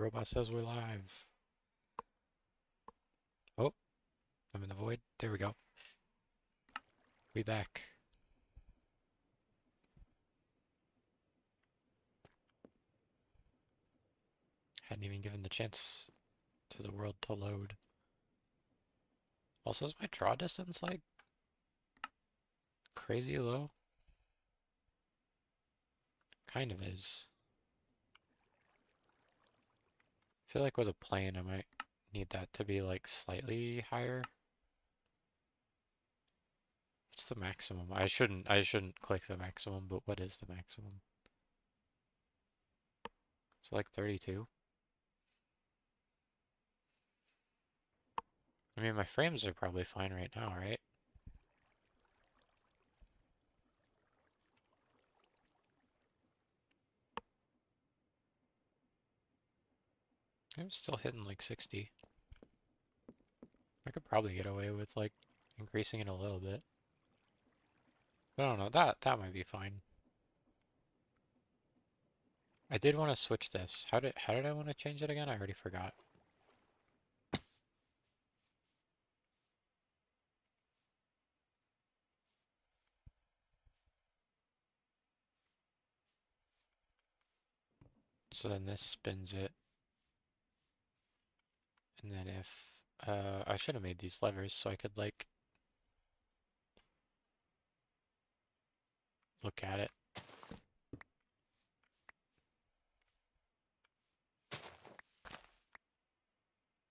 robot says we're live. Oh, I'm in the void. There we go. We back. Hadn't even given the chance to the world to load. Also, is my draw distance like crazy low? Kind of is. I feel like with a plane I might need that to be like slightly higher. What's the maximum? I shouldn't click the maximum, but what is the maximum? It's like 32. I mean, my frames are probably fine right now, right? I'm still hitting like 60. I could probably get away with like increasing it a little bit. But I don't know, that might be fine. I did want to switch this. How did I want to change it again? I already forgot. So then this spins it. And then if I should have made these levers so I could like look at it.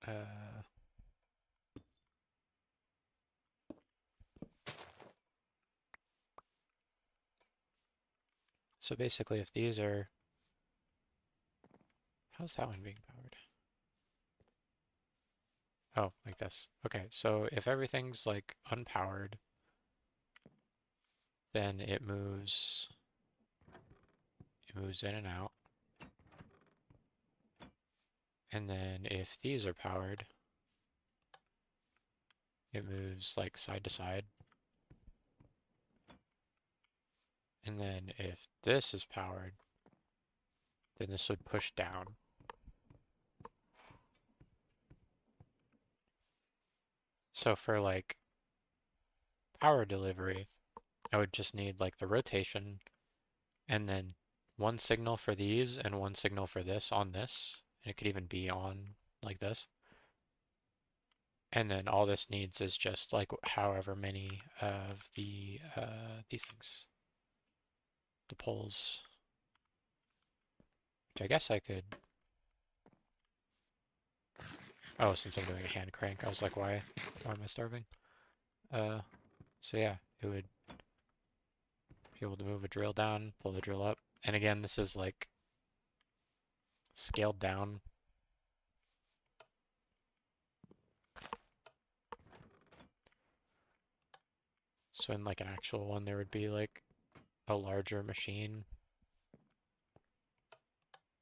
Uh, so basically if these are, how's that one being powered? Oh, like this. Okay, so if everything's like unpowered, then it moves in and out. And then if these are powered, it moves like side to side. And then if this is powered, then this would push down. So for like power delivery, I would just need like the rotation and then one signal for these and one signal for this on this. And it could even be on like this. And then all this needs is just like however many of these things. The poles. Which I guess I could. Oh, since I'm doing a hand crank, I was like, why am I starving? So yeah, it would be able to move a drill down, pull the drill up. And again, this is like scaled down. So in like an actual one, there would be like a larger machine.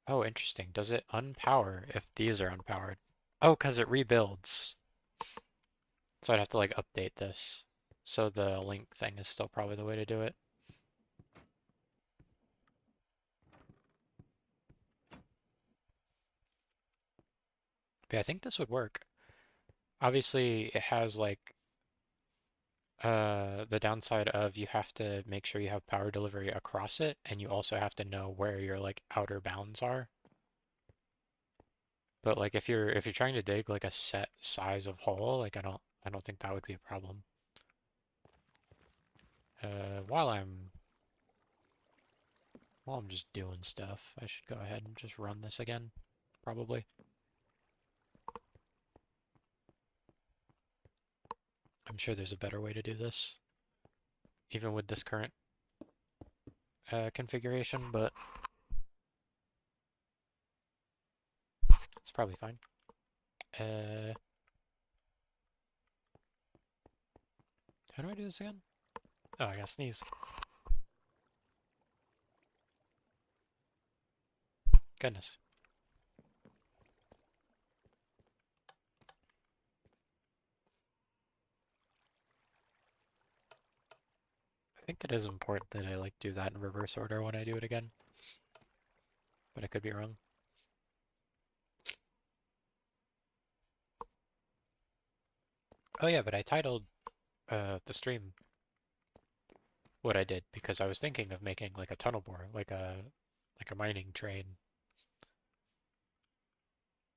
Oh, interesting. Does it unpower if these are unpowered? Oh, because it rebuilds. So I'd have to like update this. So the link thing is still probably the way to do it. But yeah, I think this would work. Obviously, it has like the downside of you have to make sure you have power delivery across it, and you also have to know where your like outer bounds are. But like if you're trying to dig like a set size of hole, like I don't think that would be a problem. While I'm just doing stuff, I should go ahead and just run this again, probably. I'm sure there's a better way to do this, even with this current configuration, but it's probably fine. Uh, how do I do this again? Oh, I gotta sneeze. Goodness. I think it is important that I like do that in reverse order when I do it again, but I could be wrong. Oh yeah, but I titled the stream what I did because I was thinking of making like a tunnel bore, like a mining train.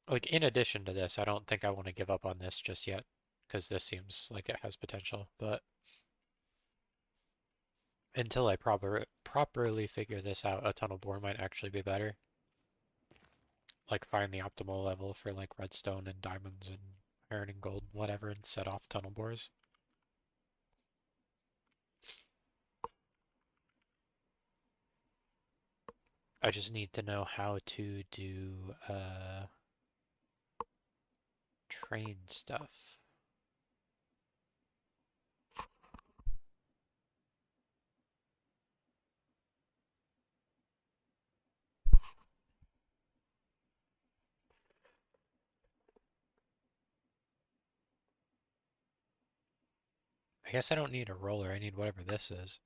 Like in addition to this, I don't think I want to give up on this just yet because this seems like it has potential, but until I properly figure this out, a tunnel bore might actually be better. Like find the optimal level for like redstone and diamonds and iron and gold, whatever, and set off tunnel bores. I just need to know how to do train stuff. I guess I don't need a roller, I need whatever this is.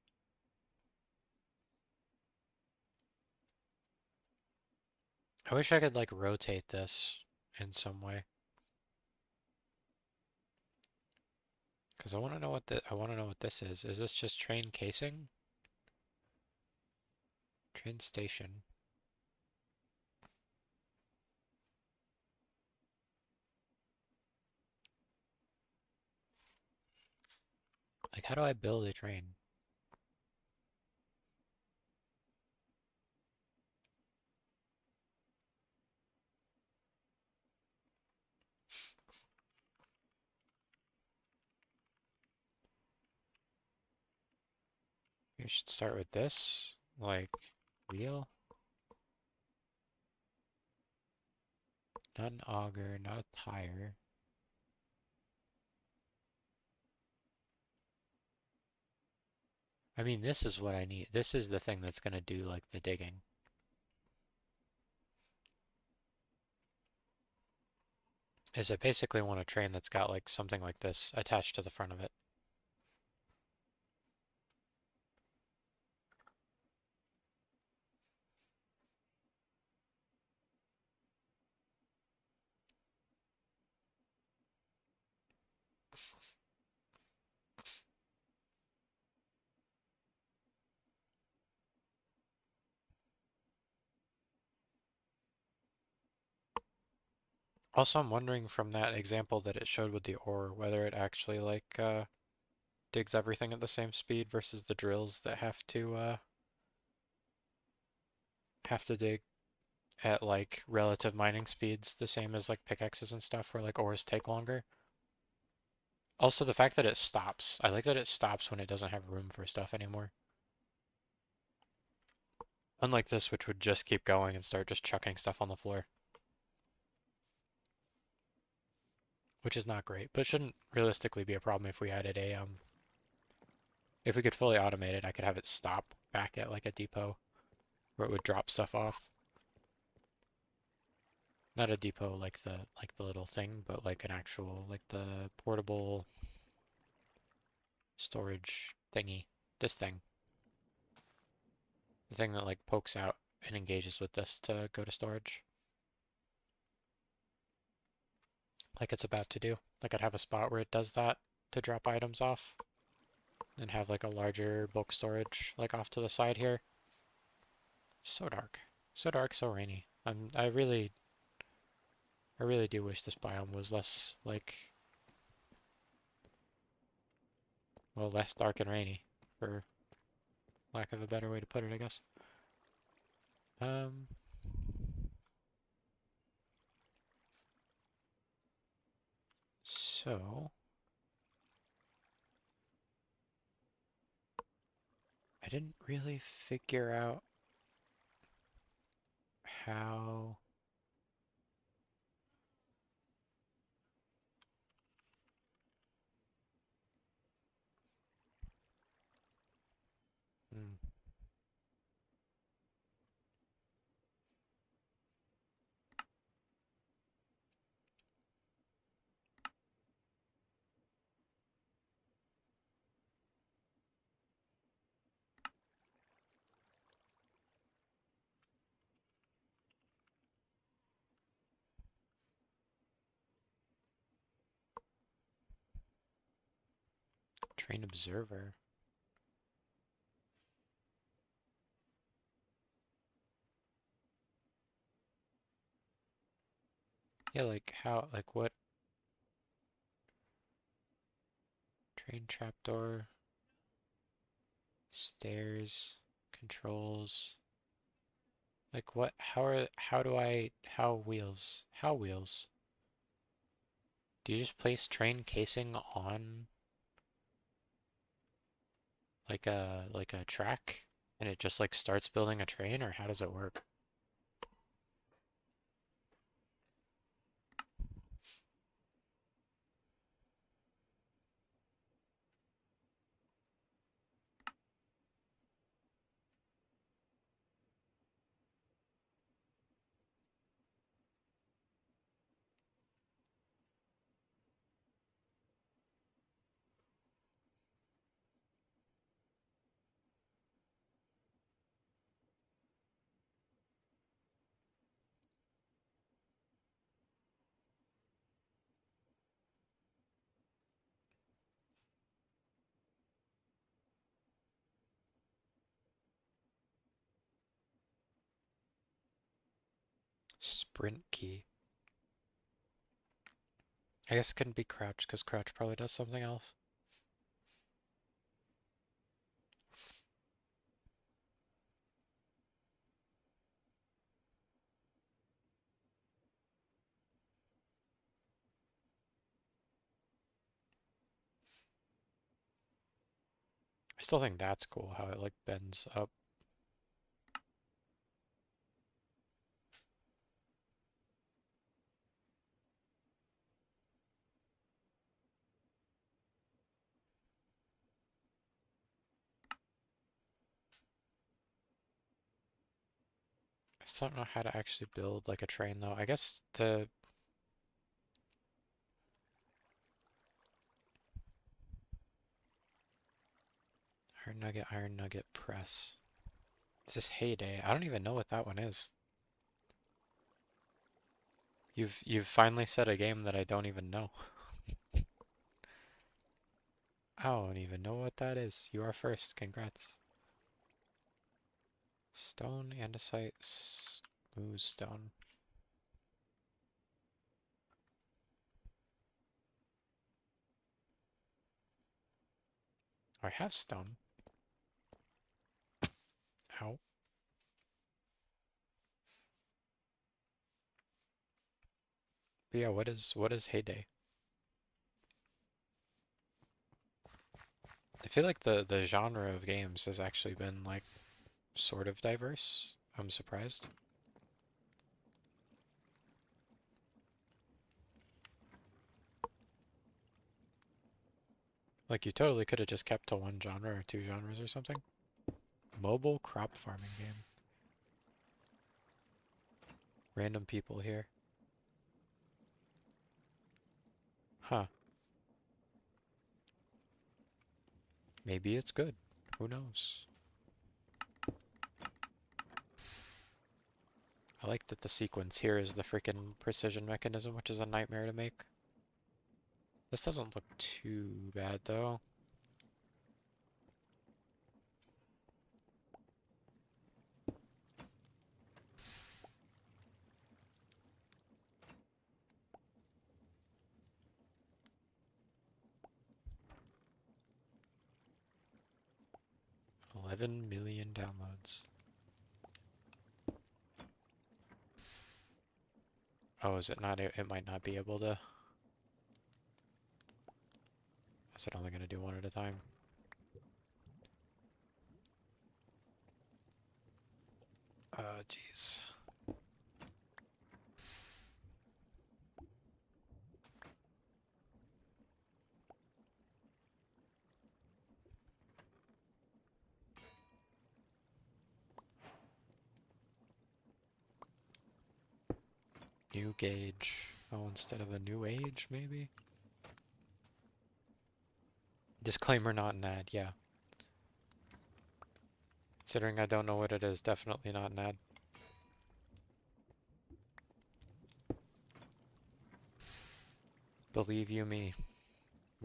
I wish I could like rotate this in some way. Because I want to know what this is. Is this just train casing? Train station. Like how do I build a train? You should start with this. Like wheel. Not an auger, not a tire. I mean, this is what I need. This is the thing that's gonna do like the digging. Is I basically want a train that's got like something like this attached to the front of it. Also, I'm wondering from that example that it showed with the ore, whether it actually like digs everything at the same speed versus the drills that have to dig at like relative mining speeds, the same as like pickaxes and stuff, where like ores take longer. Also, the fact that it stops. I like that it stops when it doesn't have room for stuff anymore. Unlike this, which would just keep going and start just chucking stuff on the floor. Which is not great, but shouldn't realistically be a problem if we added if we could fully automate it, I could have it stop back at like a depot where it would drop stuff off. Not a depot like the little thing, but like an actual like the portable storage thingy. This thing. The thing that like pokes out and engages with this to go to storage. Like it's about to do. Like I'd have a spot where it does that to drop items off. And have like a larger bulk storage like off to the side here. So dark. So dark, so rainy. I really do wish this biome was less like well, less dark and rainy, for lack of a better way to put it, I guess. Um, so I didn't really figure out how. Hmm. Train observer. Yeah, like how, like what? Train trapdoor, stairs, controls. Like what? How do I, how wheels? How wheels? Do you just place train casing on like a track and it just like starts building a train, or how does it work? Sprint key. I guess it couldn't be crouch because crouch probably does something else. I still think that's cool how it like bends up. I still don't know how to actually build like a train though. I guess the iron nugget press. Is this heyday? I don't even know what that one is. You've finally set a game that I don't even know. I don't even know what that is. You are first. Congrats. Stone, andesite, smooth stone. I have stone. Ow. But yeah, what is heyday? I feel like the genre of games has actually been like sort of diverse. I'm surprised. Like you totally could have just kept to one genre or two genres or something. Mobile crop farming game. Random people here. Huh. Maybe it's good. Who knows? I like that the sequence here is the freaking precision mechanism, which is a nightmare to make. This doesn't look too bad though. $11 million downloads. Oh, is it not? It might not be able to. Is it only going to do one at a time? Jeez. New gauge. Oh, instead of a new age, maybe? Disclaimer not an ad, yeah. Considering I don't know what it is, definitely not an ad. Believe you me.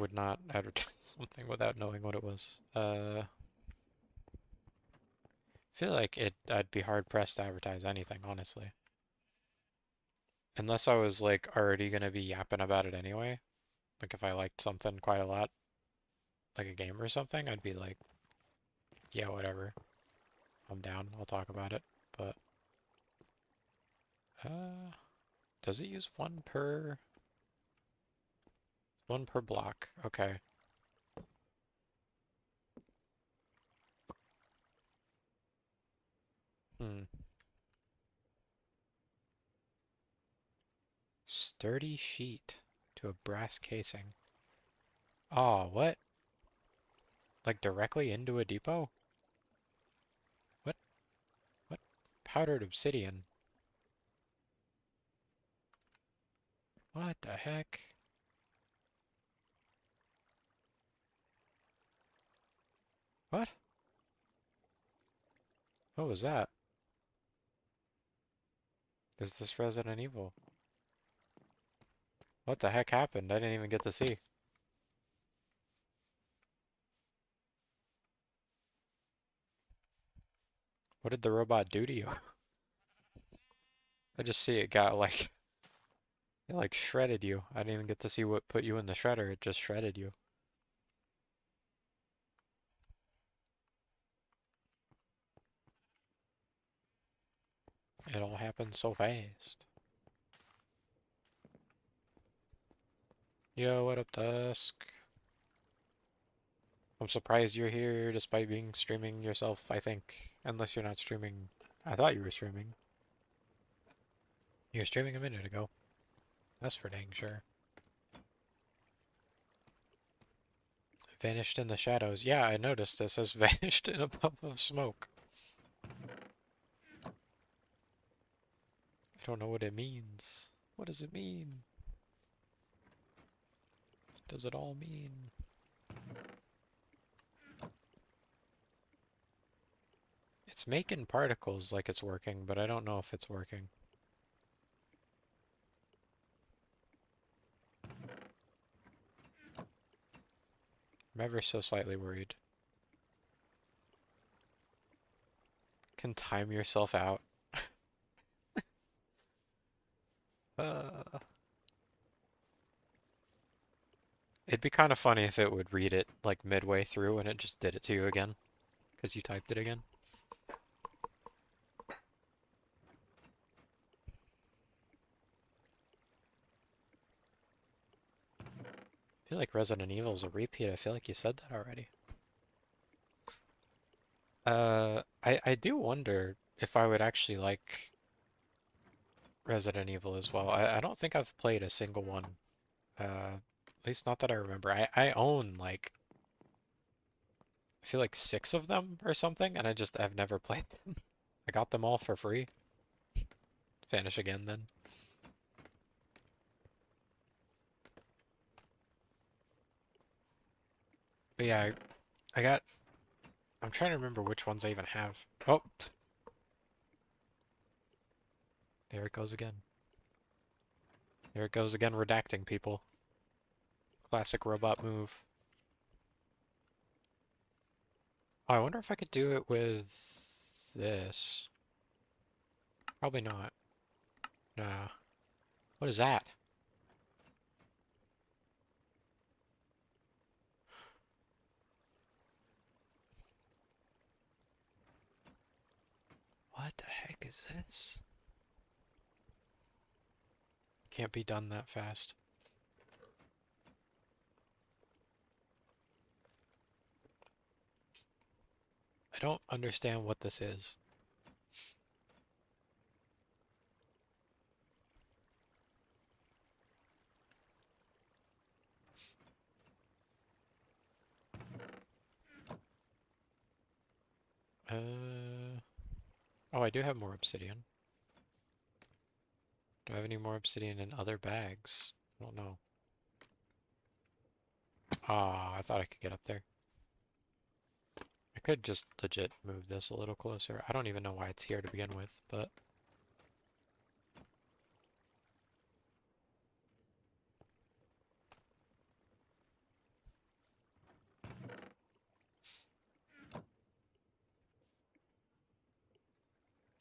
would not advertise something without knowing what it was. Feel like I'd be hard pressed to advertise anything, honestly. Unless I was like already gonna be yapping about it anyway. Like if I liked something quite a lot, like a game or something, I'd be like, yeah, whatever. I'm down. I'll talk about it. But uh does it use one per block? Okay. Hmm. Sturdy sheet to a brass casing. Oh, what? Like directly into a depot? What? What? Powdered obsidian. What the heck? What? What was that? Is this Resident Evil? What the heck happened? I didn't even get to see. What did the robot do to you? I just see it got like, it like shredded you. I didn't even get to see what put you in the shredder. It just shredded you. It all happened so fast. Yo, what up, Dusk? I'm surprised you're here despite being streaming yourself, I think. Unless you're not streaming. I thought you were streaming. You were streaming a minute ago. That's for dang sure. Vanished in the shadows. Yeah, I noticed this says vanished in a puff of smoke. I don't know what it means. What does it mean? What does it all mean? It's making particles like it's working, but I don't know if it's working. I'm ever so slightly worried. Can time yourself out. Uh, it'd be kind of funny if it would read it like midway through and it just did it to you again. Because you typed it again. I feel like Resident Evil's a repeat. I feel like you said that already. I do wonder if I would actually like Resident Evil as well. I don't think I've played a single one. At least not that I remember. I own like I feel like 6 of them or something, and I've never played them. I got them all for free. Vanish again then. But yeah, I got I'm trying to remember which ones I even have. Oh, there it goes again. There it goes again, redacting people. Classic robot move. Oh, I wonder if I could do it with this. Probably not. Nah. What is that? What the heck is this? Can't be done that fast. I don't understand what this is. Oh, I do have more obsidian. Do I have any more obsidian in other bags? I don't know. Ah, I thought I could get up there. I could just legit move this a little closer. I don't even know why it's here to begin with, but...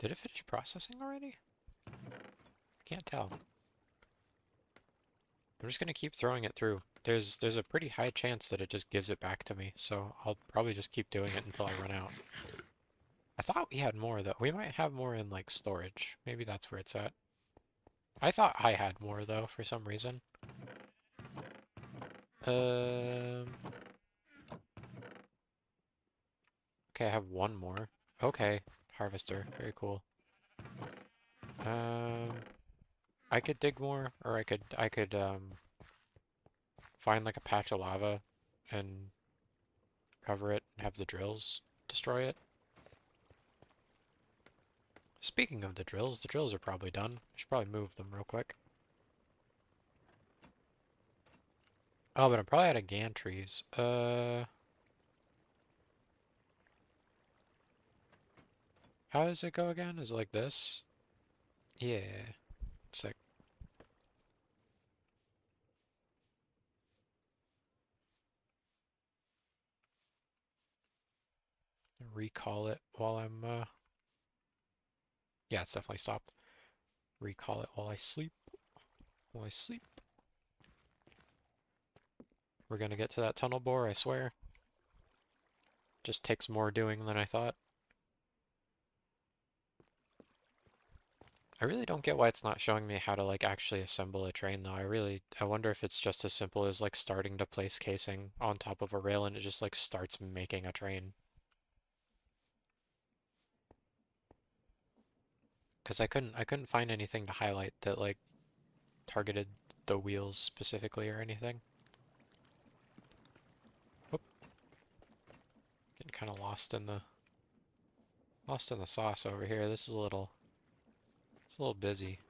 Did it finish processing already? Can't tell. I'm just gonna keep throwing it through. There's a pretty high chance that it just gives it back to me, so I'll probably just keep doing it until I run out. I thought we had more though. We might have more in like storage. Maybe that's where it's at. I thought I had more though for some reason. Um, okay, I have one more. Okay, harvester, very cool. Um, I could dig more, or I could find like a patch of lava and cover it and have the drills destroy it. Speaking of the drills are probably done. I should probably move them real quick. Oh, but I'm probably out of gantries. How does it go again? Is it like this? Yeah, sick. Recall it while I'm, yeah, it's definitely stopped. Recall it while I sleep. While I sleep. We're gonna get to that tunnel bore, I swear. Just takes more doing than I thought. I really don't get why it's not showing me how to like actually assemble a train though. I wonder if it's just as simple as like starting to place casing on top of a rail and it just like starts making a train. Because I couldn't find anything to highlight that like targeted the wheels specifically or anything. Whoop. Getting kind of lost in the sauce over here. It's a little busy.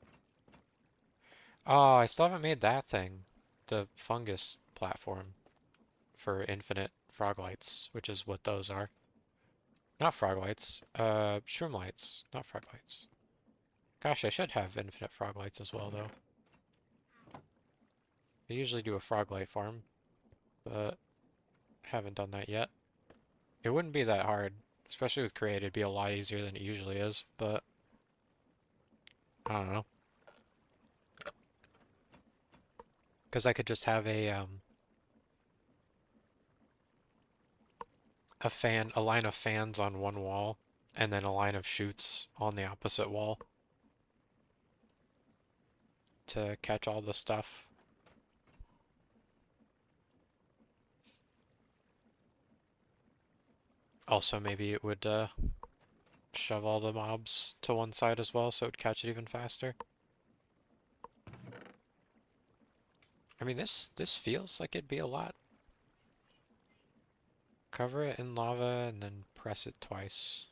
Oh, I still haven't made that thing. The fungus platform for infinite frog lights, which is what those are. Not frog lights, shroom lights, not frog lights. Gosh, I should have infinite frog lights as well, though. I usually do a frog light farm, but haven't done that yet. It wouldn't be that hard, especially with create. It'd be a lot easier than it usually is, but I don't know. Because I could just have a line of fans on one wall, and then a line of chutes on the opposite wall to catch all the stuff. Also, maybe it would shove all the mobs to one side as well, so it would catch it even faster. I mean, this feels like it'd be a lot. Cover it in lava and then press it twice.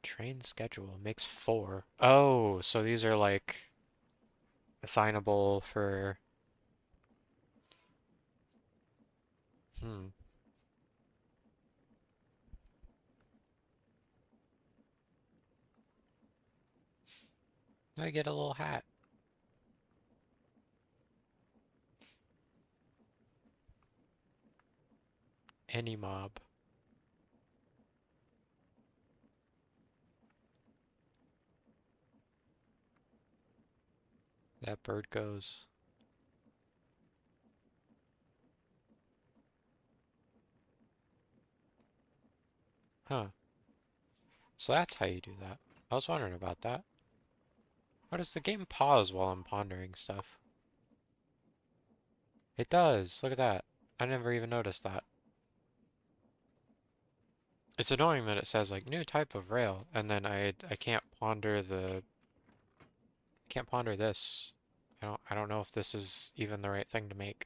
Train schedule makes 4. Oh, so these are like assignable for... Hmm. I get a little hat. Any mob. That bird goes. Huh. So that's how you do that. I was wondering about that. Why does the game pause while I'm pondering stuff? It does. Look at that. I never even noticed that. It's annoying that it says like new type of rail, and then I can't ponder this. I don't know if this is even the right thing to make.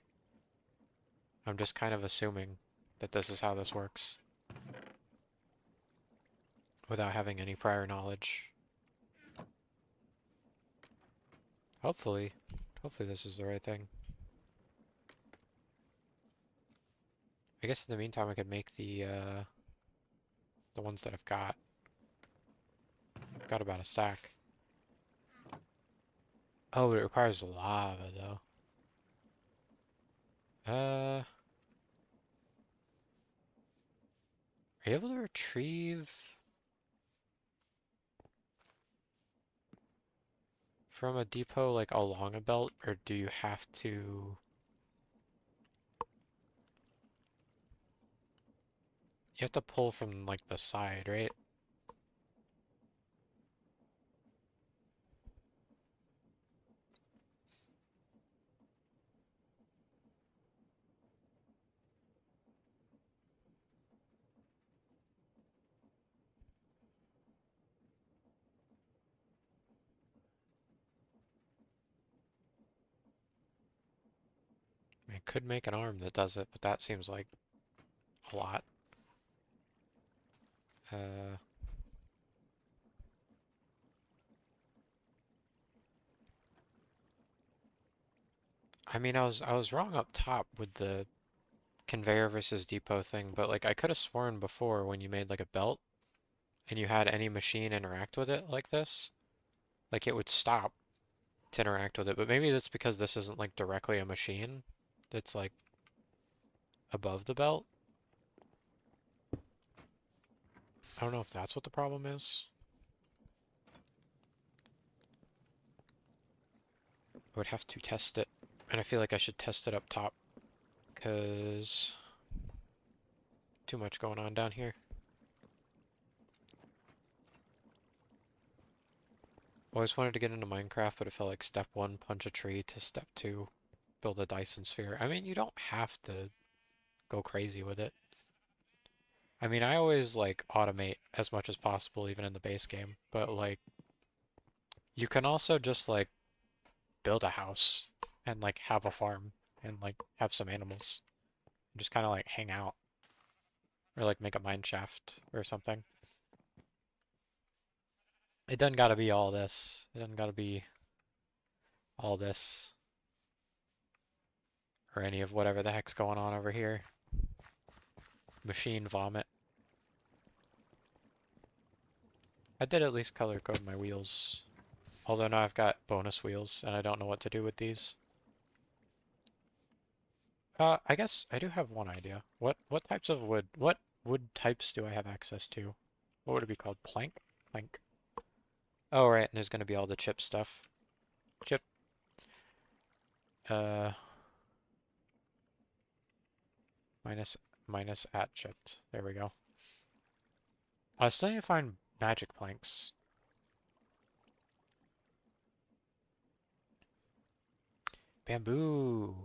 I'm just kind of assuming that this is how this works without having any prior knowledge. Hopefully, hopefully this is the right thing. I guess in the meantime I could make the ones that I've got. I've got about a stack. Oh, but it requires lava though. Are you able to retrieve from a depot like along a belt, or do you have to... You have to pull from like the side, right? I could make an arm that does it, but that seems like a lot. Uh, I mean, I was wrong up top with the conveyor versus depot thing, but like I could have sworn before when you made like a belt and you had any machine interact with it like this, like it would stop to interact with it. But maybe that's because this isn't like directly a machine that's like above the belt. I don't know if that's what the problem is. I would have to test it, and I feel like I should test it up top because too much going on down here. Always wanted to get into Minecraft, but it felt like step one, punch a tree, to step two, build a Dyson sphere. I mean, you don't have to go crazy with it. I mean, I always like automate as much as possible, even in the base game, but like you can also just like build a house and like have a farm and like have some animals and just kind of like hang out or like make a mine shaft or something. It doesn't gotta be all this. It doesn't gotta be all this or any of whatever the heck's going on over here. Machine vomit. I did at least color code my wheels. Although now I've got bonus wheels and I don't know what to do with these. I guess I do have one idea. What types of wood, what wood types do I have access to? What would it be called? Plank? Plank. Oh, right, and there's gonna be all the chip stuff. Chip. Uh, minus at chipped. There we go. I still need to find magic planks. Bamboo.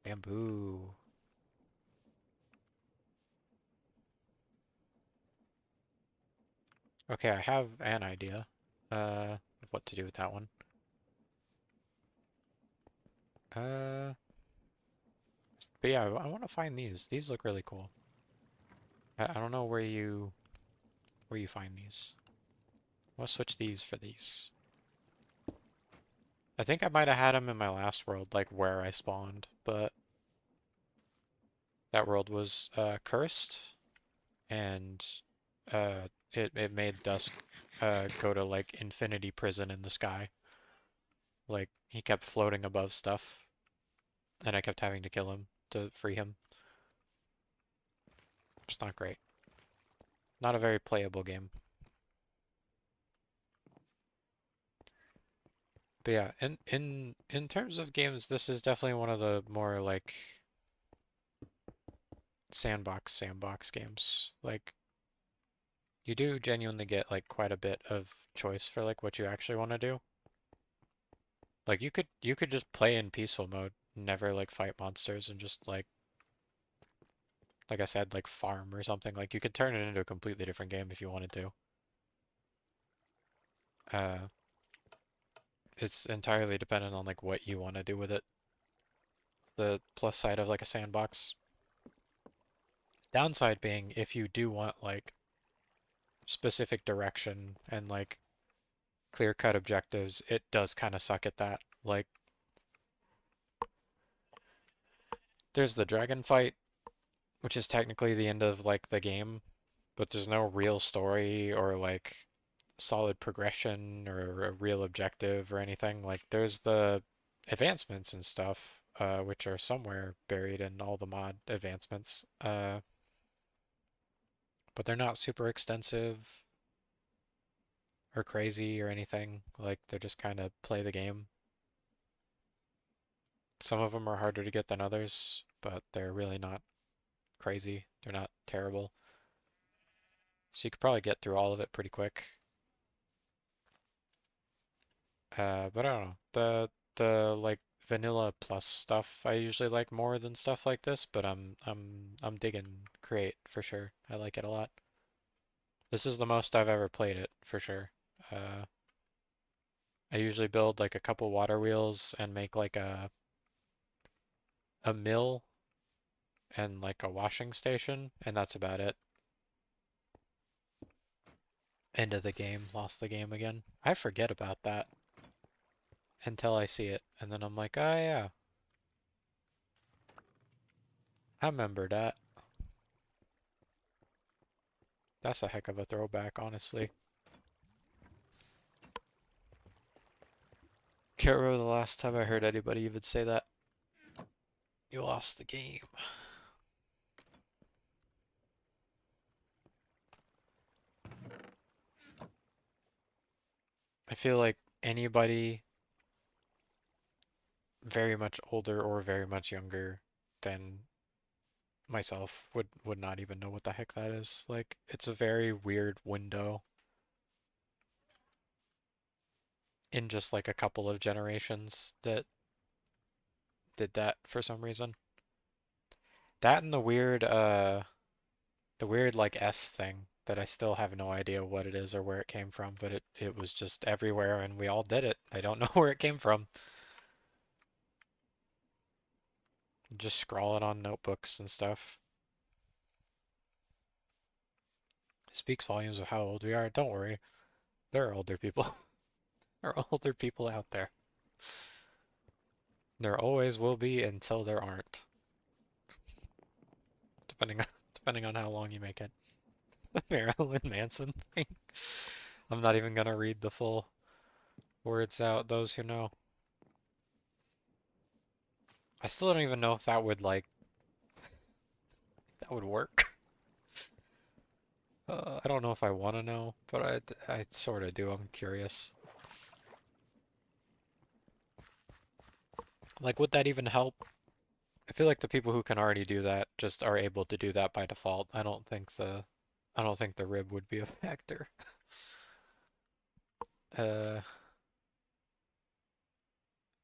Bamboo. Okay, I have an idea of what to do with that one. Uh, but yeah, I want to find these. These look really cool. I don't know where you find these. I'll switch these for these. I think I might have had them in my last world, like where I spawned, but that world was cursed, and it made Dusk go to like infinity prison in the sky. Like he kept floating above stuff, and I kept having to kill him to free him. It's not great. Not a very playable game. But yeah, in terms of games, this is definitely one of the more like sandbox games. Like you do genuinely get like quite a bit of choice for like what you actually want to do. Like you could just play in peaceful mode, never like fight monsters and just like I said, like farm or something. Like you could turn it into a completely different game if you wanted to. Uh, it's entirely dependent on like what you want to do with it. The plus side of like a sandbox. Downside being if you do want like specific direction and like clear-cut objectives, it does kind of suck at that. Like there's the dragon fight, which is technically the end of like the game, but there's no real story or like solid progression or a real objective or anything. Like there's the advancements and stuff, which are somewhere buried in all the mod advancements. But they're not super extensive or crazy or anything. Like, they're just kind of play the game. Some of them are harder to get than others, but they're really not crazy. They're not terrible. So you could probably get through all of it pretty quick. But I don't know. The like vanilla plus stuff I usually like more than stuff like this, but I'm digging Create for sure. I like it a lot. This is the most I've ever played it for sure. Uh, I usually build like a couple water wheels and make like a mill and like a washing station, and that's about it. End of the game, lost the game again. I forget about that until I see it, and then I'm like, oh yeah, I remember that. That's a heck of a throwback, honestly. Can't remember the last time I heard anybody even say that. You lost the game. I feel like anybody very much older or very much younger than myself would not even know what the heck that is. Like, it's a very weird window in just like a couple of generations that did that for some reason. That and the weird like S thing that I still have no idea what it is or where it came from, but it was just everywhere and we all did it. I don't know where it came from. Just scrawling on notebooks and stuff. It speaks volumes of how old we are. Don't worry. There are older people. There are older people out there. There always will be until there aren't. Depending on depending on how long you make it. The Marilyn Manson thing. I'm not even gonna read the full words out, those who know. I still don't even know if that would like that would work. I don't know if I want to know, but I sort of do. I'm curious. Like, would that even help? I feel like the people who can already do that just are able to do that by default. I don't think the rib would be a factor. Uh,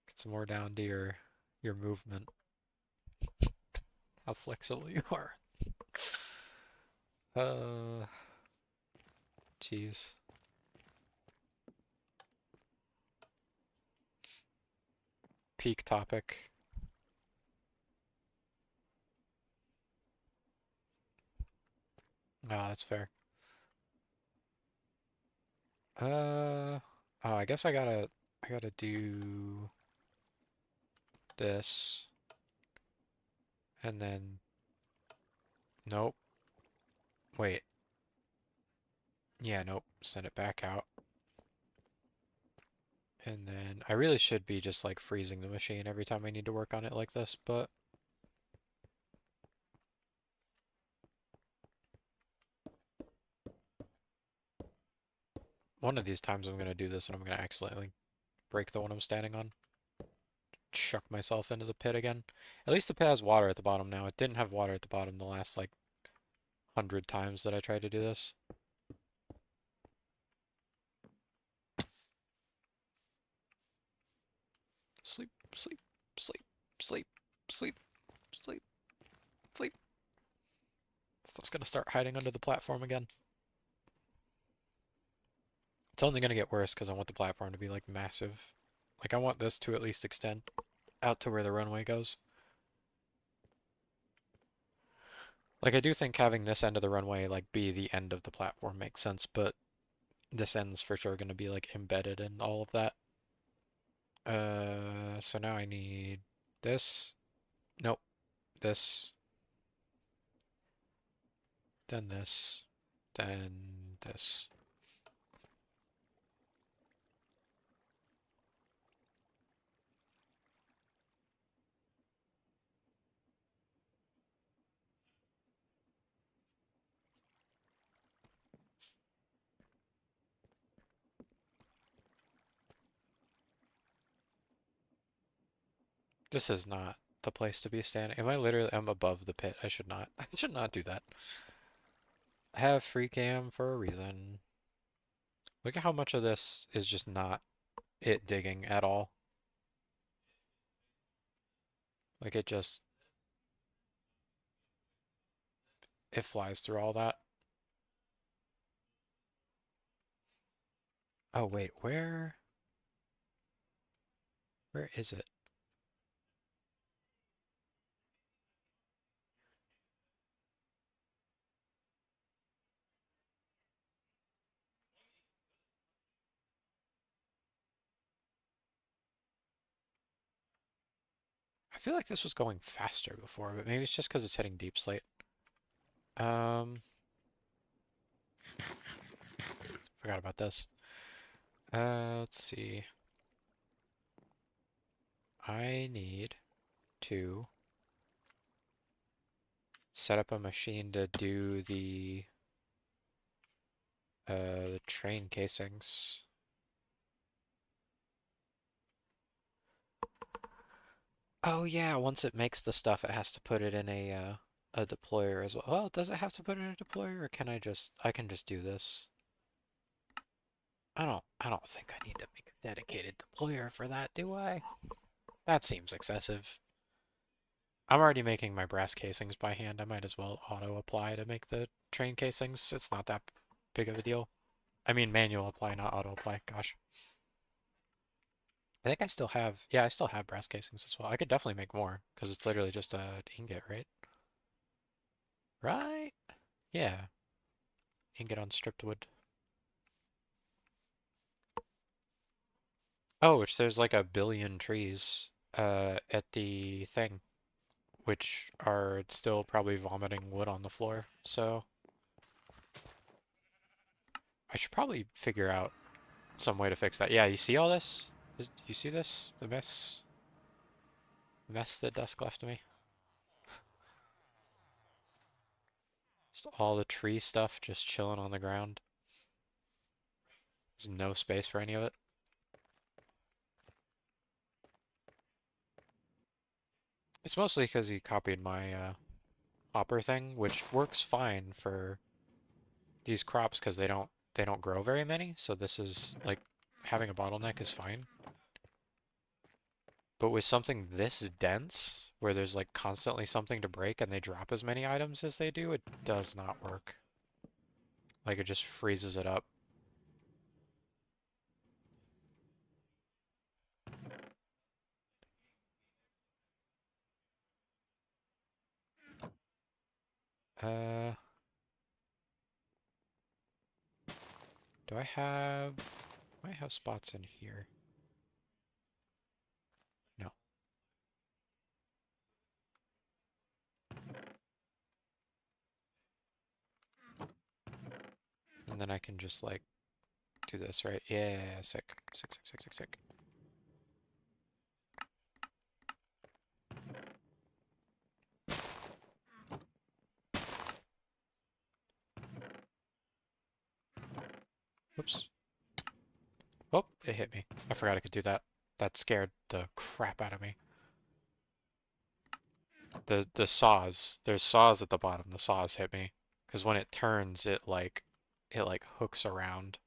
it's more down to your movement, how flexible you are. Uh, Jeez. Peak topic. Ah, that's fair. Oh, I guess I gotta do this, and then, nope. Wait. Yeah, nope. Send it back out. And then I really should be just like freezing the machine every time I need to work on it like this, but one of these times I'm gonna do this and I'm gonna accidentally break the one I'm standing on. Chuck myself into the pit again. At least the pit has water at the bottom now. It didn't have water at the bottom the last like 100 times that I tried to do this. Sleep, sleep, sleep, sleep, sleep, sleep, sleep. Stuff's gonna start hiding under the platform again. It's only gonna get worse because I want the platform to be like massive. Like I want this to at least extend out to where the runway goes. Like I do think having this end of the runway like be the end of the platform makes sense, but this end's for sure gonna be like embedded in all of that. So now I need this. Nope. This. Then this. Then this. This is not the place to be standing. Am I literally? I'm above the pit. I should not. I should not do that. I have free cam for a reason. Look at how much of this is just not it digging at all. Like it flies through all that. Oh wait, where is it? I feel like this was going faster before, but maybe it's just because it's hitting deep slate. Um, Forgot about this. Let's see. I need to set up a machine to do the train casings. Oh yeah, once it makes the stuff, it has to put it in a deployer as well. Well, does it have to put it in a deployer, or I can just do this? I don't think I need to make a dedicated deployer for that, do I? That seems excessive. I'm already making my brass casings by hand. I might as well auto apply to make the train casings. It's not that big of a deal. I mean manual apply, not auto apply. Gosh. I think I still have, yeah, I still have brass casings as well. I could definitely make more because it's literally just a ingot, right? Right? Yeah, ingot on stripped wood. Oh, which there's like a billion trees at the thing, which are still probably vomiting wood on the floor. So I should probably figure out some way to fix that. Yeah, you see all this? You see this? The mess that dusk left me? Just all the tree stuff just chilling on the ground. There's no space for any of it. It's mostly because he copied my hopper thing, which works fine for these crops because they don't grow very many. So this is like having a bottleneck is fine. But with something this dense, where there's like constantly something to break and they drop as many items as they do, it does not work. Like it just freezes it up. Uh, do I have spots in here? No. And then I can just like do this, right? Yeah, sick. Sick, sick, sick, sick, sick. Oops. Oh, it hit me. I forgot I could do that. That scared the crap out of me. The saws. There's saws at the bottom. The saws hit me. Because when it turns, it like hooks around.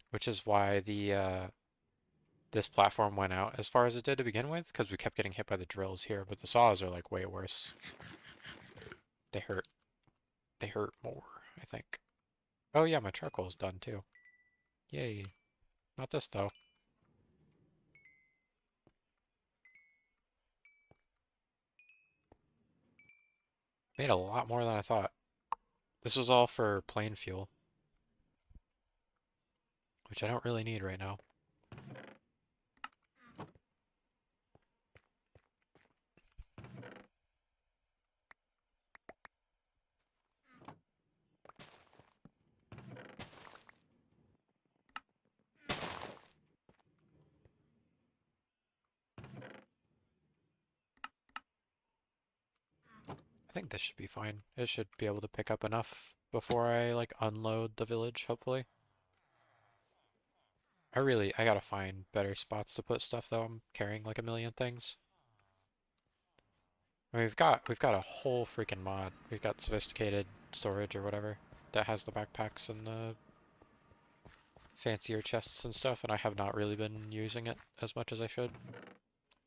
Which is why the this platform went out as far as it did to begin with, because we kept getting hit by the drills here, but the saws are like way worse. They hurt. They hurt more, I think. Oh yeah, my charcoal's done too. Yay. Not this though. Made a lot more than I thought. This was all for plane fuel, which I don't really need right now. I think this should be fine. It should be able to pick up enough before I like unload the village, hopefully. I gotta find better spots to put stuff though. I'm carrying like a million things. I mean, we've got a whole freaking mod. We've got sophisticated storage or whatever that has the backpacks and the fancier chests and stuff, and I have not really been using it as much as I should.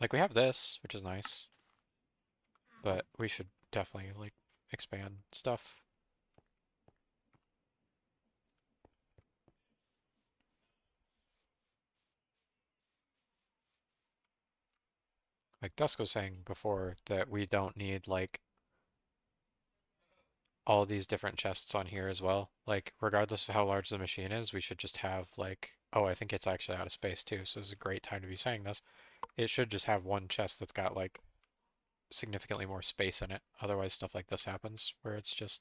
Like we have this, which is nice, but we should definitely like expand stuff. Like Dusk was saying before that we don't need like all these different chests on here as well. Like regardless of how large the machine is, we should just have like, oh, I think it's actually out of space too, so this is a great time to be saying this. It should just have one chest that's got like significantly more space in it. Otherwise stuff like this happens where it's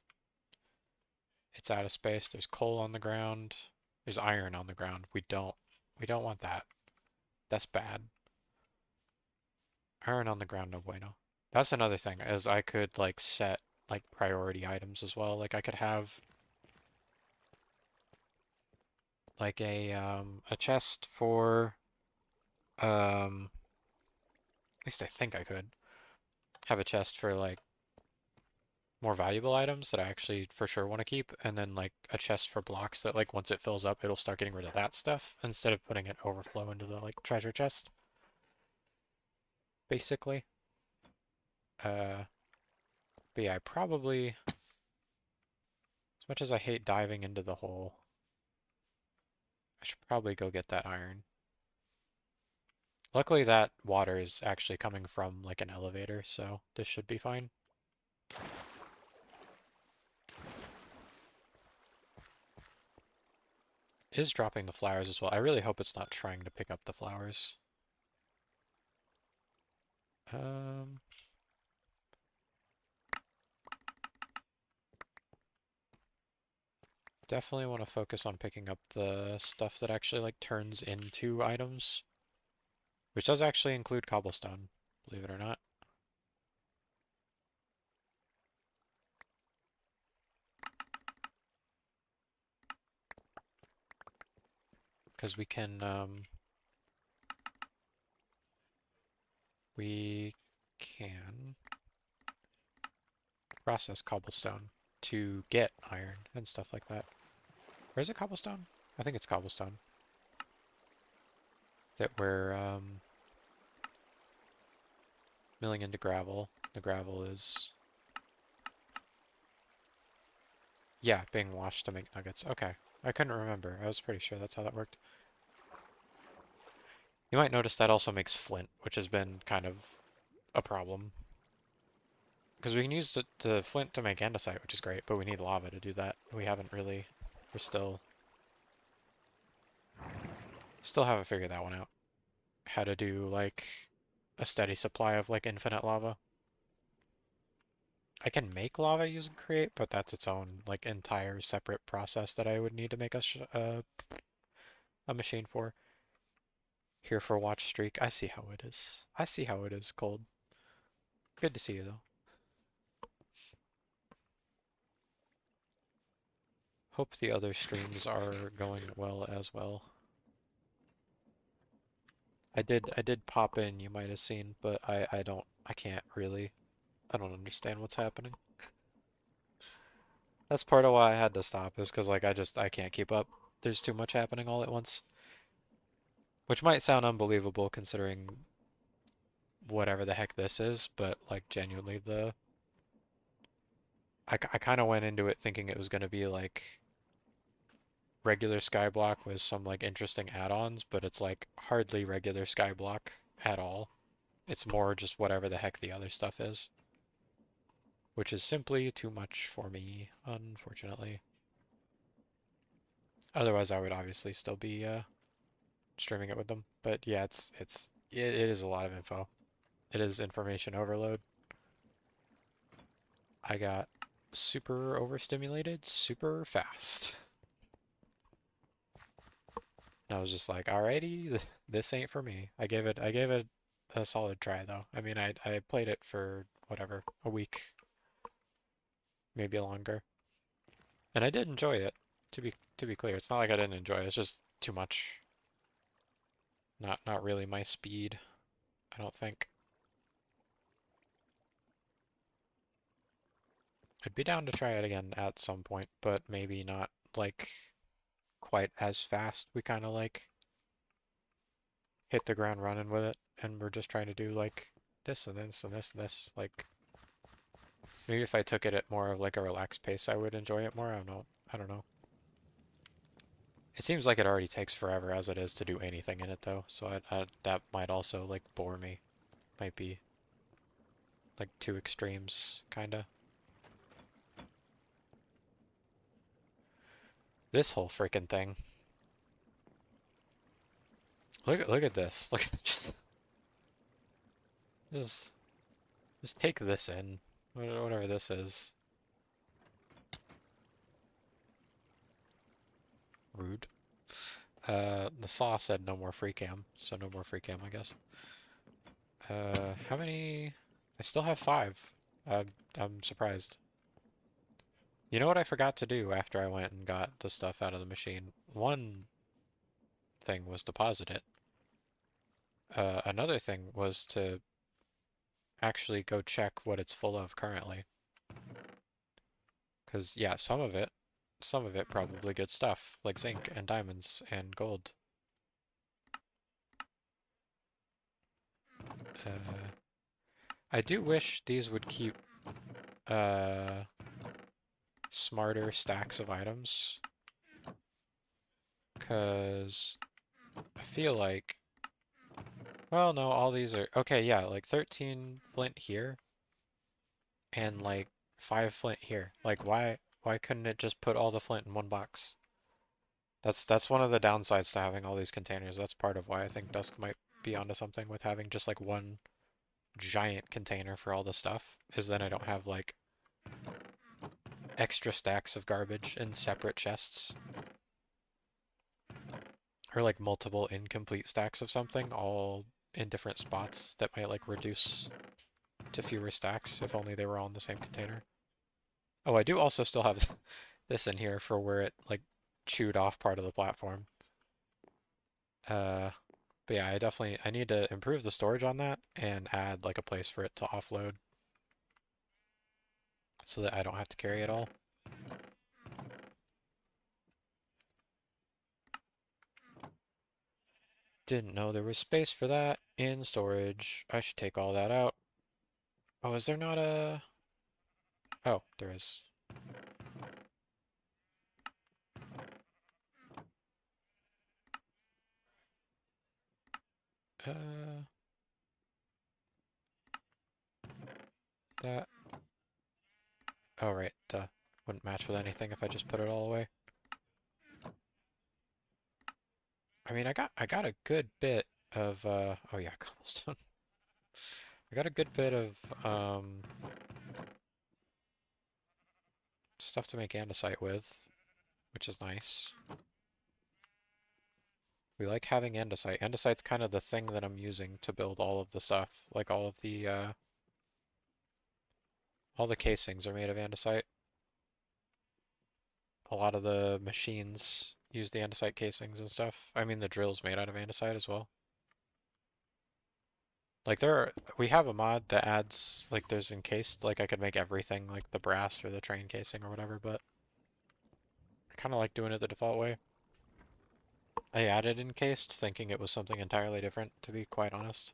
out of space. There's coal on the ground. There's iron on the ground. We don't want that. That's bad. Iron on the ground, no bueno. That's another thing, is I could like set like priority items as well. Like I could have like a chest for at least I think I could have a chest for like more valuable items that I actually for sure want to keep, and then like a chest for blocks that like once it fills up it'll start getting rid of that stuff instead of putting it overflow into the like treasure chest, basically. Uh but yeah, I probably, as much as I hate diving into the hole, I should probably go get that iron. Luckily that water is actually coming from like an elevator, so this should be fine. It is dropping the flowers as well. I really hope it's not trying to pick up the flowers. Um, Definitely want to focus on picking up the stuff that actually like turns into items, which does actually include cobblestone, believe it or not. Because we can process cobblestone to get iron and stuff like that. Where is it cobblestone? I think it's cobblestone that we're milling into gravel. The gravel is, yeah, being washed to make nuggets. Okay. I couldn't remember. I was pretty sure that's how that worked. You might notice that also makes flint, which has been kind of a problem. Because we can use the flint to make andesite, which is great, but we need lava to do that. We haven't really, we're still haven't figured that one out. How to do like a steady supply of like infinite lava. I can make lava using create, but that's its own like entire separate process that I would need to make a machine for. Here for watch streak. I see how it is. I see how it is, Cold. Good to see you though. Hope the other streams are going well as well. I did pop in, you might have seen, but I can't really, I don't understand what's happening. That's part of why I had to stop, is because like I can't keep up. There's too much happening all at once. Which might sound unbelievable considering whatever the heck this is, but like genuinely I kind of went into it thinking it was going to be like regular Skyblock with some like interesting add-ons, but it's like hardly regular Skyblock at all. It's more just whatever the heck the other stuff is, which is simply too much for me, unfortunately. Otherwise, I would obviously still be streaming it with them. But yeah, it is a lot of info. It is information overload. I got super overstimulated super fast. And I was just like, alrighty, this ain't for me. I gave it a solid try though. I mean, I played it for whatever, a week, maybe longer. And I did enjoy it. To be clear, it's not like I didn't enjoy it. It's just too much. Not really my speed, I don't think. I'd be down to try it again at some point, but maybe not like quite as fast. We kind of like hit the ground running with it, and we're just trying to do like this and this and this and this. Like maybe if I took it at more of like a relaxed pace, I would enjoy it more. I don't know. I don't know. It seems like it already takes forever as it is to do anything in it though, so that might also like bore me. Might be like two extremes, kinda. This whole freaking thing. Look at this. Look at just just take this in. Whatever this is. Rude. The saw said no more free cam, so no more free cam, I guess. How many? I still have 5. I'm surprised. You know what I forgot to do after I went and got the stuff out of the machine? One thing was deposit it. Another thing was to actually go check what it's full of currently. Because, yeah, some of it probably good stuff, like zinc and diamonds and gold. Uh, I do wish these would keep uh, smarter stacks of items, because I feel like, well, no, all these are, okay, yeah, like 13 flint here, and like 5 flint here. Like, why couldn't it just put all the flint in one box? That's one of the downsides to having all these containers. That's part of why I think Dusk might be onto something with having just like one giant container for all the stuff, is then I don't have like extra stacks of garbage in separate chests. Or like multiple incomplete stacks of something, all in different spots that might like reduce to fewer stacks if only they were all in the same container. Oh, I do also still have this in here for where it like chewed off part of the platform. Uh, but yeah, I need to improve the storage on that and add like a place for it to offload so that I don't have to carry it all. Didn't know there was space for that in storage. I should take all that out. Oh, is there not a... Oh, there is. Uh, that. Oh, right. Duh. Wouldn't match with anything if I just put it all away. I mean, I got a good bit of, oh yeah, cobblestone. I got a good bit of, stuff to make andesite with, which is nice. We like having andesite. Andesite's kind of the thing that I'm using to build all of the stuff. Like all the casings are made of andesite. A lot of the machines use the andesite casings and stuff. I mean, the drill's made out of andesite as well. Like we have a mod that adds, like there's encased, like I could make everything like the brass or the train casing or whatever, but I kind of like doing it the default way. I added encased thinking it was something entirely different, to be quite honest.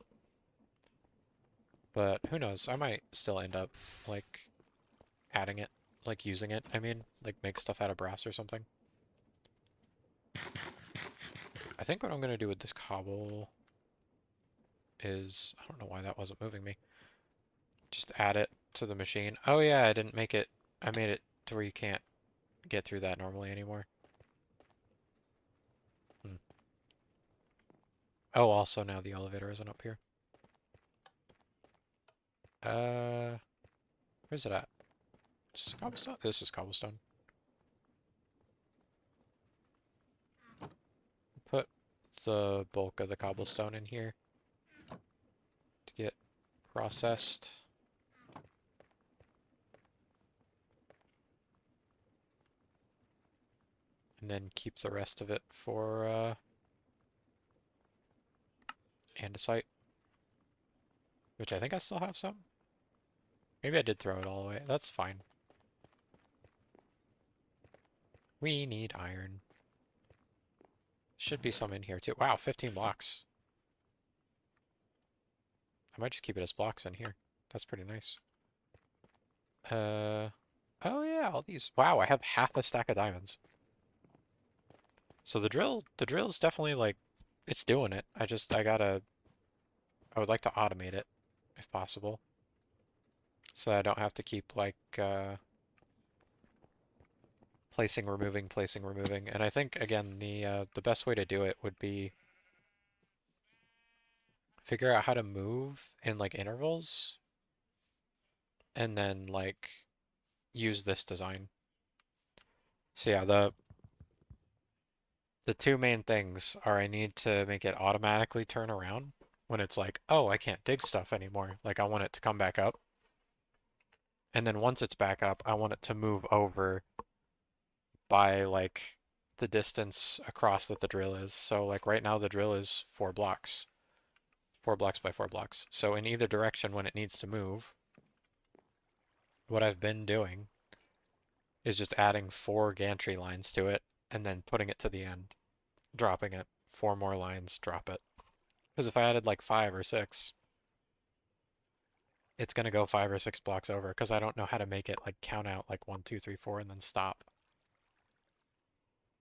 But who knows, I might still end up like adding it, like using it, I mean, like make stuff out of brass or something. I think what I'm going to do with this cobble is, I don't know why that wasn't moving me. Just add it to the machine. Oh yeah, I didn't make it, I made it to where you can't get through that normally anymore. Hmm. Oh, also now the elevator isn't up here. Where's it at? Just cobblestone? This is cobblestone. Put the bulk of the cobblestone in here to get processed. And then keep the rest of it for andesite, which I think I still have some. Maybe I did throw it all away. That's fine. We need iron. Should be some in here too. Wow, 15 blocks. I might just keep it as blocks in here. That's pretty nice. Uh, oh yeah, all these. Wow, I have half a stack of diamonds. So the drill's definitely like, it's doing it. I would like to automate it if possible. So I don't have to keep like, placing, removing. And I think again, the best way to do it would be figure out how to move in like intervals and then like use this design. So yeah, the two main things are I need to make it automatically turn around when it's like, oh, I can't dig stuff anymore. Like I want it to come back up. And then once it's back up, I want it to move over by like the distance across that the drill is. So like right now the drill is 4 blocks. 4 blocks by 4 blocks. So in either direction when it needs to move, what I've been doing is just adding 4 gantry lines to it and then putting it to the end, dropping it, 4 more lines, drop it. Because if I added like 5 or 6, it's gonna go 5 or 6 blocks over because I don't know how to make it like count out like 1, 2, 3, 4 and then stop.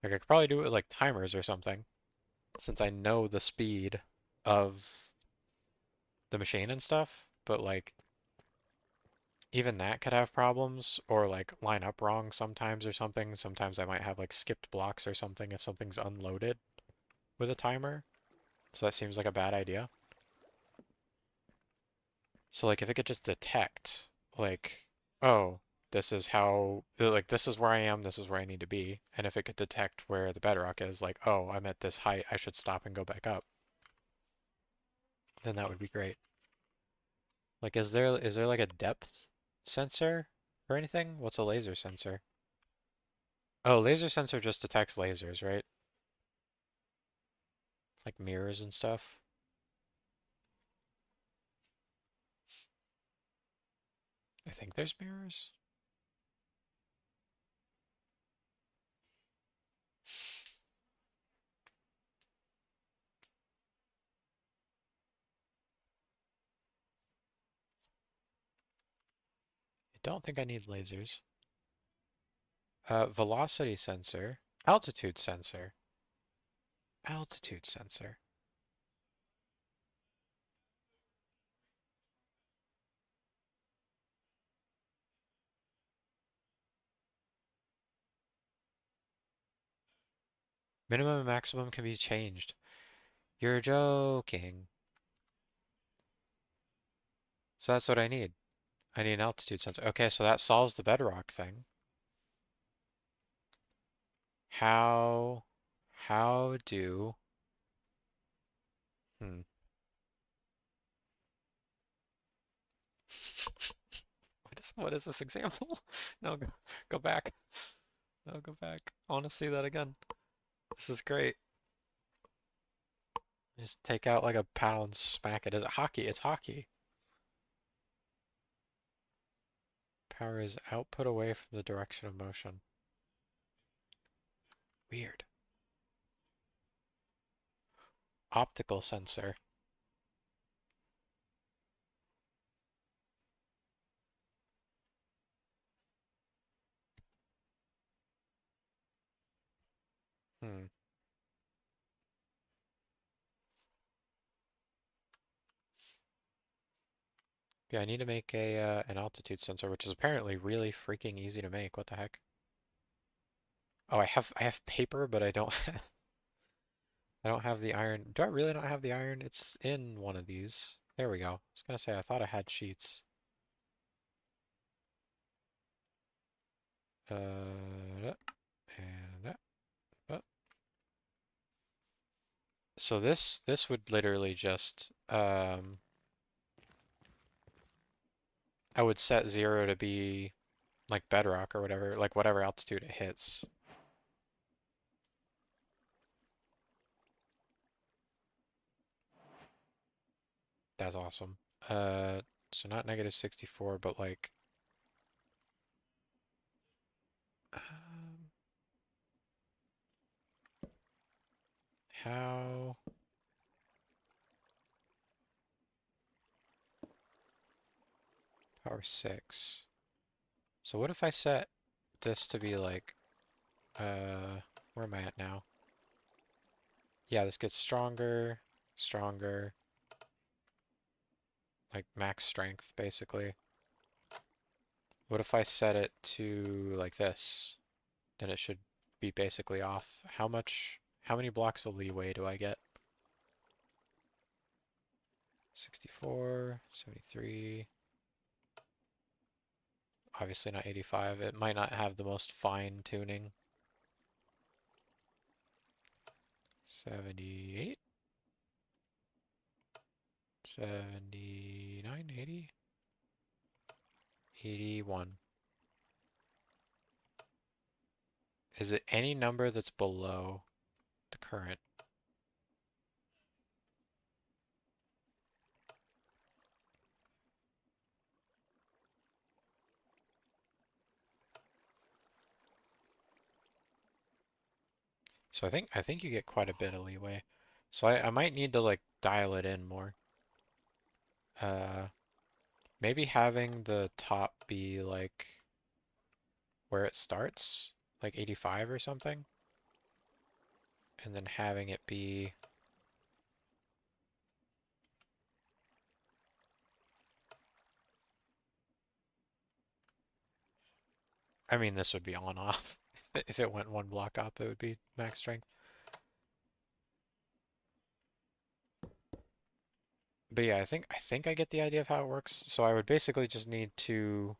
Like I could probably do it with like timers or something, since I know the speed of the machine and stuff, but like even that could have problems or like line up wrong sometimes or something. Sometimes I might have like skipped blocks or something if something's unloaded with a timer. So that seems like a bad idea. So like if it could just detect like, oh, this is how, like this is where I am, this is where I need to be. And if it could detect where the bedrock is, like, oh, I'm at this height, I should stop and go back up, then that would be great. Like is there like a depth sensor or anything? What's a laser sensor? Oh, laser sensor just detects lasers, right? Like mirrors and stuff. I think there's mirrors. I don't think I need lasers. Velocity sensor. Altitude sensor. Altitude sensor. Minimum and maximum can be changed. You're joking. So that's what I need. I need an altitude sensor. Okay, so that solves the bedrock thing. How, how do, hmm. What is this example? No, go back. No, go back. I want to see that again. This is great. Just take out like a paddle and smack it. Is it hockey? It's hockey. Power is output away from the direction of motion. Weird. Optical sensor. Hmm. Yeah, I need to make a an altitude sensor, which is apparently really freaking easy to make. What the heck? Oh, I have paper, but I don't have the iron. Do I really not have the iron? It's in one of these. There we go. I was gonna say I thought I had sheets. That, and that. uh. So this would literally just I would set 0 to be like bedrock or whatever, like whatever altitude it hits. That's awesome. So not negative 64, but like, um, how power 6. So what if I set this to be like, where am I at now? Yeah, this gets stronger, stronger, like max strength, basically. What if I set it to like this? Then it should be basically off. How many blocks of leeway do I get? 64, 73, obviously not 85. It might not have the most fine tuning. 78, 79, 80, 81. Is it any number that's below the current? So I think you get quite a bit of leeway. So I might need to like dial it in more. Uh, Maybe having the top be like where it starts, like 85 or something, and then having it be, I mean, this would be on off. If it went one block up, it would be max strength. But yeah, I think I get the idea of how it works. So I would basically just need to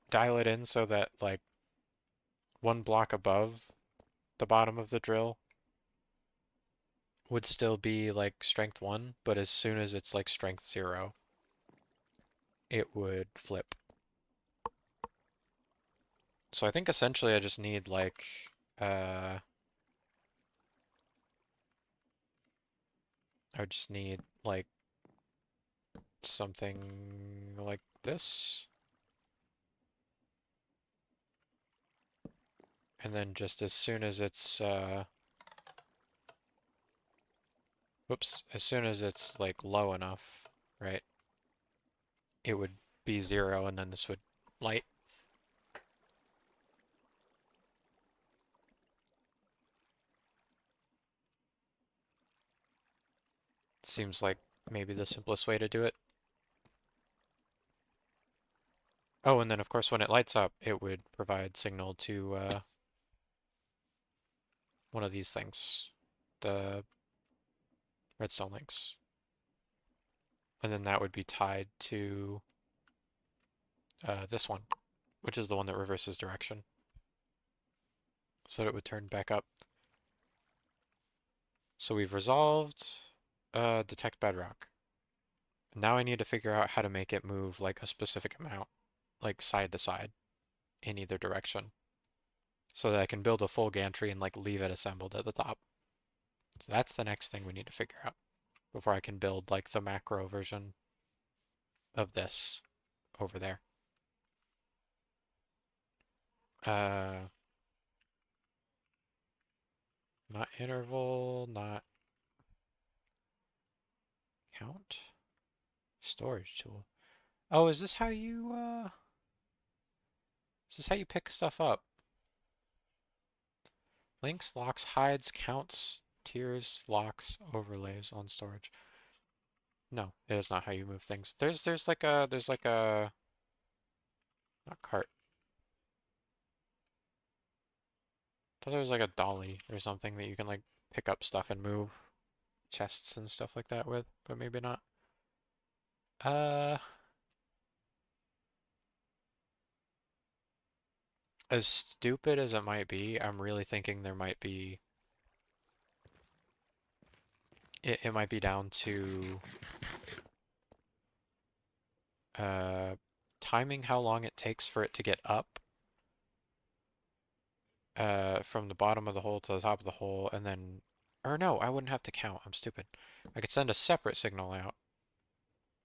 dial it in so that like one block above the bottom of the drill would still be like strength 1, but as soon as it's like strength 0, it would flip. So I think essentially I just need like uh I would just need like something like this. And then just as soon as it's whoops, as soon as it's like low enough, right, it would be 0 and then this would light. Seems like maybe the simplest way to do it. Oh, and then of course when it lights up, it would provide signal to one of these things, the redstone links. And then that would be tied to this one, which is the one that reverses direction. So that it would turn back up. So we've resolved detect bedrock. Now I need to figure out how to make it move like a specific amount, like side to side in either direction, so that I can build a full gantry and like leave it assembled at the top. So that's the next thing we need to figure out before I can build like the macro version of this over there. Uh, Not interval, not count. Storage tool. Oh, is this how you pick stuff up? Links, locks, hides, counts, tiers, locks, overlays on storage. No, it is not how you move things. There's like a not cart. I thought there was like a dolly or something that you can like pick up stuff and move chests and stuff like that with, but maybe not. Uh, as stupid as it might be, I'm really thinking there might be it might be down to uh timing how long it takes for it to get up from the bottom of the hole to the top of the hole and then or no, I wouldn't have to count. I'm stupid. I could send a separate signal out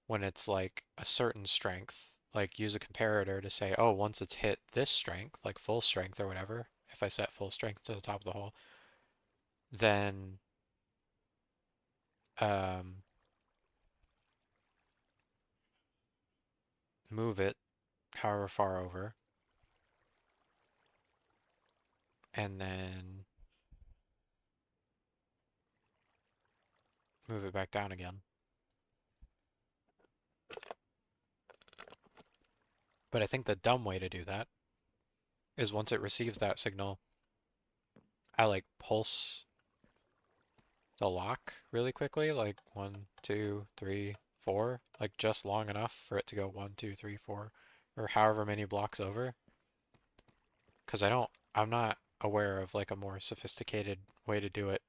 when it's like a certain strength, like use a comparator to say, oh, once it's hit this strength, like full strength or whatever, if I set full strength to the top of the hole, then um, move it however far over, and then move it back down again. But I think the dumb way to do that is once it receives that signal, I like pulse the lock really quickly, like 1, 2, 3, 4, like just long enough for it to go 1, 2, 3, 4, or however many blocks over. Because I'm not aware of like a more sophisticated way to do it.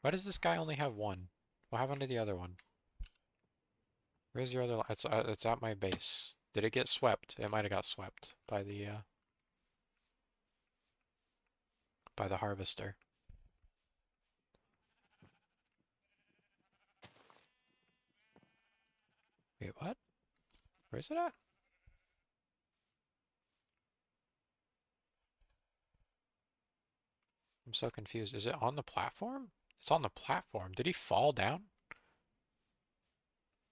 Why does this guy only have one? What happened to the other one? Where's your other? It's at my base. Did it get swept? It might have got swept by the harvester. Wait, what? Where's it at? I'm so confused. Is it on the platform? It's on the platform. Did he fall down?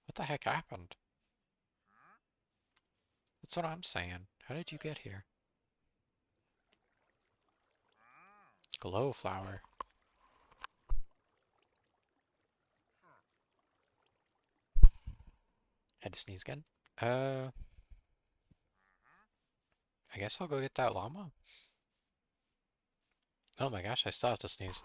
What the heck happened? That's what I'm saying. How did you get here? Glow flower. Had to sneeze again. I guess I'll go get that llama. Oh my gosh, I still have to sneeze.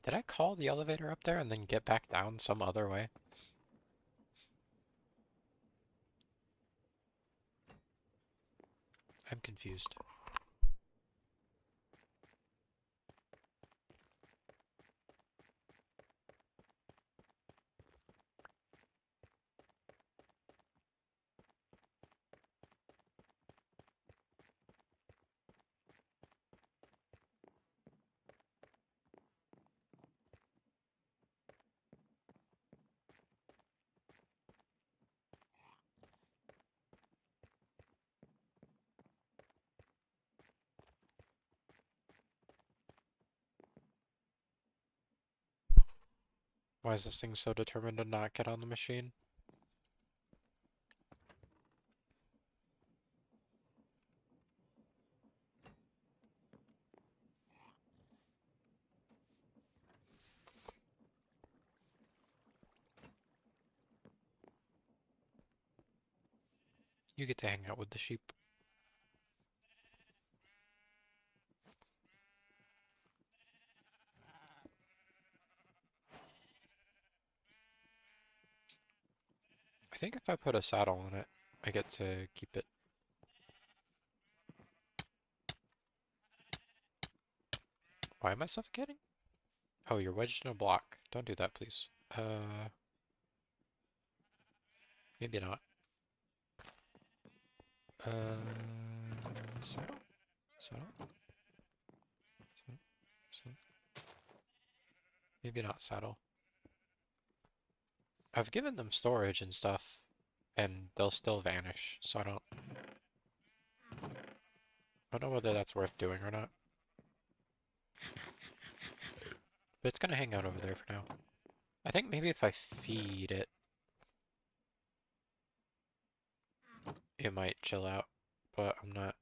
Did I call the elevator up there and then get back down some other way? I'm confused. Why is this thing so determined to not get on the machine? You get to hang out with the sheep. I think if I put a saddle on it, I get to keep it. Why am I suffocating? Oh, you're wedged in a block. Don't do that, please. Maybe not. Saddle? Saddle? Saddle? Saddle? Maybe not saddle. I've given them storage and stuff, and they'll still vanish, so I don't know whether that's worth doing or not. But it's gonna hang out over there for now. I think maybe if I feed it, it might chill out, but I'm not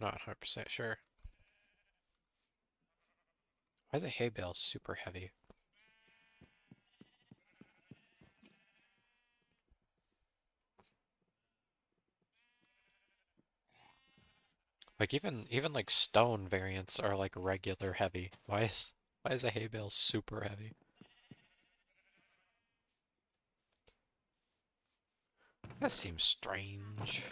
100% sure. Why is a hay bale super heavy? Like even like stone variants are like regular heavy. Why is a hay bale super heavy? That seems strange.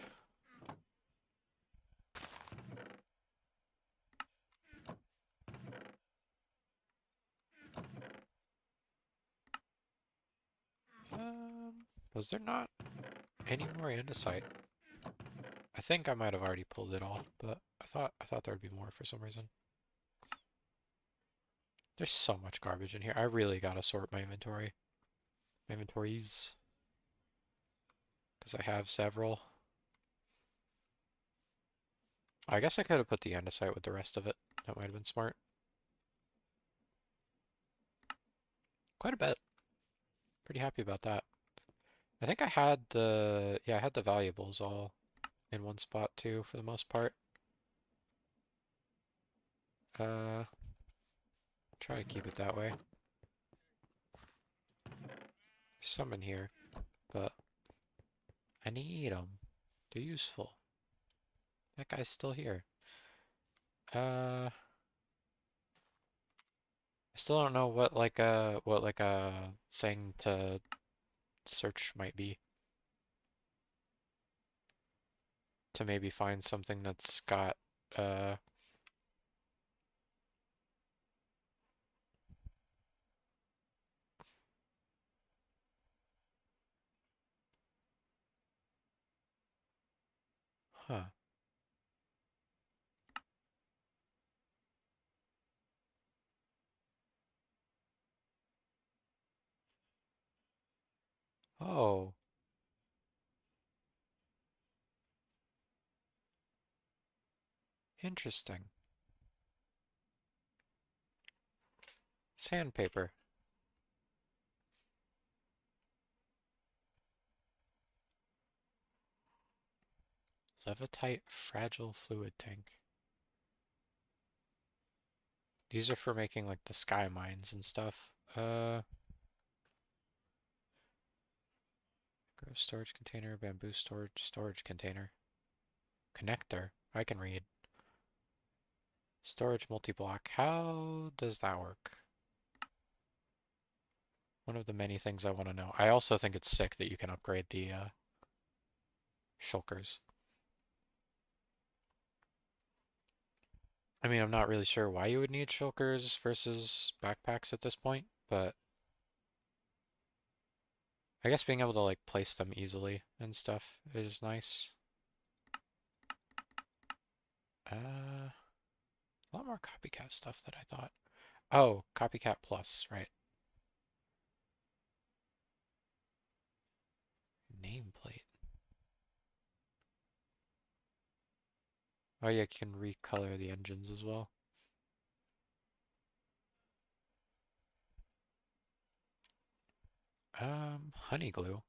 Was there not any more andesite? think I might have already pulled it all, but I thought there'd be more for some reason. There's so much garbage in here. I really gotta sort my inventory. My inventories. Because I have several. I guess I could have put the andesite with the rest of it. That might have been smart. Quite a bit. Pretty happy about that. I think I had I had the valuables all in one spot too, for the most part. Uh, Try to keep it that way. There's some in here, but I need them. They're useful. That guy's still here. I still don't know what like a thing to search might be. To maybe find something that's got uh huh. Oh, interesting. Sandpaper. Levitite fragile fluid tank. These are for making like the sky mines and stuff. Grow storage container, bamboo storage container. Connector. I can read. Storage multi-block. How does that work? One of the many things I want to know. I also think it's sick that you can upgrade the shulkers. I mean, I'm not really sure why you would need shulkers versus backpacks at this point, but I guess being able to like place them easily and stuff is nice. A lot more copycat stuff than I thought. Oh, copycat plus, right. Nameplate. Oh yeah, you can recolor the engines as well. Honey glue.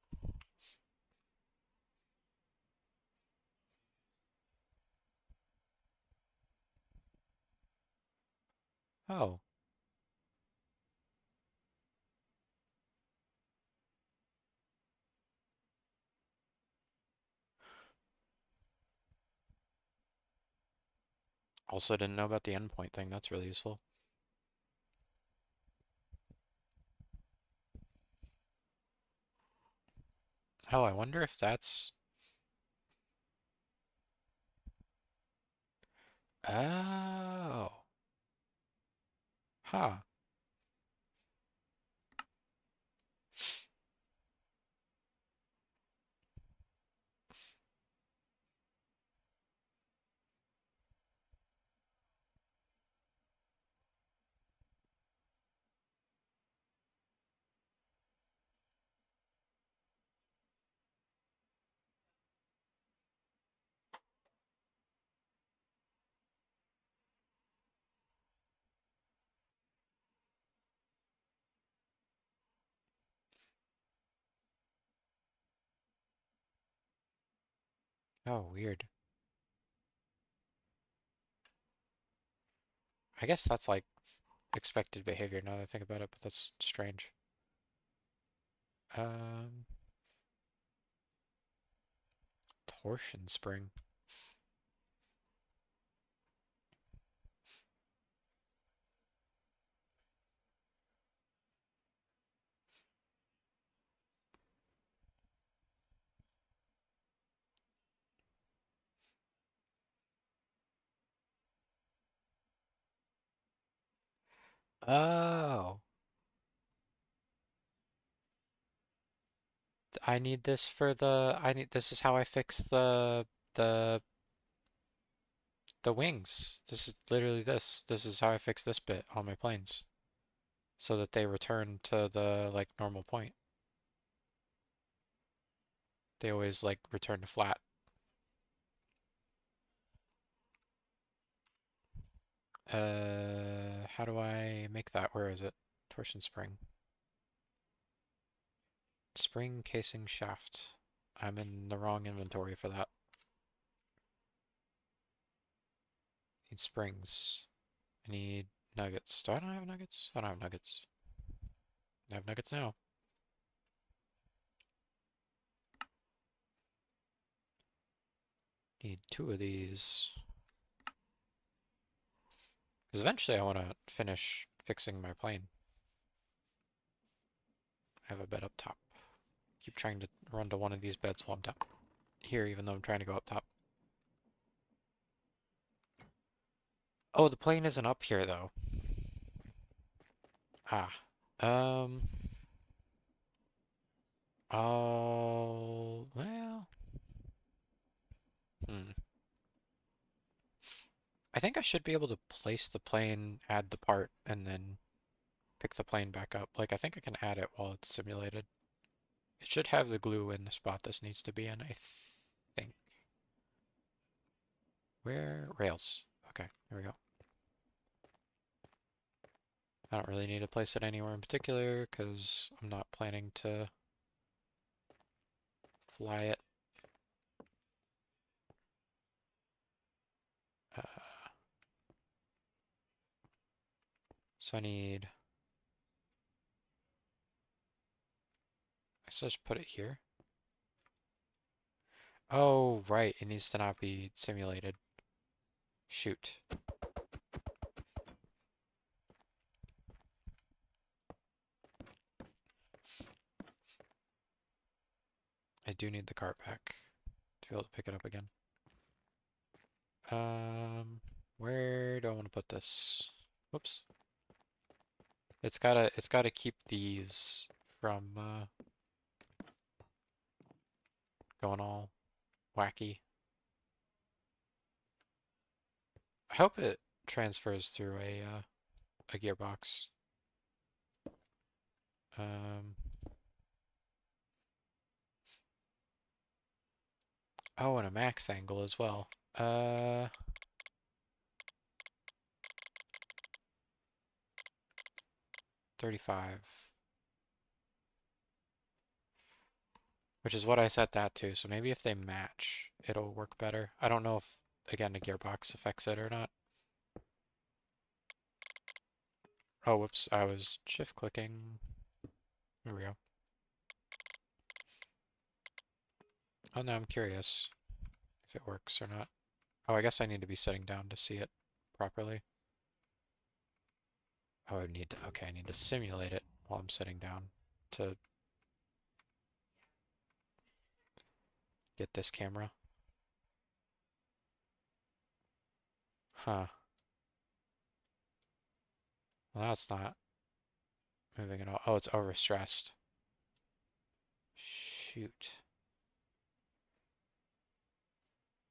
Oh, also didn't know about the endpoint thing. That's really useful. Oh, I wonder if that's... Oh. Huh. Oh, weird. I guess that's like expected behavior now that I think about it, but that's strange. Um, Torsion spring. Oh. I need this for the, this is how I fix the the wings. This is literally this. This is how I fix this bit on my planes. So that they return to the, like, normal point. They always, like, return to flat. How do I make that? Where is it? Torsion spring. Spring casing shaft. I'm in the wrong inventory for that. Need springs. I need nuggets. Do I not have nuggets? I don't have nuggets. I have nuggets now. Need 2 of these. Because eventually I want to finish fixing my plane. I have a bed up top. Keep trying to run to one of these beds while I'm down here, even though I'm trying to go up top. Oh, the plane isn't up here, though. Ah. Um. Oh, well. Hmm. I think I should be able to place the plane, add the part, and then pick the plane back up. Like, I think I can add it while it's simulated. It should have the glue in the spot this needs to be in, I think. Where? Rails. Okay, here we go. I don't really need to place it anywhere in particular because I'm not planning to fly it. Uh, so I need, I just put it here. Oh, right, it needs to not be simulated. Shoot. I do need the cart back to be able to pick it up again. Where do I want to put this? Whoops. It's gotta keep these from going all wacky. I hope it transfers through a gearbox. Um, oh, and a max angle as well. 35. Which is what I set that to, so maybe if they match, it'll work better. I don't know if, again, the gearbox affects it or not. Oh, whoops, I was shift clicking. There we go. Oh, now I'm curious if it works or not. Oh, I guess I need to be sitting down to see it properly. Oh, okay, I need to simulate it while I'm sitting down to get this camera. Huh. Well, that's not moving at all. Oh, it's overstressed. Shoot.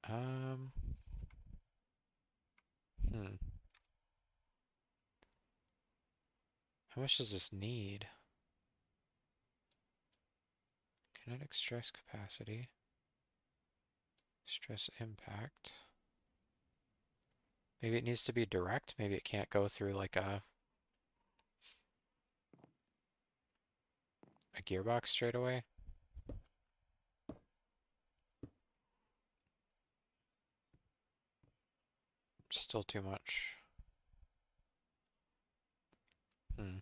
Um, hmm. How much does this need? Kinetic stress capacity. Stress impact. Maybe it needs to be direct. Maybe it can't go through like a gearbox straight away. Still too much. Hmm.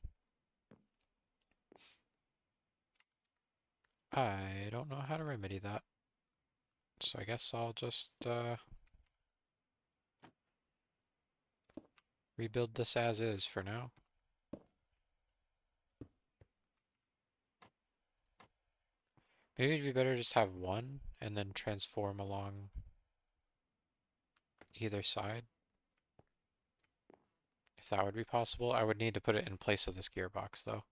I don't know how to remedy that. So I guess I'll just rebuild this as is for now. Maybe it'd be better just have one and then transform along either side. If that would be possible. I would need to put it in place of this gearbox though.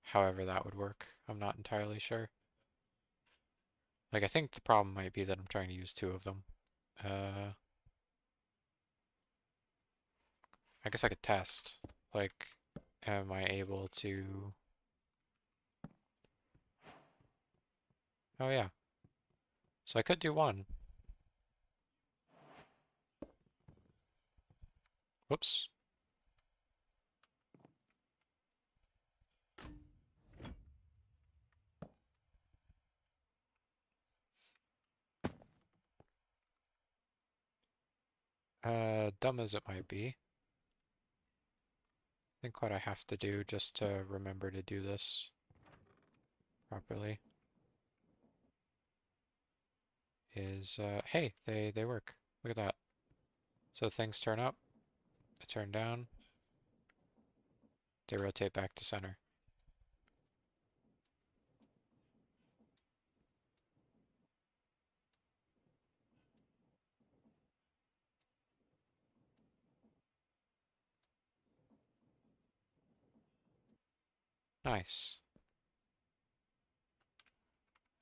However that would work. I'm not entirely sure. Like I think the problem might be that I'm trying to use 2 of them. I guess I could test. Like, am I able to... Oh yeah. So I could do one. Whoops. Dumb as it might be. I think what I have to do just to remember to do this properly is, hey, they work. Look at that. So things turn up, they turn down, they rotate back to center. Nice.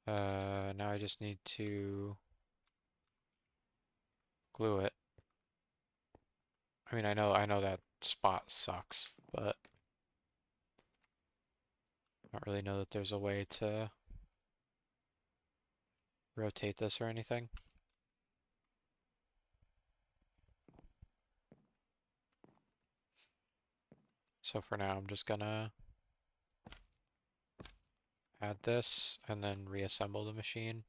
Now I just need to glue it. I mean, I know that spot sucks, but I don't really know that there's a way to rotate this or anything. So for now, I'm just gonna add this and then reassemble the machine.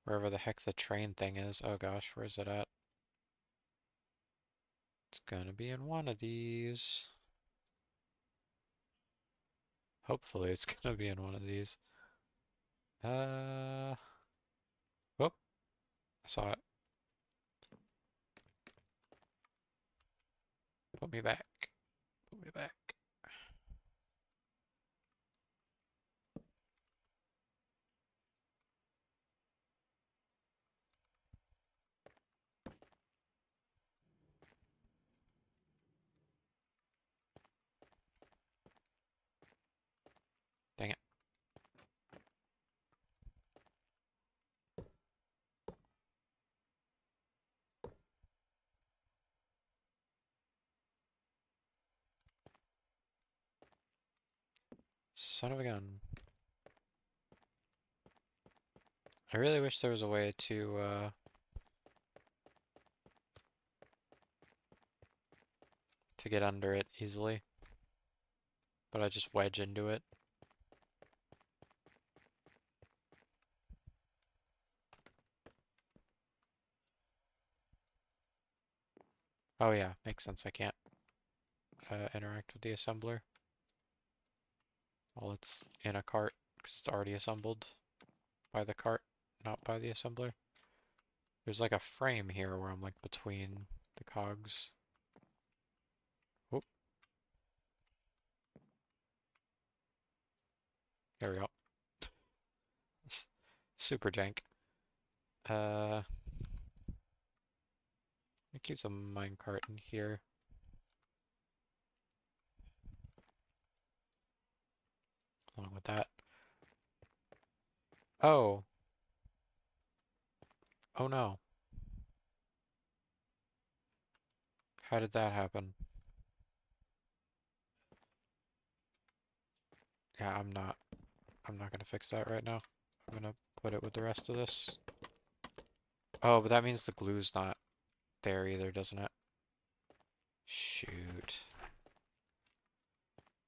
Wherever the heck the train thing is. Oh gosh, where's it at? It's gonna be in one of these. Hopefully it's gonna be in one of these. Whoop, I saw it. Put me back. Put me back. Dang it. Son of a gun. I really wish there was a way to get under it easily, but I just wedge into it. Oh yeah, makes sense. I can't interact with the assembler while it's in a cart because it's already assembled by the cart, not by the assembler. There's like a frame here where I'm like between the cogs. Whoop. There we go. It's super jank. I keep the minecart in here. Along with that. Oh. Oh no. How did that happen? Yeah, I'm not gonna fix that right now. I'm gonna put it with the rest of this. Oh, but that means the glue's not there either, doesn't it? Shoot.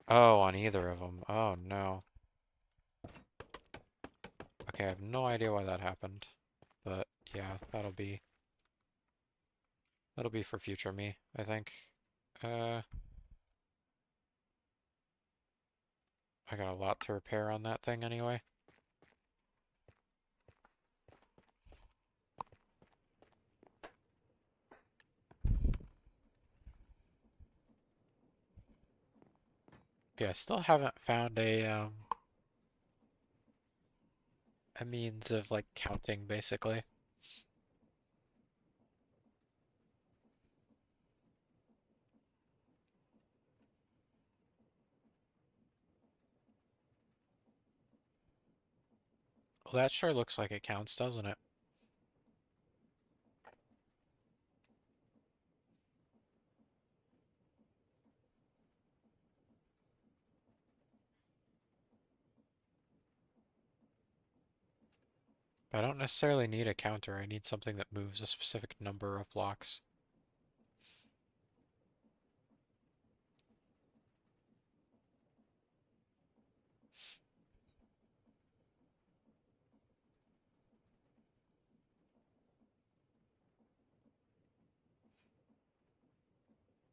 Oh, on either of them. Oh no. Okay, I have no idea why that happened. But yeah, that'll be for future me, I think. Uh, I got a lot to repair on that thing anyway. Yeah, I still haven't found a means of like counting basically. Well, that sure looks like it counts, doesn't it? I don't necessarily need a counter. I need something that moves a specific number of blocks.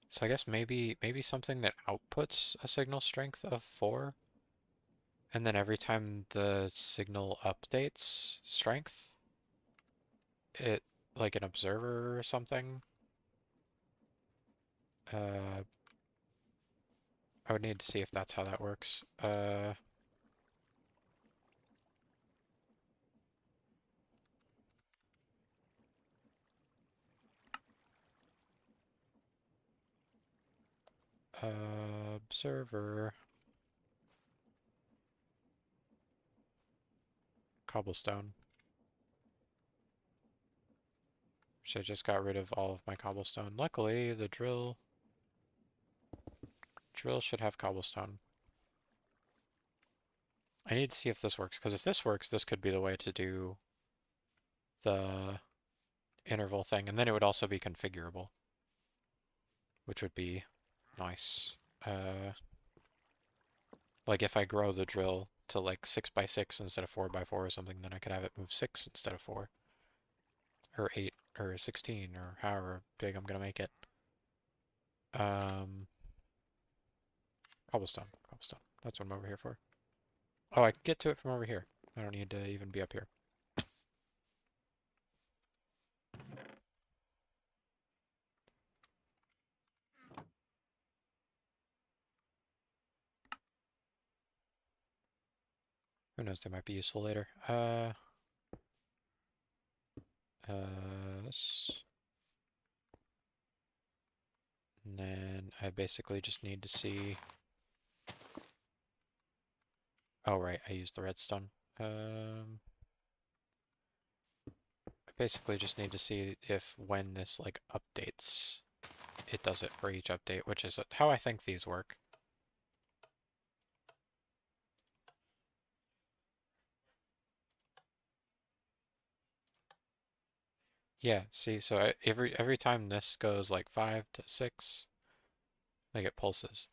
So I guess maybe something that outputs a signal strength of 4, and then every time the signal updates strength, it like an observer or something. Uh, I would need to see if that's how that works. Observer cobblestone. Which I just got rid of all of my cobblestone. Luckily, the drill should have cobblestone. I need to see if this works, because if this works, this could be the way to do the interval thing, and then it would also be configurable, which would be nice. Like if I grow the drill to like 6 by 6 instead of 4 by 4 or something, then I could have it move 6 instead of 4, or 8, or 16, or however big I'm gonna make it. Um, cobblestone. That's what I'm over here for. Oh, I can get to it from over here. I don't need to even be up here. Who knows, they might be useful later. This. And then I basically just need to see... Oh, right, I used the redstone. I basically just need to see if when this, like, updates, it does it for each update, which is how I think these work. Yeah, see, so every time this goes, like, 5 to 6, like, it pulses.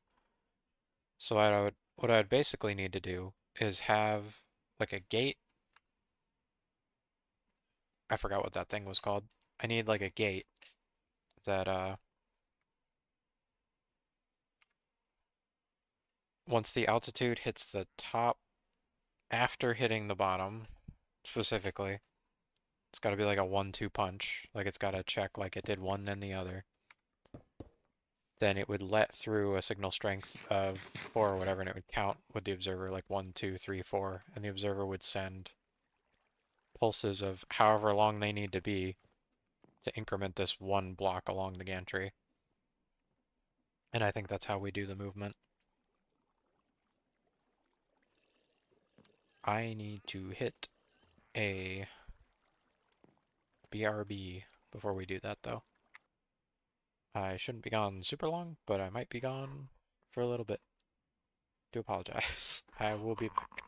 So what I would basically need to do is have, like, a gate. I forgot what that thing was called. I need, like, a gate that, once the altitude hits the top after hitting the bottom, specifically, it's got to be like a 1-2 punch. Like it's got to check like it did one then the other. Then it would let through a signal strength of 4 or whatever, and it would count with the observer like 1, 2, 3, 4, and the observer would send pulses of however long they need to be to increment this one block along the gantry. And I think that's how we do the movement. I need to hit a BRB before we do that, though. I shouldn't be gone super long, but I might be gone for a little bit. Do apologize. I will be back.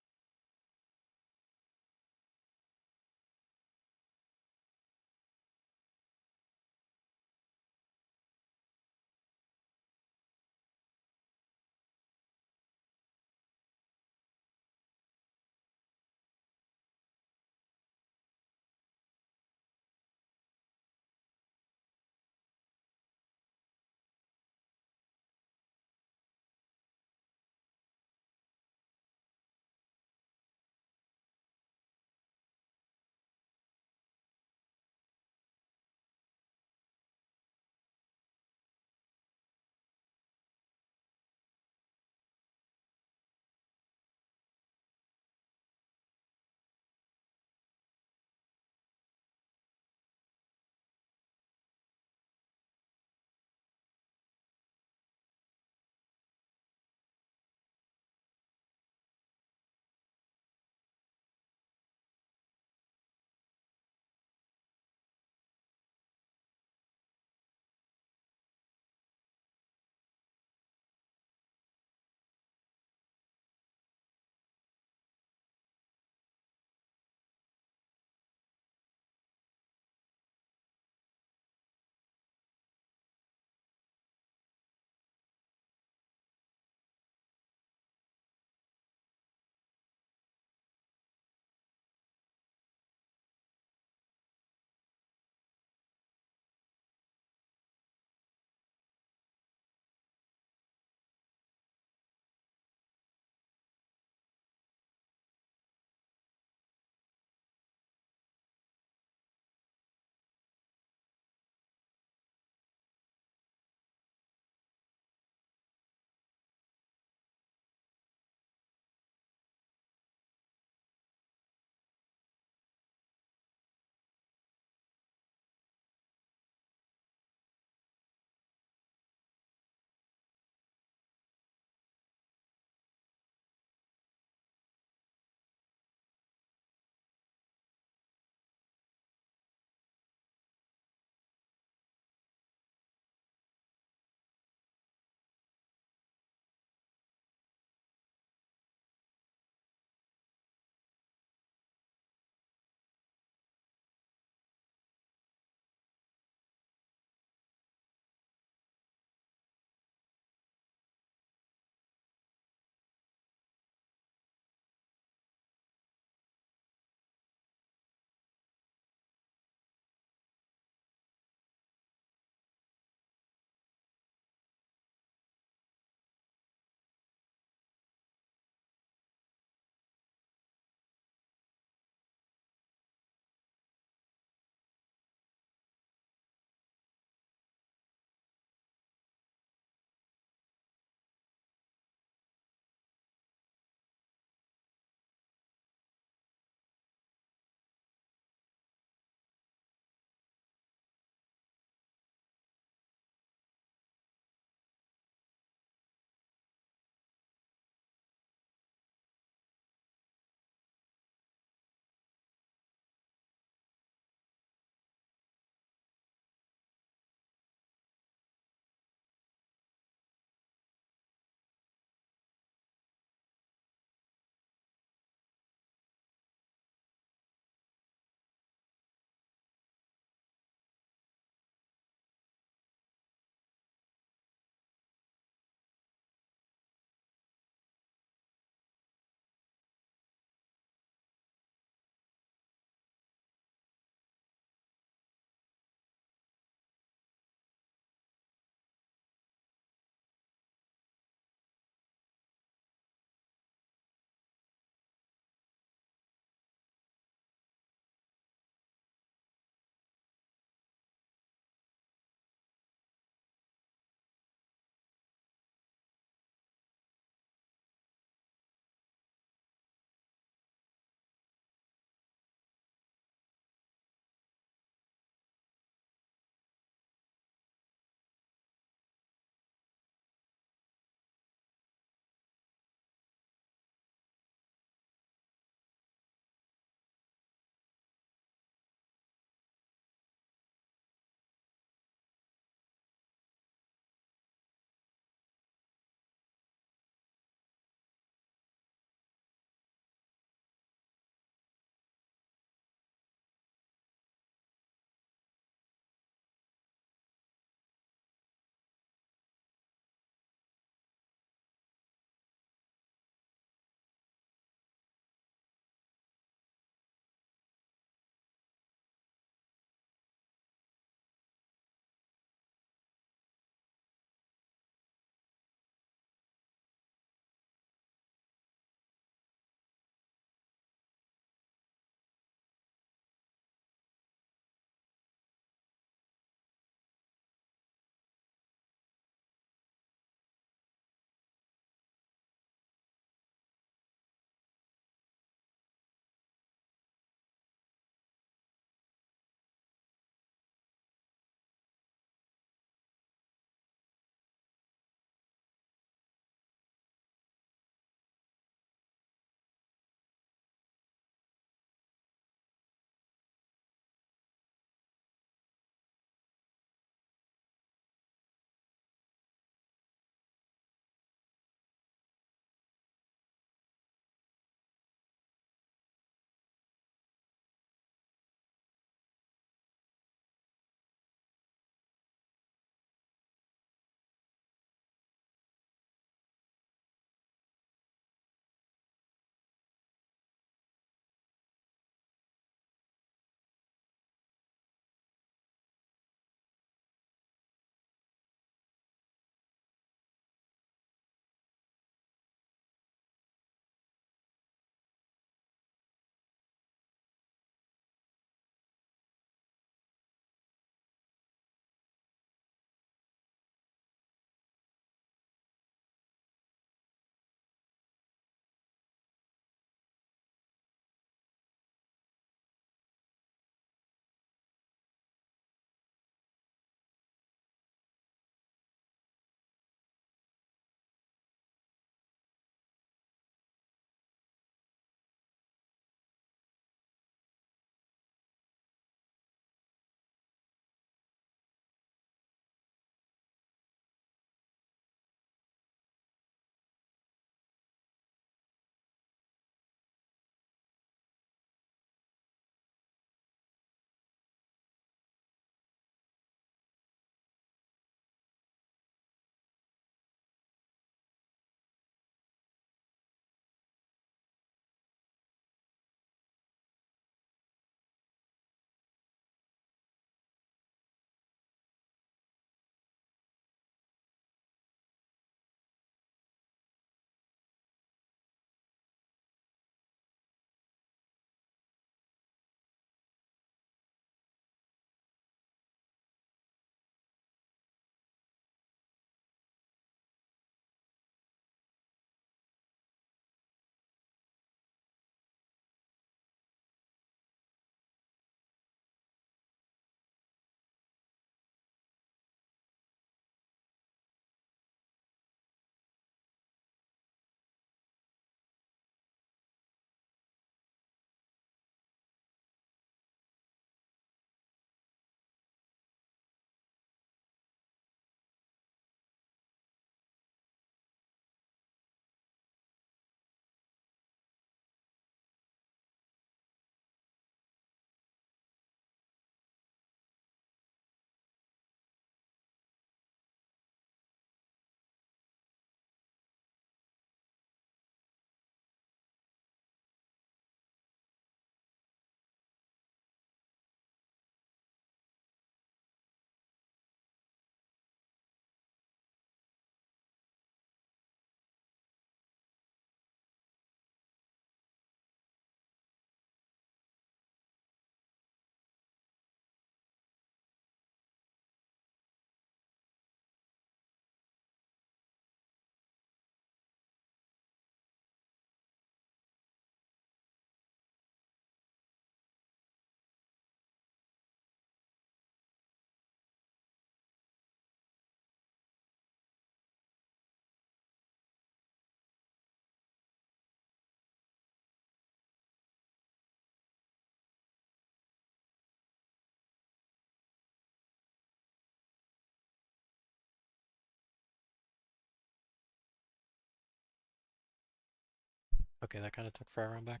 Okay, that kind of took forever. I'm back.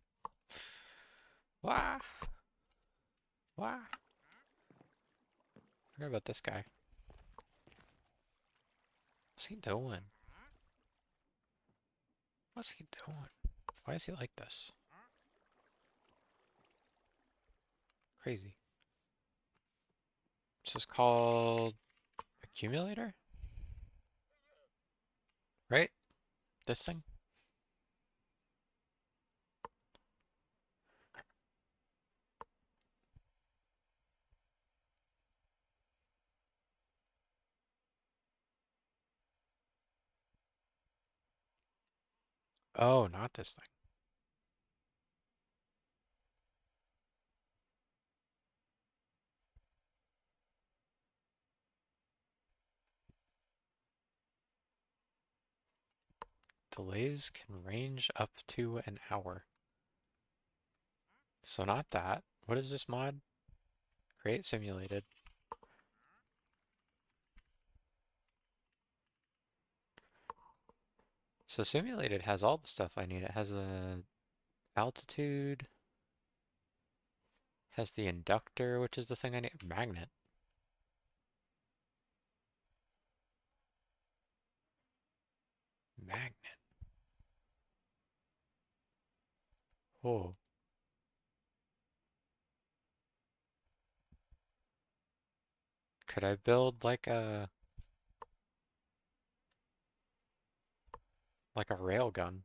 Wah! Wah! Forgot about this guy. What's he doing? What's he doing? Why is he like this? Crazy. This is called accumulator? Right? This thing? Oh, not this thing. Delays can range up to an hour. So not that. What is this mod? Create simulated. So simulated has all the stuff I need. It has a altitude, has the inductor, which is the thing I need. Magnet. Magnet. Oh. Could I build like a rail gun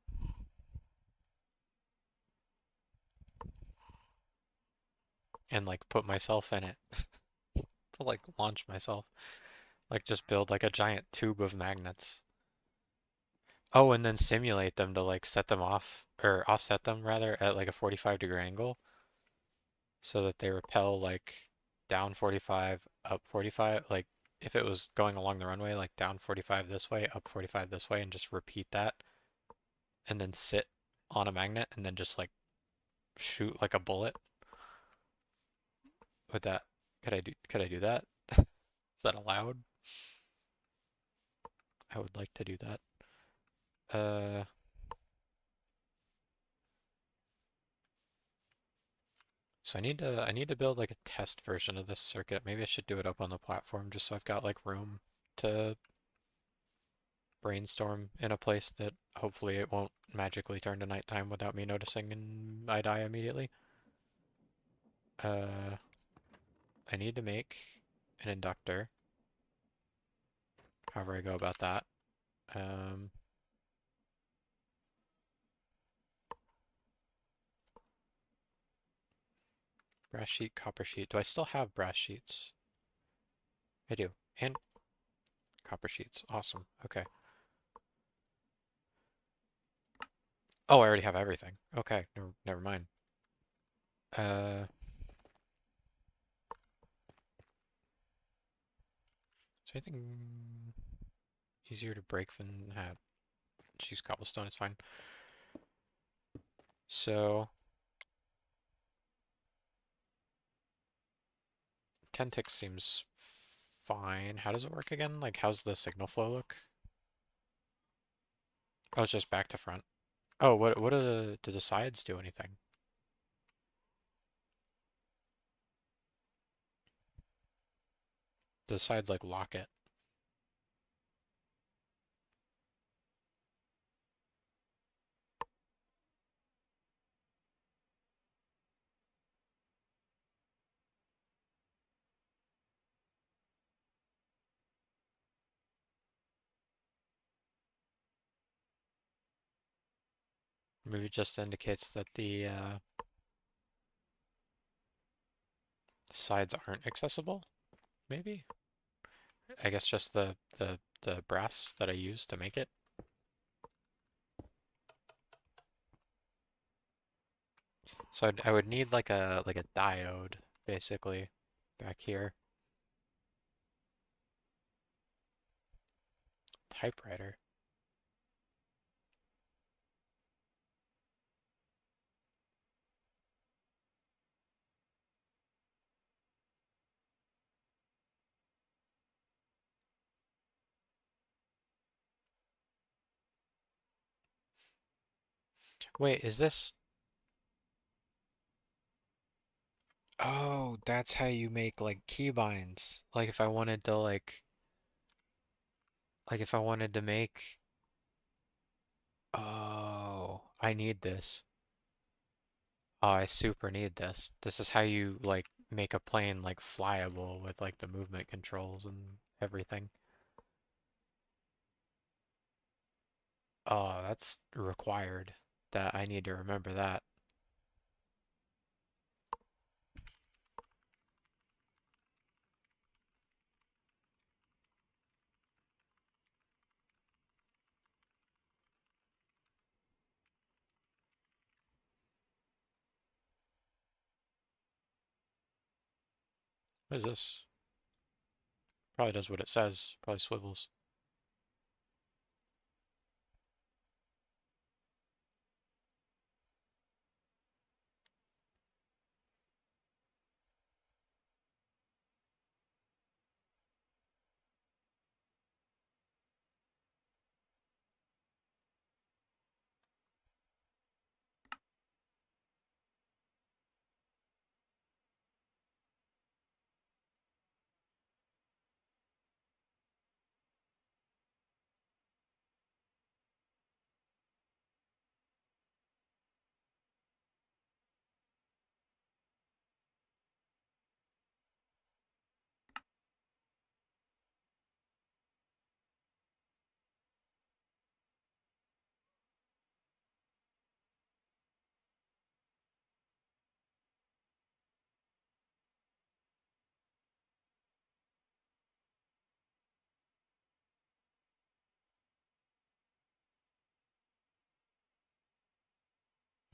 and like put myself in it to like launch myself? Like just build like a giant tube of magnets. Oh, and then simulate them to like set them off or offset them rather at like a 45-degree angle so that they repel like down 45, up 45. Like if it was going along the runway, like down 45 this way, up 45 this way, and just repeat that and then sit on a magnet and then just like shoot like a bullet with that. Could I do that? Is that allowed? I would like to do that. Uh, so I need to build like a test version of this circuit. Maybe I should do it up on the platform just so I've got like room to brainstorm in a place that hopefully it won't magically turn to nighttime without me noticing and I die immediately. Uh, I need to make an inductor. However I go about that. Um, brass sheet, copper sheet. Do I still have brass sheets? I do. And copper sheets. Awesome. Okay. Oh, I already have everything. Okay, never mind. Uh, is there anything easier to break than that? Just use cobblestone, it's fine. So, 10 ticks seems fine. How does it work again? Like, how's the signal flow look? Oh, it's just back to front. Oh, what do the sides do anything? The sides like lock it. Maybe it just indicates that the sides aren't accessible, maybe? I guess just the brass that I used to make it. So I would need like a diode, basically, back here. Typewriter. Wait, is this? Oh, that's how you make like keybinds. Like if I wanted to like if I wanted to make, oh, I need this. Oh, I super need this. This is how you like make a plane like flyable with like the movement controls and everything. Oh, that's required. That I need to remember that. What is this? Probably does what it says. Probably swivels.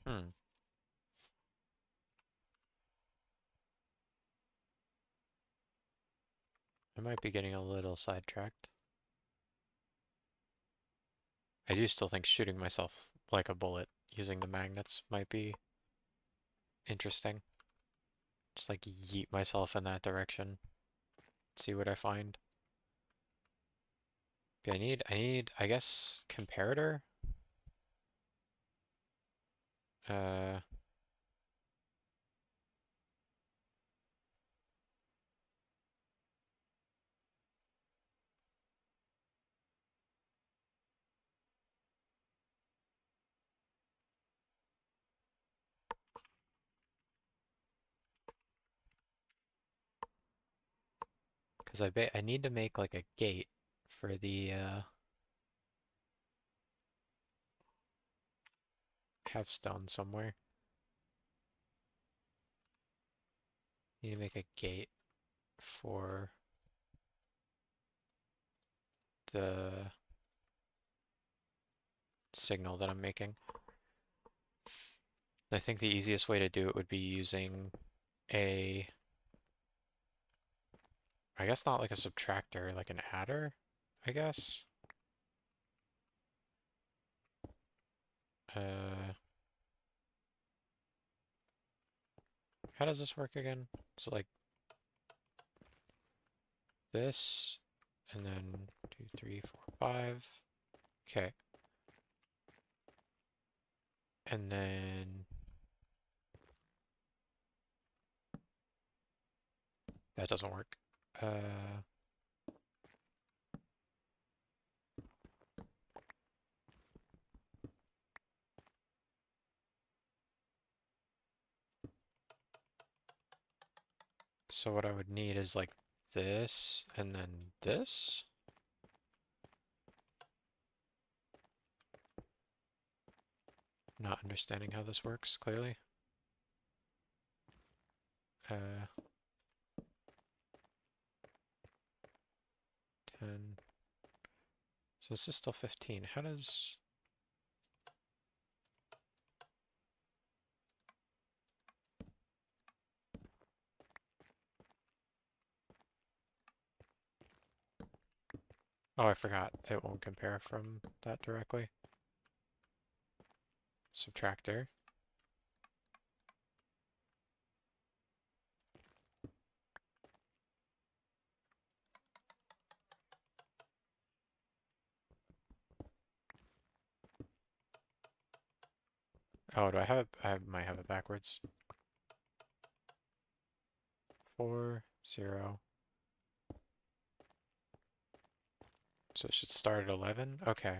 Hmm. I might be getting a little sidetracked. I do still think shooting myself like a bullet using the magnets might be interesting. Just like yeet myself in that direction. See what I find. But I guess, comparator? Uh, because I need to make like a gate for the, half stone somewhere. Need to make a gate for the signal that I'm making. I think the easiest way to do it would be using a, I guess not like a subtractor, like an adder, I guess. Uh, how does this work again? So like this, and then 2, 3, 4, 5. Okay, and then that doesn't work. Uh, so what I would need is like this, and then this. Not understanding how this works, clearly. Uh, 10. So this is still 15. How does... Oh, I forgot. It won't compare from that directly. Subtractor. Oh, do I have it? I might have it backwards. 4, 0. So it should start at 11? Okay.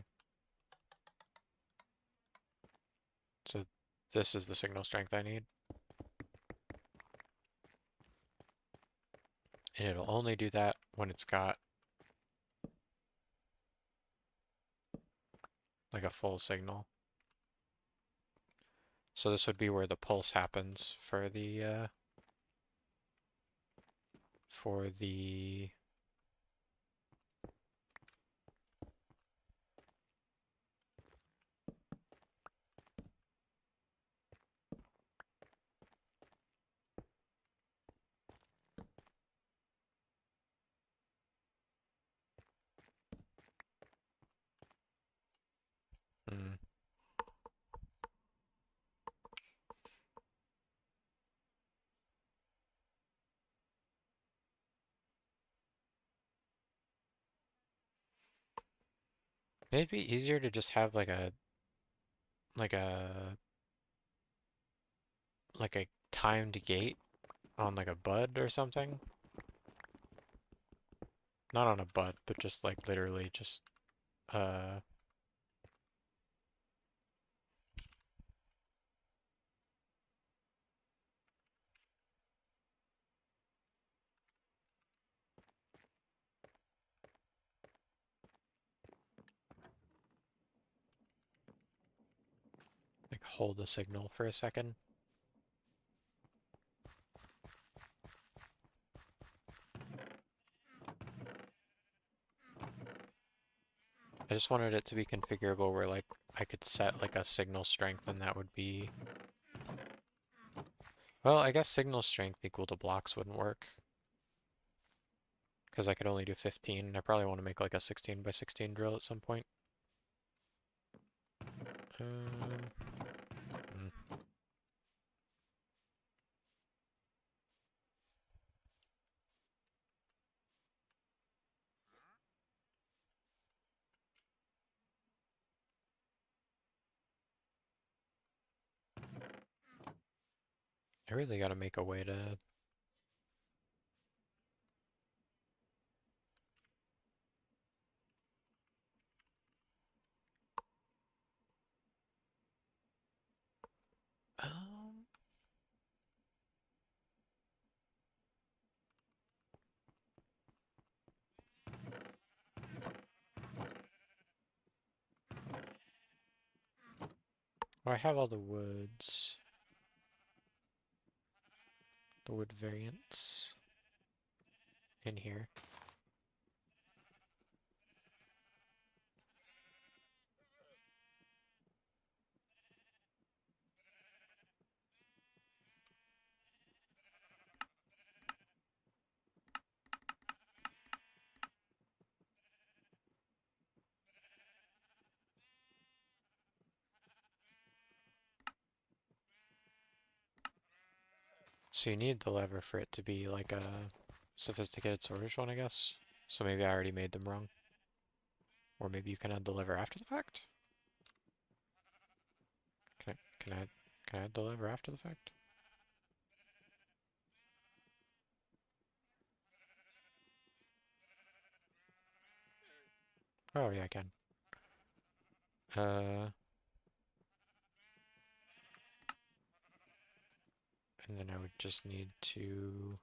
So this is the signal strength I need. And it'll only do that when it's got like a full signal. So this would be where the pulse happens for the for the hmm. It'd be easier to just have like a like a timed gate on like a bud or something. Not on a bud, but just like literally just uh like hold the signal for a second. I just wanted it to be configurable where like I could set like a signal strength and that would be, well, I guess signal strength equal to blocks wouldn't work because I could only do 15 and I probably want to make like a 16 by 16 drill at some point. Hmm. I really got to make a way to, um, well, I have all the wood variants in here. So you need the lever for it to be like a sophisticated sortage one, I guess. So maybe I already made them wrong. Or maybe you can add the lever after the fact? Can I add the lever after the fact? Oh yeah, I can. Uh, and then I would just need to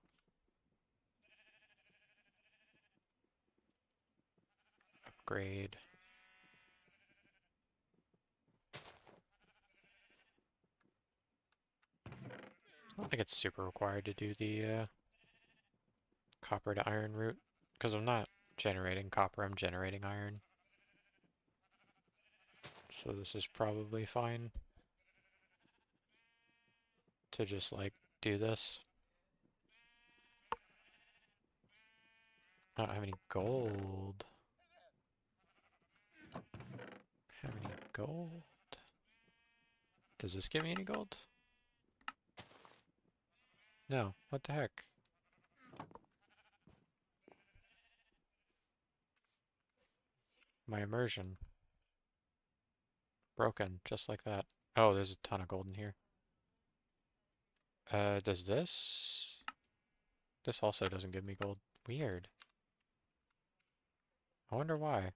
upgrade. I don't think it's super required to do the copper to iron route, because I'm not generating copper, I'm generating iron. So this is probably fine to just like do this. I don't have any gold. Have any gold? Does this give me any gold? No. What the heck? My immersion. Broken, just like that. Oh, there's a ton of gold in here. Does this? This also doesn't give me gold. Weird. I wonder why.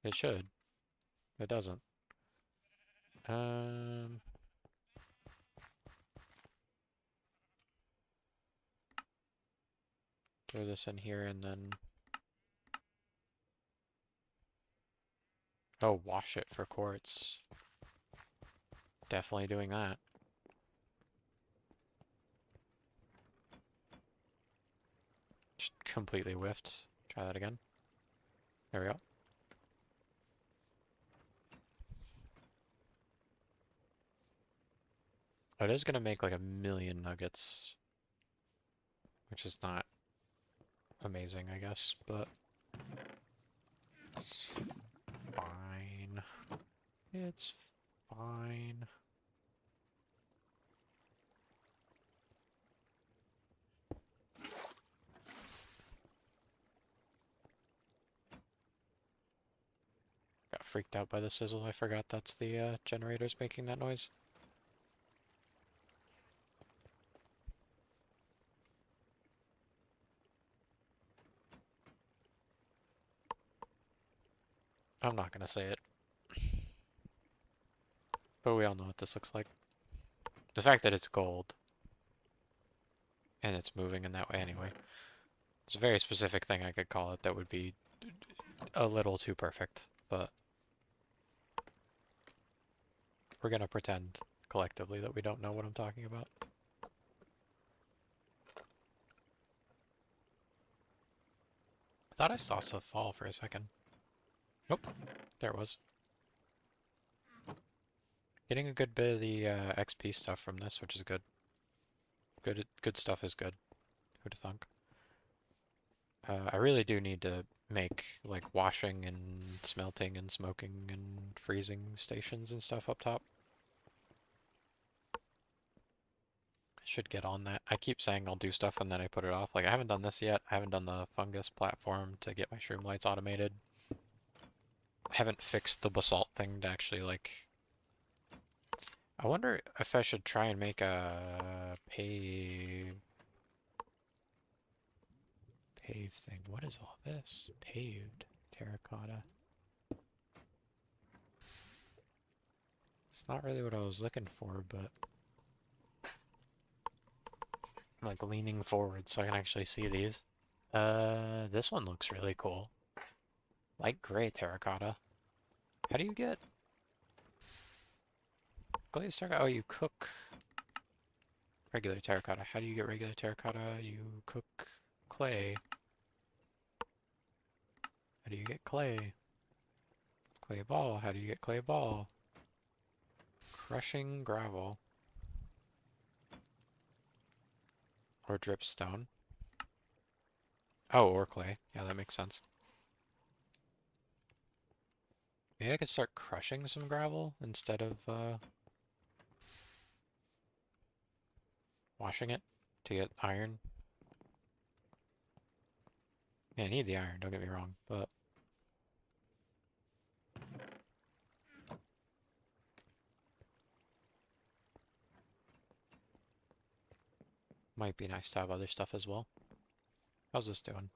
It should. It doesn't. Um, throw this in here and then... Oh, wash it for quartz. Definitely doing that. Just completely whiffed. Try that again. There we go. Oh, it is gonna make like 1,000,000 nuggets, which is not amazing, I guess, but it's fine. It's fine. Got freaked out by the sizzle. I forgot that's the generators making that noise. I'm not gonna say it, but we all know what this looks like. The fact that it's gold and it's moving in that way anyway. It's a very specific thing I could call it that would be a little too perfect, but we're gonna pretend collectively that we don't know what I'm talking about. I thought I saw stuff fall for a second. Nope, there it was. Getting a good bit of the XP stuff from this, which is good. Good stuff is good. Who'd have thunk? I really do need to make like washing and smelting and smoking and freezing stations and stuff up top. I should get on that. I keep saying I'll do stuff and then I put it off. Like I haven't done this yet. I haven't done the fungus platform to get my shroom lights automated. I haven't fixed the basalt thing to actually like... I wonder if I should try and make a pave thing. What is all this? Paved terracotta. It's not really what I was looking for, but I'm like leaning forward so I can actually see these. This one looks really cool. Light gray terracotta. How do you get glazed terracotta? Oh, you cook regular terracotta. How do you get regular terracotta? You cook clay. How do you get clay? Clay ball. How do you get clay ball? Crushing gravel. Or dripstone. Oh, or clay. Yeah, that makes sense. Maybe I could start crushing some gravel instead of washing it to get iron. Yeah, I need the iron, don't get me wrong, but might be nice to have other stuff as well. How's this doing?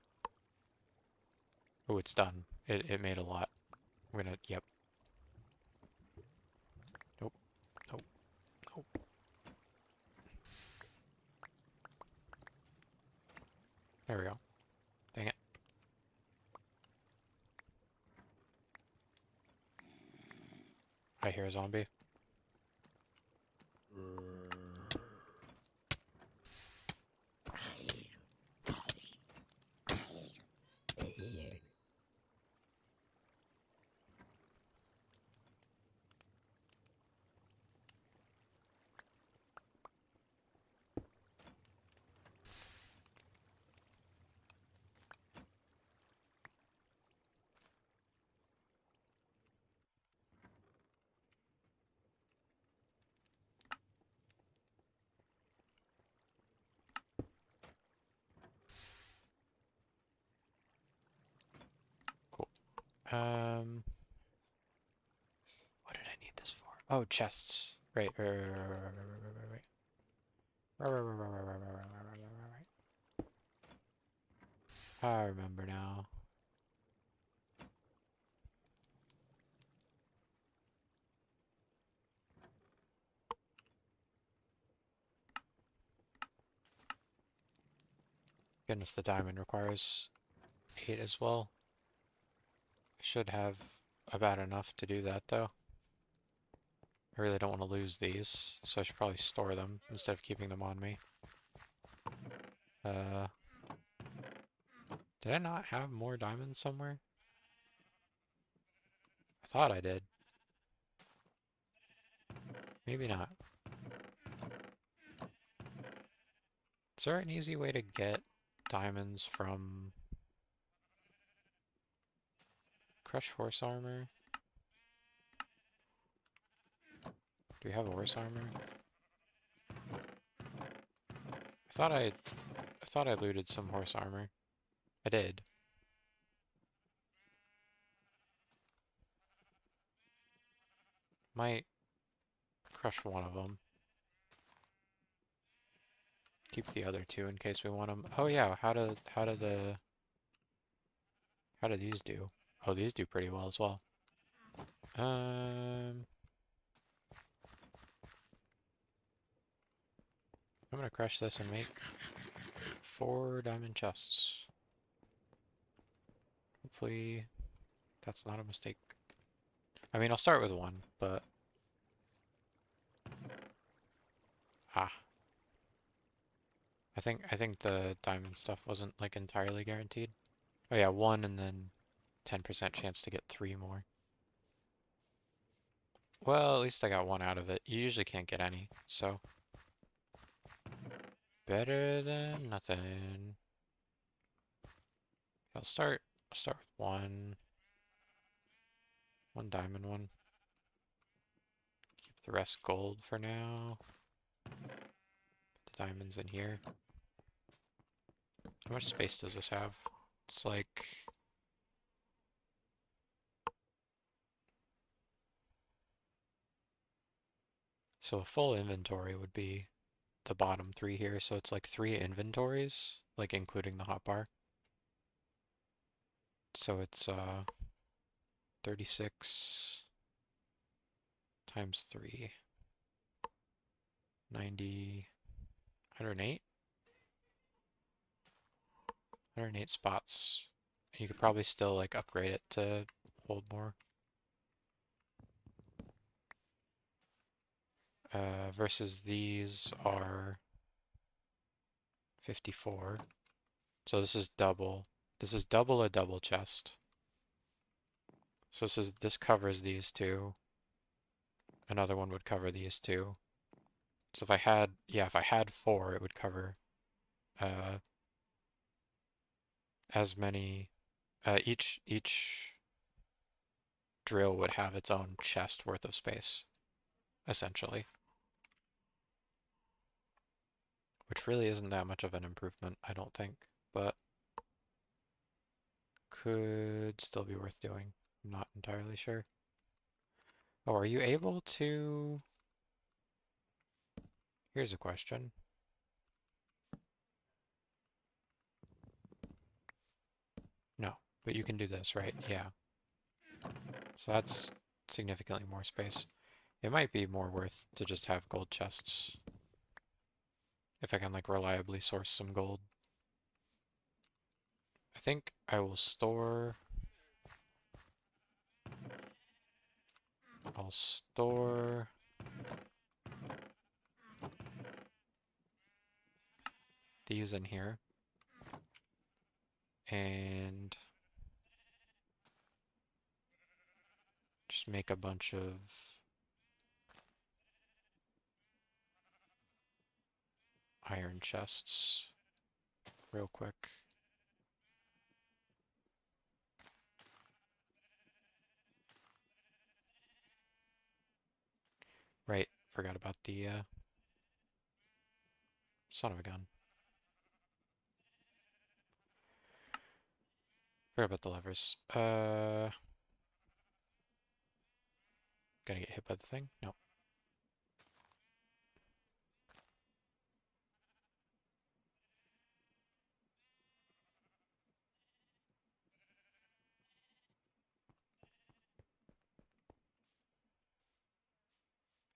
Oh, it's done. It made a lot. I'm gonna, yep. Nope, nope, nope. There we go. Dang it. I hear a zombie. Cool. What did I need Oh, chests. Right. Right. I remember now. Goodness, the diamond requires 8 as well. Should have about enough to do that, though. I really don't want to lose these, so I should probably store them instead of keeping them on me. Uh, did I not have more diamonds somewhere? I thought I did. Maybe not. Is there an easy way to get diamonds from Crush Horse Armor? Do we have horse armor? I thought I looted some horse armor. I did. Might crush one of them. Keep the other two in case we want them. Oh yeah, how do these do? Oh, these do pretty well as well. I'm gonna crush this and make 4 diamond chests. Hopefully that's not a mistake. I mean, I'll start with one, but... Ah. I think the diamond stuff wasn't, like, entirely guaranteed. Oh yeah, 1 and then 10% chance to get 3 more. Well, at least I got 1 out of it. You usually can't get any, so... Better than nothing. I'll start with one diamond one. Keep the rest gold for now. Put the diamonds in here. How much space does this have? It's like... So a full inventory would be the bottom 3 here, so it's like 3 inventories, like including the hotbar. So it's 36 times 3. 90, 108? 108 spots. You could probably still like upgrade it to hold more. Versus these are 54. So this is double. This is double a double chest. So this covers these two. Another one would cover these two. So if I had 4, it would cover uh, as many. Each drill would have its own chest worth of space, essentially. Which really isn't that much of an improvement, I don't think, but could still be worth doing. I'm not entirely sure. Oh, are you able to... Here's a question. No, but you can do this, right? Yeah. So that's significantly more space. It might be more worth to just have gold chests. If I can like reliably source some gold. I think I will store... I'll store... these in here. And... just make a bunch of... iron chests real quick. Right, forgot about the son of a gun. Forgot about the levers. Gonna get hit by the thing? No.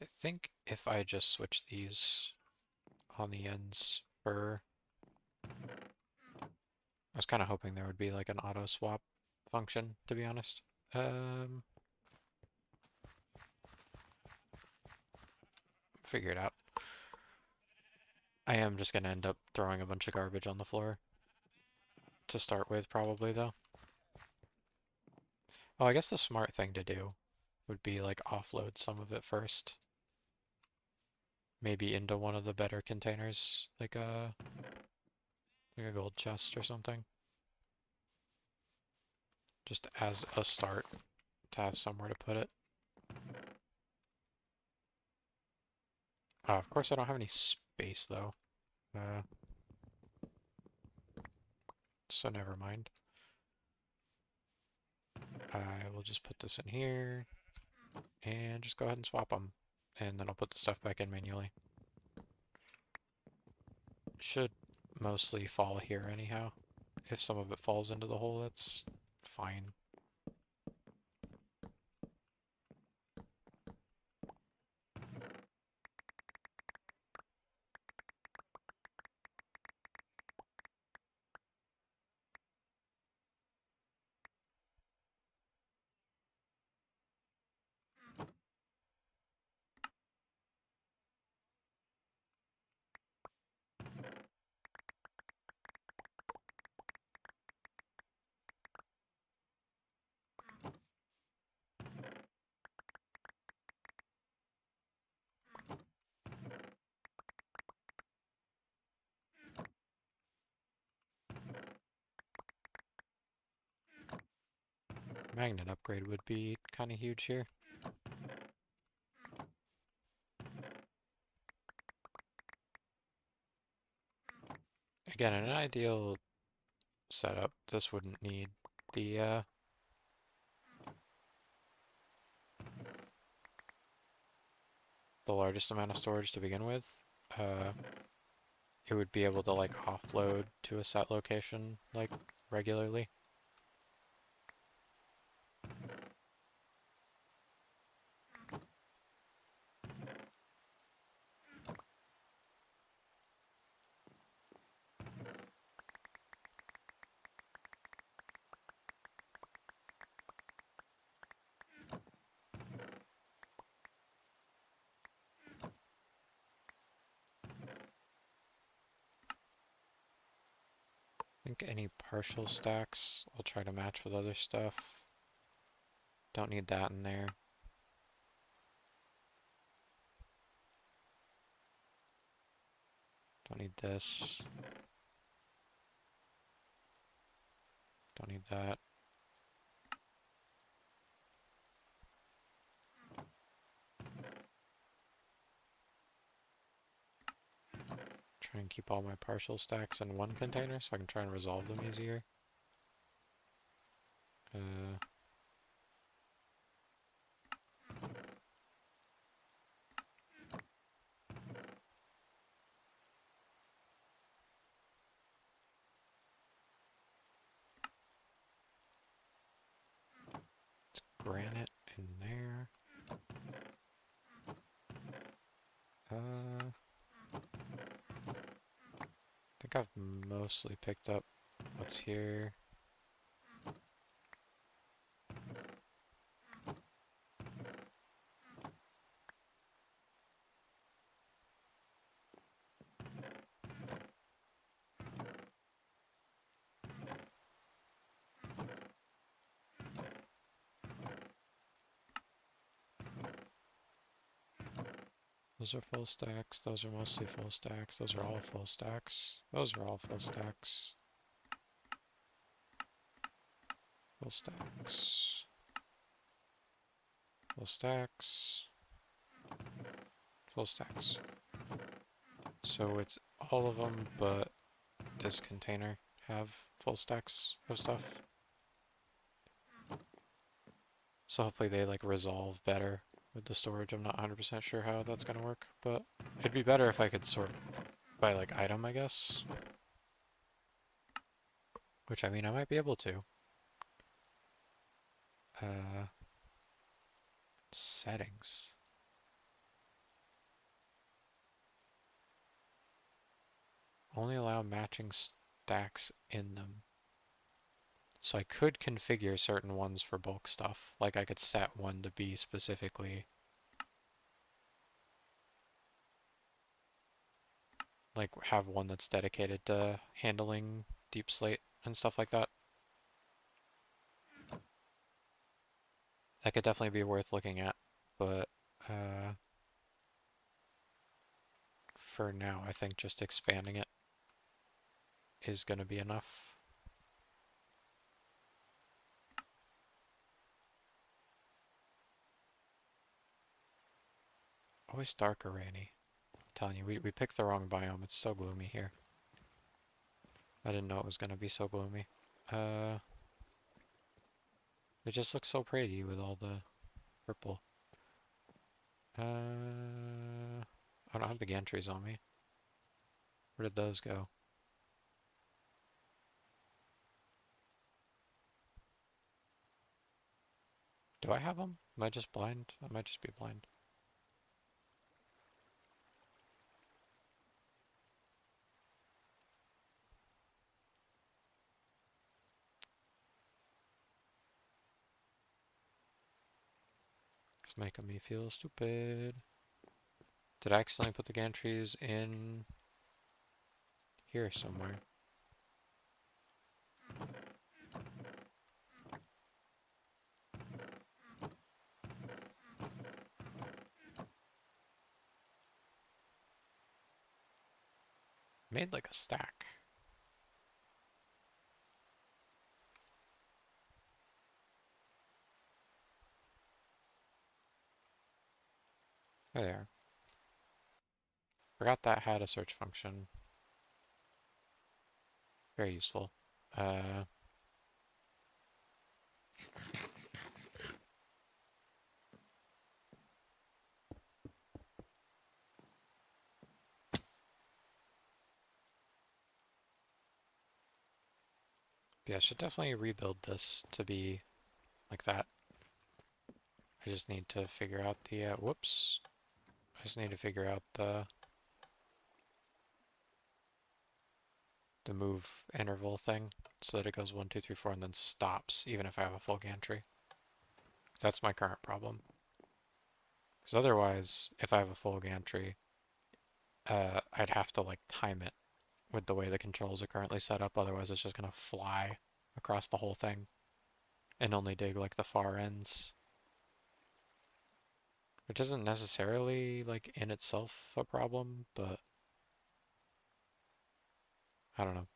I think if I just switch these on the ends for... I was kind of hoping there would be like an auto swap function, to be honest. Figure it out. I am just gonna end up throwing a bunch of garbage on the floor to start with, probably, though. Oh, I guess the smart thing to do would be like offload some of it first. Maybe into one of the better containers, like a gold chest or something. Just as a start to have somewhere to put it. Oh, of course I don't have any space though. Uh, so never mind. I will just put this in here and just go ahead and swap them. And then I'll put the stuff back in manually. Should mostly fall here anyhow. If some of it falls into the hole, that's fine. Magnet upgrade would be kind of huge here. Again, in an ideal setup, this wouldn't need the largest amount of storage to begin with. It would be able to like offload to a set location like regularly. I think any partial stacks I'll try to match with other stuff. Don't need that in there. Don't need this. Don't need that. Try and keep all my partial stacks in one container so I can try and resolve them easier. Granite in there. I think I've mostly picked up what's here. Those are full stacks, those are mostly full stacks, those are all full stacks, those are all full stacks. Full stacks. Full stacks. Full stacks. So it's all of them but this container have full stacks of stuff. So hopefully they like resolve better with the storage. I'm not 100% sure how that's gonna work, but it'd be better if I could sort by like item, I guess. Which I mean, I might be able to. Settings. Only allow matching stacks in them. So I could configure certain ones for bulk stuff. Like I could set one to be specifically like have one that's dedicated to handling deep slate and stuff like that. That could definitely be worth looking at, but for now I think just expanding it is going to be enough. Always dark or rainy. I'm telling you, we picked the wrong biome. It's so gloomy here. I didn't know it was going to be so gloomy. It just looks so pretty with all the purple. I don't have the gantries on me. Where did those go? Do I have them? Am I just blind? I might just be blind. It's making me feel stupid. Did I accidentally put the gantries in here somewhere? Made like a stack. There. Forgot that had a search function. Very useful. Yeah, I should definitely rebuild this to be like that. I just need to figure out the, whoops. I just need to figure out the move interval thing so that it goes 1, 2, 3, 4 and then stops even if I have a full gantry. That's my current problem. Because otherwise, if I have a full gantry, I'd have to like time it with the way the controls are currently set up. Otherwise, it's just gonna fly across the whole thing and only dig like the far ends. Which isn't necessarily like in itself a problem, but I don't know.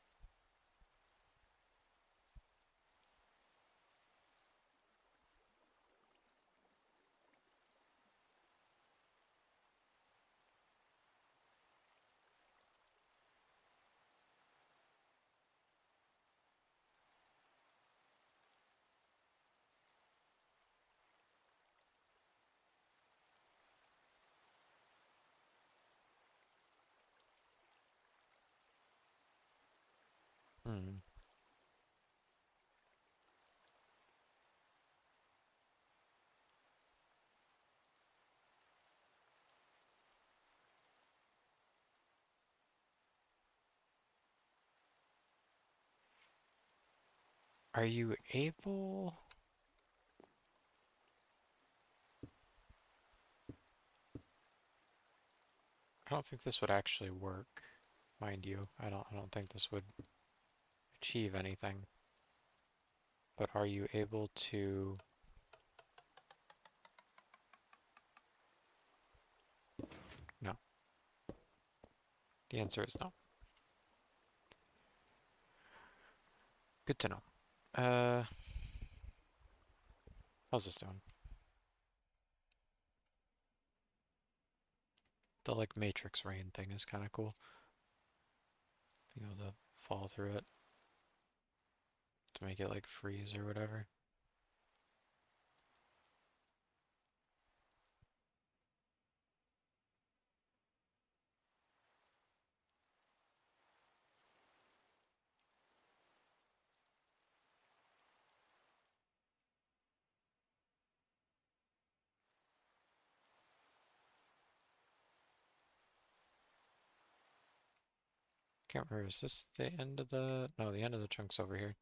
Hmm. Are you able? I don't think this would actually work, mind you. I don't think this would achieve anything. But are you able to? No. The answer is no. Good to know. How's this doing? The like matrix rain thing is kind of cool. Being able to fall through it to make it like freeze or whatever. Can't remember, is this the end of the... No, the end of the chunk's over here.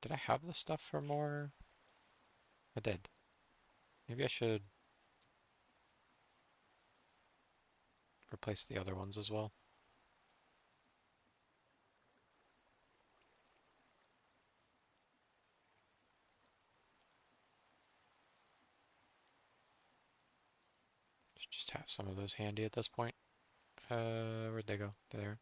Did I have the stuff for more? I did. Maybe I should replace the other ones as well. Just have some of those handy at this point. Where'd they go? There.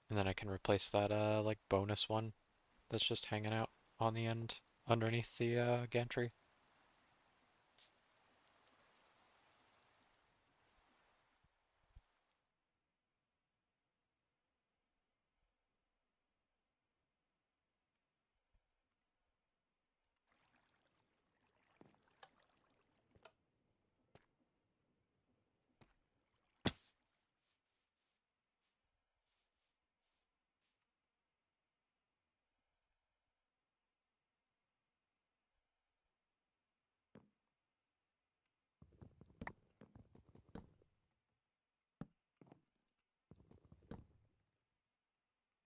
And then I can replace that, like, bonus one that's just hanging out on the end underneath the, gantry.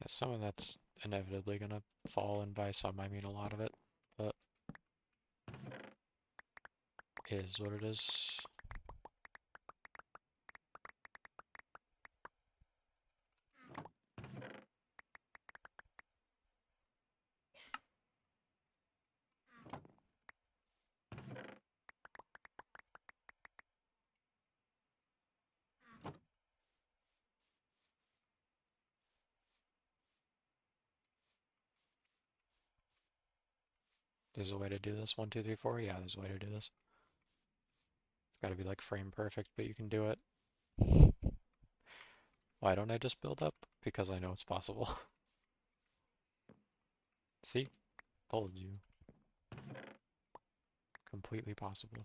Yeah, some of that's inevitably gonna fall, and by some I mean a lot of it, but is what it is. There's a way to do this. 1, 2, 3, 4. Yeah, there's a way to do this. It's gotta be like frame perfect, but you can do it. Why don't I just build up? Because I know it's possible. See? Told you. Completely possible.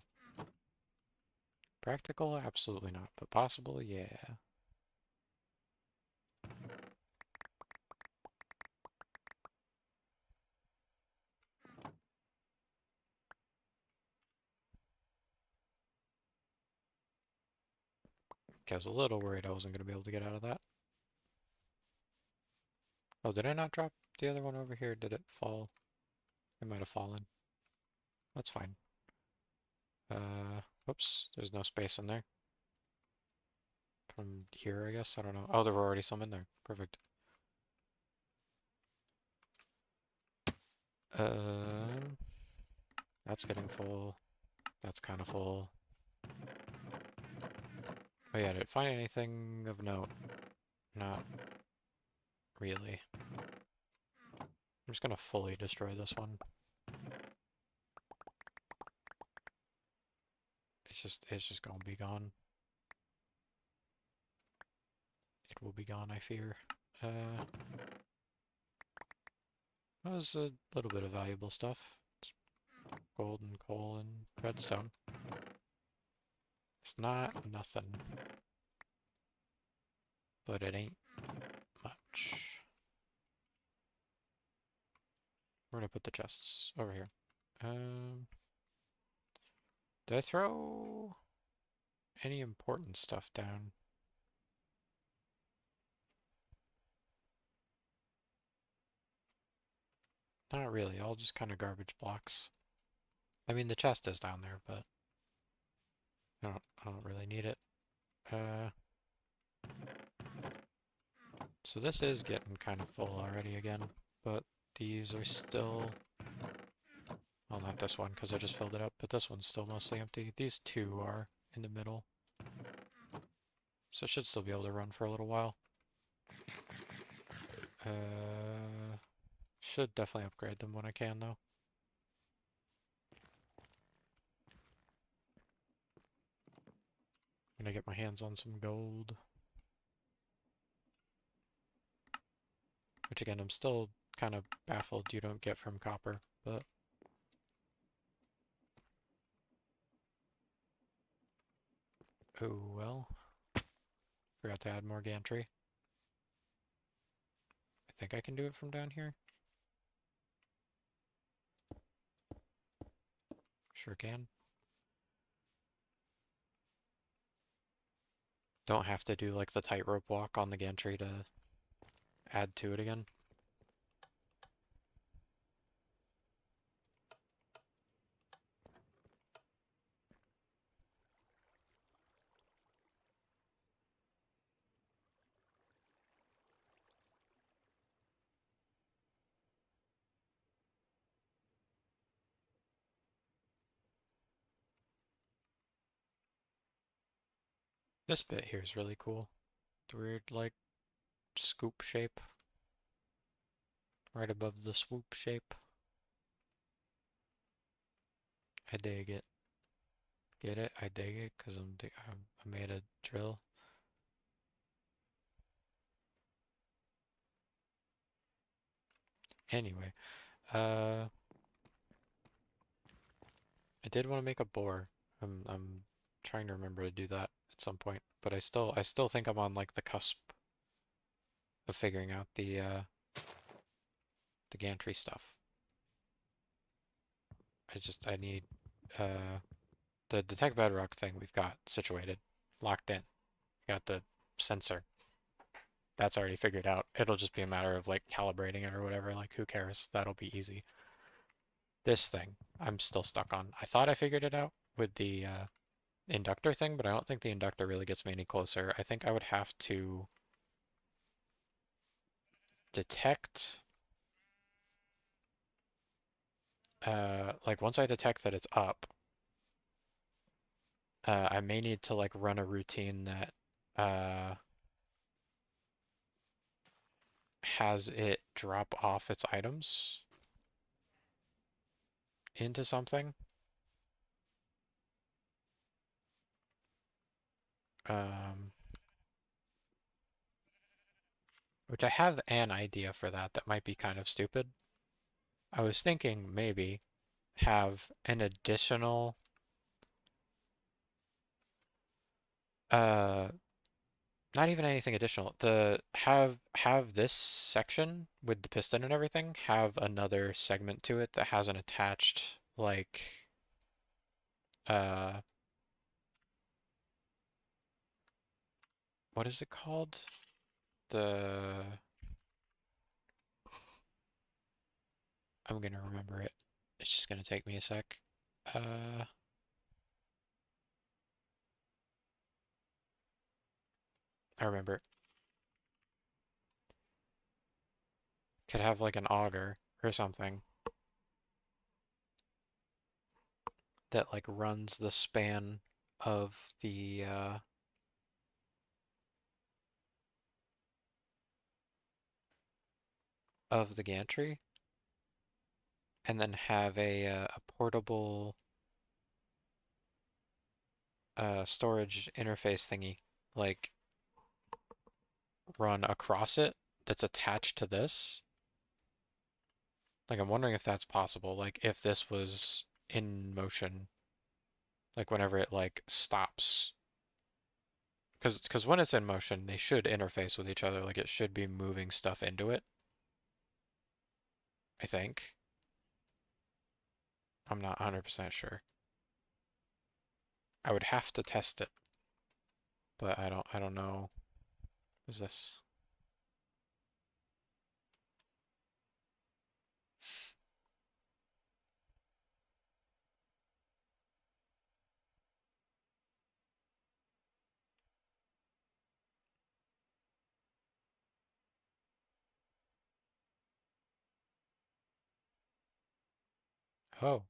Practical? Absolutely not. But possible? Yeah. Okay, I was a little worried I wasn't going to be able to get out of that. Oh, did I not drop the other one over here? Did it fall? It might have fallen. That's fine. Whoops, there's no space in there. From here, I guess? I don't know. Oh, there were already some in there. Perfect. That's getting full. That's kind of full. Oh yeah, did it find anything of note? Not really. I'm just gonna fully destroy this one. It's just gonna be gone. It will be gone, I fear. That was a little bit of valuable stuff. It's gold and coal and redstone. It's not nothing, but it ain't much. Where did I put the chests? Over here. Did I throw any important stuff down? Not really, all just kind of garbage blocks. I mean, the chest is down there, but I don't really need it. So this is getting kind of full already again, but these are still... Well, not this one, because I just filled it up, but this one's still mostly empty. These two are in the middle. So I should still be able to run for a little while. Should definitely upgrade them when I can, though. I'm gonna get my hands on some gold. Which again, I'm still kind of baffled you don't get from copper, but... Oh well, forgot to add more gantry. I think I can do it from down here. Sure can. Don't have to do like the tightrope walk on the gantry to add to it again. This bit here is really cool. The weird like scoop shape right above the swoop shape. I dig it. Get it? I dig it because I made a drill. Anyway, uh, I did want to make a bore. I'm trying to remember to do that at some point, but I still think I'm on like the cusp of figuring out the gantry stuff. I need uh the detect bedrock thing we've got situated, locked in. Got the sensor. That's already figured out. It'll just be a matter of like calibrating it or whatever. Like who cares? That'll be easy. This thing, I'm still stuck on. I thought I figured it out with the inductor thing, but I don't think the inductor really gets me any closer. I think I would have to detect, like once I detect that it's up, I may need to like run a routine that has it drop off its items into something. Um, which I have an idea for that that might be kind of stupid. I was thinking maybe have an additional uh not even anything additional. The have this section with the piston and everything have another segment to it that has an attached like uh what is it called? The I'm gonna remember it. It's just gonna take me a sec. Uh I remember. Could have like an auger or something that like runs the span of the gantry and then have a portable storage interface thingy like run across it that's attached to this. Like I'm wondering if that's possible. Like if this was in motion, like whenever it like stops. Because when it's in motion, they should interface with each other. Like it should be moving stuff into it, I think. I'm not 100% sure. I would have to test it, but I don't know. Is this? Oh,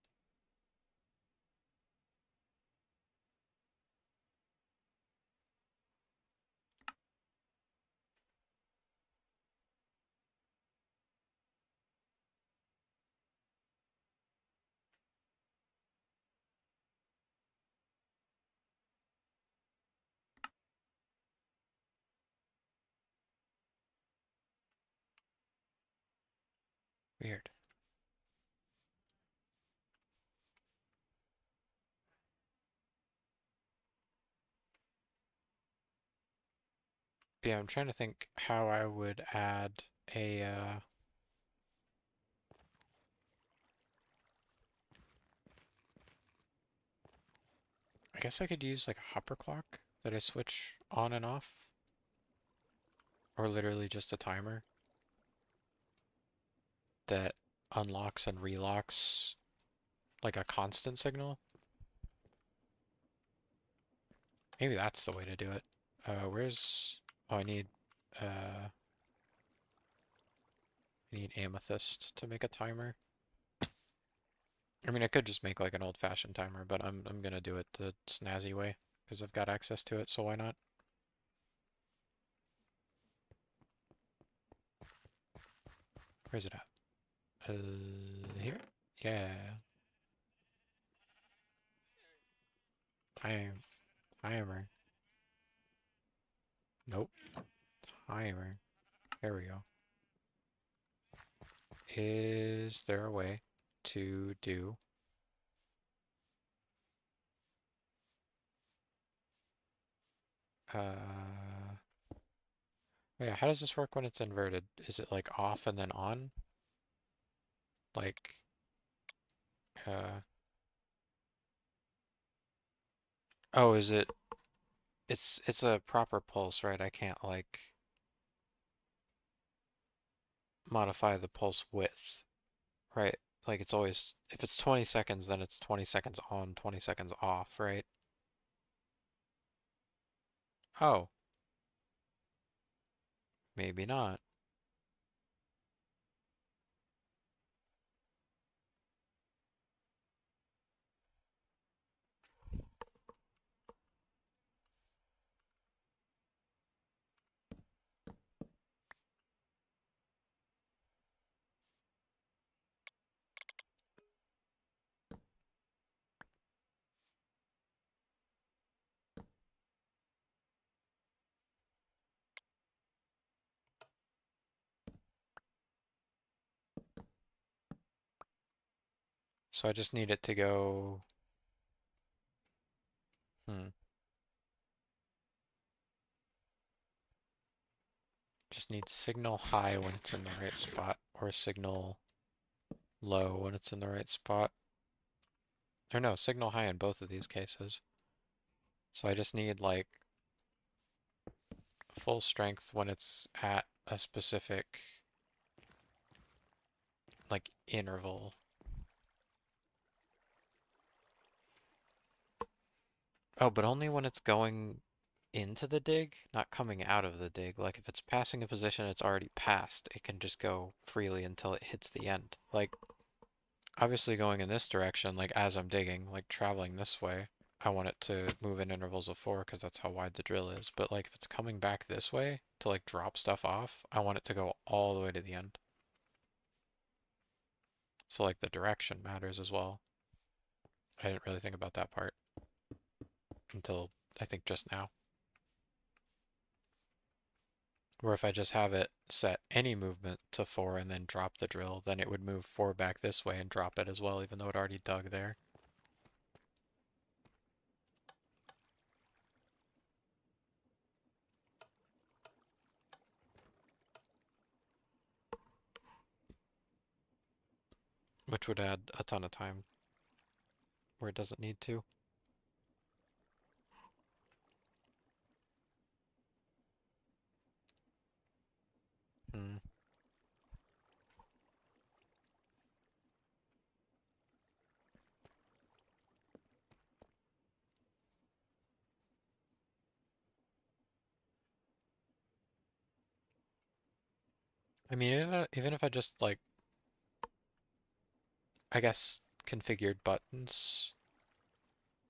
weird. Yeah, I'm trying to think how I would add a, I guess I could use like a hopper clock that I switch on and off, or literally just a timer that unlocks and relocks like a constant signal. Maybe that's the way to do it. Oh, I need amethyst to make a timer. I mean, I could just make like an old-fashioned timer, but I'm gonna do it the snazzy way because I've got access to it, so why not? Where's it at? Here? Yeah. Time. Timer. Nope. Timer. There we go. Is there a way to do yeah, how does this work when it's inverted? Is it like off and then on? Like uh oh, is it it's a proper pulse, right? I can't like modify the pulse width, right? Like it's always if it's 20 seconds, then it's 20 seconds on, 20 seconds off, right? Oh, maybe not. So I just need it to go hmm, just need signal high when it's in the right spot or signal low when it's in the right spot. Or no, signal high in both of these cases. So I just need like full strength when it's at a specific like interval. Oh, but only when it's going into the dig, not coming out of the dig. Like if it's passing a position it's already passed, it can just go freely until it hits the end. Like obviously going in this direction, like as I'm digging, like traveling this way, I want it to move in intervals of 4 because that's how wide the drill is. But like if it's coming back this way to like drop stuff off, I want it to go all the way to the end. So like the direction matters as well. I didn't really think about that part until I think just now. Or if I just have it set any movement to 4 and then drop the drill, then it would move 4 back this way and drop it as well, even though it already dug there. Which would add a ton of time where it doesn't need to. Hmm. I mean, even if I just like, I guess, configured buttons,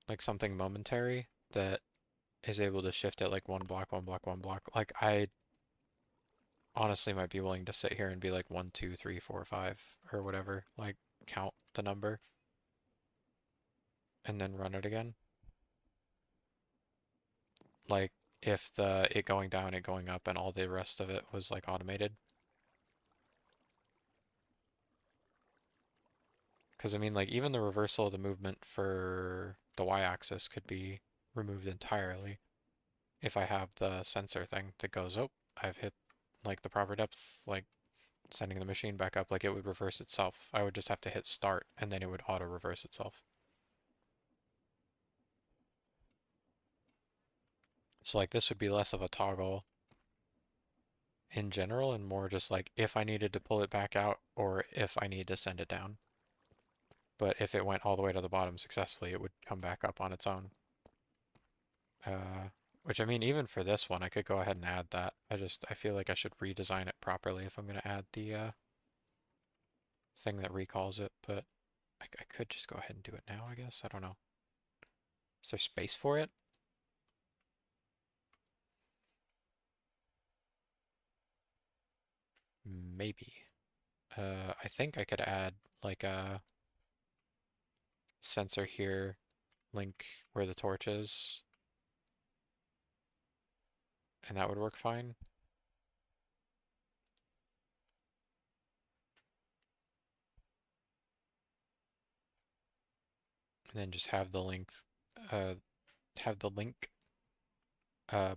like something momentary that is able to shift it like one block, one block, one block. Like I honestly might be willing to sit here and be like 1, 2, 3, 4, 5 or whatever, like count the number and then run it again. Like if the it going down, it going up, and all the rest of it was like automated. Because I mean, like even the reversal of the movement for the y-axis could be removed entirely. if I have the sensor thing that goes, oh, I've hit like the proper depth, like sending the machine back up, like it would reverse itself. I would just have to hit start and then it would auto reverse itself. So like this would be less of a toggle in general and more just like if I needed to pull it back out or if I need to send it down. But if it went all the way to the bottom successfully, it would come back up on its own. Which I mean, even for this one, I could go ahead and add that. I feel like I should redesign it properly if I'm going to add the thing that recalls it, but I could just go ahead and do it now, I guess. I don't know. Is there space for it? Maybe. I think I could add like a sensor here, link where the torch is, and that would work fine. And then just have the length, uh, have the link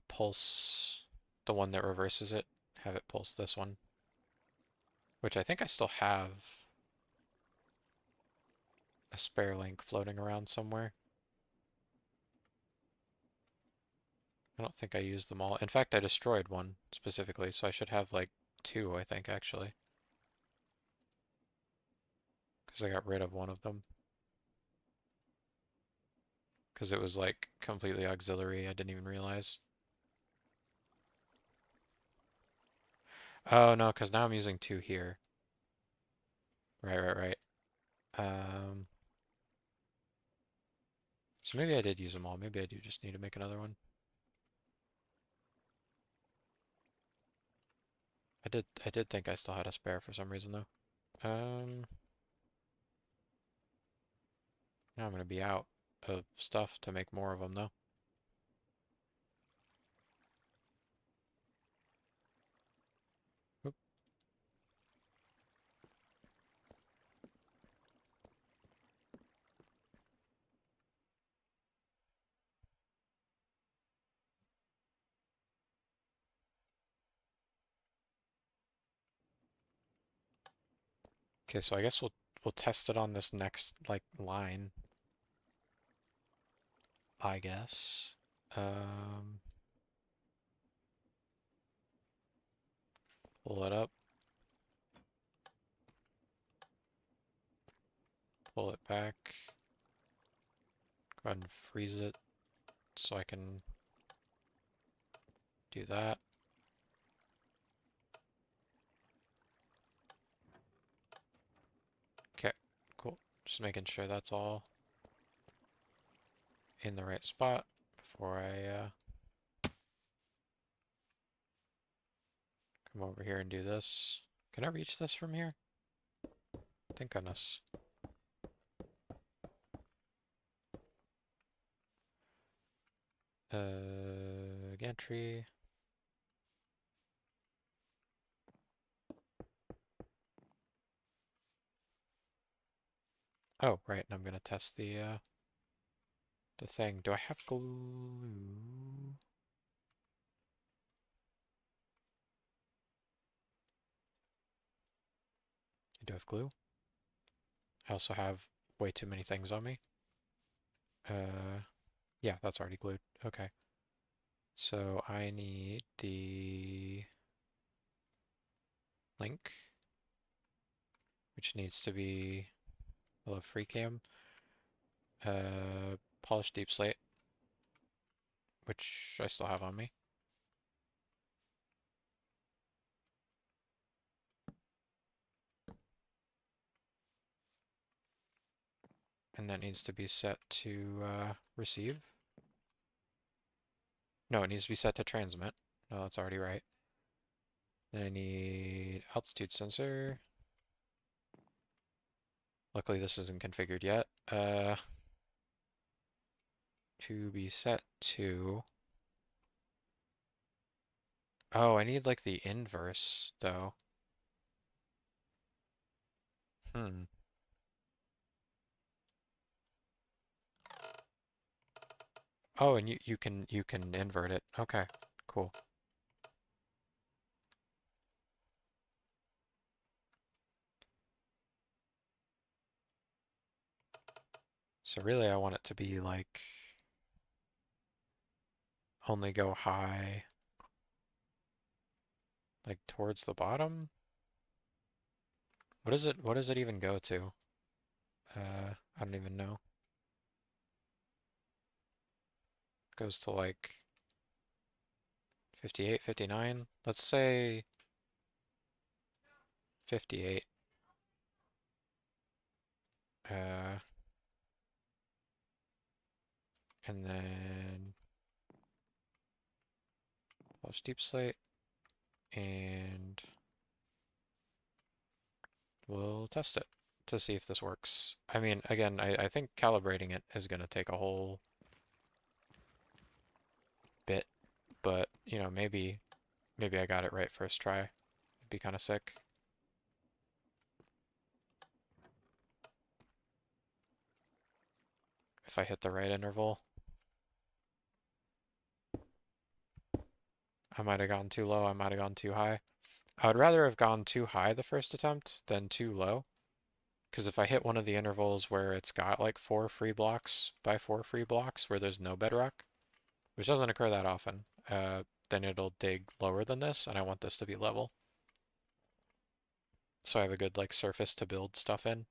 pulse the one that reverses it, have it pulse this one, which I think I still have a spare link floating around somewhere. I don't think I used them all. In fact, I destroyed one specifically, so I should have like two, I think, actually. Because I got rid of one of them. Because it was like completely auxiliary, I didn't even realize. Oh no, because now I'm using two here. Right. Um, so maybe I did use them all. Maybe I do just need to make another one. I did think I still had a spare for some reason though. Now I'm gonna be out of stuff to make more of them though. Oop. Okay, so I guess we'll test it on this next like line, I guess. Um, Pull it up, pull it back, go ahead and freeze it so I can do that. Okay, cool. Just making sure that's all in the right spot before I come over here and do this. Can I reach this from here? Thank goodness. Gantry. Oh, right, and I'm gonna test the thing. Do I have glue? I do have glue. I also have way too many things on me. Yeah, that's already glued. Okay. So I need the link, which needs to be below free cam. Polished deep slate, which I still have on me. And that needs to be set to receive. No, it needs to be set to transmit. No, that's already right. Then I need altitude sensor. Luckily this isn't configured yet. To be set to... Oh, I need like the inverse though. Hmm. Oh, and you can invert it. Okay, cool. So really I want it to be like only go high like towards the bottom. What does it even go to? I don't even know. It goes to like 58, 59. Let's say 58. Uh, and then flush deep slate, and we'll test it to see if this works. I mean, again, I think calibrating it is going to take a whole bit, but, you know, maybe I got it right first try. It'd be kind of sick. If I hit the right interval. I might have gone too low, I might have gone too high. I would rather have gone too high the first attempt than too low. Because if I hit one of the intervals where it's got like 4 free blocks by 4 free blocks where there's no bedrock, which doesn't occur that often, then it'll dig lower than this, and I want this to be level. So I have a good like surface to build stuff in.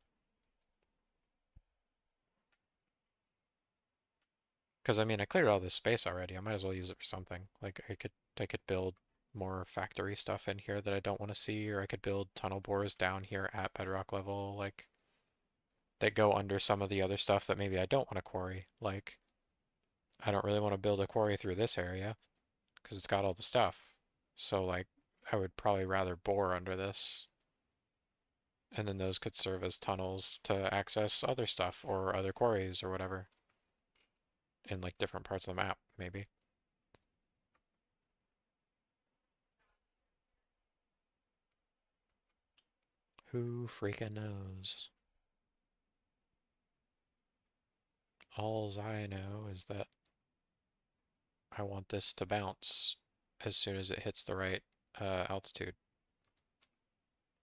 Because I mean, I cleared all this space already. I might as well use it for something. Like I could build more factory stuff in here that I don't want to see, or I could build tunnel bores down here at bedrock level, like that go under some of the other stuff that maybe I don't want to quarry. Like I don't really want to build a quarry through this area because it's got all the stuff. So like I would probably rather bore under this. And then those could serve as tunnels to access other stuff or other quarries or whatever in like different parts of the map, maybe. Who freaking knows? Alls I know is that I want this to bounce as soon as it hits the right altitude.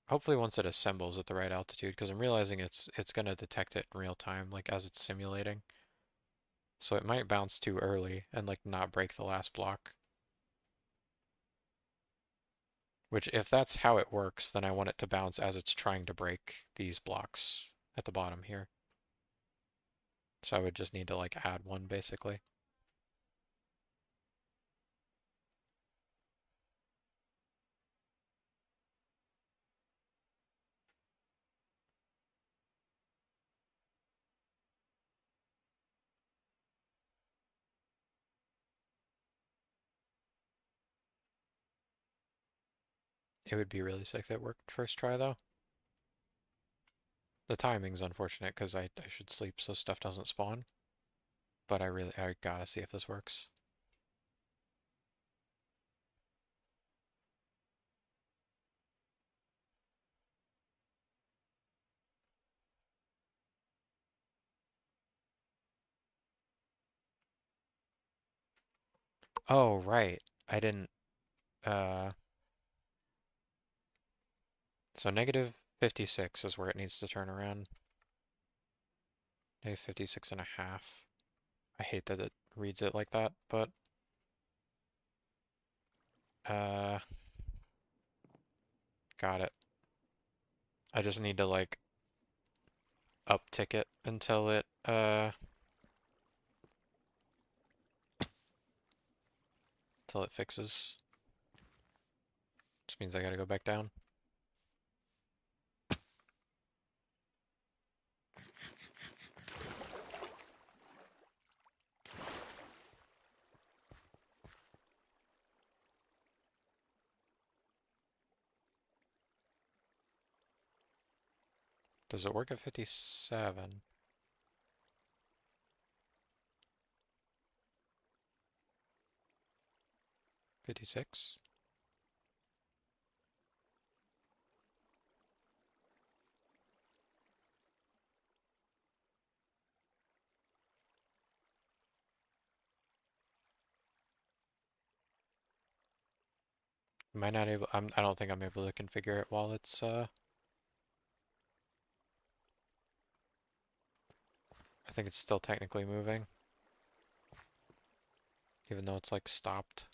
Hopefully once it assembles at the right altitude, because I'm realizing it's going to detect it in real time, like as it's simulating. So it might bounce too early and like not break the last block. Which if that's how it works, then I want it to bounce as it's trying to break these blocks at the bottom here. So I would just need to like add one basically. It would be really sick if it worked first try though. The timing's unfortunate because I should sleep so stuff doesn't spawn. But I gotta see if this works. Oh, right. I didn't, uh, so negative 56 is where it needs to turn around. Negative 56 and a half. I hate that it reads it like that, but, uh, got it. I just need to, like, uptick it until it fixes. Which means I gotta go back down. Does it work at 57? 56? Am I not able? I don't think I'm able to configure it while it's I think it's still technically moving, even though it's like stopped.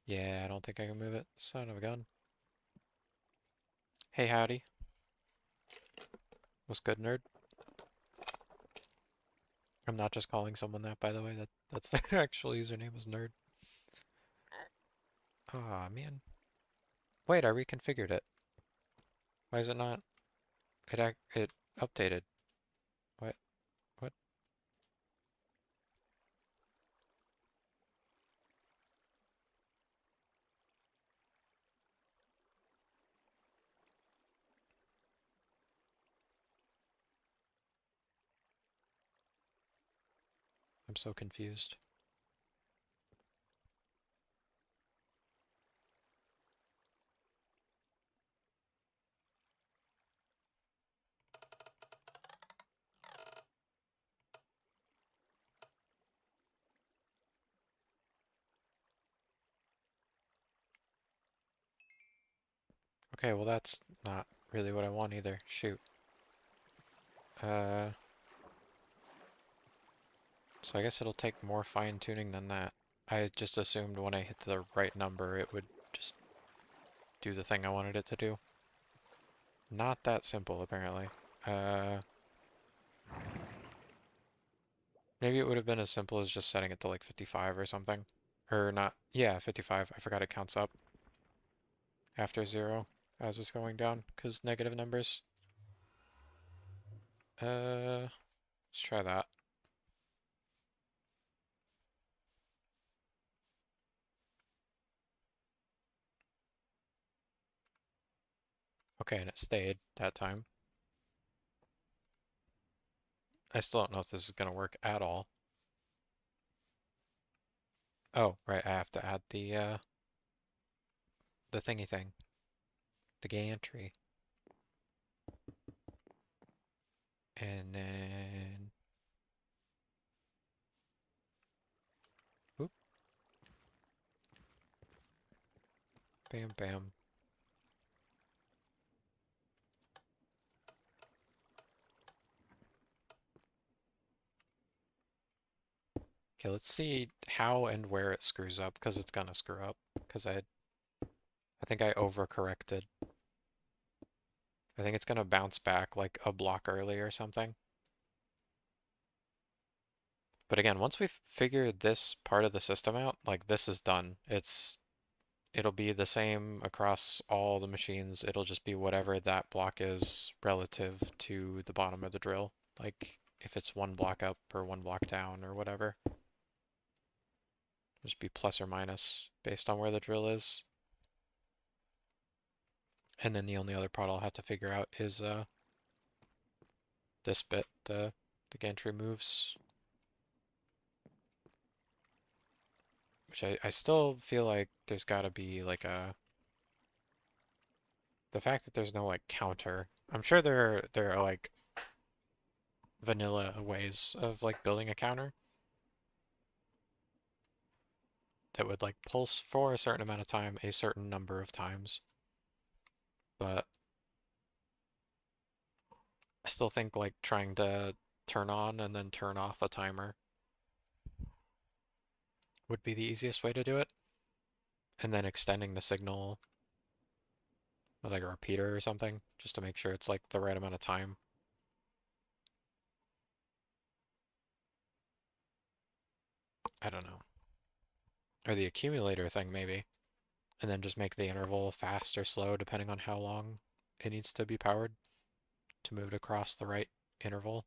Yeah, I don't think I can move it. Son of a gun. Hey, howdy. What's good, nerd? I'm not just calling someone that, by the way. That's their actual username is nerd. Aw, man. Wait, I reconfigured it. Why is it not? It updated. What? What? I'm so confused. Okay, well that's not really what I want either. Shoot. Uh, so I guess it'll take more fine-tuning than that. I just assumed when I hit the right number it would just do the thing I wanted it to do. Not that simple, apparently. Uh, Maybe it would have been as simple as just setting it to like 55 or something. Or not, yeah, 55. I forgot it counts up after 0 as it's going down, because negative numbers. Let's try that. Okay, and it stayed that time. I still don't know if this is going to work at all. Oh, right, I have to add the thingy thing. The gantry. And then... Oop. Bam, bam. Okay, let's see how and where it screws up, because it's gonna screw up. Because I think I overcorrected. I think it's gonna bounce back like a block early or something. But again, once we've figured this part of the system out, like this is done. It'll be the same across all the machines. It'll just be whatever that block is relative to the bottom of the drill. Like if it's one block up or one block down or whatever. Just be plus or minus based on where the drill is. And then the only other part I'll have to figure out is this bit, the gantry moves. Which I still feel like there's gotta be like the fact that there's no like counter. I'm sure there are like vanilla ways of like building a counter that would like pulse for a certain amount of time, a certain number of times. But I still think like trying to turn on and then turn off a timer would be the easiest way to do it. And then extending the signal with like a repeater or something, just to make sure it's like the right amount of time. I don't know. Or the accumulator thing maybe. And then just make the interval fast or slow depending on how long it needs to be powered to move it across the right interval.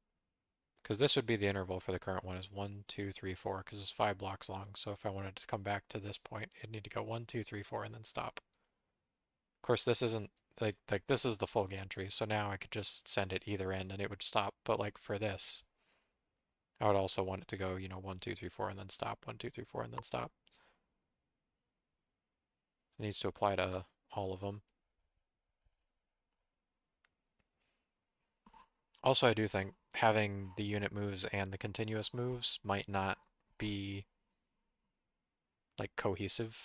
Because this would be the interval for the current one is 1, 2, 3, 4, because it's 5 blocks long. So if I wanted to come back to this point, it'd need to go 1, 2, 3, 4, and then stop. Of course, this isn't like this is the full gantry, so now I could just send it either end and it would stop. But like for this, I would also want it to go, 1, 2, 3, 4, and then stop. 1, 2, 3, 4, and then stop. It needs to apply to all of them. Also, I do think having the unit moves and the continuous moves might not be like cohesive.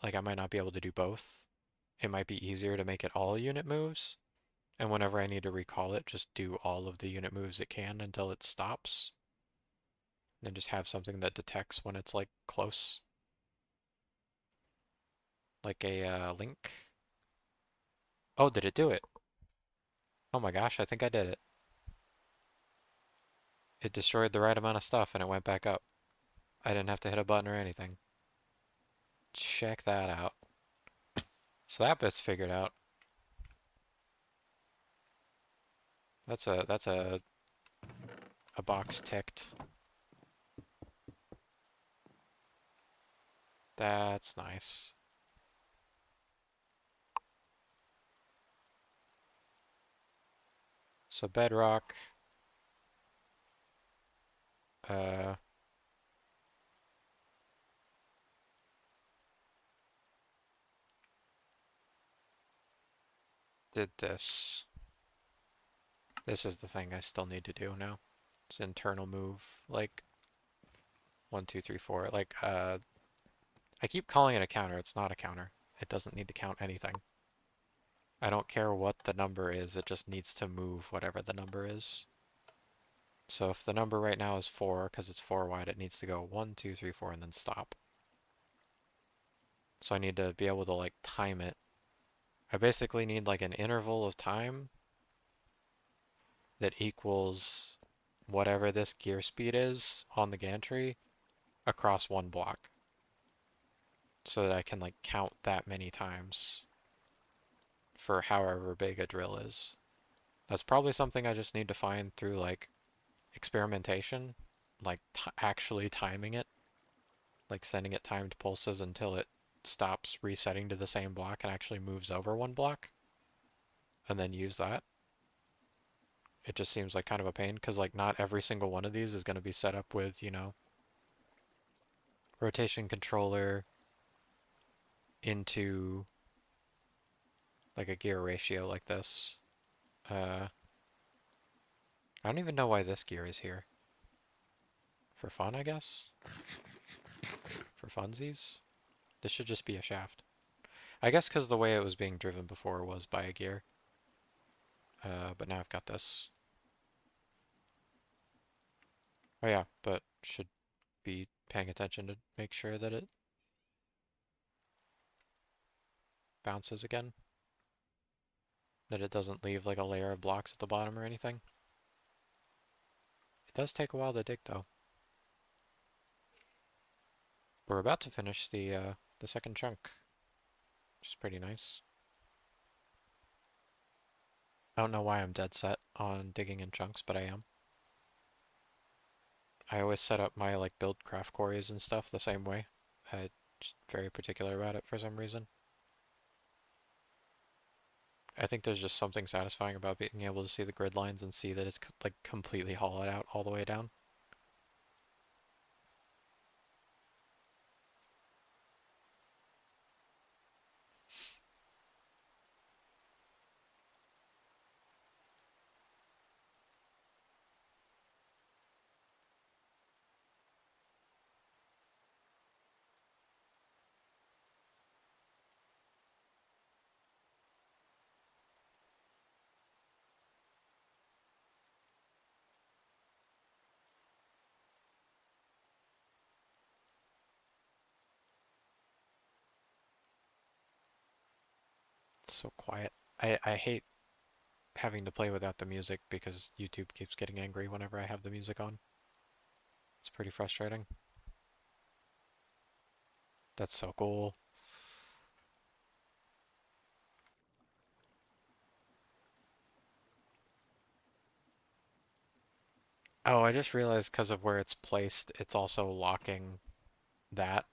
Like I might not be able to do both. It might be easier to make it all unit moves, and whenever I need to recall it, just do all of the unit moves it can until it stops. And then just have something that detects when it's like close. Like a link. Oh, did it do it? Oh my gosh, I think I did it. It destroyed the right amount of stuff and it went back up. I didn't have to hit a button or anything. Check that out. So that bit's figured out. That's a box ticked. That's nice. So bedrock, uh, did this. This is the thing I still need to do now. It's internal move, like 1, 2, 3, 4. Like, I keep calling it a counter. It's not a counter. It doesn't need to count anything. I don't care what the number is, it just needs to move whatever the number is. So if the number right now is 4, because it's 4 wide, it needs to go 1, 2, 3, 4, and then stop. So I need to be able to like time it. I basically need like an interval of time that equals whatever this gear speed is on the gantry across one block. So that I can like count that many times for however big a drill is. That's probably something I just need to find through like experimentation, like actually timing it, like sending it timed pulses until it stops resetting to the same block and actually moves over one block, and then use that. It just seems like kind of a pain because like not every single one of these is going to be set up with, rotation controller into like a gear ratio like this. I don't even know why this gear is here. For fun, I guess? For funsies? This should just be a shaft. I guess because the way it was being driven before was by a gear. But now I've got this. Oh yeah, but should be paying attention to make sure that it bounces again. That it doesn't leave like a layer of blocks at the bottom or anything. It does take a while to dig though. We're about to finish the second chunk, which is pretty nice. I don't know why I'm dead set on digging in chunks, but I am. I always set up my like build craft quarries and stuff the same way. I'm just very particular about it for some reason. I think there's just something satisfying about being able to see the grid lines and see that it's like completely hollowed out all the way down. It's so quiet. I hate having to play without the music because YouTube keeps getting angry whenever I have the music on. It's pretty frustrating. That's so cool. Oh, I just realized because of where it's placed, it's also locking that.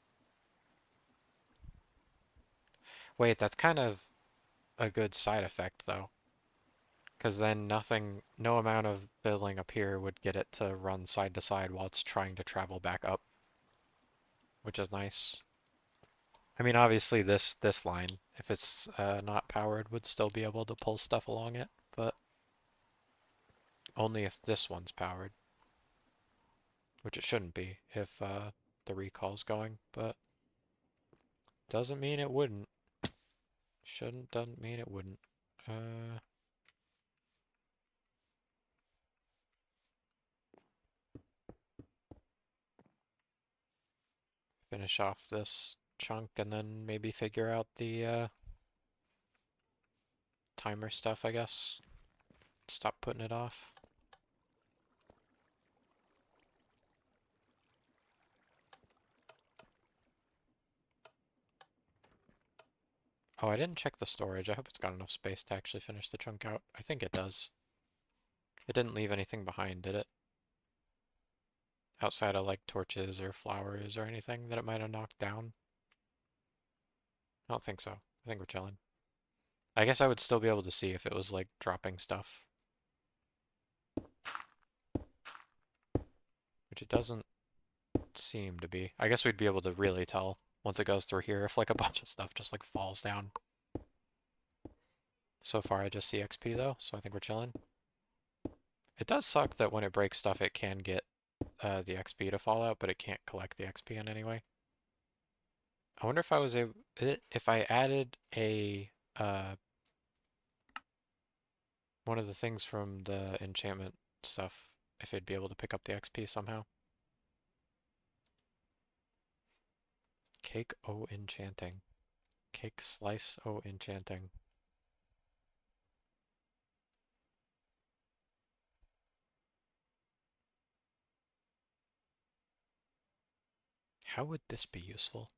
Wait, that's kind of a good side effect though, because then no amount of building up here would get it to run side to side while it's trying to travel back up, which is nice. I mean, obviously this line, if it's not powered, would still be able to pull stuff along it, but only if this one's powered, which it shouldn't be if the recall's going, but doesn't mean it wouldn't. Doesn't mean it wouldn't. Uh, Finish off this chunk and then maybe figure out the timer stuff, I guess. Stop putting it off. Oh, I didn't check the storage. I hope it's got enough space to actually finish the chunk out. I think it does. It didn't leave anything behind, did it? Outside of like torches or flowers or anything that it might have knocked down? I don't think so. I think we're chilling. I guess I would still be able to see if it was like dropping stuff. Which it doesn't seem to be. I guess we'd be able to really tell once it goes through here if like a bunch of stuff just like falls down. So far I just see XP though, so I think we're chilling. It does suck that when it breaks stuff it can get the XP to fall out, but it can't collect the XP in any way. I wonder if I was able, if I added a one of the things from the enchantment stuff, if it'd be able to pick up the XP somehow. Cake O enchanting. Cake slice O enchanting. How would this be useful?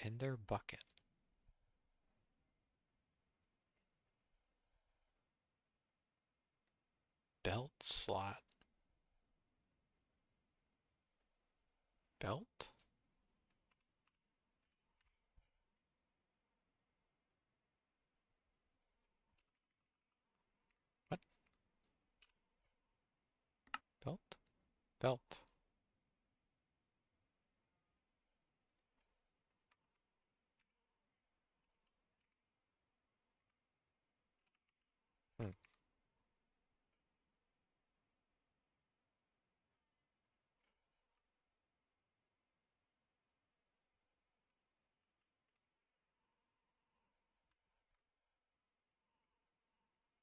Ender bucket. Belt slot. Belt? What? Belt? Belt. Hmm.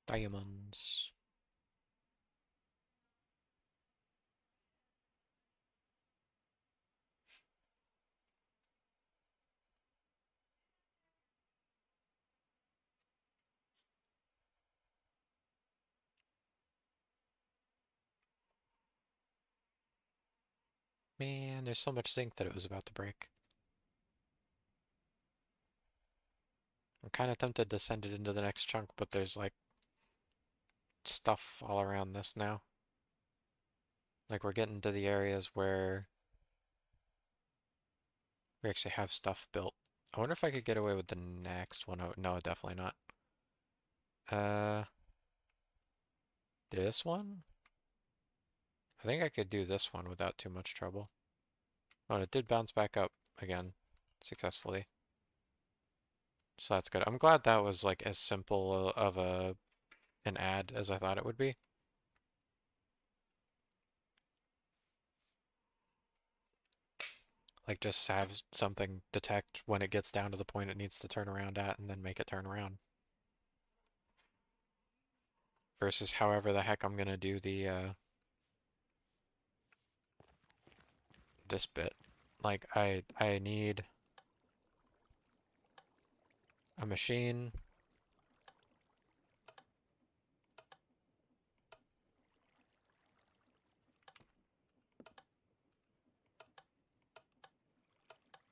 Diamonds. Man, there's so much zinc that it was about to break. I'm kind of tempted to send it into the next chunk, but there's like stuff all around this now. Like we're getting to the areas where we actually have stuff built. I wonder if I could get away with the next one. Oh, no, definitely not. Uh, this one? I think I could do this one without too much trouble. Oh, it did bounce back up again successfully. So that's good. I'm glad that was like as simple of an add as I thought it would be. Like just have something detect when it gets down to the point it needs to turn around at and then make it turn around. Versus however the heck I'm gonna do the this bit. Like I need a machine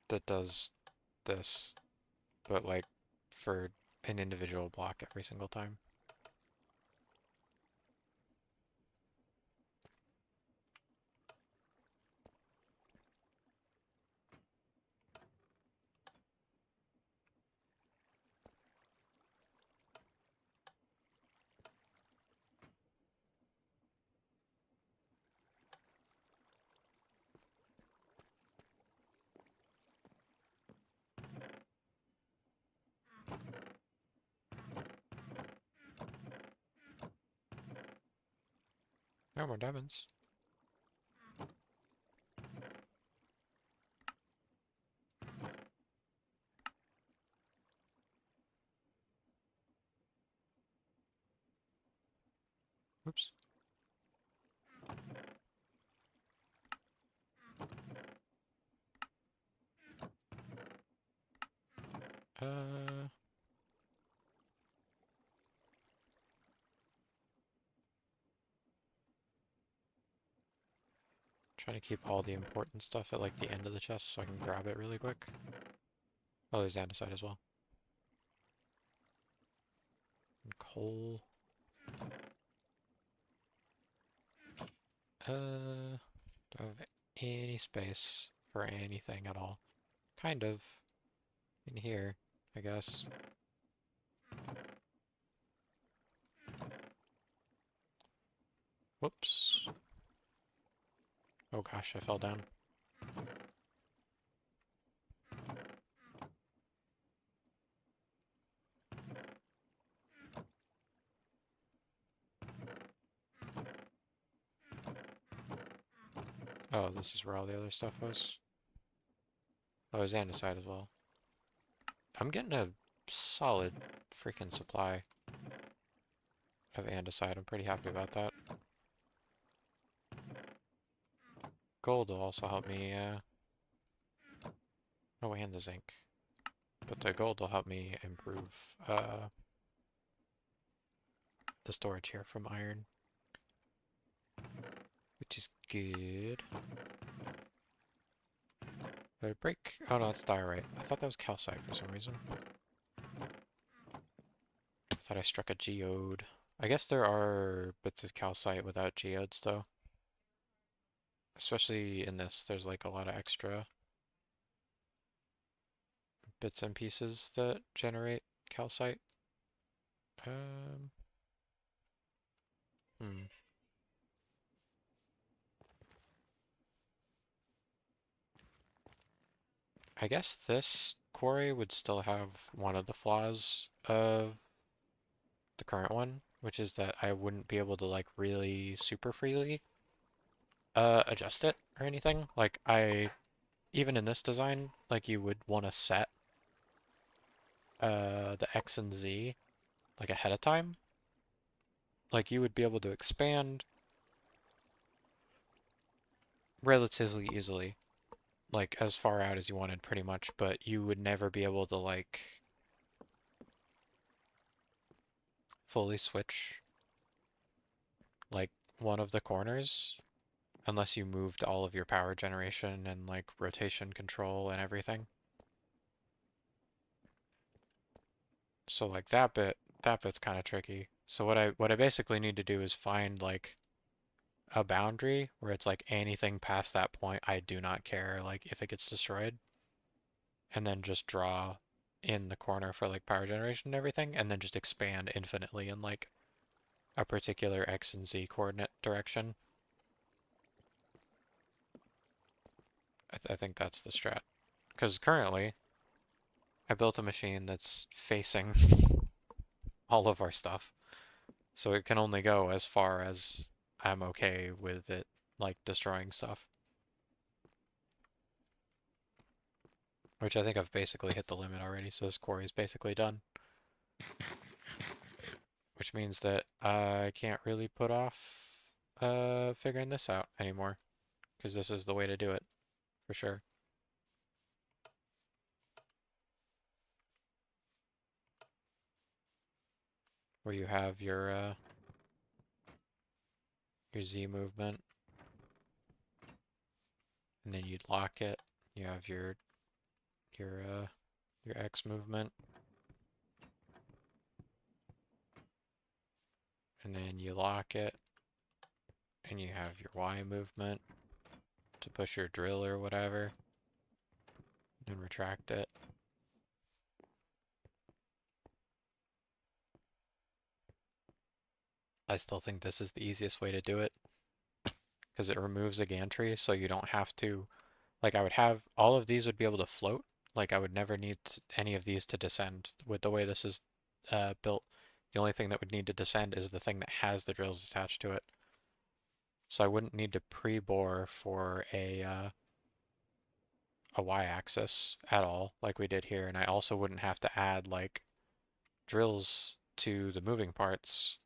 that does this, but like for an individual block every single time. Oh, more diamonds. Oops. Uh, Trying to keep all the important stuff at like the end of the chest so I can grab it really quick. Oh, there's andesite as well. And coal. Do I have any space for anything at all? Kind of. In here, I guess. Whoops. Oh gosh, I fell down. Oh, this is where all the other stuff was. Oh, there's andesite as well. I'm getting a solid freaking supply of andesite. I'm pretty happy about that. Gold will also help me, oh, and the zinc. But the gold will help me improve, the storage here from iron. Which is good. Did I break? Oh no, it's diorite. I thought that was calcite for some reason. I thought I struck a geode. I guess there are bits of calcite without geodes though. Especially in this, there's like a lot of extra bits and pieces that generate calcite. Um, hmm. I guess this quarry would still have one of the flaws of the current one, which is that I wouldn't be able to like really super freely adjust it or anything. Like even in this design, like you would want to set the X and Z like ahead of time. Like you would be able to expand relatively easily, like as far out as you wanted pretty much, but you would never be able to like fully switch like one of the corners unless you moved all of your power generation and like rotation control and everything. So like that bit's kind of tricky. So what I basically need to do is find like a boundary where it's like anything past that point I do not care like if it gets destroyed, and then just draw in the corner for like power generation and everything, and then just expand infinitely in like a particular X and Z coordinate direction. I think that's the strat. Because currently, I built a machine that's facing all of our stuff, so it can only go as far as I'm okay with it, like, destroying stuff. Which I think I've basically hit the limit already, so this quarry is basically done. Which means that I can't really put off figuring this out anymore, because this is the way to do it, for sure. Where you have your Z movement, and then you'd lock it. You have your uh your X movement, and then you lock it, and you have your Y movement to push your drill or whatever, and retract it. I still think this is the easiest way to do it, because it removes a gantry, so you don't have to, like I would have, all of these would be able to float, like I would never need any of these to descend. With the way this is built, the only thing that would need to descend is the thing that has the drills attached to it. So I wouldn't need to pre-bore for a y-axis at all, like we did here, and I also wouldn't have to add like drills to the moving parts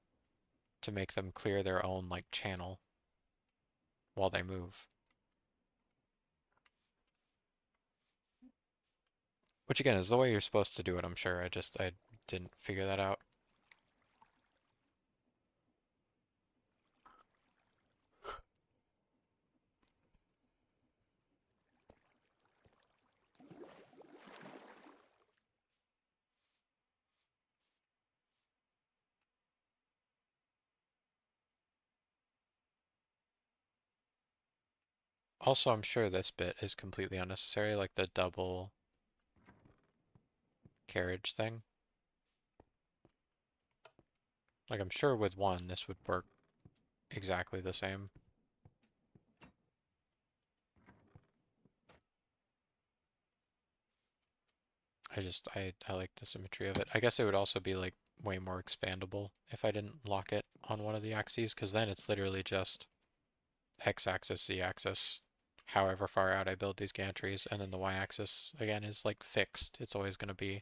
to make them clear their own like channel while they move. Which again is the way you're supposed to do it, I'm sure. I didn't figure that out. Also, I'm sure this bit is completely unnecessary, like the double carriage thing. Like I'm sure with one this would work exactly the same. I like the symmetry of it. I guess it would also be like way more expandable if I didn't lock it on one of the axes, because then it's literally just x-axis, z-axis, however far out I build these gantries, and then the y-axis again is like fixed. It's always going to be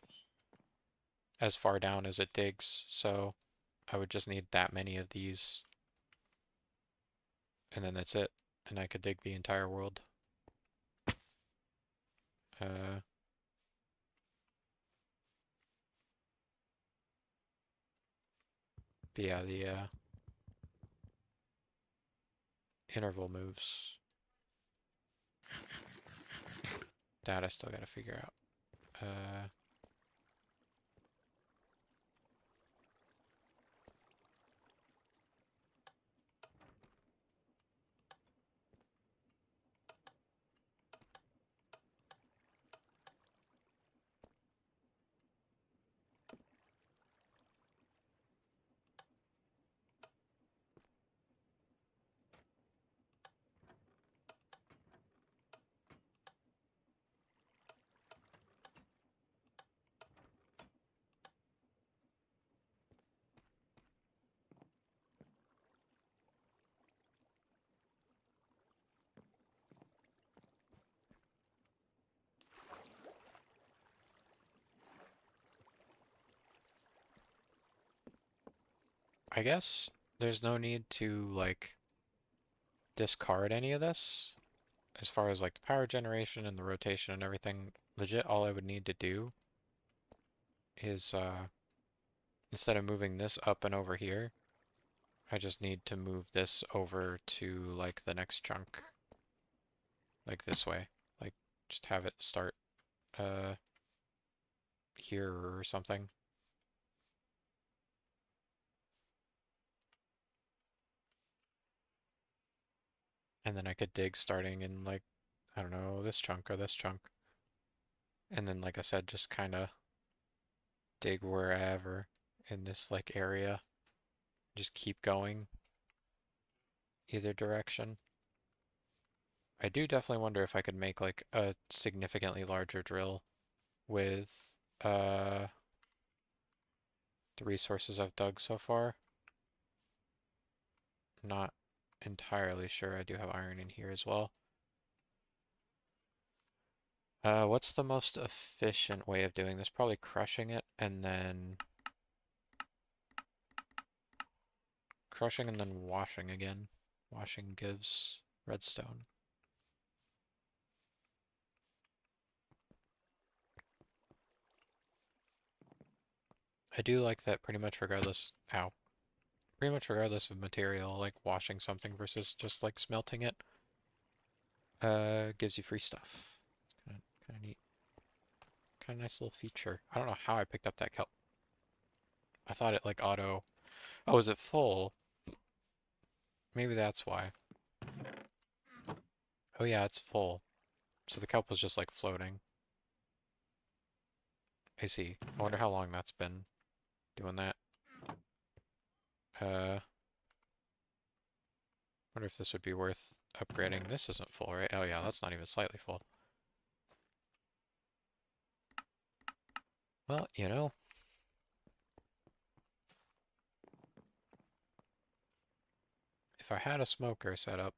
as far down as it digs, so I would just need that many of these, and then that's it, and I could dig the entire world. Uh, but yeah, the interval moves, that I still gotta figure out. I guess there's no need to like discard any of this as far as like the power generation and the rotation and everything. Legit, all I would need to do is instead of moving this up and over here, I just need to move this over to like the next chunk, like this way. Like just have it start uh here or something. And then I could dig starting in like, I don't know, this chunk or this chunk. And then like I said, just kind of dig wherever in this like area. Just keep going either direction. I do definitely wonder if I could make like a significantly larger drill with uh the resources I've dug so far. Not entirely sure. I do have iron in here as well. What's the most efficient way of doing this? Probably crushing it and then washing again. Washing gives redstone. I do like that pretty much regardless, ow, pretty much regardless of material, like washing something versus just like smelting it, gives you free stuff. It's kind of neat. Kind of nice little feature. I don't know how I picked up that kelp. I thought it like auto. Oh, is it full? Maybe that's why. Oh yeah, it's full. So the kelp was just like floating. I see. I wonder how long that's been doing that. Wonder if this would be worth upgrading. This isn't full, right? Oh yeah, that's not even slightly full. Well, you know, If I had a smoker set up,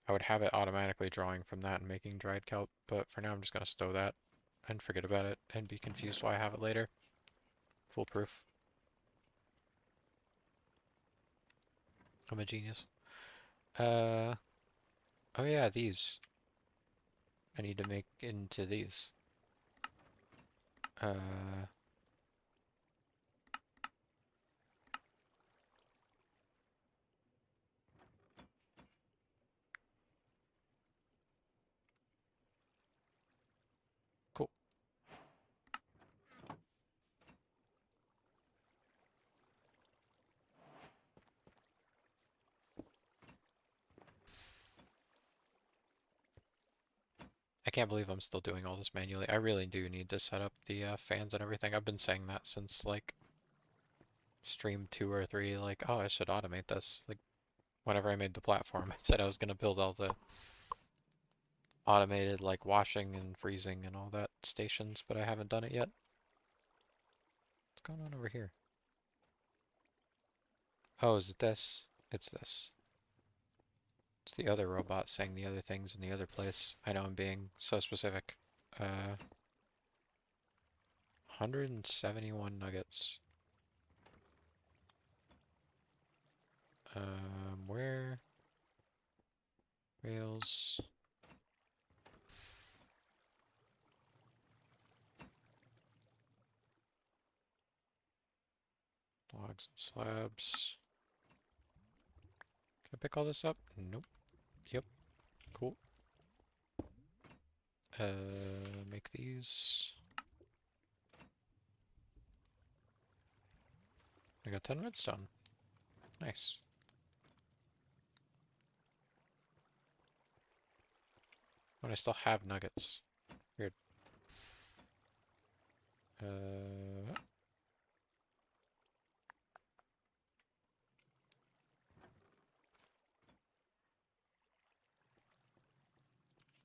I would have it automatically drawing from that and making dried kelp, but for now I'm just going to stow that and forget about it and be confused why I have it later. Foolproof. I'm a genius. Oh yeah, these. I need to make into these. Cool. I can't believe I'm still doing all this manually. I really do need to set up the fans and everything. I've been saying that since like stream 2 or 3, like, oh, I should automate this. Like, whenever I made the platform, I said I was going to build all the automated, like, washing and freezing and all that stations, but I haven't done it yet. What's going on over here? Oh, is it this? It's this. It's the other robot saying the other things in the other place. I know I'm being so specific. 171 nuggets. Where? Rails. Logs and slabs. Can I pick all this up? Nope. Yep. Cool. Make these. I got 10 redstone. Nice. But I still have nuggets. Weird.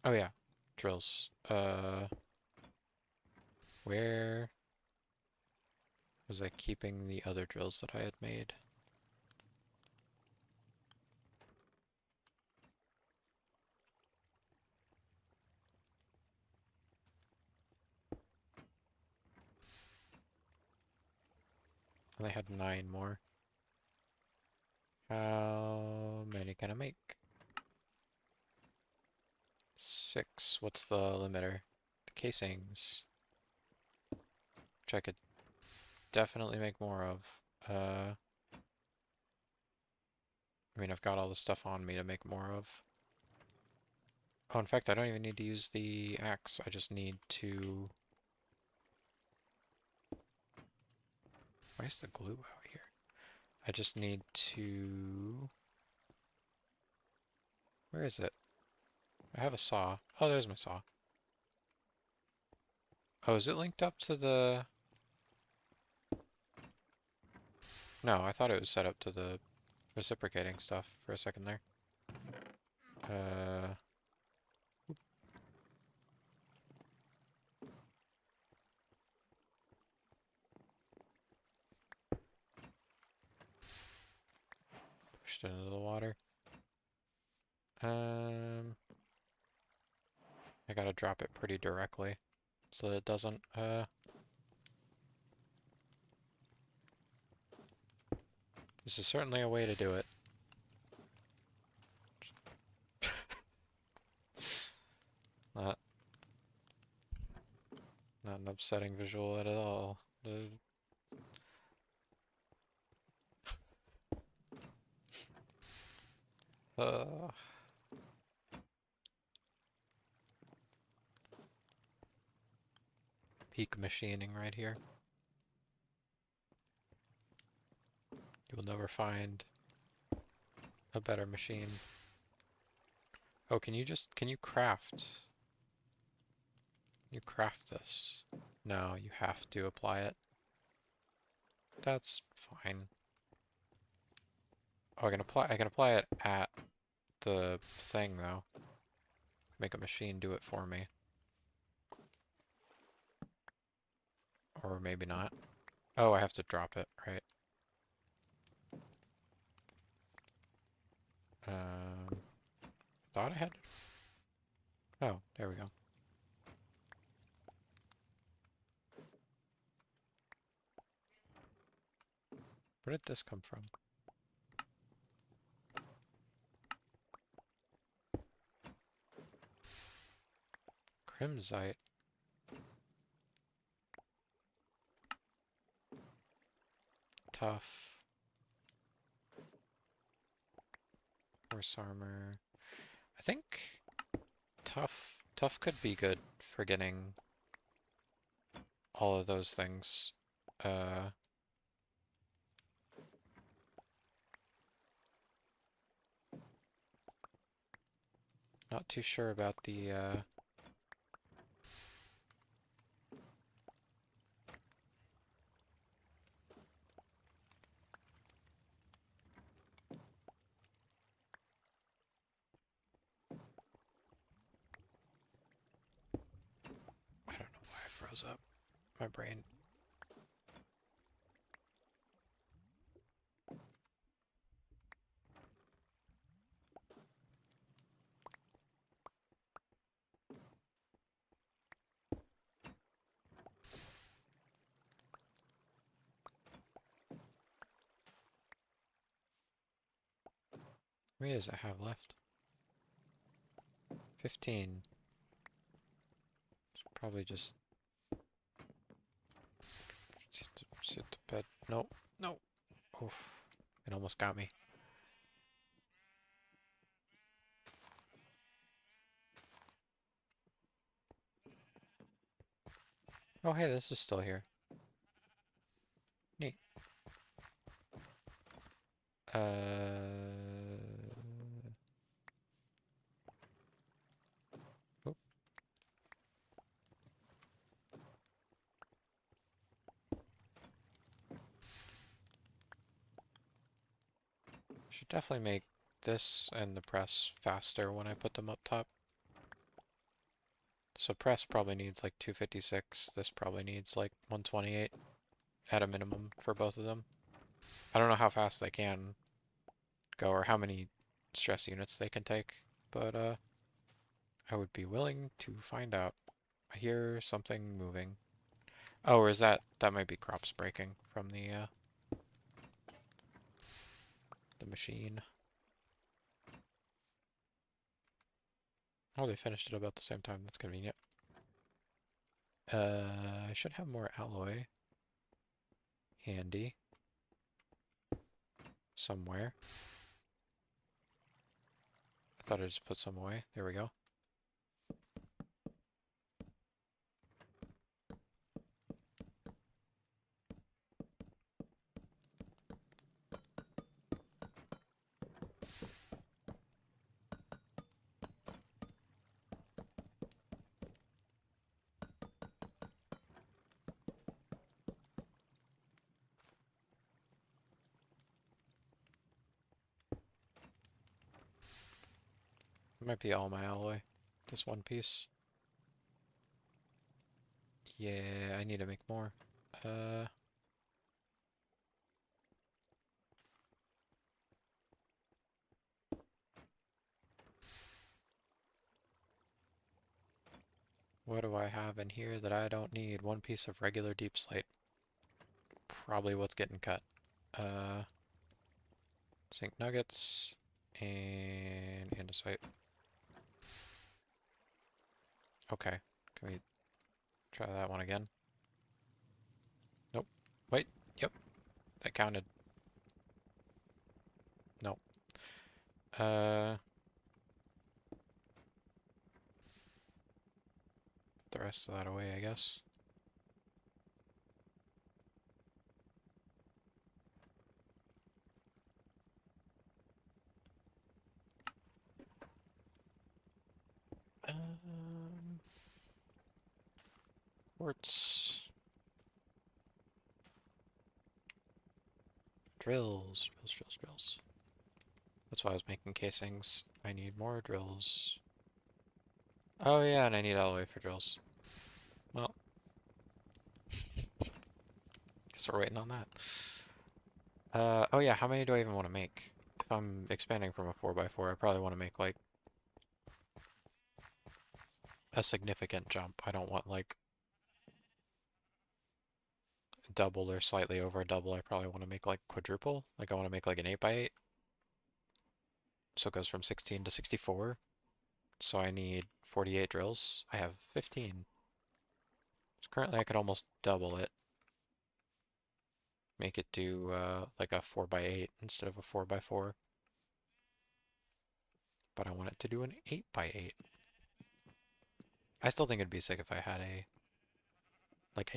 Oh yeah. Drills. Where was I keeping the other drills that I had made? I only had 9 more. How many can I make? 6. What's the limiter? The casings. Which I could definitely make more of. I mean, I've got all the stuff on me to make more of. Oh, in fact, I don't even need to use the axe. I just need to... Why is the glue out here? I just need to... Where is it? I have a saw. Oh, there's my saw. Oh, is it linked up to the... No, I thought it was set up to the reciprocating stuff for a second there. Pushed it into the water. I gotta drop it pretty directly so that it doesn't, This is certainly a way to do it. Not, not an upsetting visual at all. Uh, Peak machining right here. You will never find a better machine. Oh, can you craft? You craft this? No, you have to apply it. That's fine. Oh, I can apply it at the thing though. Make a machine do it for me. Or maybe not. Oh, I have to drop it, right? thought I had... Oh, there we go. Where did this come from? Crimsite. Tough. Horse armor. I think tough. Tough could be good for getting all of those things. Not too sure about the I don't know why I froze up. My brain. How many does it have left? 15. Should probably just sit to bed. No, no. Oof. It almost got me. Oh, hey, this is still here. Neat. Oop. Should definitely make this and the press faster when I put them up top. So press probably needs like 256. This probably needs like 128 at a minimum for both of them. I don't know how fast they can go or how many stress units they can take, but I would be willing to find out. I hear something moving. Oh, or is that might be crops breaking from the machine. Oh, they finished it about the same time. That's convenient. I should have more alloy handy somewhere. I thought I just put some away. There we go. It might be all my alloy. This one piece. Yeah, I need to make more. What do I have in here that I don't need? One piece of regular deep slate. Probably what's getting cut. Zinc nuggets and andesite. Okay, can we try that one again? Nope. Wait, yep, that counted. Nope. Put the rest of that away, I guess. Quartz. Drills. That's why I was making casings. I need more drills. Oh yeah, and I need alloy for drills. Well, guess we're waiting on that. Oh yeah, how many do I even want to make? If I'm expanding from a 4x4, I probably want to make like a significant jump. I don't want like double or slightly over double. I probably want to make like quadruple. Like I want to make like an 8 by 8. So it goes from 16 to 64. So I need 48 drills. I have 15. So currently I could almost double it. Make it do like a 4 by 8 instead of a 4 by 4. But I want it to do an 8 by 8. I still think it'd be sick if I had a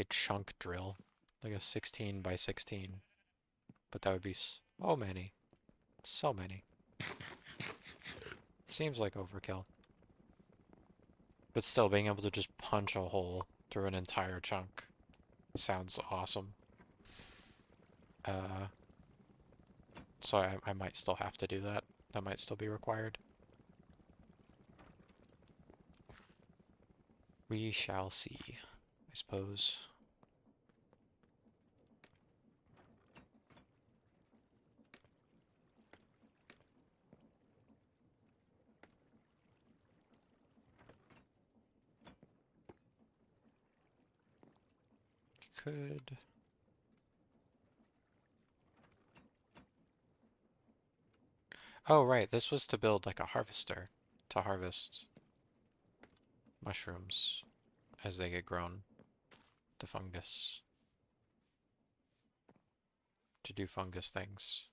chunk drill, like a 16 by 16. But that would be so many. So many. It seems like overkill. But still, being able to just punch a hole through an entire chunk sounds awesome. So I might still have to do that. That might still be required. We shall see, I suppose. Could... Oh, right, this was to build like a harvester to harvest mushrooms as they get grown to fungus. To do fungus things.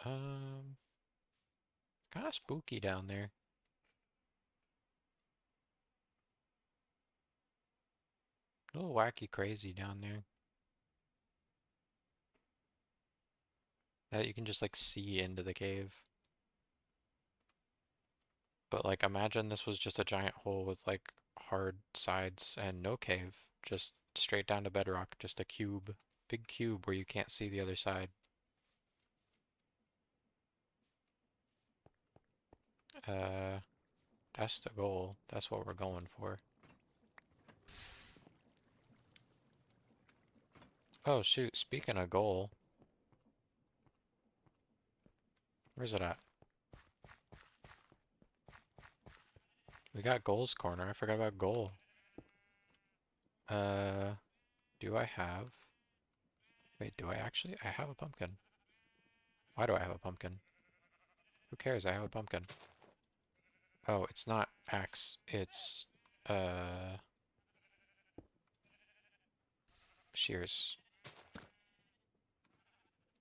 Kind of spooky down there. A little wacky crazy down there. That you can just like see into the cave. But like imagine this was just a giant hole with like hard sides and no cave. Just straight down to bedrock. Just a cube. Big cube where you can't see the other side. That's the goal. That's what we're going for. Oh shoot, speaking of goal. Where's it at? We got goals corner. I forgot about goal. Do I have... Wait, do I actually? I have a pumpkin. Why do I have a pumpkin? Who cares? I have a pumpkin. Oh, it's not axe. It's, shears.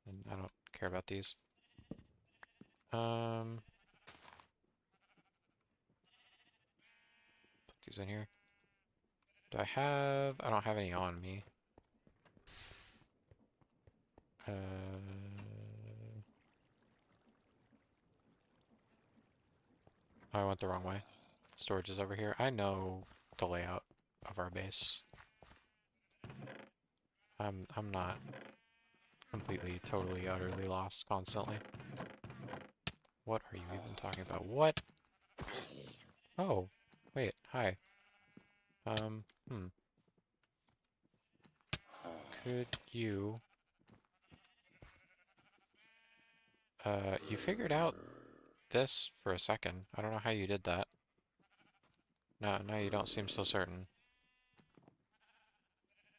And I don't care about these. Put these in here. Do I have... I don't have any on me. Oh, I went the wrong way. Storage is over here. I know the layout of our base. I'm not completely, totally, utterly lost constantly. What are you even talking about? What? Oh, wait, hi. Could you... you figured out this for a second. I don't know how you did that. No, now you don't seem so certain.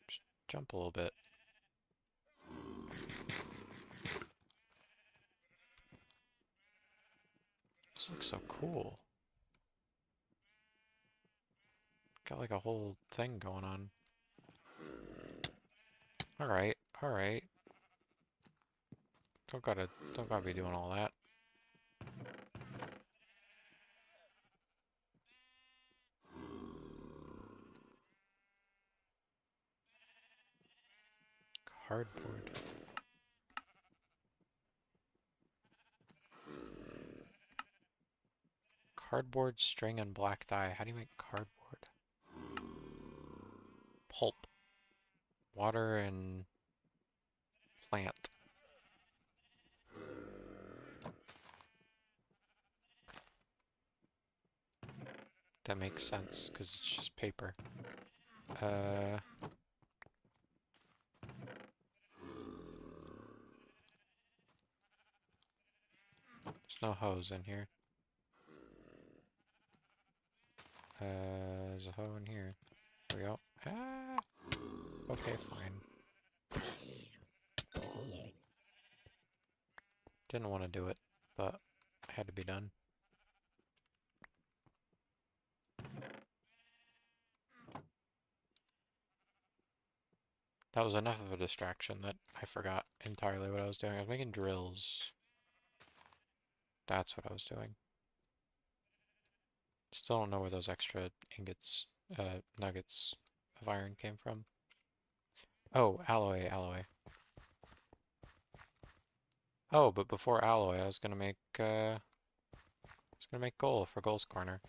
Just jump a little bit. This looks so cool. Got like a whole thing going on. Alright, alright. Don't gotta be doing all that. Cardboard. Cardboard, string, and black dye. How do you make cardboard? Pulp. Water and plant. That makes sense, because it's just paper. There's no hose in here. There's a hoe in here. There we go. Ah! Okay, fine. Didn't want to do it, but it had to be done. That was enough of a distraction that I forgot entirely what I was doing. I was making drills. That's what I was doing. Still don't know where those extra ingots, nuggets of iron came from. Oh, alloy. Oh, but before alloy, I was gonna make coal for Gold's Corner.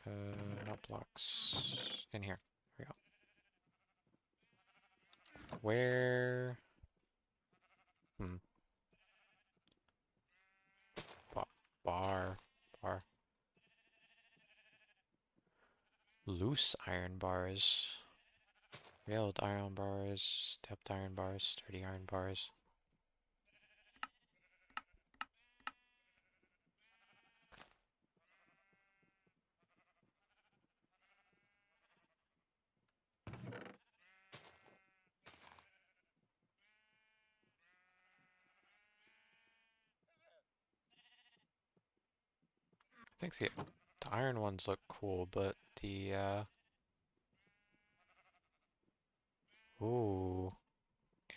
Not blocks. In here. Here we go. Where? Hmm. Ba bar. Bar. Loose iron bars. Railed iron bars. Stepped iron bars. Sturdy iron bars. I think the iron ones look cool, but the, ooh,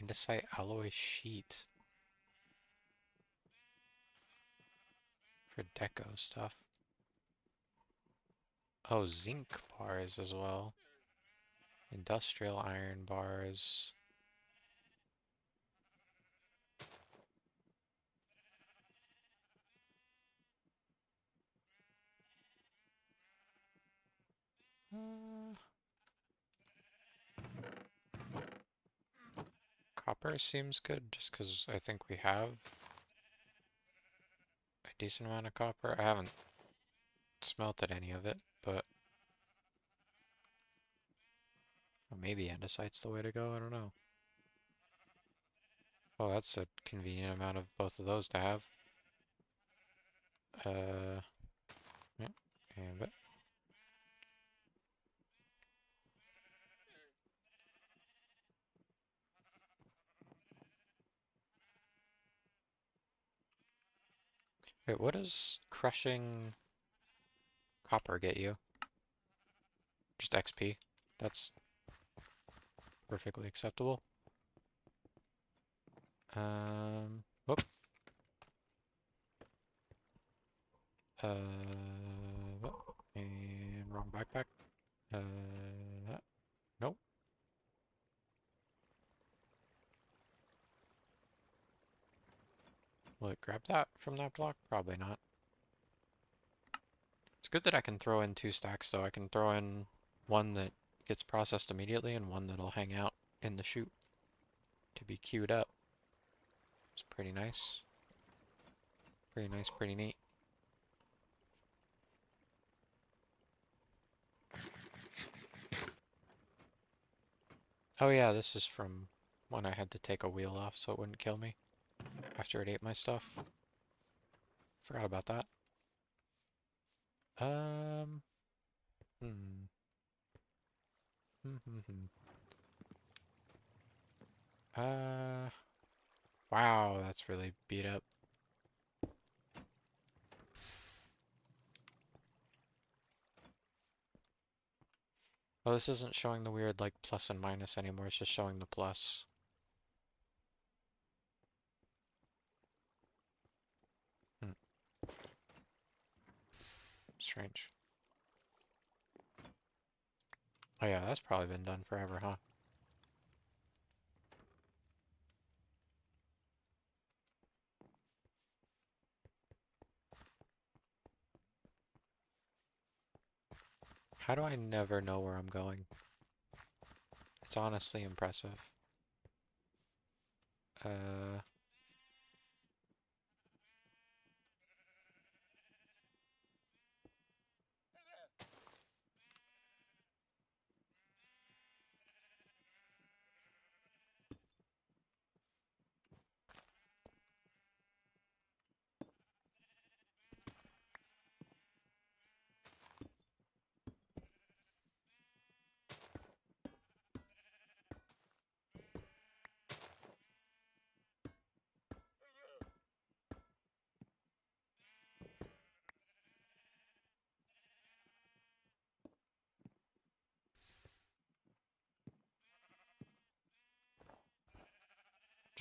andesite alloy sheet for deco stuff. Oh, zinc bars as well. Industrial iron bars. Uh, Copper seems good, just because I think we have a decent amount of copper. I haven't smelted any of it, but maybe andesite's the way to go, I don't know. Oh, that's a convenient amount of both of those to have. Yeah, and wait, what does crushing copper get you? Just XP. That's perfectly acceptable. Whoop. And wrong backpack. Nope. Will it grab that from that block? Probably not. It's good that I can throw in 2 stacks, so I can throw in one that gets processed immediately and one that'll hang out in the chute to be queued up. It's pretty nice. Pretty nice, pretty neat. Oh yeah, this is from when I had to take a wheel off so it wouldn't kill me after it ate my stuff. Forgot about that. Um, hmm. Uh, wow, that's really beat up. Oh, this isn't showing the weird, like, plus and minus anymore, it's just showing the plus. Hmm. Strange. Oh yeah, that's probably been done forever, huh? How do I never know where I'm going? It's honestly impressive. Uh,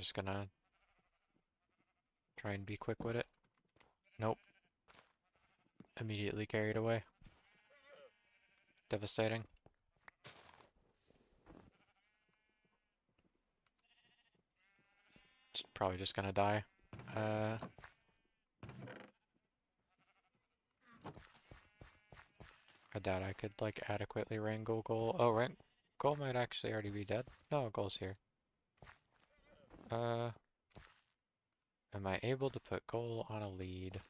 just gonna try and be quick with it. Nope. Immediately carried away. Devastating. It's probably just gonna die. I doubt I could, like, adequately wrangle Goal. Oh, Goal might actually already be dead. No, Goal's here. Am I able to put Goal on a lead?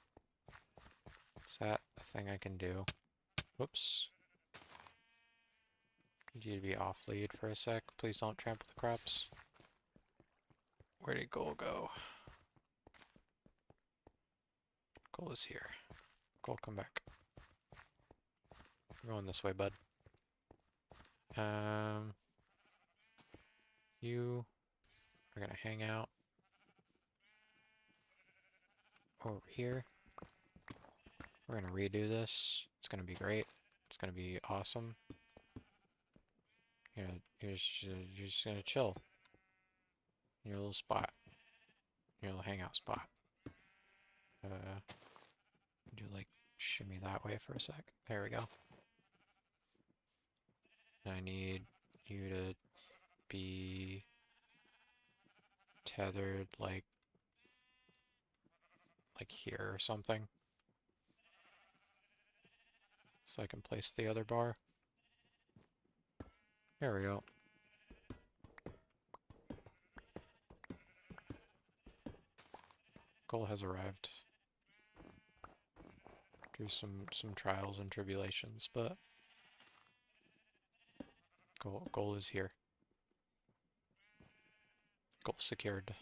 Is that a thing I can do? Whoops. Need you to be off lead for a sec. Please don't trample the crops. Where did Goal go? Goal is here. Goal, come back. We're going this way, bud. You are gonna hang out over here. We're gonna redo this. It's gonna be great. It's gonna be awesome. You're just gonna chill in your little spot, your little hangout spot. Do like shimmy that way for a sec. There we go. And I need you to be tethered like here or something, so I can place the other bar. There we go. Goal has arrived through some trials and tribulations, but goal is here. Goal secured.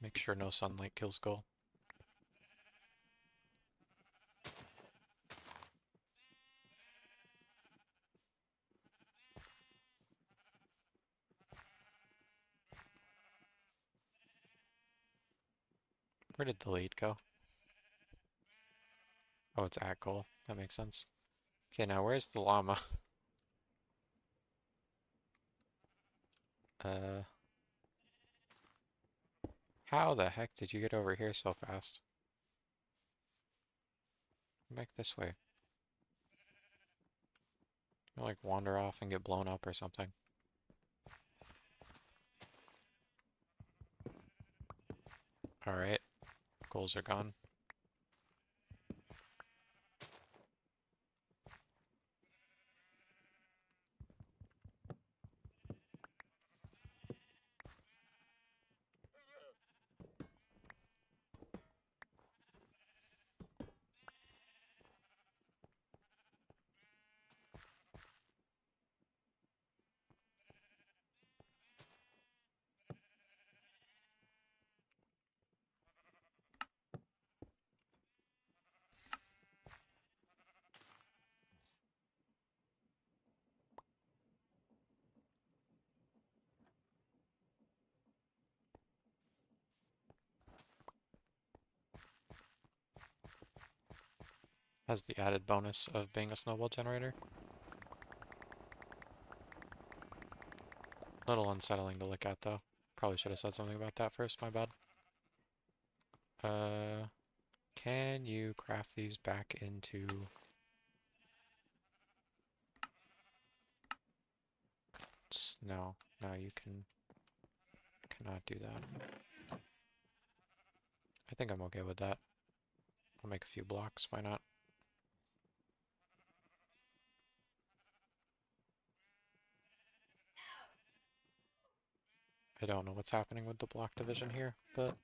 Make sure no sunlight kills Goal. Where did the lead go? Oh, it's at Goal. That makes sense. Okay, now where's the llama? How the heck did you get over here so fast? Back this way. You'll, like, wander off and get blown up or something. Alright. Goals are gone. Has the added bonus of being a snowball generator. A little unsettling to look at, though. Probably should have said something about that first, my bad. Can you craft these back into... No, you cannot do that. I think I'm okay with that. I'll make a few blocks, why not? I don't know what's happening with the block division here, but...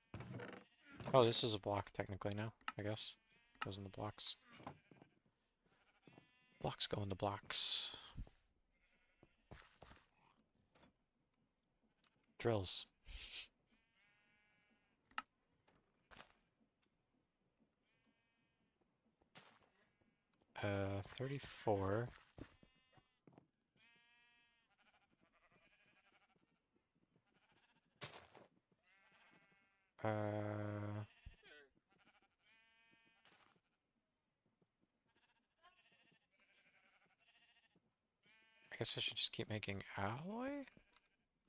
Oh, this is a block technically now, I guess. Goes in the blocks. Blocks go in the blocks. Drills. 34. I guess I should just keep making alloy?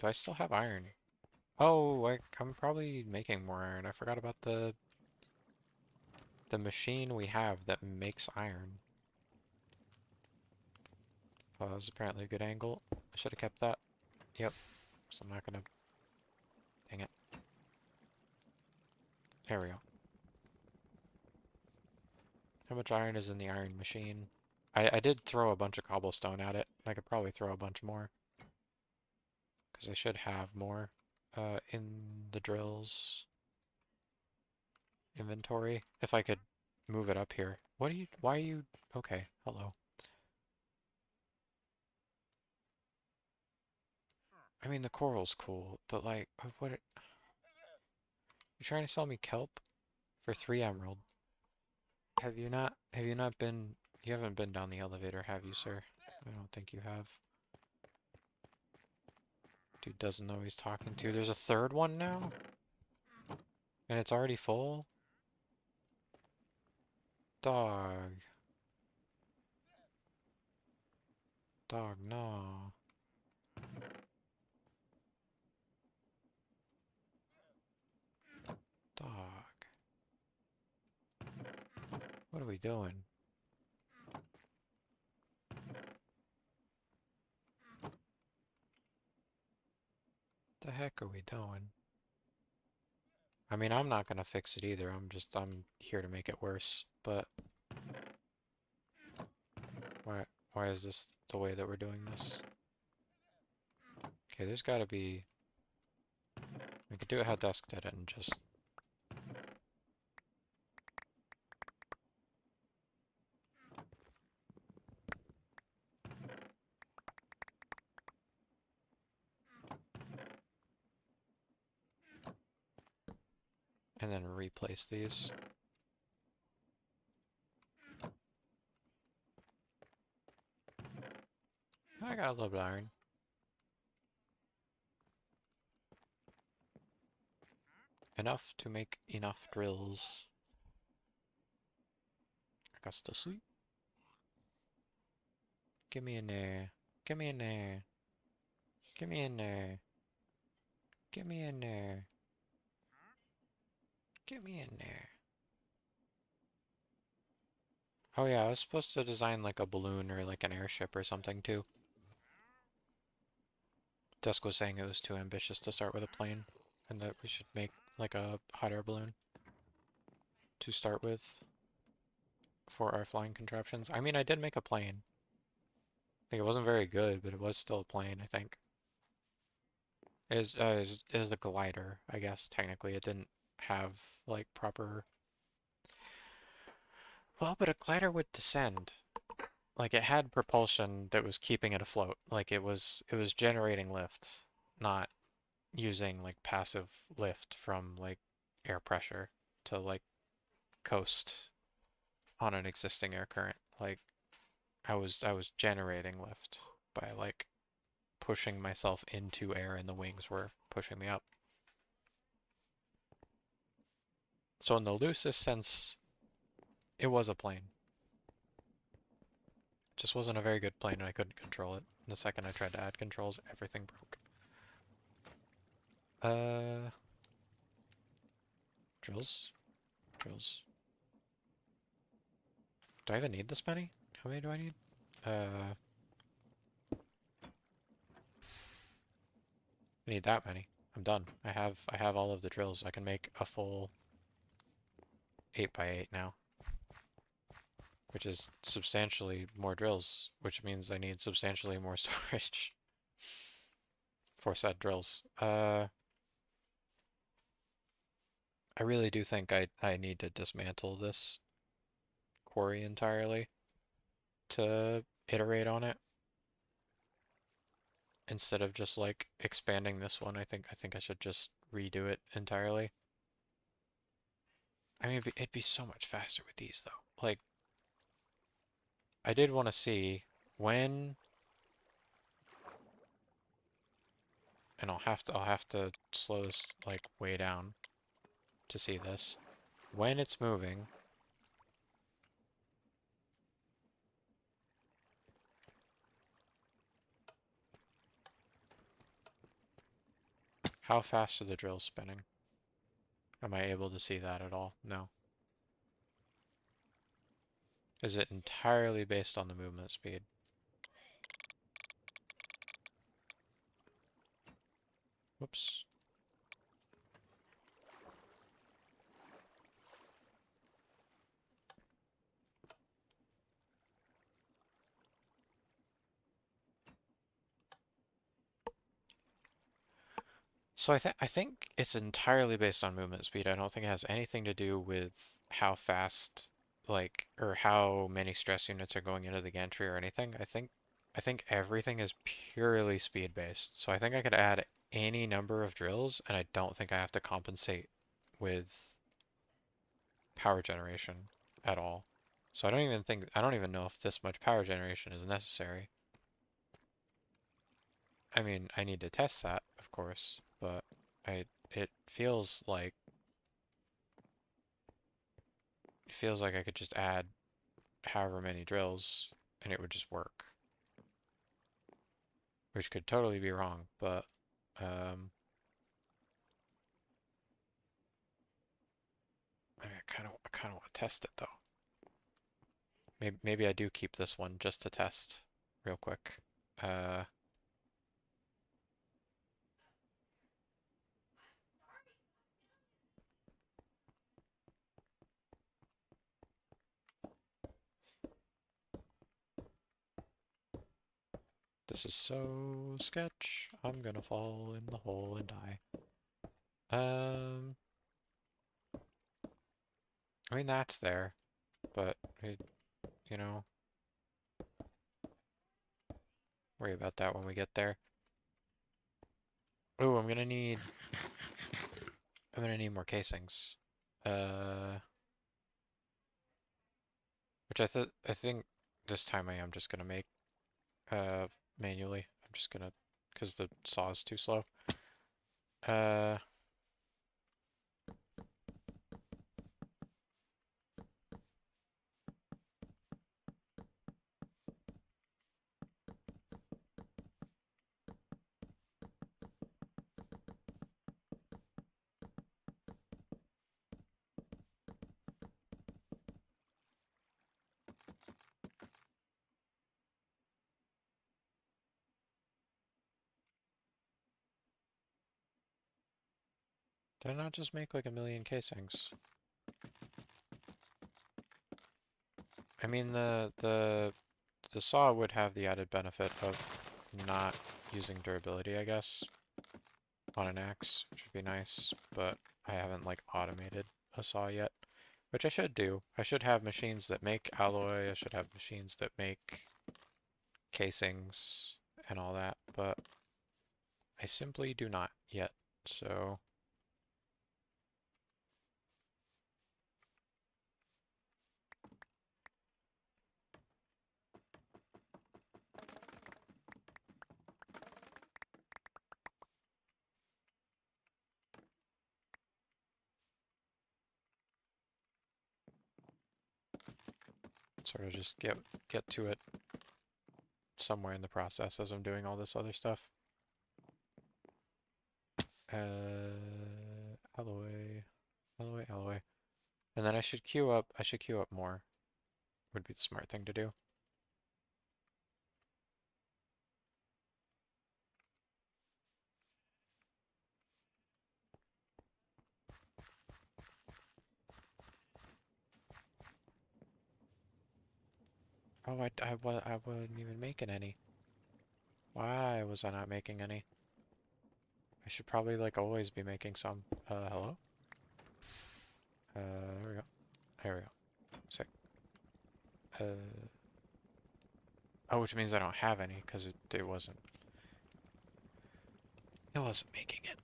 Do I still have iron? Oh, I'm probably making more iron. I forgot about the machine we have that makes iron. Oh, that was apparently a good angle. I should have kept that. Yep. So I'm not gonna... Dang it. There we go. How much iron is in the iron machine? I did throw a bunch of cobblestone at it. I could probably throw a bunch more. Because I should have more in the drills inventory. If I could move it up here. Why are you, okay, hello. I mean, the coral's cool, but like, what, you trying to sell me kelp for 3 emerald? Have you not been, you haven't been down the elevator, have you, sir? I don't think you have. Dude doesn't know who he's talking to. There's a third one now? And it's already full? Dog. Dog, no. Dog. What are we doing? The heck are we doing? I mean, I'm not gonna fix it either. I'm here to make it worse. But why is this the way that we're doing this? Okay, there's gotta be... We could do it how Dusk did it and just... And then replace these. I got a little bit of iron. Enough to make enough drills. I got to sleep. Get me in there. Get me in there. Get me in there. Get me in there. Get me in there. Oh yeah, I was supposed to design like a balloon or like an airship or something too. Dusk was saying it was too ambitious to start with a plane, and that we should make like a hot air balloon to start with for our flying contraptions. I mean, I did make a plane. I think it wasn't very good, but it was still a plane, I think. Is a glider, I guess, technically. It didn't have like proper... Well, but a glider would descend. Like it had propulsion that was keeping it afloat. Like it was generating lift, not using like passive lift from like air pressure to like coast on an existing air current. Like I was generating lift by like pushing myself into air and the wings were pushing me up. So in the loosest sense, it was a plane. It just wasn't a very good plane and I couldn't control it. And the second I tried to add controls, everything broke. Drills? Drills. Do I even need this many? How many do I need? I need that many. I'm done. I have all of the drills. I can make a full 8x8 now. Which is substantially more drills, which means I need substantially more storage for said drills. I really do think I need to dismantle this quarry entirely to iterate on it instead of just like expanding this one. I think I should just redo it entirely. I mean, it'd be so much faster with these though. Like, I did want to see when, and I'll have to slow this like way down to see this. When it's moving, How fast are the drills spinning? Am I able to see that at all? No. Is it entirely based on the movement speed? Whoops. So I think it's entirely based on movement speed. I don't think it has anything to do with how fast, like, or how many stress units are going into the gantry or anything. I think everything is purely speed based. So I think I could add any number of drills, and I don't think I have to compensate with power generation at all. So I don't even know if this much power generation is necessary. I mean, I need to test that, of course, but it feels like I could just add however many drills and it would just work. Which could totally be wrong, but um, I kind of want to test it though. Maybe I do keep this one just to test real quick. Uh, this is so sketch. I'm gonna fall in the hole and die. Um, I mean that's there, but you know, worry about that when we get there. Oh, I'm gonna need more casings. Uh, which I think this time I am just gonna make manually. I'm just gonna, because the saw is too slow. Uh, did I not just make like a million casings? I mean the saw would have the added benefit of not using durability, I guess, on an axe, which would be nice, but I haven't like automated a saw yet, which I should do. I should have machines that make alloy, I should have machines that make casings and all that, but I simply do not yet, so sort of just get to it somewhere in the process as I'm doing all this other stuff. Alloy, alloy. And then I should queue up more, would be the smart thing to do. Oh, I wasn't even making any. Why was I not making any? I should probably like always be making some. Hello? There we go. There we go. Sick. Uh, oh, which means I don't have any because it wasn't making it.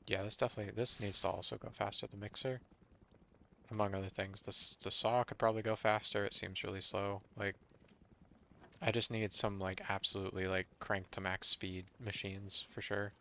Yeah, this needs to also go faster, the mixer. Among other things, the saw could probably go faster. It seems really slow. Like, I just need some like absolutely like crank to max speed machines for sure.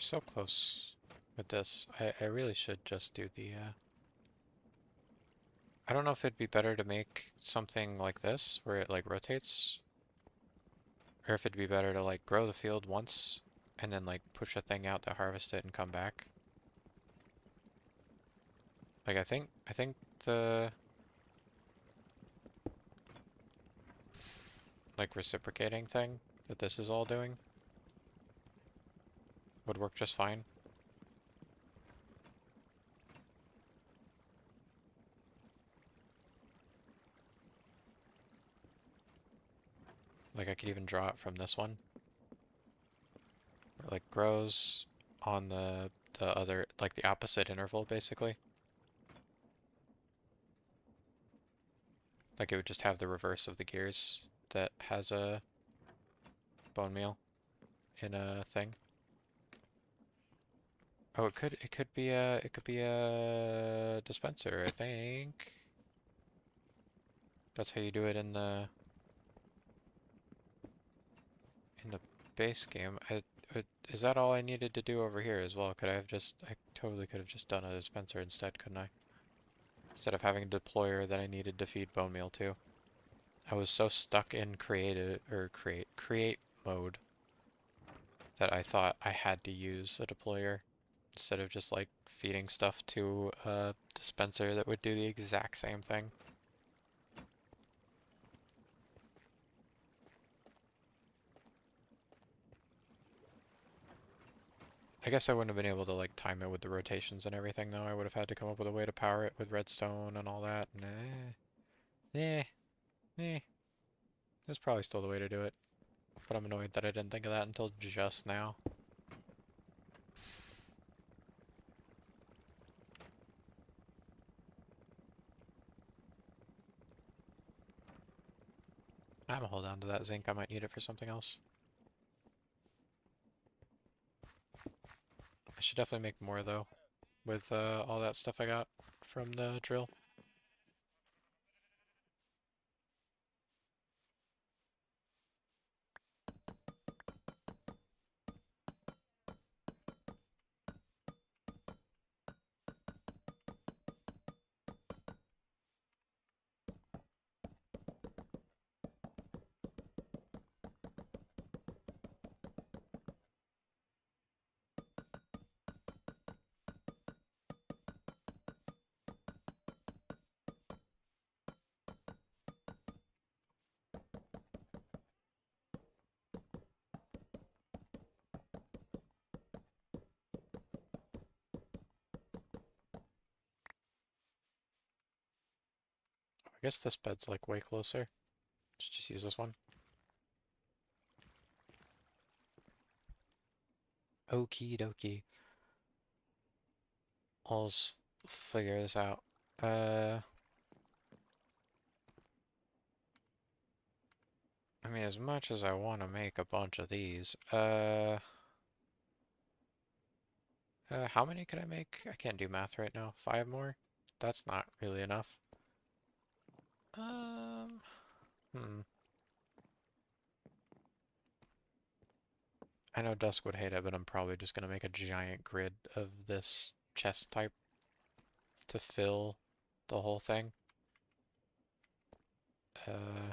so close with this. I really should just do the, I don't know if it'd be better to make something like this, where it like rotates, or if it'd be better to like grow the field once, and then like push a thing out to harvest it and come back. Like I think the like reciprocating thing that this is all doing would work just fine. Like I could even draw it from this one. It like grows on the other, like the opposite interval basically. Like it would just have the reverse of the gears that has a bone meal in a thing. Oh, it could be a dispenser, I think. That's how you do it in the base game. Is that all I needed to do over here as well? I totally could have just done a dispenser instead, couldn't I? Instead of having a deployer that I needed to feed bone meal to. I was so stuck in create mode that I thought I had to use a deployer instead of just like feeding stuff to a dispenser that would do the exact same thing. I guess I wouldn't have been able to like time it with the rotations and everything though. I would have had to come up with a way to power it with redstone and all that. Eh, that's probably still the way to do it. But I'm annoyed that I didn't think of that until just now. I'm gonna hold on to that zinc. I might need it for something else. I should definitely make more though, with all that stuff I got from the drill. I guess this bed's like way closer. Let's just use this one. Okie dokie. I'll figure this out. Uh, I mean, as much as I want to make a bunch of these, how many could I make? I can't do math right now. 5 more? That's not really enough. Um, hmm. I know Dusk would hate it, but I'm probably just gonna make a giant grid of this chest type to fill the whole thing. Uh,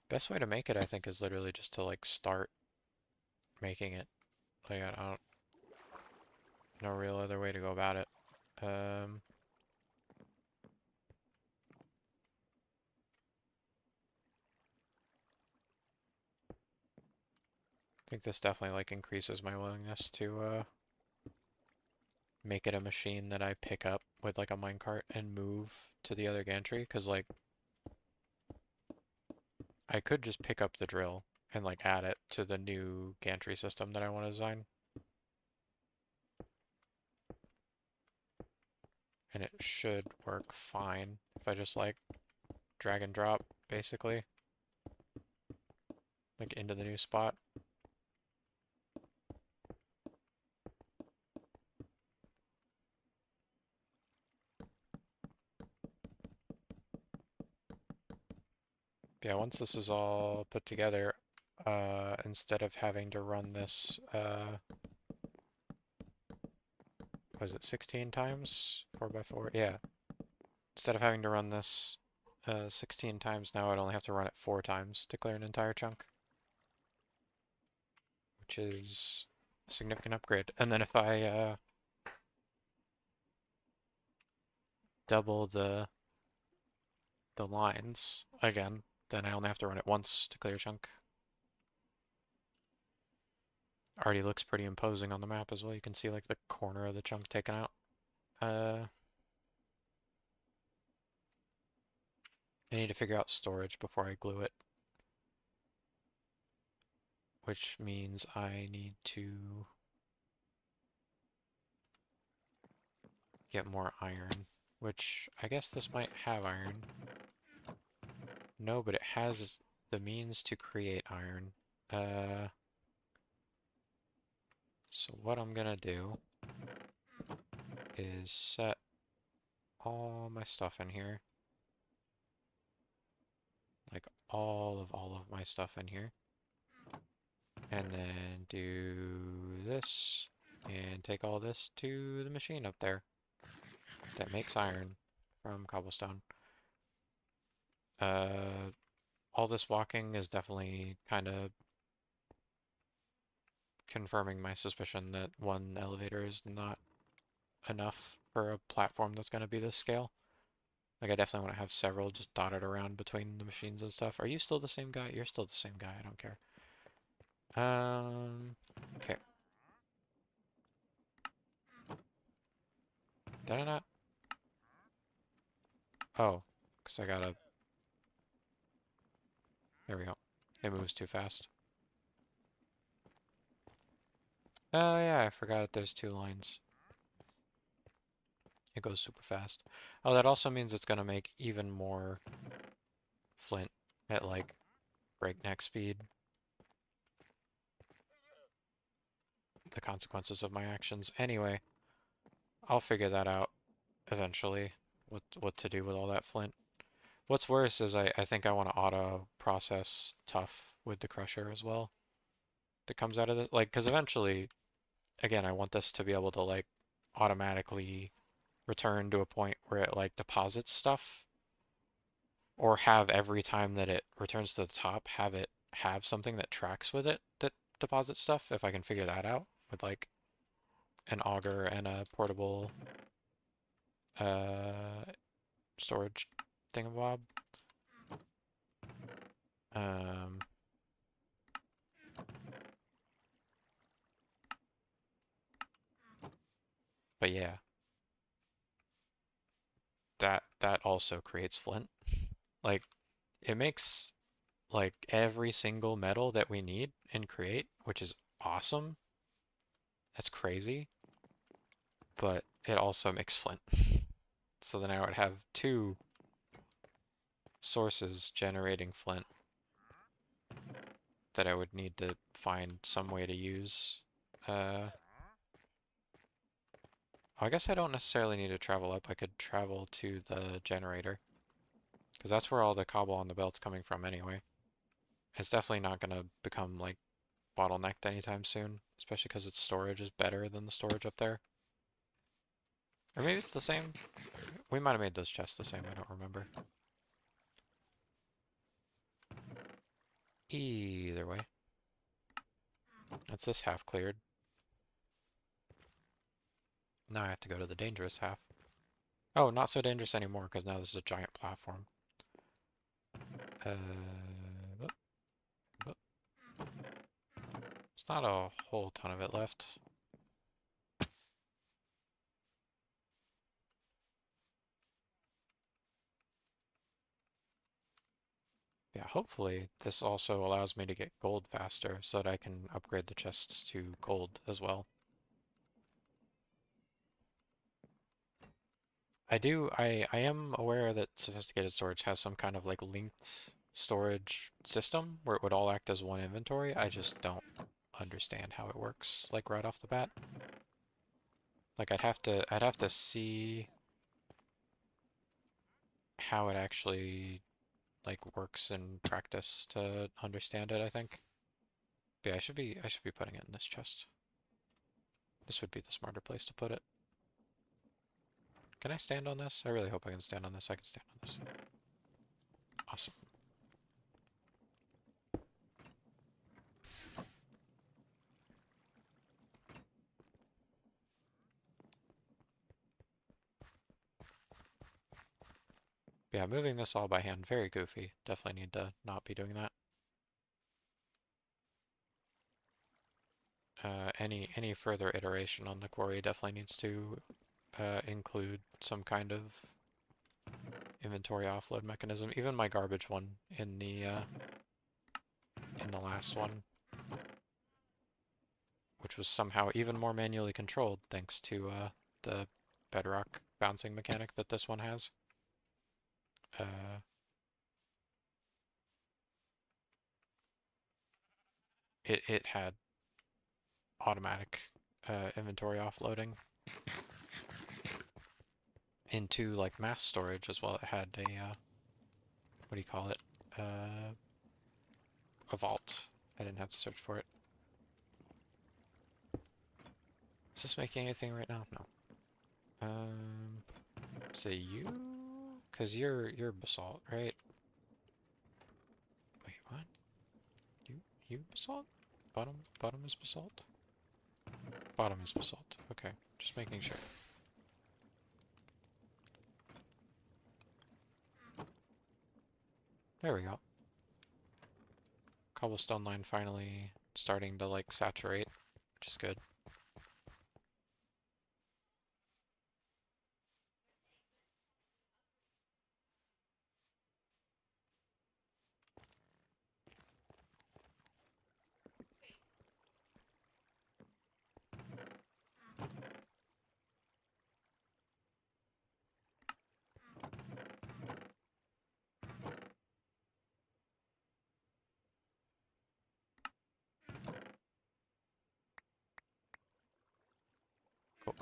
Best way to make it, I think, is literally just to like start making it. Like, I don't, no real other way to go about it. Um, I think this definitely like increases my willingness to make it a machine that I pick up with like a minecart and move to the other gantry, because like I could just pick up the drill and like add it to the new gantry system that I want to design. And it should work fine if I just like drag and drop basically like into the new spot. Yeah, once this is all put together, instead of having to run this, was it 16 times? 4 by 4? Yeah. Instead of having to run this 16 times now, I'd only have to run it 4 times to clear an entire chunk, which is a significant upgrade. And then if I double the lines again, then I only have to run it once to clear a chunk. Already looks pretty imposing on the map as well. You can see like the corner of the chunk taken out. I need to figure out storage before I glue it, which means I need to get more iron, which I guess this might have iron. No, but it has the means to create iron. So what I'm gonna do is set all my stuff in here, like all of my stuff in here, and then do this and take all this to the machine up there that makes iron from cobblestone. All this walking is definitely kind of confirming my suspicion that one elevator is not enough for a platform that's going to be this scale. Like, I definitely want to have several just dotted around between the machines and stuff. Are you still the same guy? You're still the same guy. I don't care. Okay. Did I not? Oh, because I gotta... There we go. It moves too fast. Oh, yeah, I forgot there's 2 lines. It goes super fast. Oh, that also means it's gonna make even more flint at, like, breakneck speed. The consequences of my actions. Anyway, I'll figure that out eventually, what to do with all that flint. What's worse is I think I want to auto process tough with the crusher as well. That comes out of it, like, because eventually, again, I want this to be able to like automatically return to a point where it like deposits stuff, or have every time that it returns to the top, have it have something that tracks with it that deposits stuff. If I can figure that out with like an auger and a portable uh, storage thingamabob. Um, but yeah, that also creates flint. Like, it makes like every single metal that we need and create, which is awesome. That's crazy. But it also makes flint. So then I would have 2 sources generating flint that I would need to find some way to use. I guess I don't necessarily need to travel up. I could travel to the generator, because that's where all the cobble on the belt's coming from anyway. It's definitely not going to become, like, bottlenecked anytime soon, especially because its storage is better than the storage up there. Or maybe it's the same. We might have made those chests the same, I don't remember. Either way. That's this half cleared. Now I have to go to the dangerous half. Oh, not so dangerous anymore, because now this is a giant platform. Whoop, whoop. It's not a whole ton of it left. Yeah, hopefully this also allows me to get gold faster so that I can upgrade the chests to gold as well. I am aware that sophisticated storage has some kind of like linked storage system where it would all act as one inventory. I just don't understand how it works, like right off the bat. Like I'd have to see how it actually like works in practice to understand it, I think. But yeah, I should be putting it in this chest. This would be the smarter place to put it. Can I stand on this? I really hope I can stand on this. I can stand on this. Awesome. Yeah, moving this all by hand, very goofy. Definitely need to not be doing that. Any further iteration on the quarry definitely needs to include some kind of inventory offload mechanism. Even my garbage one in the last one, which was somehow even more manually controlled thanks to the bedrock bouncing mechanic that this one has. It had automatic inventory offloading into like mass storage as well. It had a what do you call it? A vault. I didn't have to search for it. Is this making anything right now? No. Say you? Cause you're basalt, right? Wait, what? You basalt? Bottom is basalt? Bottom is basalt. Okay, just making sure. There we go. Cobblestone line finally starting to like saturate, which is good. Cool.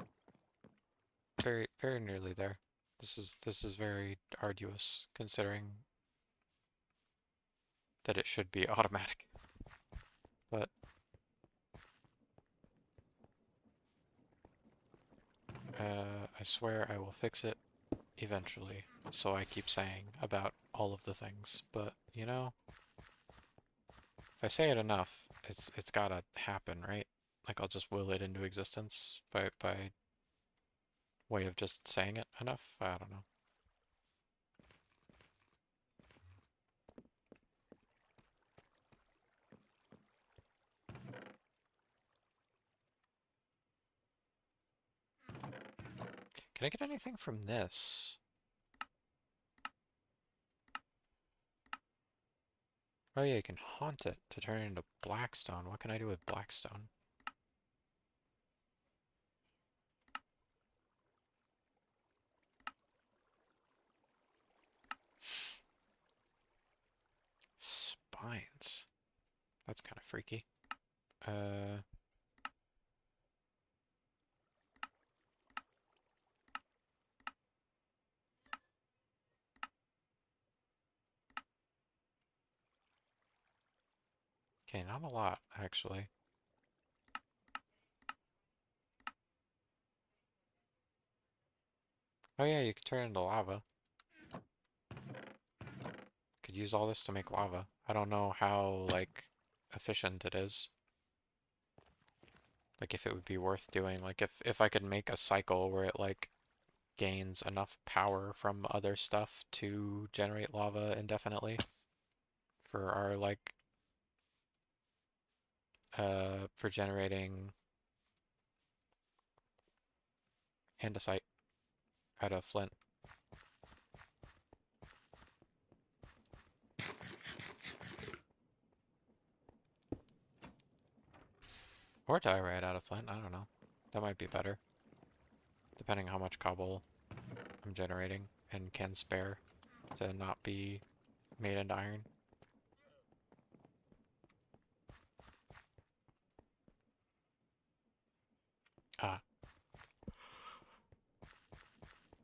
Very nearly there. This is very arduous considering that it should be automatic. But I swear I will fix it eventually. So I keep saying about all of the things, but you know, if I say it enough, it's gotta happen, right? Like I'll just will it into existence by way of just saying it enough. I don't know. Can I get anything from this? Oh yeah, you can haunt it to turn it into blackstone. What can I do with blackstone? Spines. That's kind of freaky. Uh, okay, not a lot, actually. Oh yeah, you could turn it into lava. Could use all this to make lava. I don't know how, like, efficient it is. Like, if it would be worth doing. Like, if I could make a cycle where it, like, gains enough power from other stuff to generate lava indefinitely for our, like, for generating andesite out of flint. Or diorite out of flint, I don't know. That might be better. Depending on how much cobble I'm generating and can spare to not be made into iron. Ah,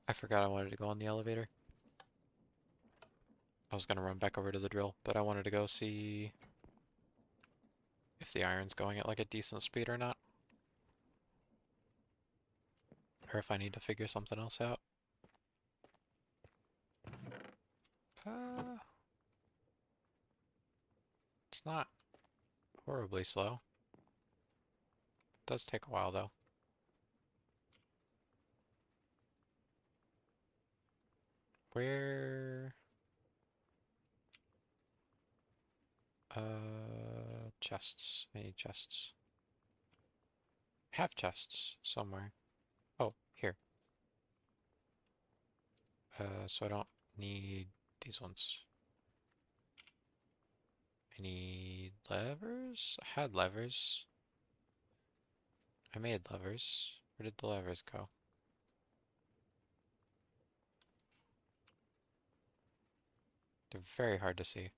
I forgot I wanted to go on the elevator. I was gonna run back over to the drill, but I wanted to go see if the iron's going at like a decent speed or not. Or if I need to figure something else out. Uh, it's not horribly slow. It does take a while though. Where... chests. I need chests. I have chests somewhere. Oh, here. So I don't need these ones. I need levers? I had levers. I made levers. Where did the levers go? They're very hard to see.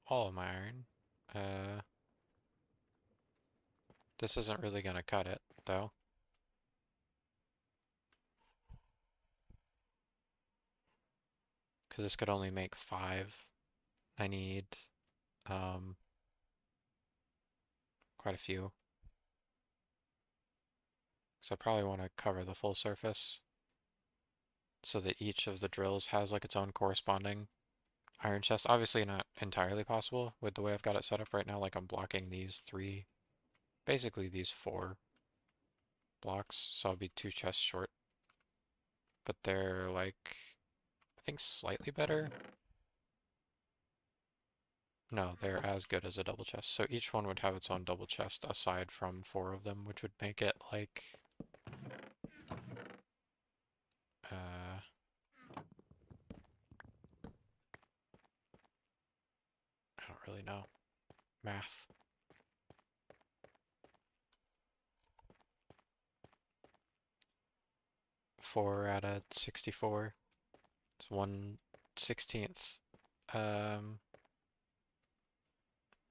All of my iron. Uh, this isn't really gonna cut it, though. Because this could only make 5. I need, um, quite a few. So I probably want to cover the full surface so that each of the drills has like its own corresponding iron chest. Obviously not entirely possible with the way I've got it set up right now. Like I'm blocking these 3, basically these 4 blocks, so I'll be 2 chests short. But they're like, I think slightly better. No, they're as good as a double chest. So each one would have its own double chest aside from 4 of them, which would make it like, uh, I don't really know. Math. 4 out of 64. It's 1/16th.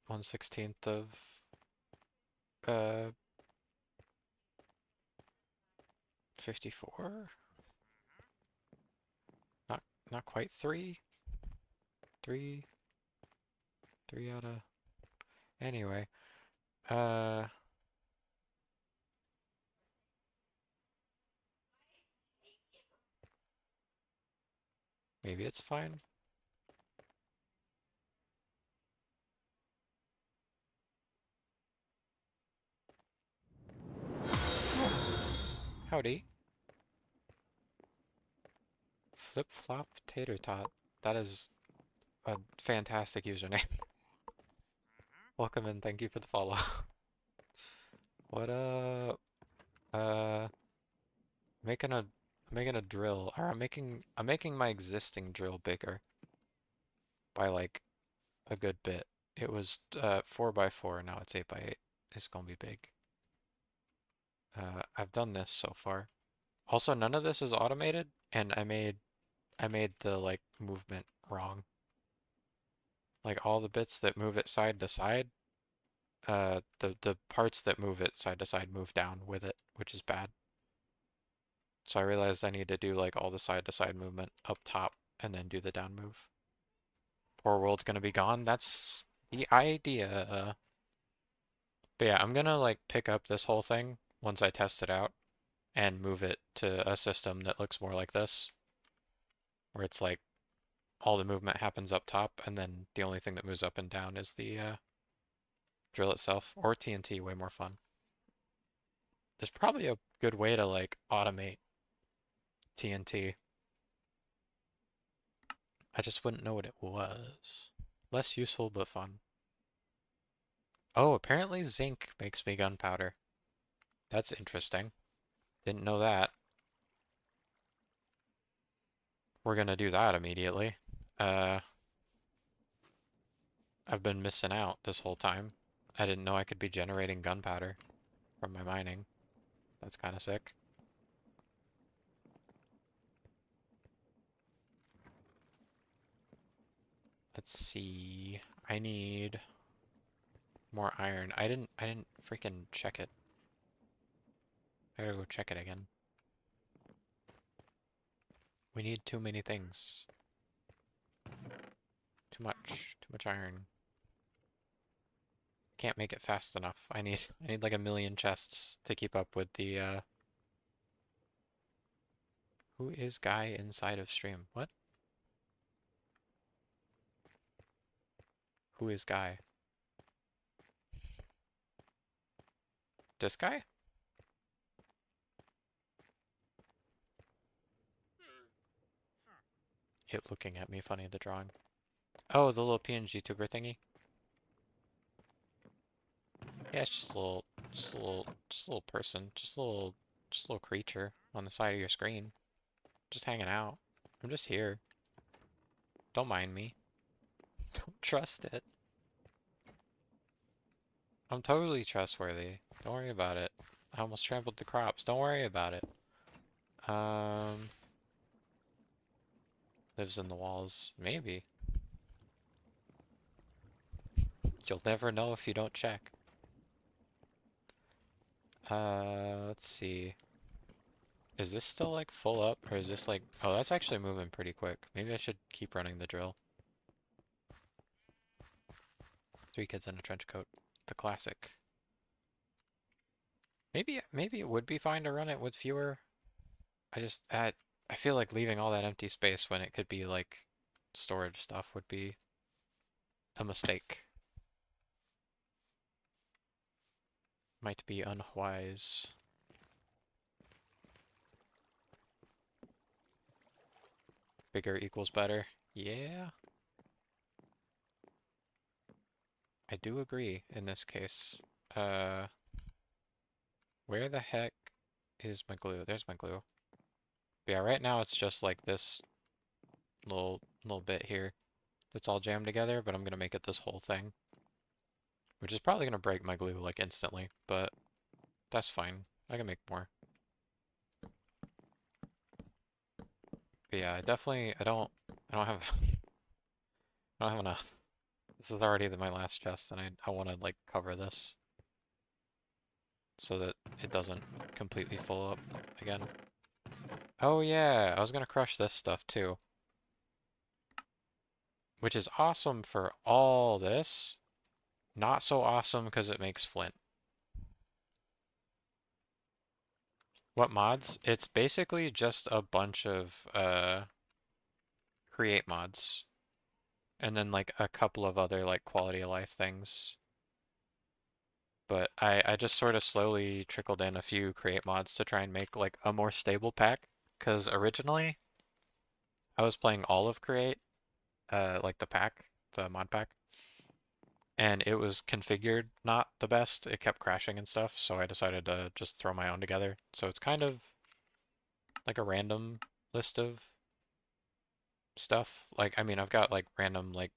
1/16th of uh 54. Not quite 3. 3 out of, anyway. Uh Maybe it's fine. Howdy. Flip flop tater tot. That is a fantastic username. Welcome and thank you for the follow. What uh making a making a drill, or I'm making my existing drill bigger by like a good bit. It was 4x4, now it's 8x8. It's gonna be big. I've done this so far. Also, none of this is automated, and I made the like movement wrong. Like all the bits that move it side to side, the parts that move it side to side move down with it, which is bad. So I realized I need to do like all the side to side movement up top and then do the down move. Poor world's gonna be gone. That's the idea. But yeah, I'm gonna like pick up this whole thing once I test it out and move it to a system that looks more like this, where it's like all the movement happens up top and then the only thing that moves up and down is the drill itself, or TNT, way more fun. There's probably a good way to like automate TNT. I just wouldn't know what it was. Less useful but fun. Oh, apparently zinc makes me gunpowder. That's interesting. Didn't know that. We're gonna do that immediately. Uh, I've been missing out this whole time. I didn't know I could be generating gunpowder from my mining. That's kind of sick. Let's see. I need more iron. I didn't freaking check it. I gotta go check it again. We need too many things. Too much iron. Can't make it fast enough. I need like a million chests to keep up with the who is guy inside of stream? What? Who is guy? This guy? It looking at me funny, the drawing. Oh, the little PNG tuber thingy? Yeah, it's just a little person. Just a little creature on the side of your screen. Just hanging out. I'm just here. Don't mind me. Don't trust it. I'm totally trustworthy. Don't worry about it. I almost trampled the crops. Don't worry about it. Um, lives in the walls. Maybe. You'll never know if you don't check. Let's see. Is this still like full up or is this like, oh, that's actually moving pretty quick. Maybe I should keep running the drill. 3 kids in a trench coat. The classic. Maybe it would be fine to run it with fewer. I feel like leaving all that empty space when it could be like storage stuff would be a mistake. Might be unwise. Bigger equals better. Yeah, I do agree in this case. Uh, where the heck is my glue? There's my glue. But yeah, right now it's just like this little bit here that's all jammed together, but I'm gonna make it this whole thing. Which is probably gonna break my glue like instantly, but that's fine. I can make more. But yeah, I don't have I don't have enough. This is already my last chest and I wanna like cover this so that it doesn't completely full up again. Oh yeah, I was gonna crush this stuff too. Which is awesome for all this. Not so awesome because it makes flint. What mods? It's basically just a bunch of create mods. And then like a couple of other like quality of life things. But I just sort of slowly trickled in a few create mods to try and make like a more stable pack. Because originally I was playing all of create, like the pack, the mod pack. And it was configured not the best. It kept crashing and stuff, so I decided to just throw my own together. So it's kind of like a random list of stuff. Like, I mean, I've got like random like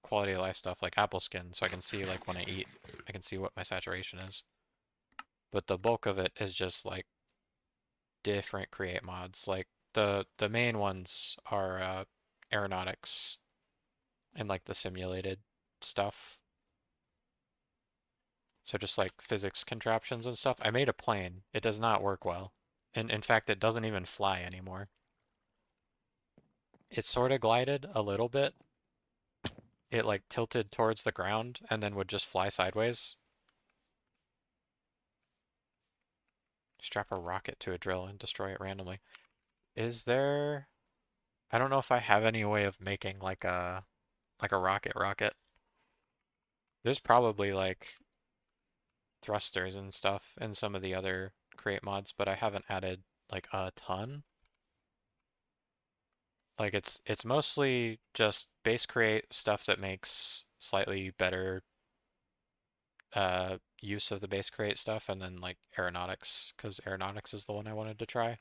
quality of life stuff like apple skin, so I can see like when I eat, I can see what my saturation is. But the bulk of it is just like different create mods. Like the main ones are aeronautics and like the simulated stuff. So just like physics contraptions and stuff. I made a plane. It does not work well. And in fact, it doesn't even fly anymore. It sort of glided a little bit. It like tilted towards the ground and then would just fly sideways. Strap a rocket to a drill and destroy it randomly. Is there... I don't know if I have any way of making like a rocket. There's probably like thrusters and stuff in some of the other create mods, but I haven't added like a ton. Like it's mostly just base create stuff that makes slightly better use of the base create stuff, and then like aeronautics, because aeronautics is the one I wanted to try.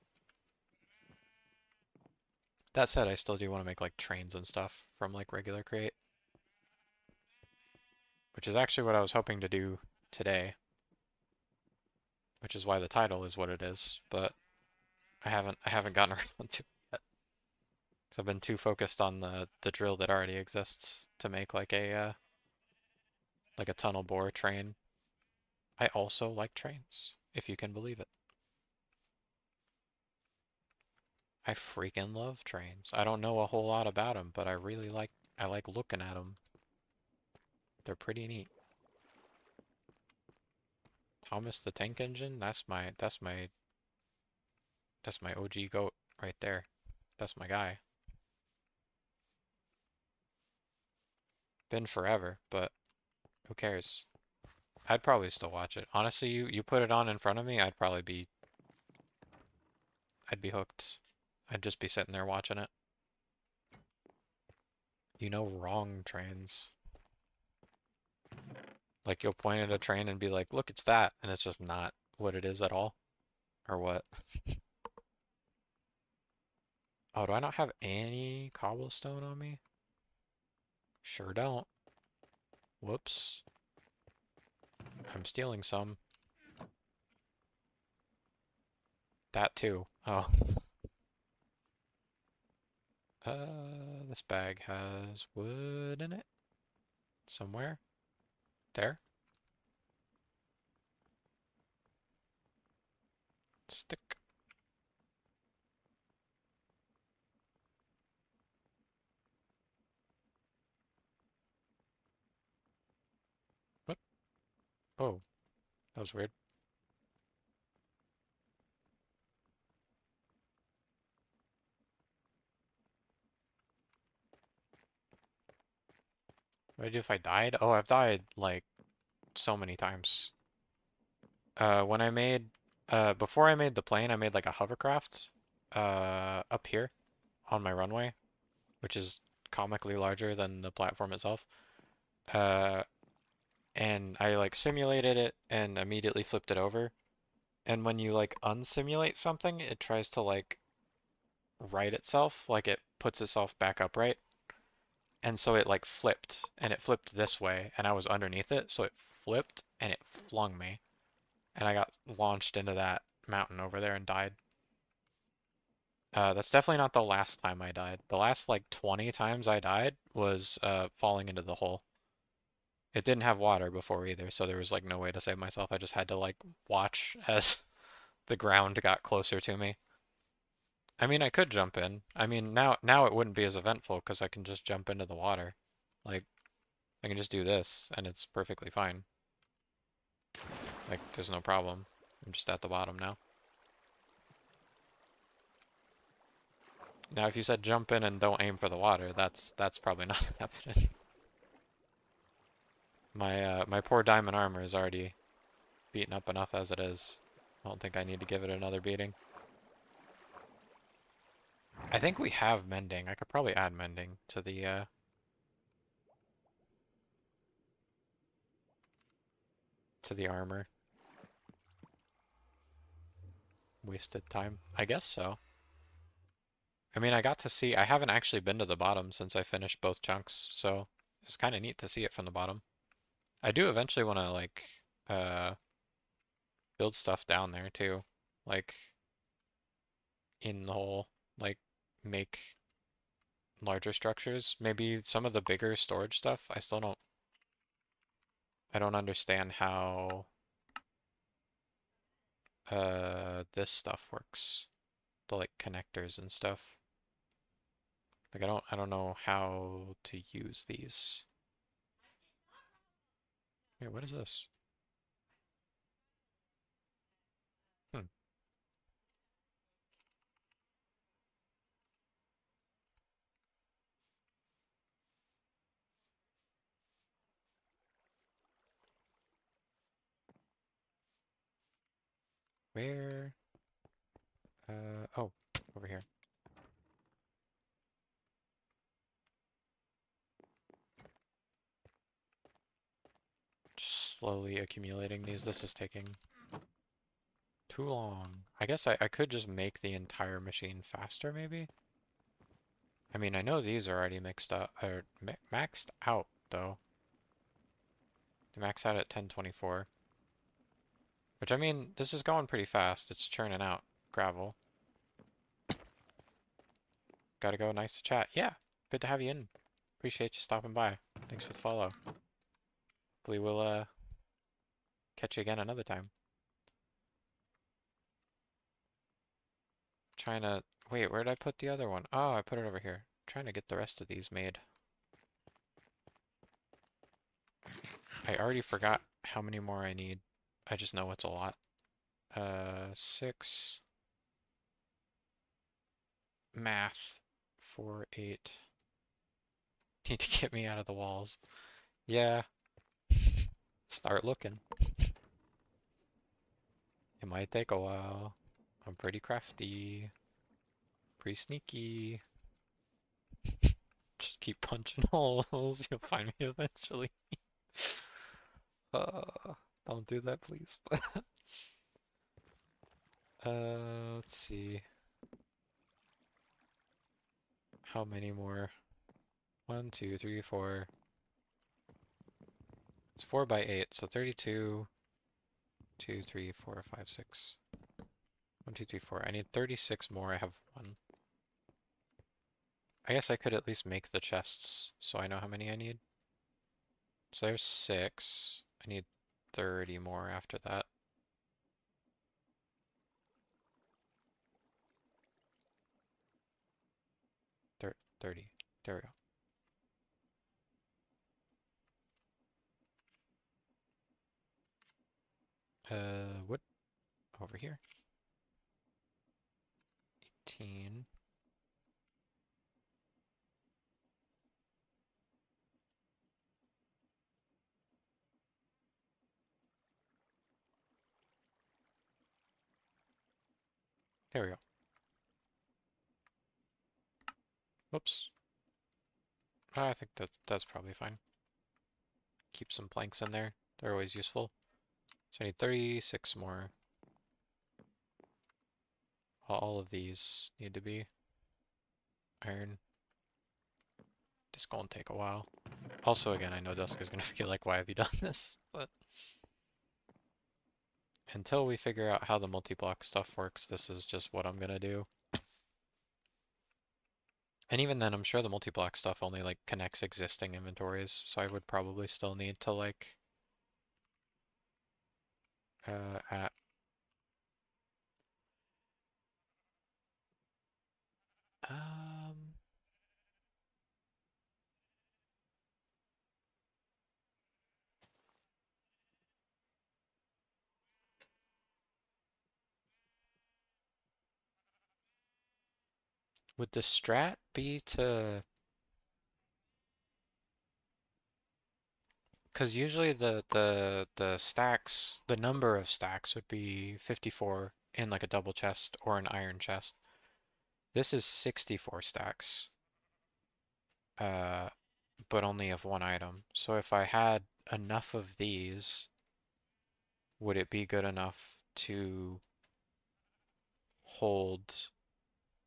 That said, I still do want to make like trains and stuff from like regular create, which is actually what I was hoping to do today, which is why the title is what it is, but I haven't gotten around to it yet. I've been too focused on the drill that already exists to make like a tunnel bore train. I also like trains, if you can believe it. I freaking love trains. I don't know a whole lot about them, but I like looking at them. They're pretty neat. Thomas the Tank Engine, that's my OG goat right there. That's my guy. Been forever, but who cares? I'd probably still watch it. Honestly, you put it on in front of me, I'd be hooked. I'd just be sitting there watching it. You know, wrong trains. Like you'll point at a train and be like, look, it's that, and it's just not what it is at all. Or what? Oh, do I not have any cobblestone on me? Sure don't. Whoops. I'm stealing some. That too. Oh. This bag has wood in it. Somewhere. There. Stick. What? Oh, that was weird. What do I do if I died? Oh, I've died like so many times. When I made, before I made the plane, I made like a hovercraft, up here on my runway, which is comically larger than the platform itself. Uh, and I like simulated it and immediately flipped it over. And when you like unsimulate something, it tries to like right itself, like it puts itself back upright. And so it like flipped, and it flipped this way, and I was underneath it, so it flipped and it flung me. And I got launched into that mountain over there and died. That's definitely not the last time I died. The last like 20 times I died was falling into the hole. It didn't have water before either, so there was like no way to save myself. I just had to like watch as the ground got closer to me. I mean, I could jump in. I mean, now it wouldn't be as eventful because I can just jump into the water. Like, I can just do this and it's perfectly fine. Like, there's no problem. I'm just at the bottom now. Now, if you said jump in and don't aim for the water, that's probably not happening. My poor diamond armor is already beaten up enough as it is. I don't think I need to give it another beating. I think we have mending. I could probably add mending to the armor. Wasted time. I guess so. I mean, I got to see, I haven't actually been to the bottom since I finished both chunks, so it's kind of neat to see it from the bottom. I do eventually want to like uh build stuff down there too. Like in the hole, like make larger structures. Maybe some of the bigger storage stuff. I don't understand how this stuff works. The like connectors and stuff. Like I don't know how to use these. Wait, what is this? Hmm. Where? Oh, over here. Just slowly accumulating these. This is taking too long. I guess I could just make the entire machine faster, maybe? I mean, I know these are already mixed up, or maxed out, though. They max out at 1024. Which, I mean, this is going pretty fast. It's churning out gravel. Gotta go. Nice to chat. Yeah, good to have you in. Appreciate you stopping by. Thanks for the follow. Hopefully we'll catch you again another time. Trying to wait, where did I put the other one? Oh, I put it over here. Trying to get the rest of these made. I already forgot how many more I need. I just know it's a lot. 6 math 4 8. Need to get me out of the walls. Yeah, start looking. It might take a while. I'm pretty crafty, pretty sneaky. Just keep punching holes. You'll find me eventually. Uh, don't do that, please. Let's see. How many more? 1, 2, 3, 4. It's 4 by 8, so 32. 2, 3, 4, 5, 6. 1, 2, 3, 4. I need 36 more. I have 1. I guess I could at least make the chests so I know how many I need. So there's 6. I need 30 more after that. 30. There we go. What? Over here. 18. There we go. Whoops. I think that's probably fine. Keep some planks in there. They're always useful. So I need 36 more. All of these need to be iron. It's gonna take a while. Also, again, I know Dusk is gonna feel like, why have you done this? But until we figure out how the multi-block stuff works, this is just what I'm gonna do. And even then, I'm sure the multi-block stuff only like connects existing inventories, so I would probably still need to like at um would the strat be to, because usually the stacks, the number of stacks would be 54 in like a double chest or an iron chest. This is 64 stacks, uh, but only of one item. So if I had enough of these, would it be good enough to hold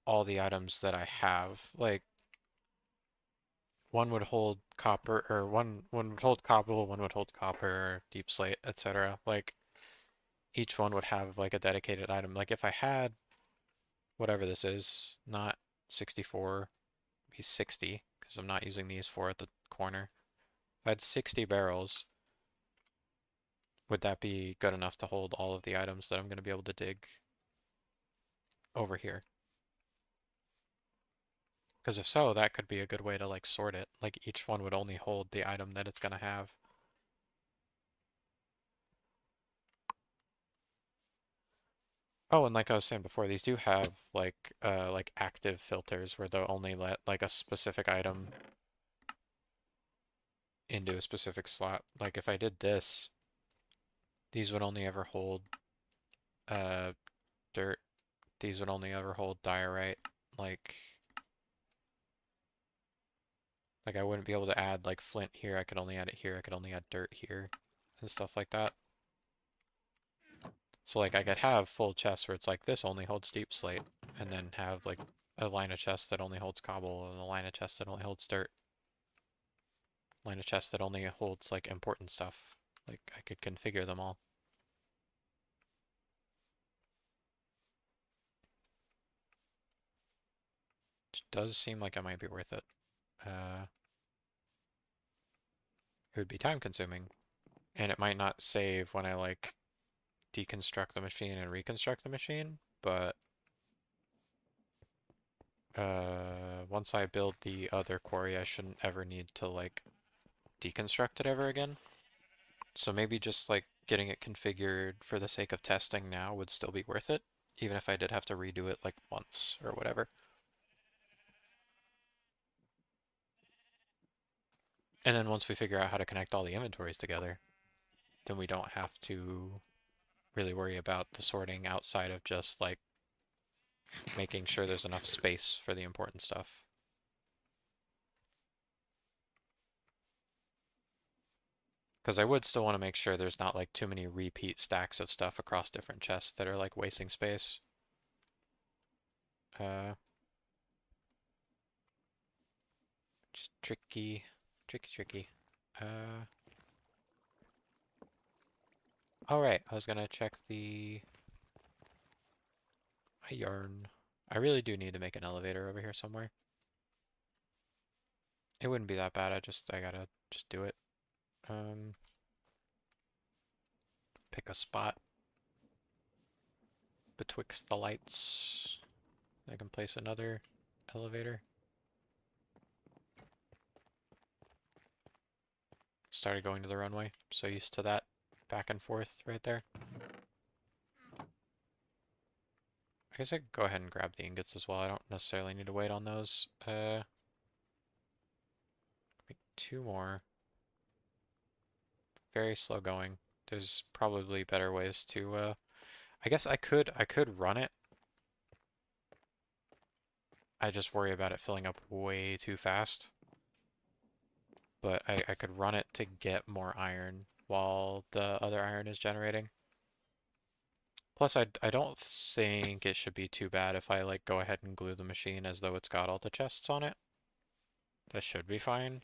all the items that I have? Like one would hold copper, or one would hold cobble, one would hold copper, deep slate, etc. Like each one would have like a dedicated item. Like if I had whatever this is, not 64, be 60, because I'm not using these four at the corner. If I had 60 barrels, would that be good enough to hold all of the items that I'm going to be able to dig over here? Because if so, that could be a good way to like sort it. Like each one would only hold the item that it's going to have. Oh, and like I was saying before, these do have like active filters where they'll only let like a specific item into a specific slot. Like if I did this, these would only ever hold uh dirt. These would only ever hold diorite. Like like I wouldn't be able to add like flint here. I could only add it here. I could only add dirt here and stuff like that. So like I could have full chests where it's like this only holds deep slate, and then have like a line of chests that only holds cobble, and a line of chests that only holds dirt. Line of chests that only holds like important stuff. Like I could configure them all. which does seem like it might be worth it. It would be time consuming, and it might not save when I like deconstruct the machine and reconstruct the machine, but once I build the other quarry, I shouldn't ever need to like deconstruct it ever again. So maybe just like getting it configured for the sake of testing now would still be worth it, even if I did have to redo it like once or whatever. And then once we figure out how to connect all the inventories together, then we don't have to really worry about the sorting outside of just like making sure there's enough space for the important stuff. Because I would still want to make sure there's not like too many repeat stacks of stuff across different chests that are like wasting space. Just tricky, tricky. Uh, all right, I was gonna check my yarn. I really do need to make an elevator over here somewhere. It wouldn't be that bad. I gotta just do it. Pick a spot betwixt the lights. I can place another elevator. Started going to the runway, so used to that back and forth right there. I guess I could go ahead and grab the ingots as well. I don't necessarily need to wait on those. Make 2 more. Very slow going. There's probably better ways to, I guess I could run it. I just worry about it filling up way too fast. But I could run it to get more iron while the other iron is generating. Plus, I don't think it should be too bad if I like go ahead and glue the machine as though it's got all the chests on it. That should be fine.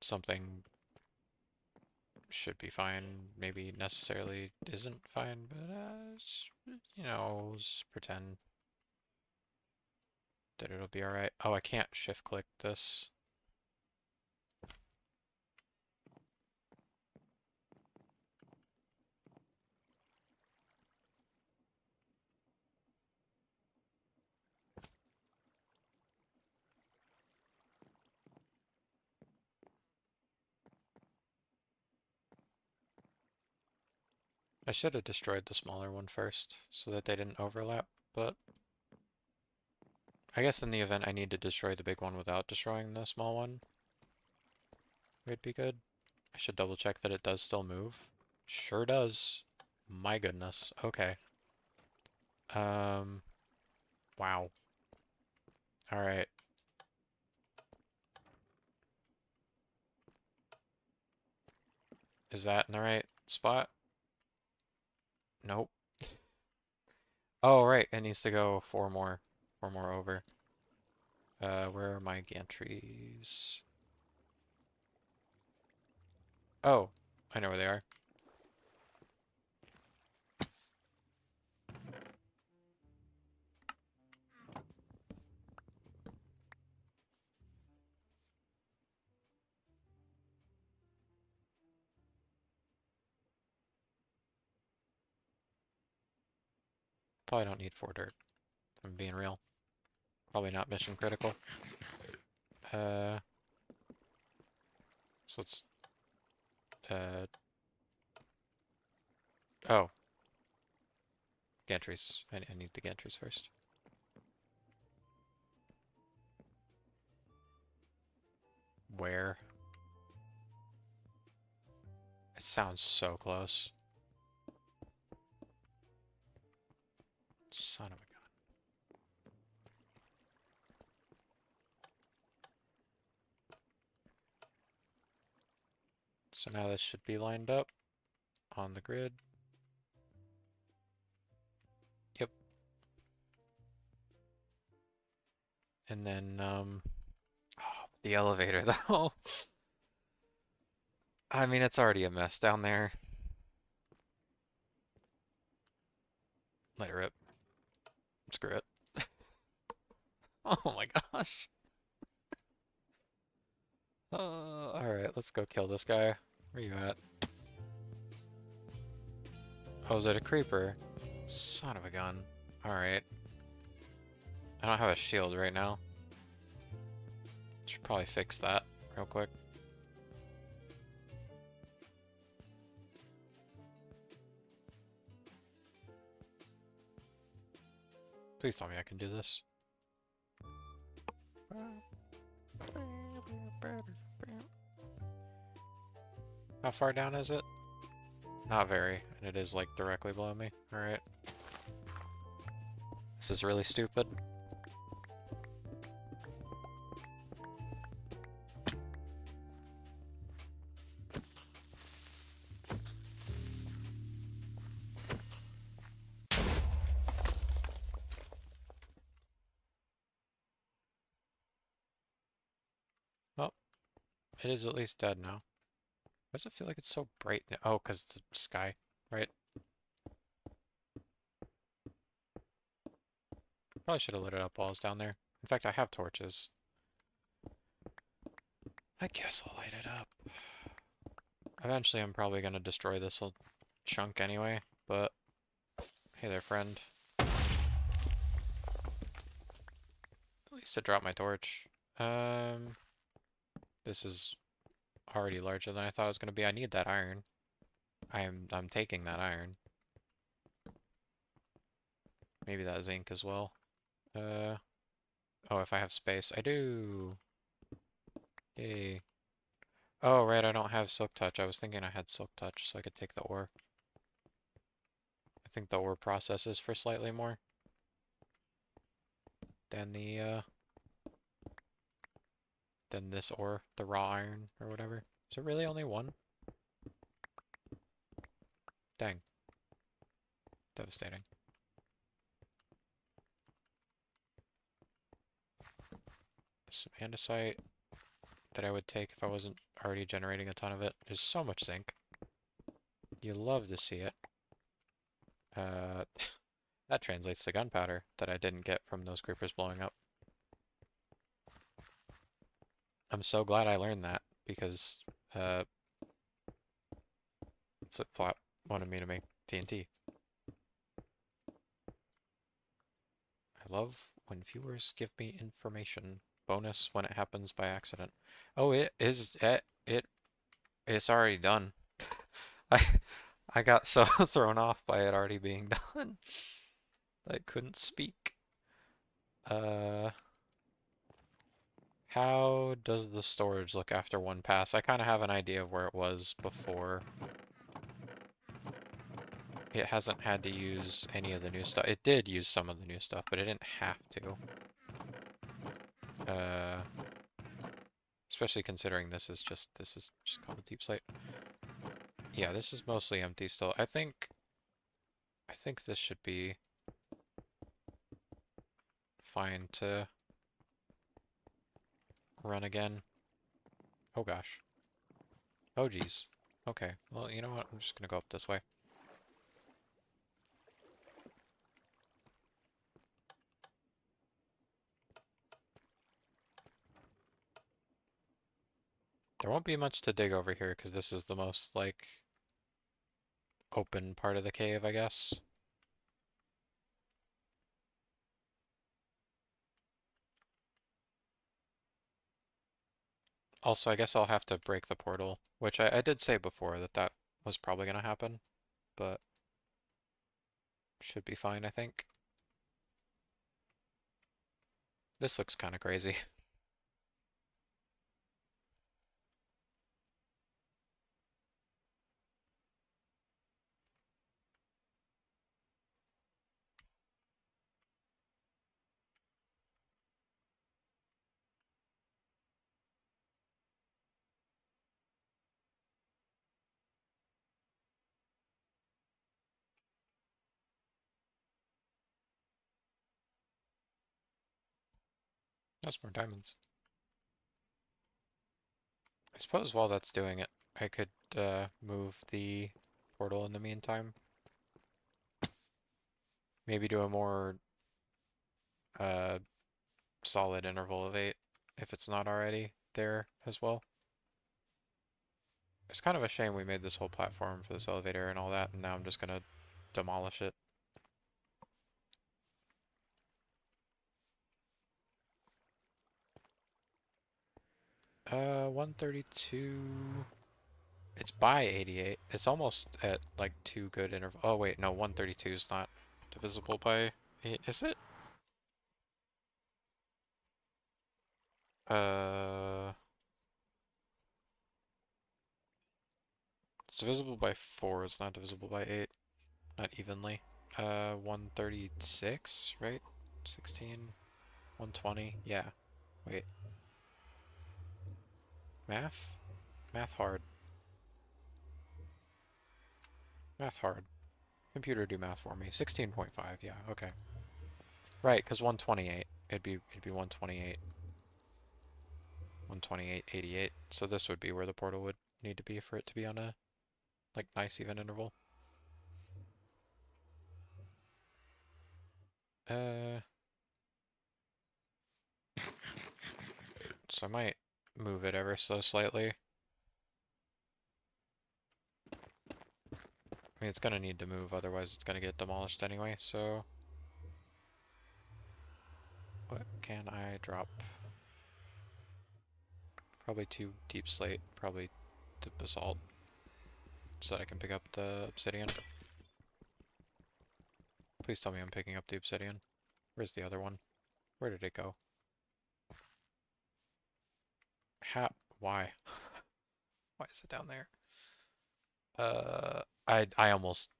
Something should be fine. Maybe necessarily isn't fine, but you know, let's pretend that it'll be alright. Oh, I can't shift click this. I should have destroyed the smaller one first so that they didn't overlap, but I guess in the event I need to destroy the big one without destroying the small one, it'd be good. I should double check that it does still move. Sure does. My goodness. Okay. Wow. Alright. Is that in the right spot? Nope. Oh, right. It needs to go 4 more. 4 more over. Where are my gantries? Oh, I know where they are. Probably don't need 4 dirt. If I'm being real. Probably not mission critical. So let's, uh, oh. Gantries. I need the gantries first. Where? It sounds so close. Son of a gun. So now this should be lined up on the grid. Yep. And then, oh, the elevator though. I mean, it's already a mess down there. Let it rip. Screw it. Oh my gosh. Alright, let's go kill this guy. Where you at? Oh, is it a creeper? Son of a gun. Alright. I don't have a shield right now. Should probably fix that real quick. Please tell me I can do this. How far down is it? Not very, and it is like directly below me. Alright. This is really stupid. Well, it is at least dead now. Why does it feel like it's so bright now? Oh, because the sky, right? Probably should have lit it up while I was down there. In fact, I have torches. I guess I'll light it up. Eventually, I'm probably going to destroy this little chunk anyway, but hey there, friend. At least it dropped my torch. This is already larger than I thought it was going to be. I need that iron. I'm taking that iron. Maybe that zinc as well. Oh, if I have space. I do! Yay. Oh, right, I don't have Silk Touch. I was thinking I had Silk Touch, so I could take the ore. I think the ore processes for slightly more than than this ore, the raw iron, or whatever. Is it really only one? Dang. Devastating. Some andesite that I would take if I wasn't already generating a ton of it. There's so much zinc. You love to see it. That translates to gunpowder that I didn't get from those creepers blowing up. I'm so glad I learned that, because Flip-Flop wanted me to make TNT. I love when viewers give me information. Bonus when it happens by accident. Oh, it's already done. I I got so thrown off by it already being done. I couldn't speak. How does the storage look after one pass? I kind of have an idea of where it was before. It hasn't had to use any of the new stuff. It did use some of the new stuff, but it didn't have to. Especially considering this is just called a deep slate. Yeah, this is mostly empty still. I think this should be fine to run again. Oh gosh. Oh geez. Okay. Well, you know what? I'm just gonna go up this way. There won't be much to dig over here because this is the most, like, open part of the cave, I guess. Also, I guess I'll have to break the portal, which I did say before that was probably going to happen, but should be fine, I think. This looks kind of crazy. That's more diamonds. I suppose while that's doing it, I could move the portal in the meantime. Maybe do a more solid interval of 8 if it's not already there as well. It's kind of a shame we made this whole platform for this elevator and all that, and now I'm just gonna demolish it. 132. It's by 88. It's almost at like 2 good interval. Oh wait, no, 132 is not divisible by 8, is it? Uh, it's divisible by 4. It's not divisible by 8. Not evenly. 136, right? 16, 120. Yeah. Wait. Math? Math hard. Math hard. Computer do math for me. 16.5. Yeah. Okay. Right, because 128. It'd be 128. 128.88. So this would be where the portal would need to be for it to be on a like nice even interval. Uh, so I might move it ever so slightly. I mean, it's gonna need to move, otherwise it's gonna get demolished anyway, so... What can I drop? Probably 2 deep slate, probably the basalt, so that I can pick up the obsidian. Please tell me I'm picking up the obsidian. Where's the other one? Where did it go? Why? Why is it down there? I almost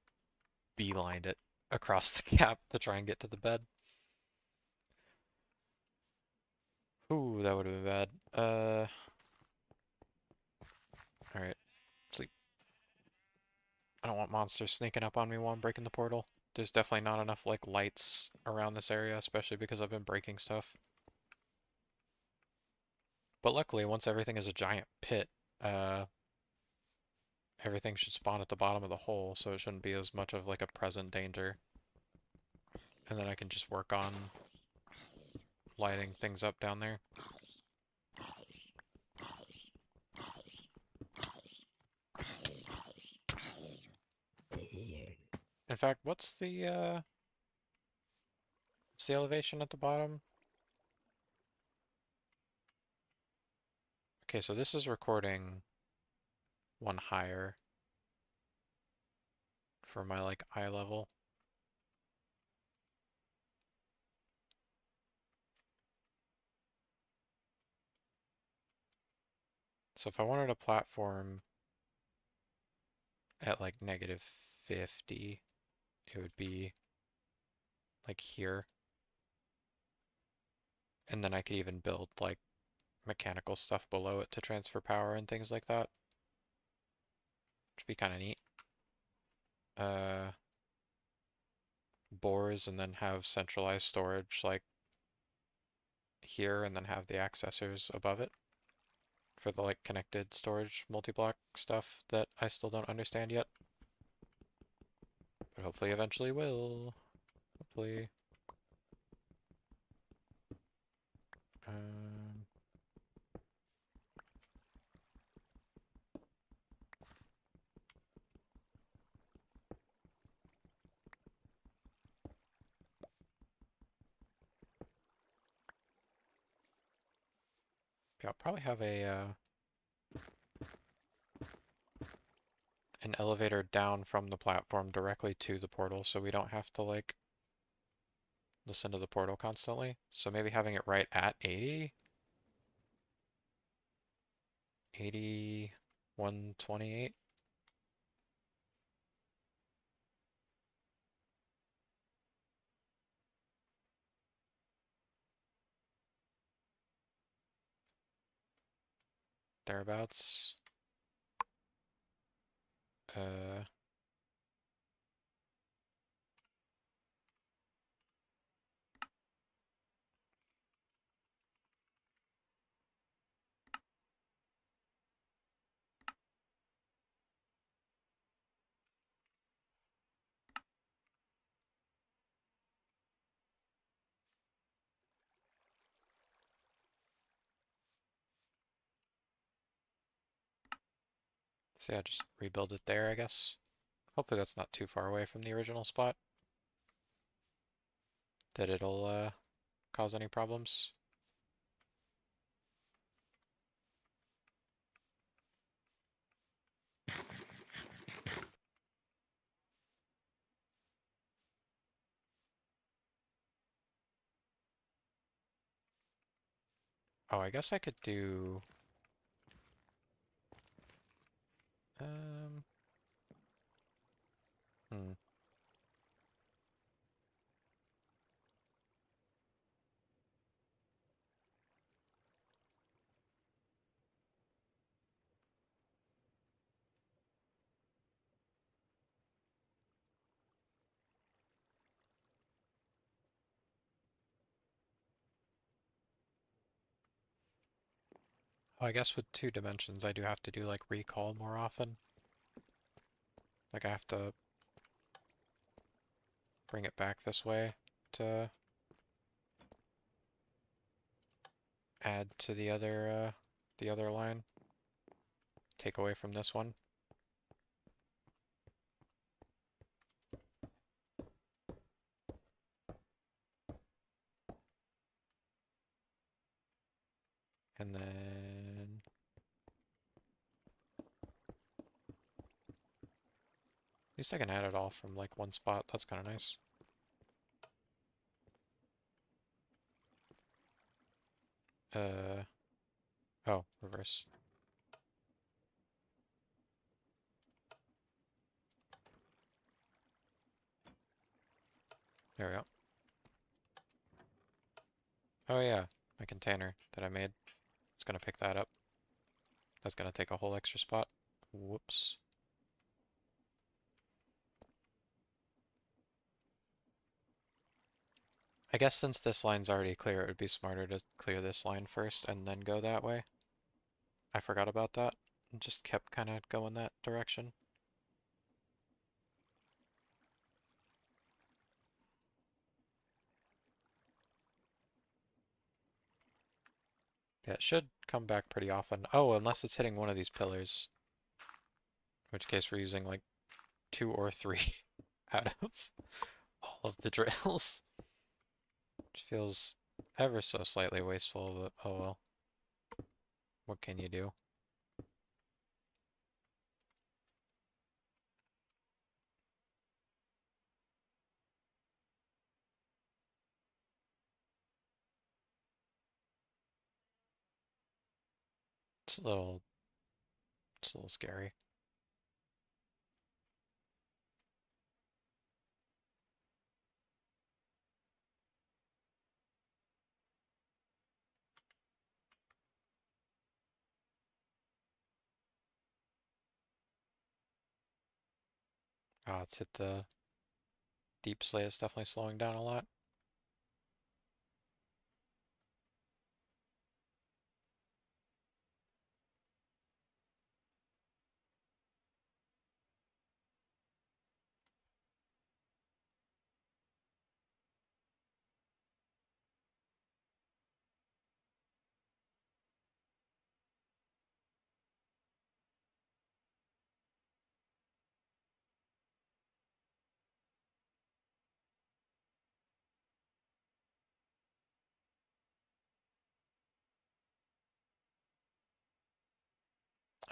beelined it across the gap to try and get to the bed. Ooh, that would have been bad. Alright. Sleep. I don't want monsters sneaking up on me while I'm breaking the portal. There's definitely not enough, like, lights around this area, especially because I've been breaking stuff. But luckily, once everything is a giant pit, everything should spawn at the bottom of the hole, so it shouldn't be as much of, like, a present danger. And then I can just work on lighting things up down there. In fact, what's the elevation at the bottom? Okay, so this is recording one higher for my, like, eye level. So if I wanted a platform at, like, -50, it would be, like, here. And then I could even build, like, mechanical stuff below it to transfer power and things like that. Which would be kind of neat. Bores and then have centralized storage, like, here, and then have the accessors above it for the, like, connected storage multi-block stuff that I still don't understand yet. But hopefully eventually will. Hopefully. Um, yeah, I'll probably have an elevator down from the platform directly to the portal, so we don't have to, like, listen to the portal constantly. So maybe having it right at 80? 80, 128? Thereabouts. Uh, So yeah, just rebuild it there, I guess. Hopefully that's not too far away from the original spot that it'll cause any problems. Oh, I guess I could do... Um, hmm. Oh, I guess with 2 dimensions I do have to do like recall more often. Like I have to bring it back this way to add to the other line. Take away from this one. And then at least I can add it all from like one spot. That's kind of nice. Uh, oh, reverse. There we go. Oh yeah, my container that I made. It's gonna pick that up. That's gonna take a whole extra spot. Whoops. I guess since this line's already clear, it would be smarter to clear this line first and then go that way. I forgot about that and just kept kind of going that direction. Yeah, it should come back pretty often. Oh, unless it's hitting one of these pillars. In which case we're using like 2 or 3 out of all of the drills. Which feels ever so slightly wasteful, but oh well. What can you do? It's a little, it's a little scary. Ah, it's hit the deep slate. It's definitely slowing down a lot.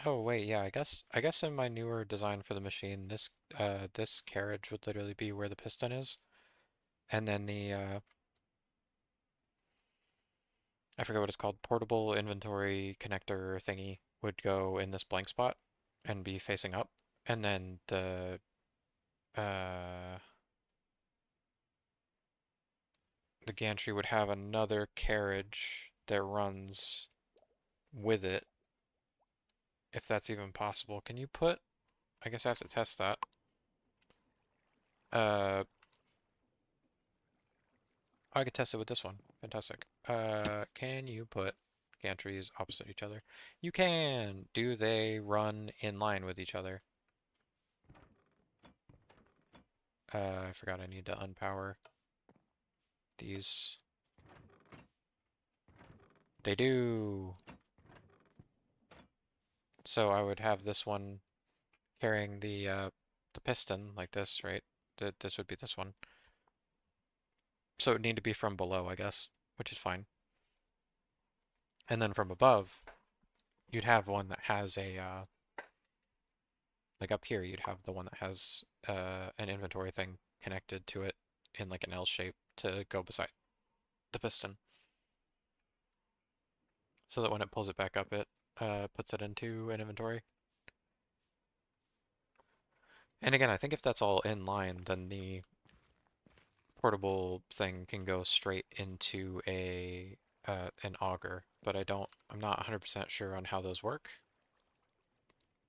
Oh wait, yeah, I guess in my newer design for the machine, this carriage would literally be where the piston is, and then the I forget what it's called, portable inventory connector thingy would go in this blank spot and be facing up, and then uh the gantry would have another carriage that runs with it, if that's even possible. Can you put? I guess I have to test that. Uh, I could test it with this one. Fantastic. Can you put gantries opposite each other? You can. Do they run in line with each other? I forgot I need to unpower these. They do. So I would have this one carrying the piston like this, right? This would be this one. So it would need to be from below, I guess, which is fine. And then from above, you'd have one that has a like up here, you'd have the one that has an inventory thing connected to it in like an L shape to go beside the piston. So that when it pulls it back up, it puts it into an inventory. And again, I think if that's all in line, then the portable thing can go straight into a an auger, but I'm not 100% sure on how those work.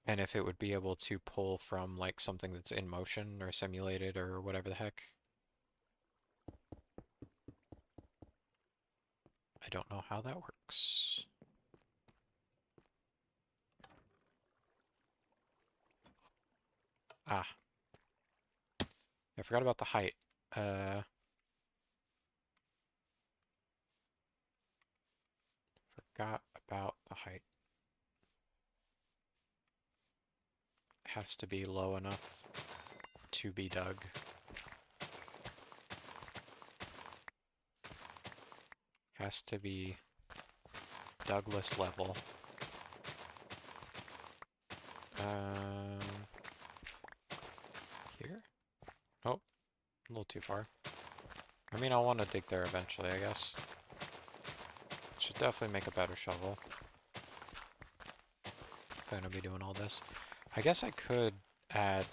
And if it would be able to pull from like something that's in motion or simulated or whatever the heck. I don't know how that works. Ah, I forgot about the height. Forgot about the height. It has to be low enough to be dug. Has to be Douglas level. Um, Here? Oh, a little too far. I mean, I'll want to dig there eventually, I guess. Should definitely make a better shovel. Gonna be doing all this. I guess I could add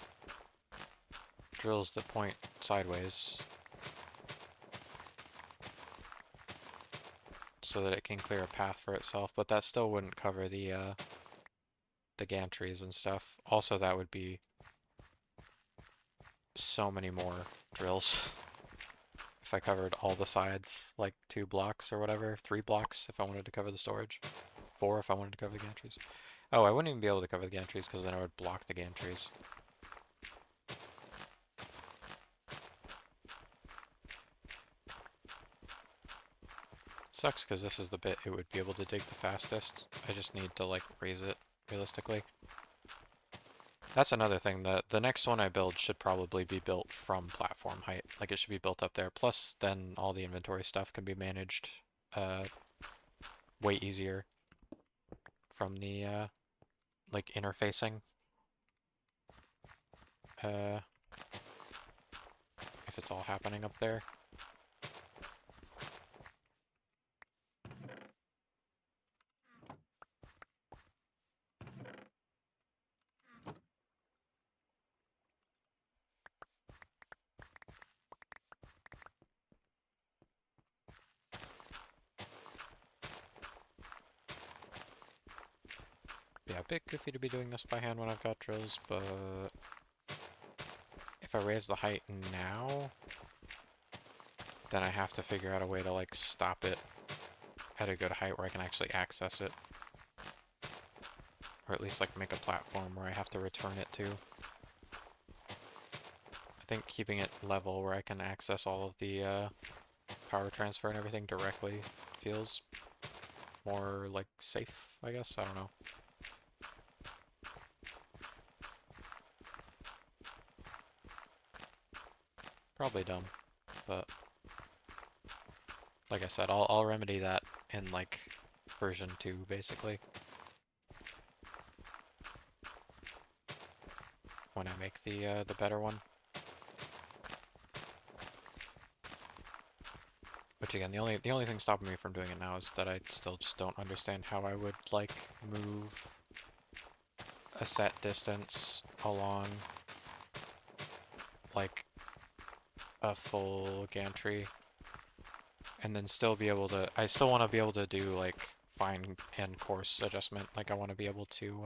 drills that point sideways so that it can clear a path for itself, but that still wouldn't cover the gantries and stuff. Also, that would be so many more drills if I covered all the sides, like 2 blocks or whatever, 3 blocks if I wanted to cover the storage, 4 if I wanted to cover the gantries. Oh, I wouldn't even be able to cover the gantries because then I would block the gantries. Sucks because this is the bit it would be able to dig the fastest. I just need to like raise it realistically. That's another thing, the next one I build should probably be built from platform height. Like it should be built up there. Plus then all the inventory stuff can be managed way easier from the like interfacing. Uh, if it's all happening up there. Yeah, a bit goofy to be doing this by hand when I've got drills, but if I raise the height now, then I have to figure out a way to like stop it at a good height where I can actually access it. Or at least like make a platform where I have to return it to. I think keeping it level where I can access all of the power transfer and everything directly feels more like safe, I guess. I don't know. Probably dumb, but like I said, I'll remedy that in like version 2 basically. When I make the better one. Which again, the only thing stopping me from doing it now is that I still just don't understand how I would like move a set distance along like a full gantry and then still be able to, I still want to be able to do like fine and coarse adjustment. Like I want to be able to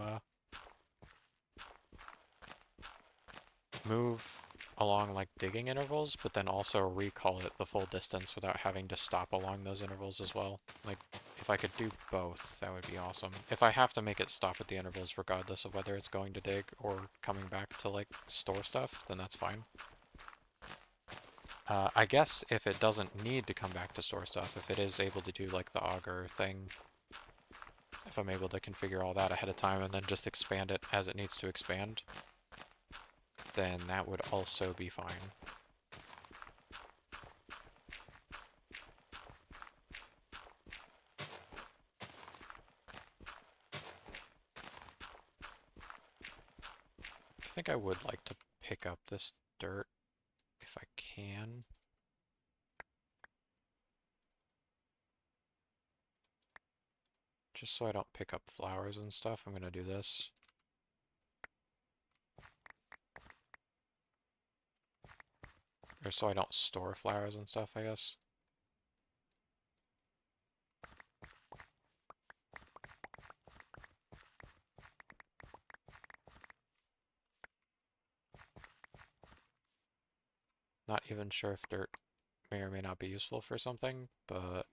move along like digging intervals, but then also recall it the full distance without having to stop along those intervals as well. Like if I could do both, that would be awesome. If I have to make it stop at the intervals regardless of whether it's going to dig or coming back to like store stuff, then that's fine. I guess if it doesn't need to come back to store stuff, if it is able to do like the auger thing, if I'm able to configure all that ahead of time and then just expand it as it needs to expand, then that would also be fine. I think I would like to pick up this dirt if I can. Just so I don't pick up flowers and stuff, I'm gonna do this. Or so I don't store flowers and stuff, I guess. Not even sure if dirt may or may not be useful for something, but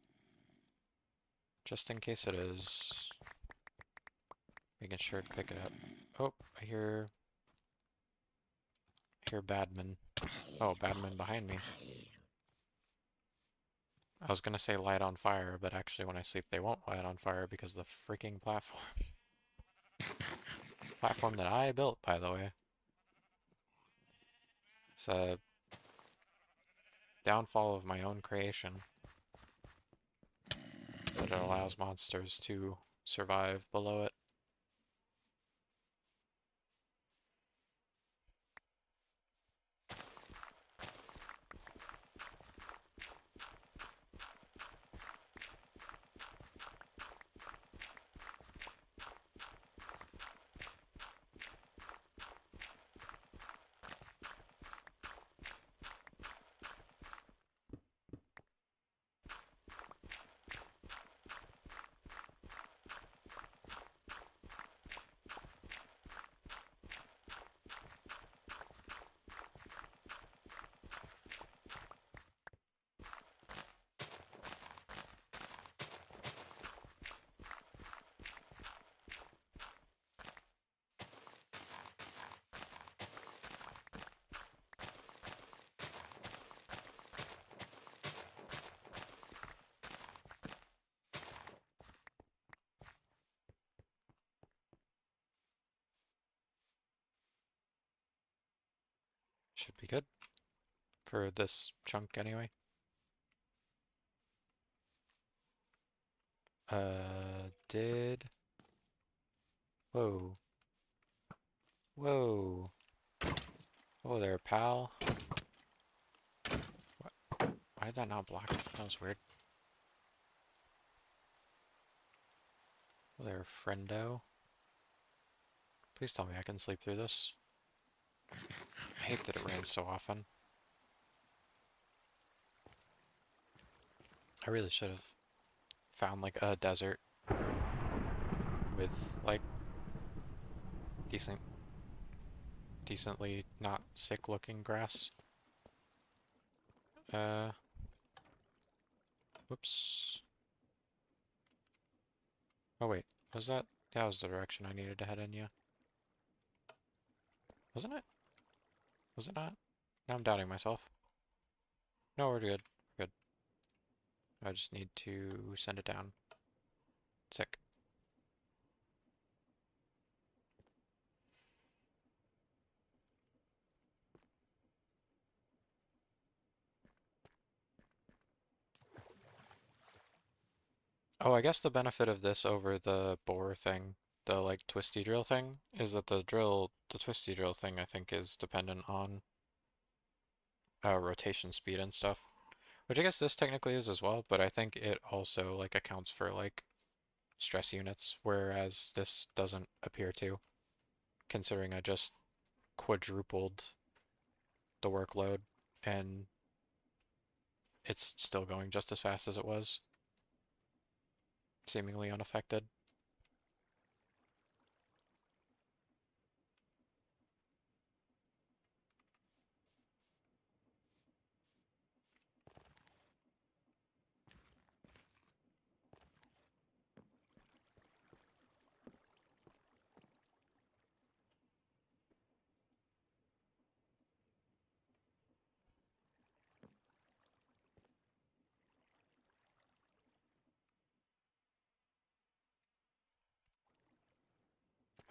just in case it is, making sure to pick it up. Oh, I hear badman. Oh, badman behind me. I was gonna say light on fire, but actually when I sleep they won't light on fire because of the freaking platform. Platform that I built, by the way. It's a downfall of my own creation. So that it allows monsters to survive below it. Should be good. For this chunk anyway. Did... Whoa. Whoa. Whoa there, pal. What? Why did that not block it? That was weird. Whoa there, friendo. Please tell me I can sleep through this. I hate that it rains so often. I really should have found like a desert with like decently not sick looking grass. Uh, whoops. Oh wait, was that? That was the direction I needed to head in, yeah. Wasn't it? Was it not? Now I'm doubting myself. No, we're good. We're good. I just need to send it down. Sick. Oh, I guess the benefit of this over the bore thing, the like twisty drill thing, is that the twisty drill thing I think is dependent on rotation speed and stuff. Which I guess this technically is as well, but I think it also like accounts for like stress units, whereas this doesn't appear to, considering I just quadrupled the workload and it's still going just as fast as it was, seemingly unaffected.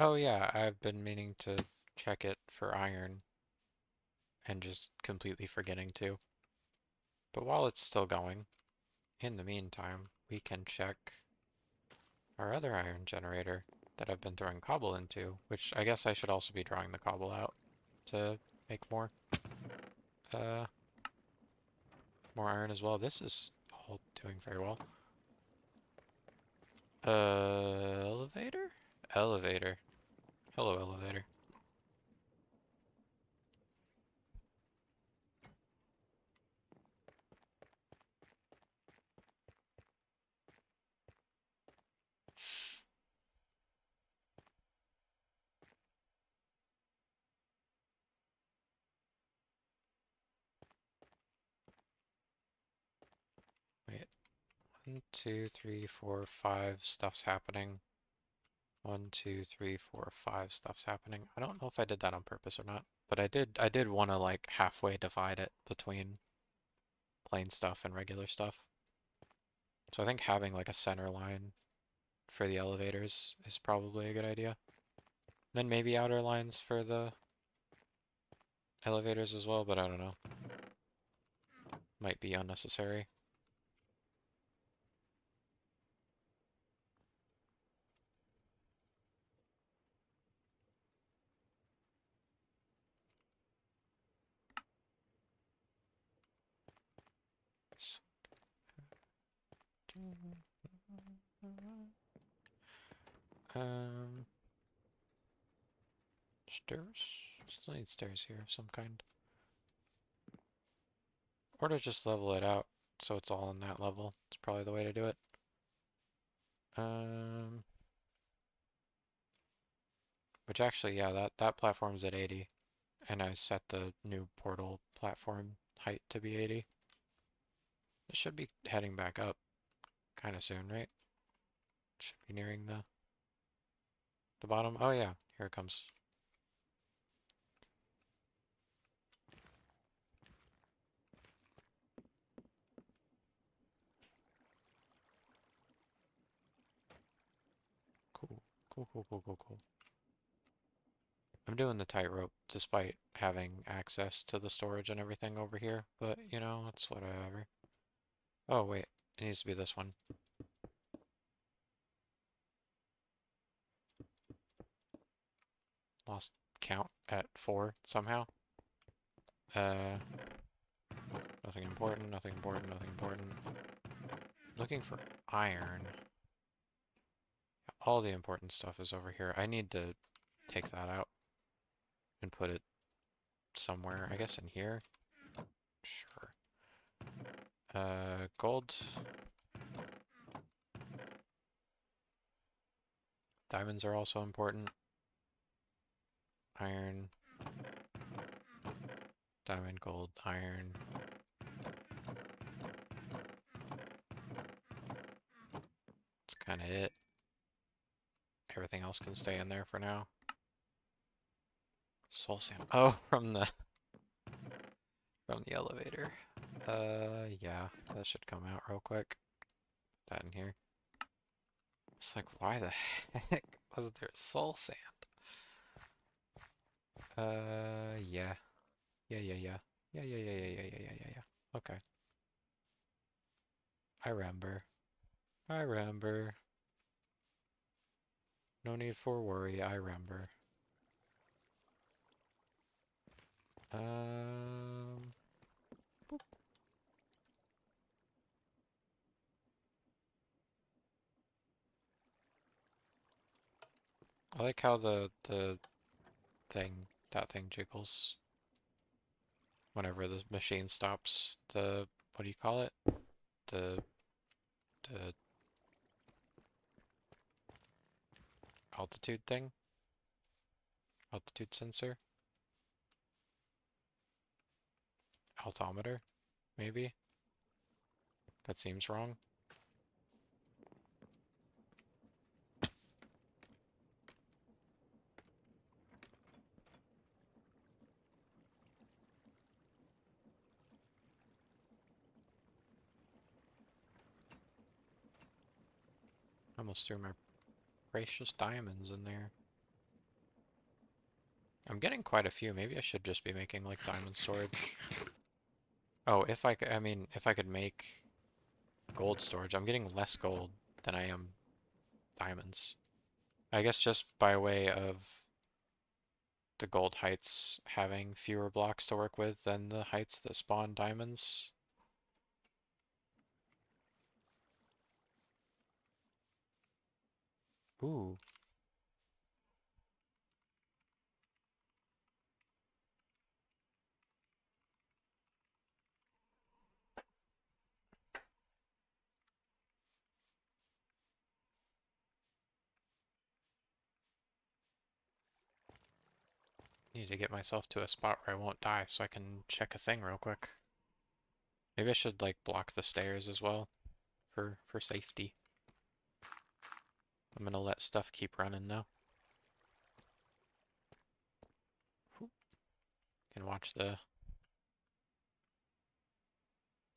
Oh yeah, I've been meaning to check it for iron. and just completely forgetting to. But while it's still going, in the meantime, we can check our other iron generator that I've been throwing cobble into, which I guess I should also be drawing the cobble out to make uh, more iron as well. This is all doing very well. Elevator? Elevator. Hello, elevator. Wait. 1, 2, 3, 4, 5 stuff's happening. 1, 2, 3, 4, 5 stuff's happening. I don't know if I did that on purpose or not, but I did want to like halfway divide it between plain stuff and regular stuff. So I think having like a center line for the elevators is probably a good idea. Then maybe outer lines for the elevators as well, but I don't know. Might be unnecessary. Um, stairs? Still need stairs here of some kind. Or to just level it out so it's all on that level. It's probably the way to do it. Which actually, yeah, that platform's at 80. And I set the new portal platform height to be 80. It should be heading back up kind of soon, right? Should be nearing the bottom. Oh yeah, here it comes. Cool, cool, cool, cool, cool, cool. I'm doing the tightrope despite having access to the storage and everything over here, but you know, it's whatever. Oh wait, it needs to be this one. Lost count at 4 somehow. Nothing important, nothing important, nothing important. Looking for iron. All the important stuff is over here. I need to take that out and put it somewhere. I guess in here? Sure. Gold. Diamonds are also important. Iron. Diamond, gold, iron. That's kind of it. Everything else can stay in there for now. Soul sand. Oh, from the elevator. Yeah, that should come out real quick. Put that in here. It's like, why the heck was there soul sand? Yeah. Yeah, yeah, yeah. Yeah, yeah, yeah, yeah, yeah, yeah, yeah, yeah, yeah. Okay. I remember. I remember. No need for worry, I remember. Boop. I like how the that thing jiggles whenever the machine stops. What do you call it? The the altitude thing? Altitude sensor? Altimeter? Maybe? That seems wrong. Almost threw my precious diamonds in there. I'm getting quite a few. Maybe I should just be making like diamond storage. Oh, if I could, I mean, if I could make gold storage, I'm getting less gold than I am diamonds. I guess just by way of the gold heights having fewer blocks to work with than the heights that spawn diamonds. Ooh. Need to get myself to a spot where I won't die so I can check a thing real quick. Maybe I should like block the stairs as well for safety. I'm gonna let stuff keep running though. Can watch the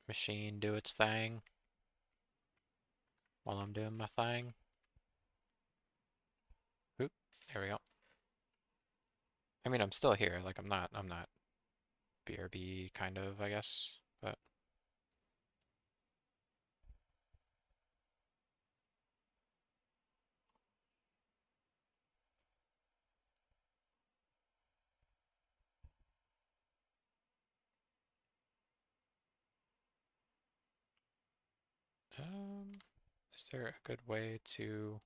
machine do its thing while I'm doing my thing. Oop, there we go. I mean, I'm still here. Like, I'm not BRB kind of, I guess, but is there a good way to?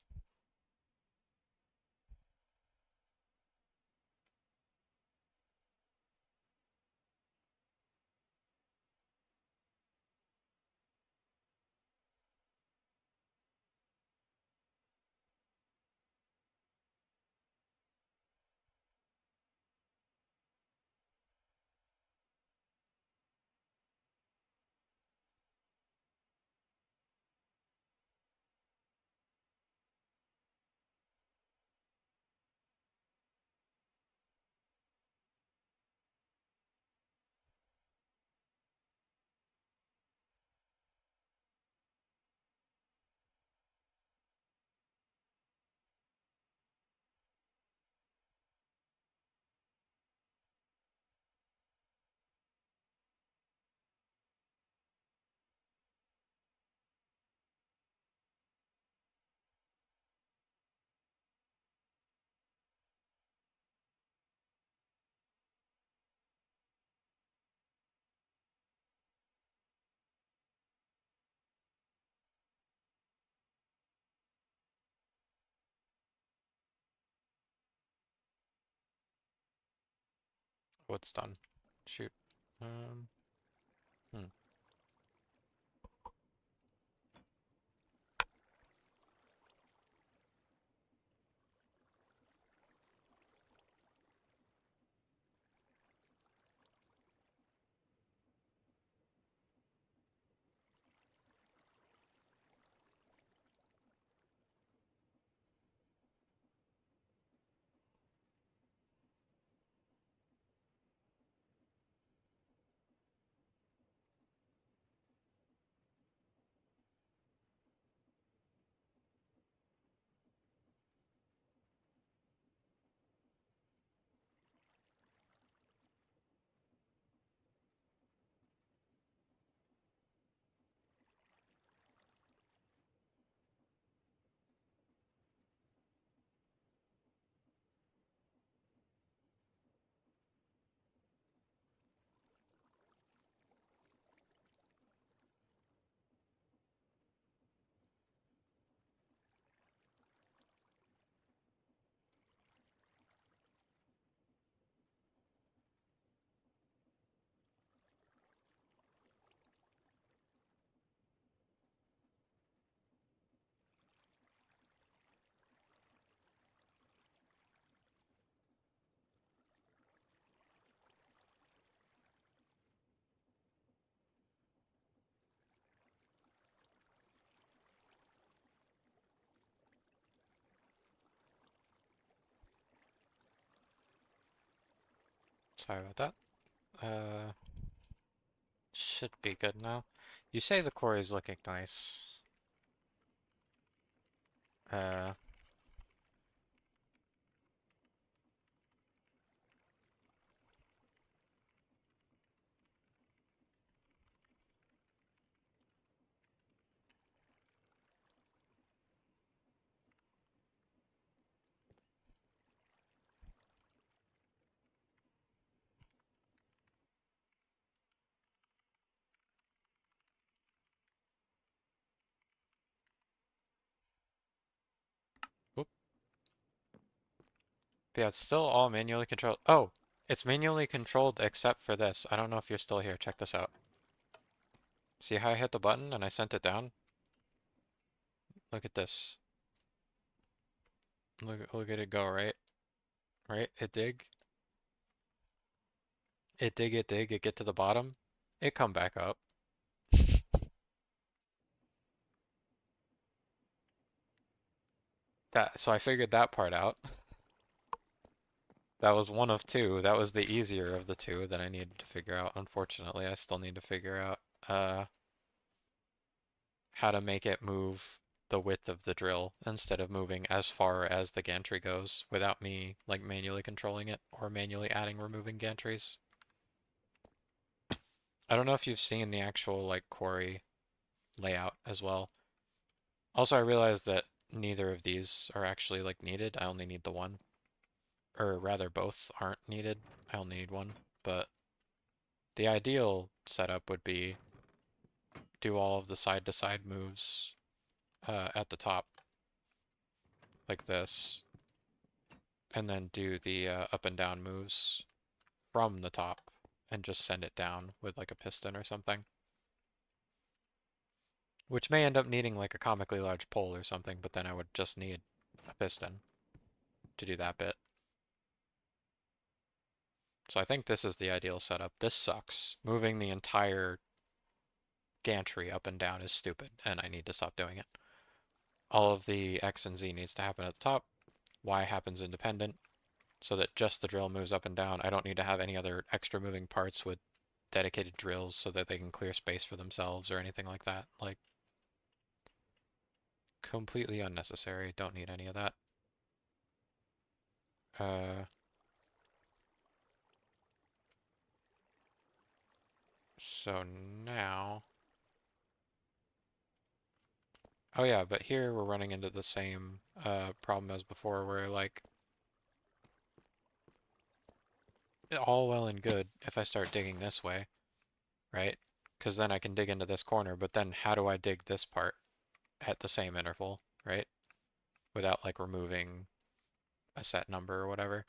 Oh, it's done. Shoot. Um, hmm. Sorry about that. Uh, should be good now. You say the core is looking nice. Uh, But yeah, it's still all manually controlled. Oh, it's manually controlled except for this. I don't know if you're still here. Check this out. See how I hit the button and I sent it down? Look at this. Look at it go, right? Right? It dig. It dig, it dig, it get to the bottom. It come back up. So I figured that part out. That was one of two. That was the easier of the two that I needed to figure out. Unfortunately, I still need to figure out how to make it move the width of the drill instead of moving as far as the gantry goes without me like manually controlling it or manually adding removing gantries. I don't know if you've seen the actual like quarry layout as well. Also, I realized that neither of these are actually like needed. I only need the one. Or rather both aren't needed. I only need one. But the ideal setup would be do all of the side-to-side moves at the top, like this, and then do the up and down moves from the top and just send it down with like a piston or something. Which may end up needing like a comically large pole or something, but then I would just need a piston to do that bit. So I think this is the ideal setup. This sucks. Moving the entire gantry up and down is stupid, and I need to stop doing it. All of the X and Z needs to happen at the top. Y happens independent, so that just the drill moves up and down. I don't need to have any other extra moving parts with dedicated drills so that they can clear space for themselves or anything like that. Like, completely unnecessary. Don't need any of that. Uh, so now... Oh yeah, but here we're running into the same problem as before where like all well and good if I start digging this way, right? Because then I can dig into this corner, but then how do I dig this part at the same interval, right? Without like removing a set number or whatever.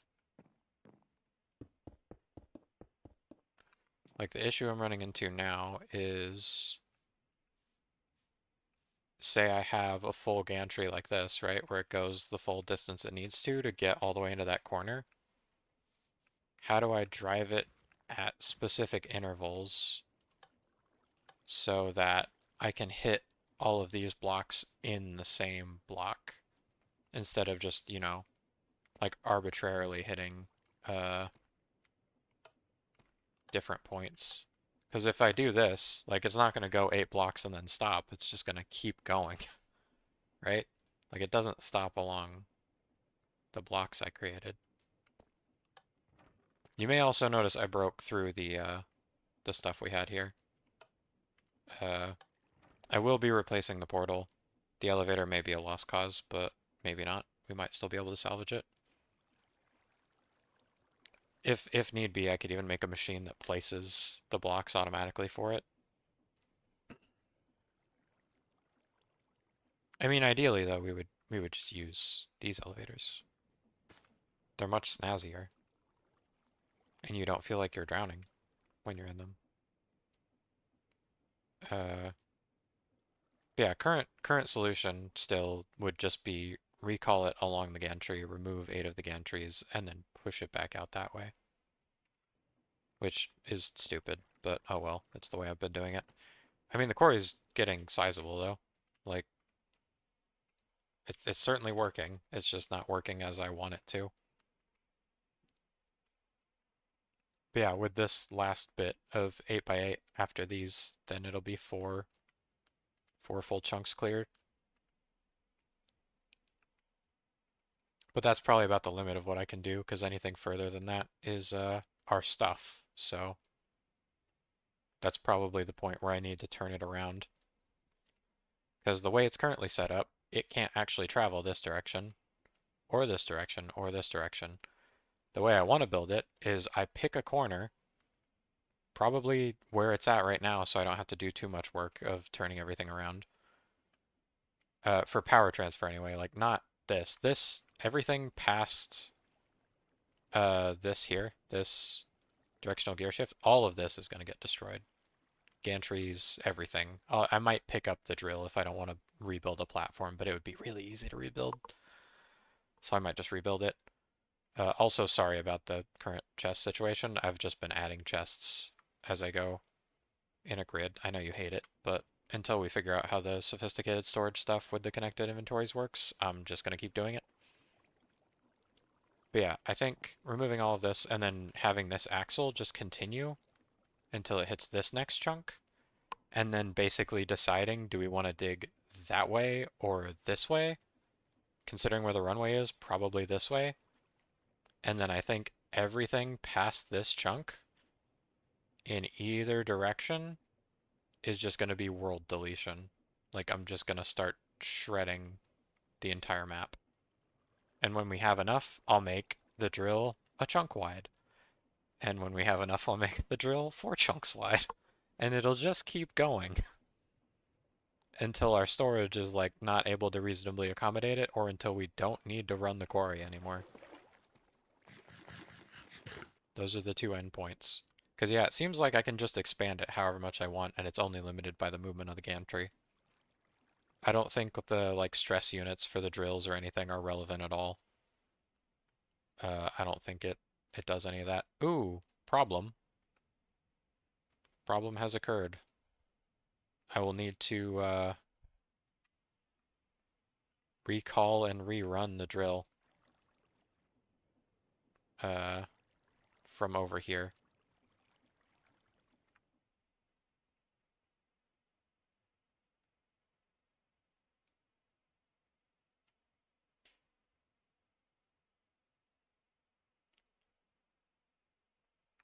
Like the issue I'm running into now is, say I have a full gantry like this, right? Where it goes the full distance it needs to get all the way into that corner. How do I drive it at specific intervals so that I can hit all of these blocks in the same block instead of just, you know, like arbitrarily hitting different points. Because if I do this, like it's not going to go 8 blocks and then stop. It's just going to keep going, right? Like it doesn't stop along the blocks I created. You may also notice I broke through the stuff we had here. Uh, I will be replacing the portal. The elevator may be a lost cause, but maybe not. We might still be able to salvage it. If need be, I could even make a machine that places the blocks automatically for it. I mean, ideally though, we would just use these elevators. They're much snazzier, and you don't feel like you're drowning when you're in them. Uh, yeah, current solution still would just be recall it along the gantry, remove 8 of the gantries, and then push it back out that way. Which is stupid, but oh well, that's the way I've been doing it. I mean, the quarry's getting sizable though. Like, it's certainly working. It's just not working as I want it to. But yeah, with this last bit of 8x8 after these, then it'll be four full chunks cleared. But that's probably about the limit of what I can do, because anything further than that is our stuff. So that's probably the point where I need to turn it around. Because the way it's currently set up, it can't actually travel this direction, or this direction, or this direction. The way I want to build it is I pick a corner, probably where it's at right now, so I don't have to do too much work of turning everything around. For power transfer anyway, like not this. Everything past This here, this directional gear shift, all of this is going to get destroyed. Gantries, everything. I might pick up the drill if I don't want to rebuild a platform, but it would be really easy to rebuild. So I might just rebuild it. Also, sorry about the current chest situation. I've just been adding chests as I go in a grid. I know you hate it, but until we figure out how the sophisticated storage stuff with the connected inventories works, I'm just going to keep doing it. But yeah, I think removing all of this and then having this axle just continue until it hits this next chunk, and then basically deciding, do we want to dig that way or this way? Considering where the runway is, probably this way. And then I think everything past this chunk in either direction is just going to be world deletion. Like, I'm just going to start shredding the entire map. And when we have enough, I'll make the drill a chunk wide. And when we have enough, I'll make the drill 4 chunks wide. And it'll just keep going until our storage is like not able to reasonably accommodate it, or until we don't need to run the quarry anymore. Those are the 2 endpoints. Because yeah, it seems like I can just expand it however much I want, and it's only limited by the movement of the gantry. I don't think the like stress units for the drills or anything are relevant at all. I don't think it does any of that. Ooh, problem. Problem has occurred. I will need to recall and rerun the drill from over here.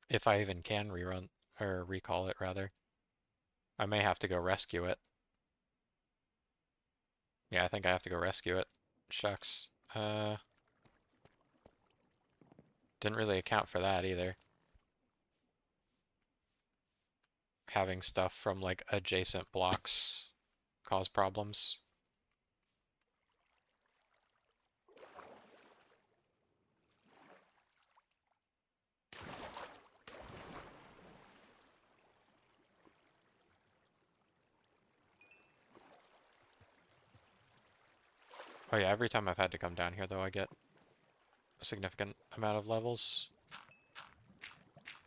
If I even can rerun, or recall it rather. I may have to go rescue it. Yeah, I think I have to go rescue it. Shucks. Didn't really account for that either. Having stuff from like adjacent blocks cause problems. Oh yeah, every time I've had to come down here though, I get a significant amount of levels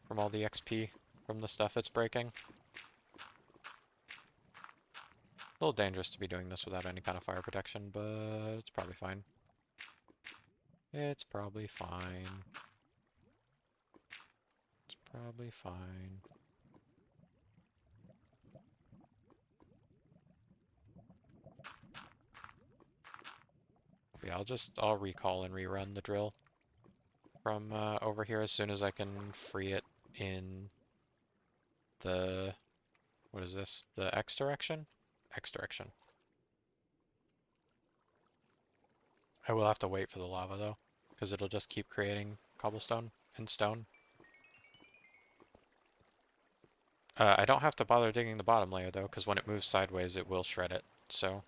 from all the XP from the stuff it's breaking. A little dangerous to be doing this without any kind of fire protection, but it's probably fine. It's probably fine. It's probably fine. But yeah, I'll recall and rerun the drill from over here as soon as I can free it in the, what is this? The X direction? X direction. I will have to wait for the lava though, because it'll just keep creating cobblestone and stone. I don't have to bother digging the bottom layer though, because when it moves sideways it will shred it, so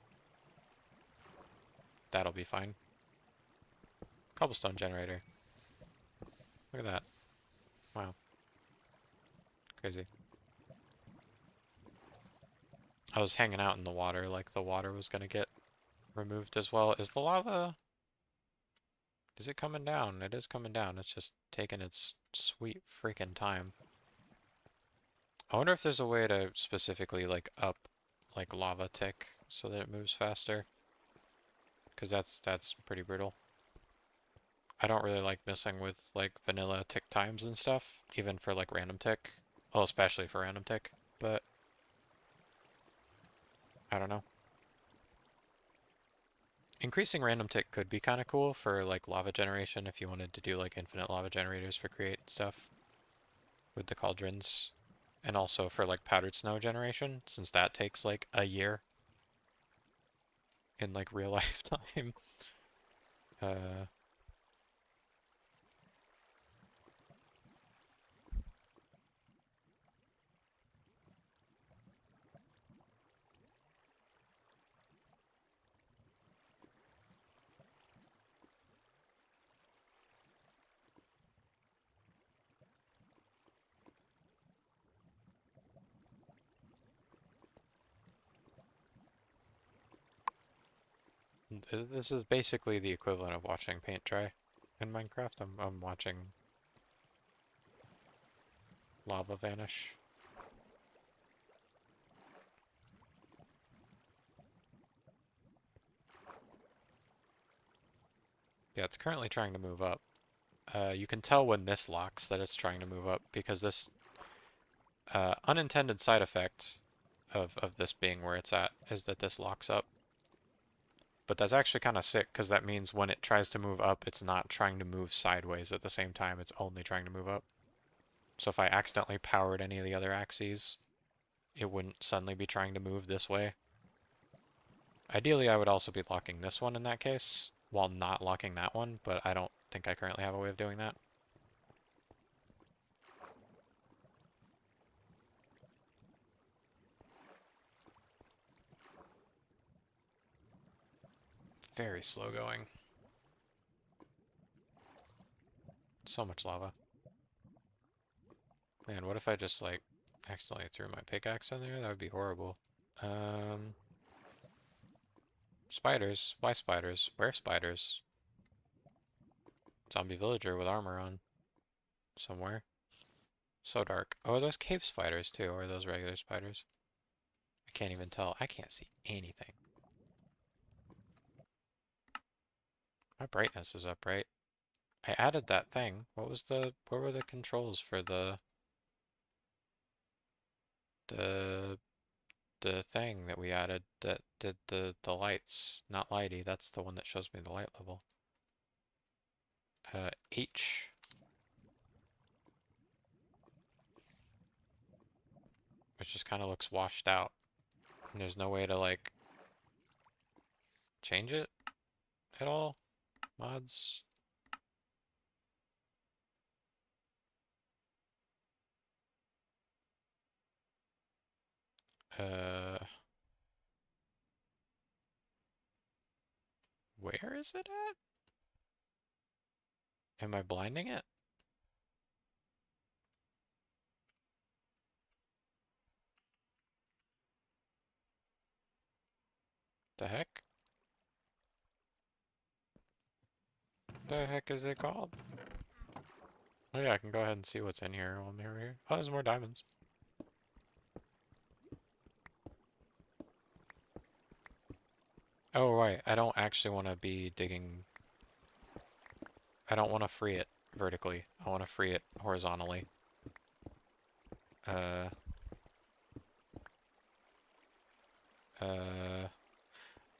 that'll be fine. Cobblestone generator. Look at that. Wow. Crazy. I was hanging out in the water like the water was gonna get removed as well. Is the lava... Is it coming down? It is coming down. It's just taking its sweet freaking time. I wonder if there's a way to specifically like up like lava tick so that it moves faster. Because that's pretty brutal. I don't really like messing with like vanilla tick times and stuff, even for like random tick. Well, especially for random tick, but I don't know. Increasing random tick could be kind of cool for like lava generation if you wanted to do like infinite lava generators for create stuff with the cauldrons. And also for like powdered snow generation, since that takes like a year in like real life time. Uh, This is basically the equivalent of watching paint dry in Minecraft. I'm watching lava vanish. Yeah, it's currently trying to move up. You can tell when this locks that it's trying to move up because this unintended side effect of this being where it's at is that this locks up. But that's actually kind of sick because that means when it tries to move up, it's not trying to move sideways at the same time. It's only trying to move up. So if I accidentally powered any of the other axes, it wouldn't suddenly be trying to move this way. Ideally, I would also be locking this one in that case, while not locking that one, but I don't think I currently have a way of doing that. Very slow going. So much lava. Man, what if I just, like, accidentally threw my pickaxe in there? That would be horrible. Um, Spiders. Why spiders? Where spiders? Zombie villager with armor on. Somewhere. So dark. Oh, are those cave spiders too, or are those regular spiders? I can't even tell. I can't see anything. My brightness is up, right? I added that thing. What were the controls for the, the thing that we added that did the lights? Not lighty, that's the one that shows me the light level. H. Which just kind of looks washed out. And there's no way to, like, change it at all? Mods? Uh, where is it at? Am I blinding it? The heck? The heck is it called? Oh yeah, I can go ahead and see what's in here while I'm here. Oh, there's more diamonds. Oh right, I don't actually want to be digging. I don't want to free it vertically. I want to free it horizontally. Uh, uh,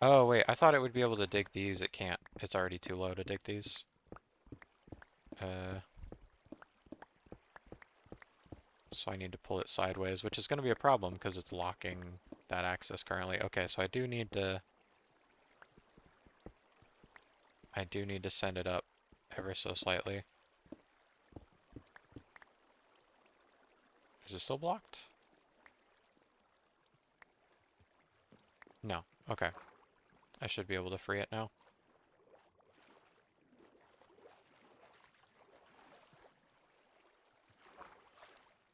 oh wait, I thought it would be able to dig these. It can't. It's already too low to dig these. Uh, so I need to pull it sideways, which is going to be a problem because it's locking that axis currently. Okay, so I do need to send it up ever so slightly. Is it still blocked? No. Okay. I should be able to free it now.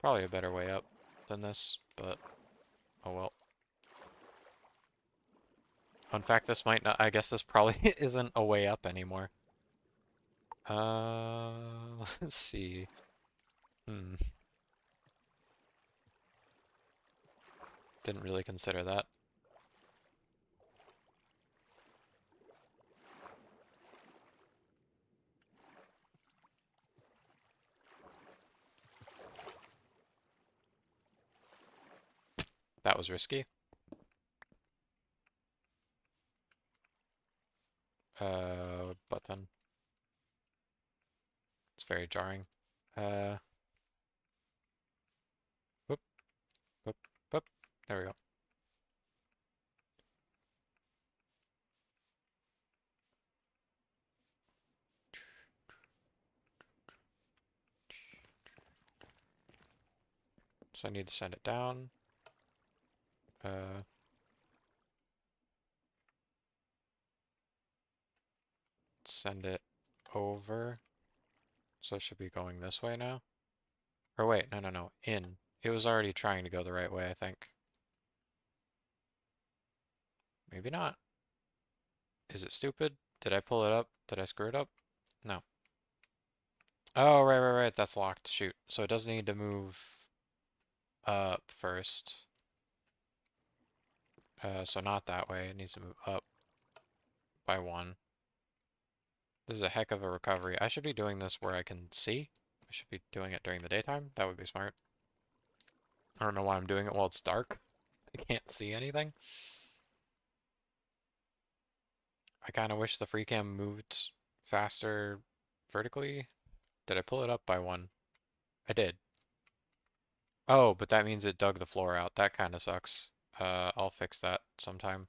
Probably a better way up than this, but oh well. In fact, this might not, I guess this probably isn't a way up anymore. Let's see. Didn't really consider that. That was risky. Button. It's very jarring. Uh, whoop, whoop, whoop. There we go. So I need to send it down. Uh, Send it over. So it should be going this way now. Or wait, no, no, no, in. It was already trying to go the right way, I think. Maybe not. Is it stupid? Did I pull it up? Did I screw it up? No. Oh, right. That's locked. Shoot. So it does need to move up first. So not that way. It needs to move up by one. This is a heck of a recovery. I should be doing this where I can see. I should be doing it during the daytime. That would be smart. I don't know why I'm doing it while it's dark. I can't see anything. I kind of wish the free cam moved faster vertically. Did I pull it up by one? I did. Oh, but that means it dug the floor out. That kind of sucks. I'll fix that sometime.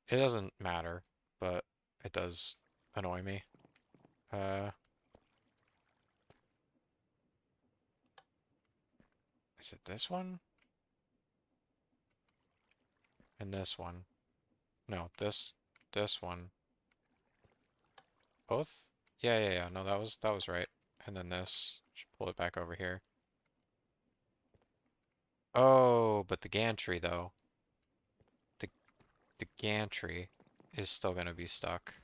It doesn't matter, but it does annoy me. Uh, is it this one? And this one? No, this one. Both? Yeah. No, that was right. And then this. Should pull it back over here. Oh, but the gantry though. The the gantry is still gonna be stuck.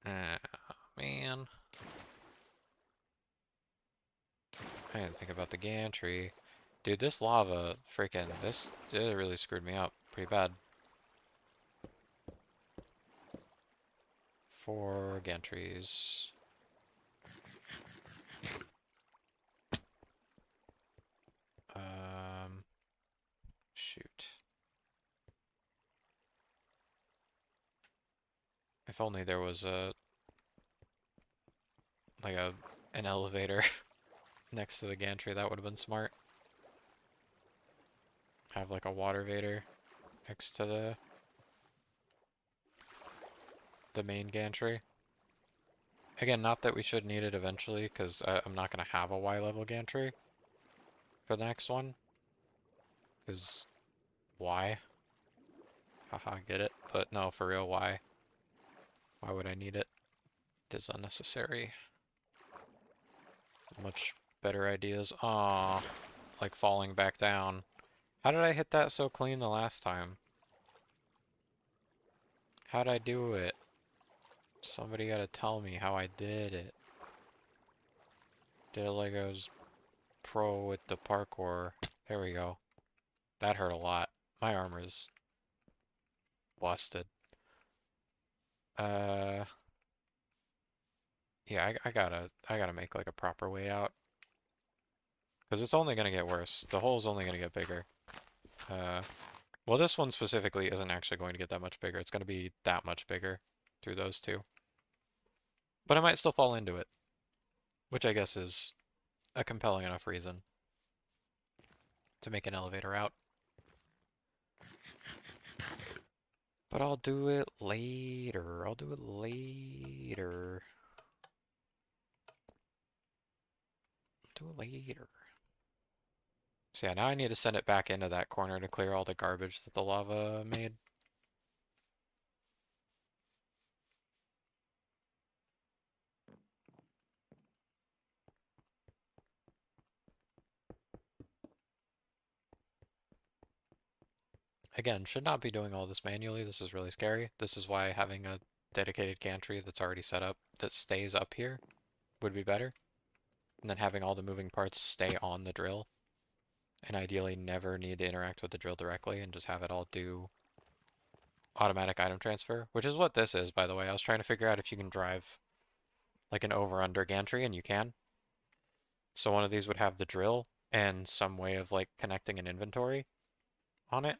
Ah, man. I didn't think about the gantry. Dude, this lava, freaking, it really screwed me up pretty bad. 4 gantries. Shoot. If only there was like an elevator next to the gantry, that would have been smart. Have like a water vader next to the main gantry. Again, not that we should need it eventually, because I'm not going to have a Y level gantry for the next one. Because why? Haha, get it? But no, for real, why? Why would I need it? It is unnecessary. Much better ideas. Aw, like falling back down. How did I hit that so clean the last time? How'd I do it? Somebody gotta tell me how I did it. Did it like I was pro with the parkour. There we go. That hurt a lot. My armor's busted. Uh, yeah, I gotta make like a proper way out. Because it's only gonna get worse. The hole's only gonna get bigger. Uh, well, this one specifically isn't actually going to get that much bigger. It's gonna be that much bigger through those two. But I might still fall into it, which I guess is a compelling enough reason to make an elevator out. But I'll do it later. I'll do it later. Do it later. So yeah, now I need to send it back into that corner to clear all the garbage that the lava made. Again, should not be doing all this manually. This is really scary. This is why having a dedicated gantry that's already set up that stays up here would be better. And then having all the moving parts stay on the drill. And ideally never need to interact with the drill directly and just have it all do automatic item transfer, which is what this is, by the way. I was trying to figure out if you can drive like an over-under gantry, and you can. So one of these would have the drill and some way of like connecting an inventory on it.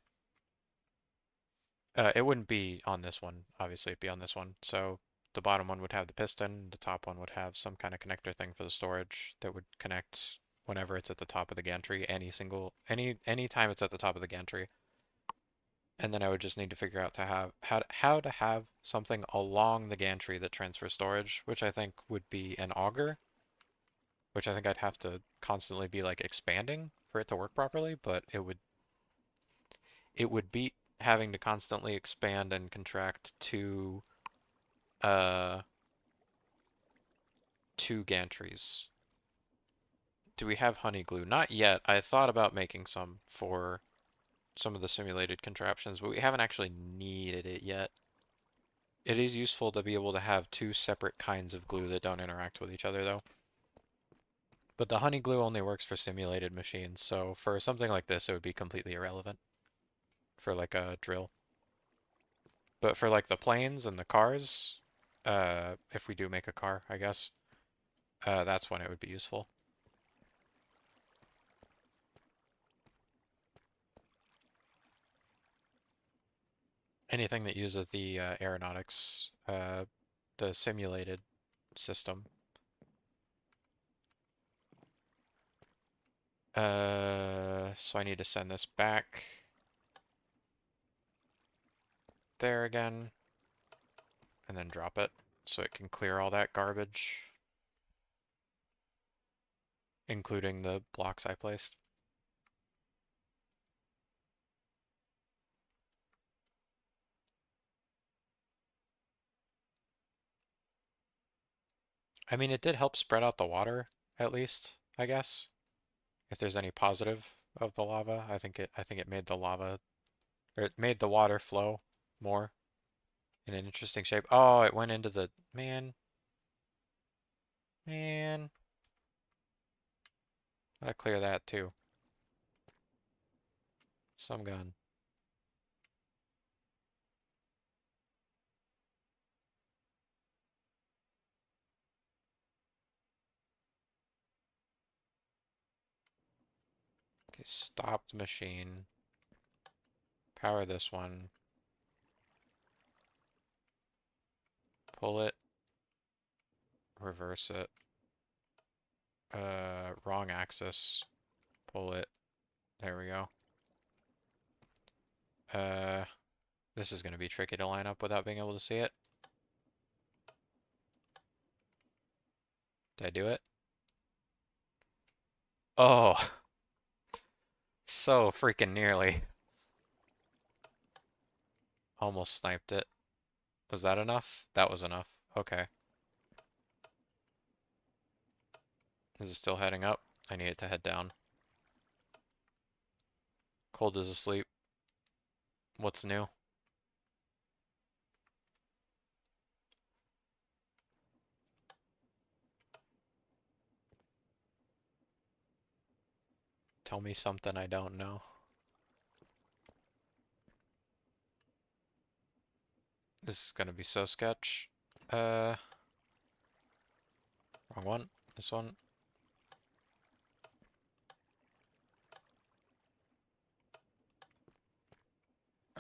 It wouldn't be on this one, obviously it'd be on this one. So the bottom one would have the piston, the top one would have some kind of connector thing for the storage that would connect whenever it's at the top of the gantry, any time it's at the top of the gantry. And then I would just need to figure out to have how to have something along the gantry that transfers storage, which I think would be an auger, which I think I'd have to constantly be like expanding for it to work properly, but it would be having to constantly expand and contract uh two gantries. Do we have honey glue? Not yet. I thought about making some for some of the simulated contraptions, but we haven't actually needed it yet. It is useful to be able to have two separate kinds of glue that don't interact with each other, though. But the honey glue only works for simulated machines, so for something like this, it would be completely irrelevant for like a drill. But for like the planes and the cars, if we do make a car, I guess, that's when it would be useful. Anything that uses the aeronautics, the simulated system. So I need to send this back there again, and then drop it so it can clear all that garbage, including the blocks I placed. I mean, it did help spread out the water, at least, I guess. If there's any positive of the lava, I think it made the lava, or it made the water flow more in an interesting shape. Oh, it went into the, man, gotta clear that too. Some gun. Okay, stopped machine. Power this one. Pull it. Reverse it. Wrong axis. Pull it. There we go. Uh, this is gonna be tricky to line up without being able to see it. Did I do it? Oh, so freaking nearly. Almost sniped it. Was that enough? That was enough. Okay. Is it still heading up? I need it to head down. Cold is asleep. What's new? Tell me something I don't know. This is gonna be so sketch. Uh, Wrong one. This one.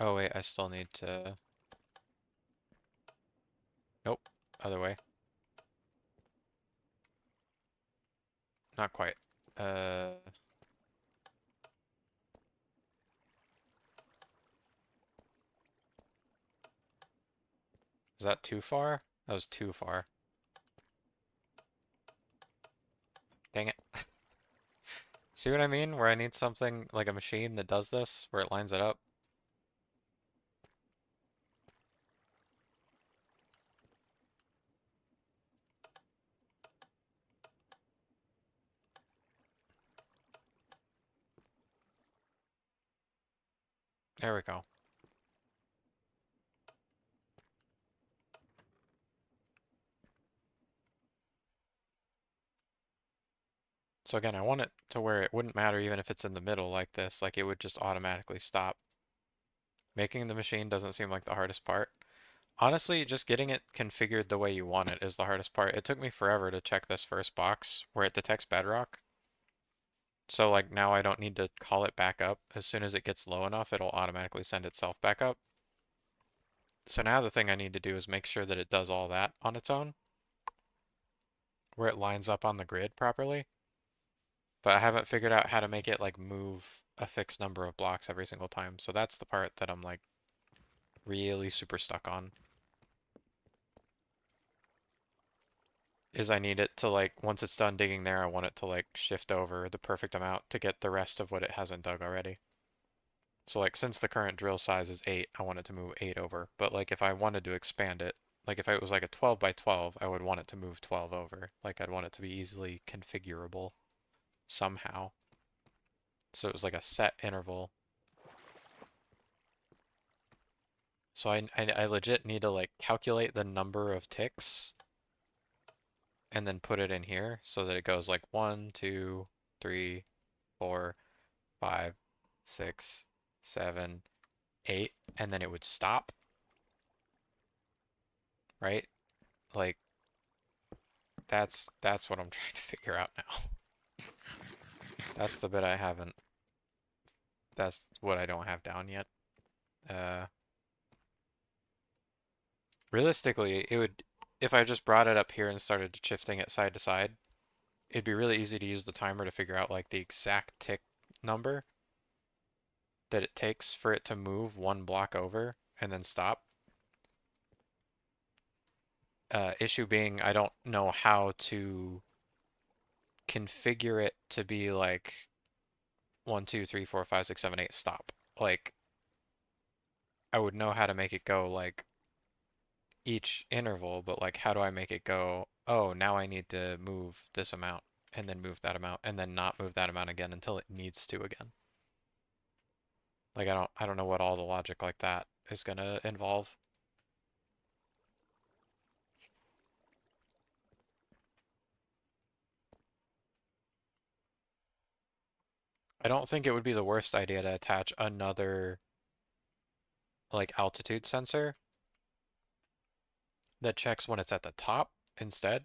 Oh wait, I still need to... Nope. Other way. Not quite. Is that too far? That was too far. Dang it. See what I mean? Where I need something like a machine that does this, where it lines it up. There we go. So again, I want it to where it wouldn't matter even if it's in the middle like this, like it would just automatically stop. Making the machine doesn't seem like the hardest part. Honestly, just getting it configured the way you want it is the hardest part. It took me forever to check this first box where it detects bedrock. So like now I don't need to call it back up. As soon as it gets low enough, it'll automatically send itself back up. So now the thing I need to do is make sure that it does all that on its own, where it lines up on the grid properly. But I haven't figured out how to make it like move a fixed number of blocks every single time. So that's the part that I'm like really super stuck on. Is I need it to like, once it's done digging there, I want it to like shift over the perfect amount to get the rest of what it hasn't dug already. So like since the current drill size is 8, I want it to move 8 over. But like if I wanted to expand it, like if it was like a 12 by 12, I would want it to move 12 over. Like I'd want it to be easily configurable somehow. So it was like a set interval. So I legit need to like calculate the number of ticks and then put it in here so that it goes like 1, 2, 3, 4, 5, 6, 7, 8, and then it would stop, right? Like that's what I'm trying to figure out now. That's the bit I haven't. That's what I don't have down yet. Uh, Realistically, it would if I just brought it up here and started shifting it side to side, it'd be really easy to use the timer to figure out like the exact tick number that it takes for it to move one block over and then stop. Issue being, I don't know how to configure it to be like 1, 2, 3, 4, 5, 6, 7, 8, stop. Like, I would know how to make it go like each interval, but like, how do I make it go, oh, now I need to move this amount and then move that amount and then not move that amount again until it needs to again. Like, I don't know what all the logic like that is gonna involve. I don't think it would be the worst idea to attach another like altitude sensor that checks when it's at the top instead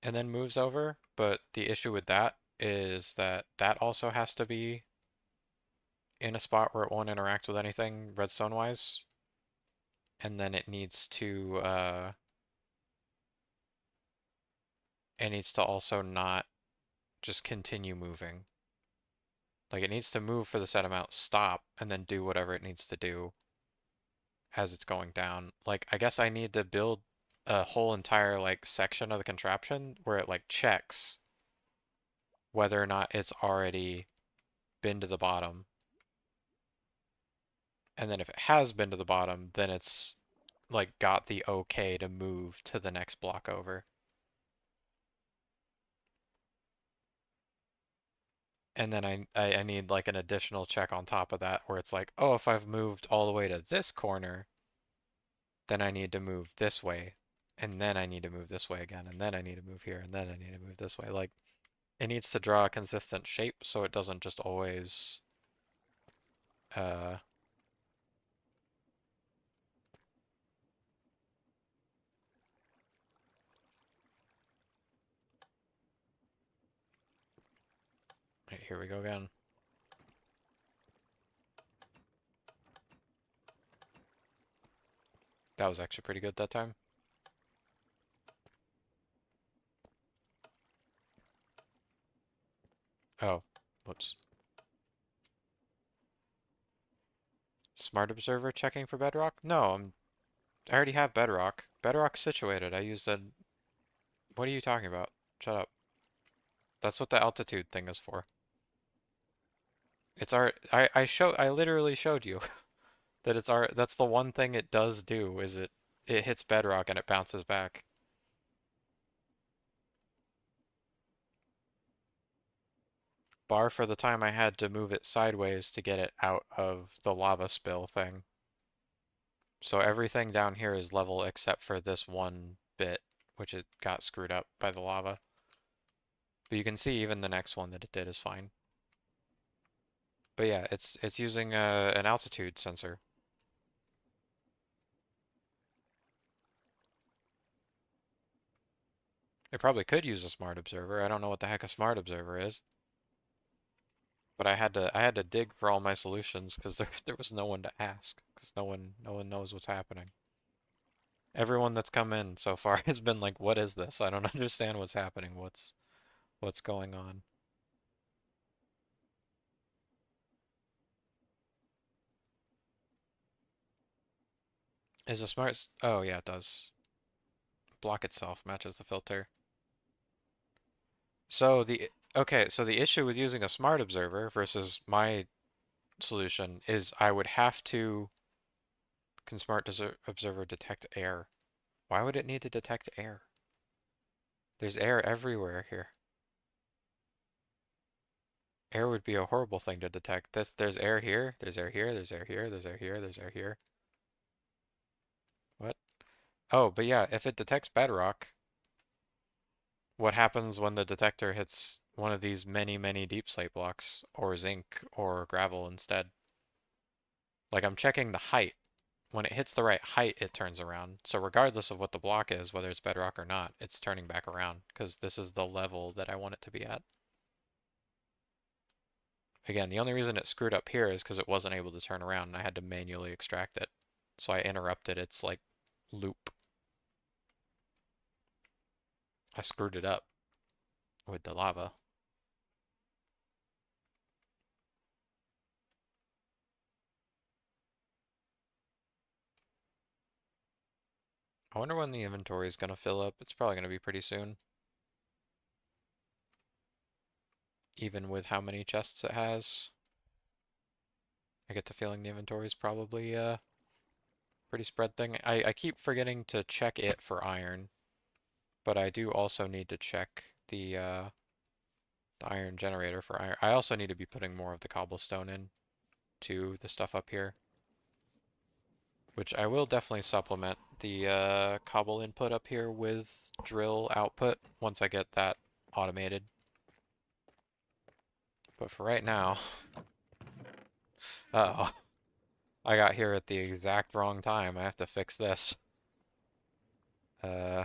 and then moves over. But the issue with that is that that also has to be in a spot where it won't interact with anything redstone wise. And then it needs to also not just continue moving. Like it needs to move for the set amount, stop, and then do whatever it needs to do as it's going down. Like I guess I need to build a whole entire like section of the contraption where it like checks whether or not it's already been to the bottom. And then if it has been to the bottom, then it's like got the okay to move to the next block over. And then I need like an additional check on top of that where it's like, oh, if I've moved all the way to this corner, then I need to move this way. And then I need to move this way again. And then I need to move here. And then I need to move this way. Like it needs to draw a consistent shape so it doesn't just always uh right, here we go again. That was actually pretty good that time. Oh, whoops. Smart observer checking for bedrock? No, I already have bedrock. Bedrock's situated. I used a. What are you talking about? Shut up. That's what the altitude thing is for. It's our. I literally showed you that it's our. That's the one thing it does do is it hits bedrock and it bounces back. Bar for the time I had to move it sideways to get it out of the lava spill thing. So everything down here is level except for this one bit, which it got screwed up by the lava. But you can see even the next one that it did is fine. But yeah, it's using an altitude sensor. It probably could use a smart observer. I don't know what the heck a smart observer is. But I had to dig for all my solutions because there was no one to ask because no one knows what's happening. Everyone that's come in so far has been like, "What is this? I don't understand what's happening. What's going on?" Is a oh yeah, it does. Block itself matches the filter. So the okay, so the issue with using a smart observer versus my solution is I would have to can smart observer detect air? Why would it need to detect air? There's air everywhere here. Air would be a horrible thing to detect. There's air here, there's air here, there's air here, there's air here, there's air here. Oh, but yeah, if it detects bedrock, what happens when the detector hits one of these many, many deep slate blocks, or zinc, or gravel instead? Like I'm checking the height. When it hits the right height, it turns around. So regardless of what the block is, whether it's bedrock or not, it's turning back around because this is the level that I want it to be at. Again, the only reason it screwed up here is because it wasn't able to turn around and I had to manually extract it. So I interrupted its like loop. I screwed it up with the lava. I wonder when the inventory is going to fill up. It's probably going to be pretty soon, even with how many chests it has. I get the feeling the inventory is probably pretty spread thing. I keep forgetting to check it for iron, but I do also need to check the iron generator for iron. I also need to be putting more of the cobblestone in to the stuff up here, which I will definitely supplement the cobble input up here with drill output once I get that automated. But for right now, uh-oh, I got here at the exact wrong time. I have to fix this. Uh,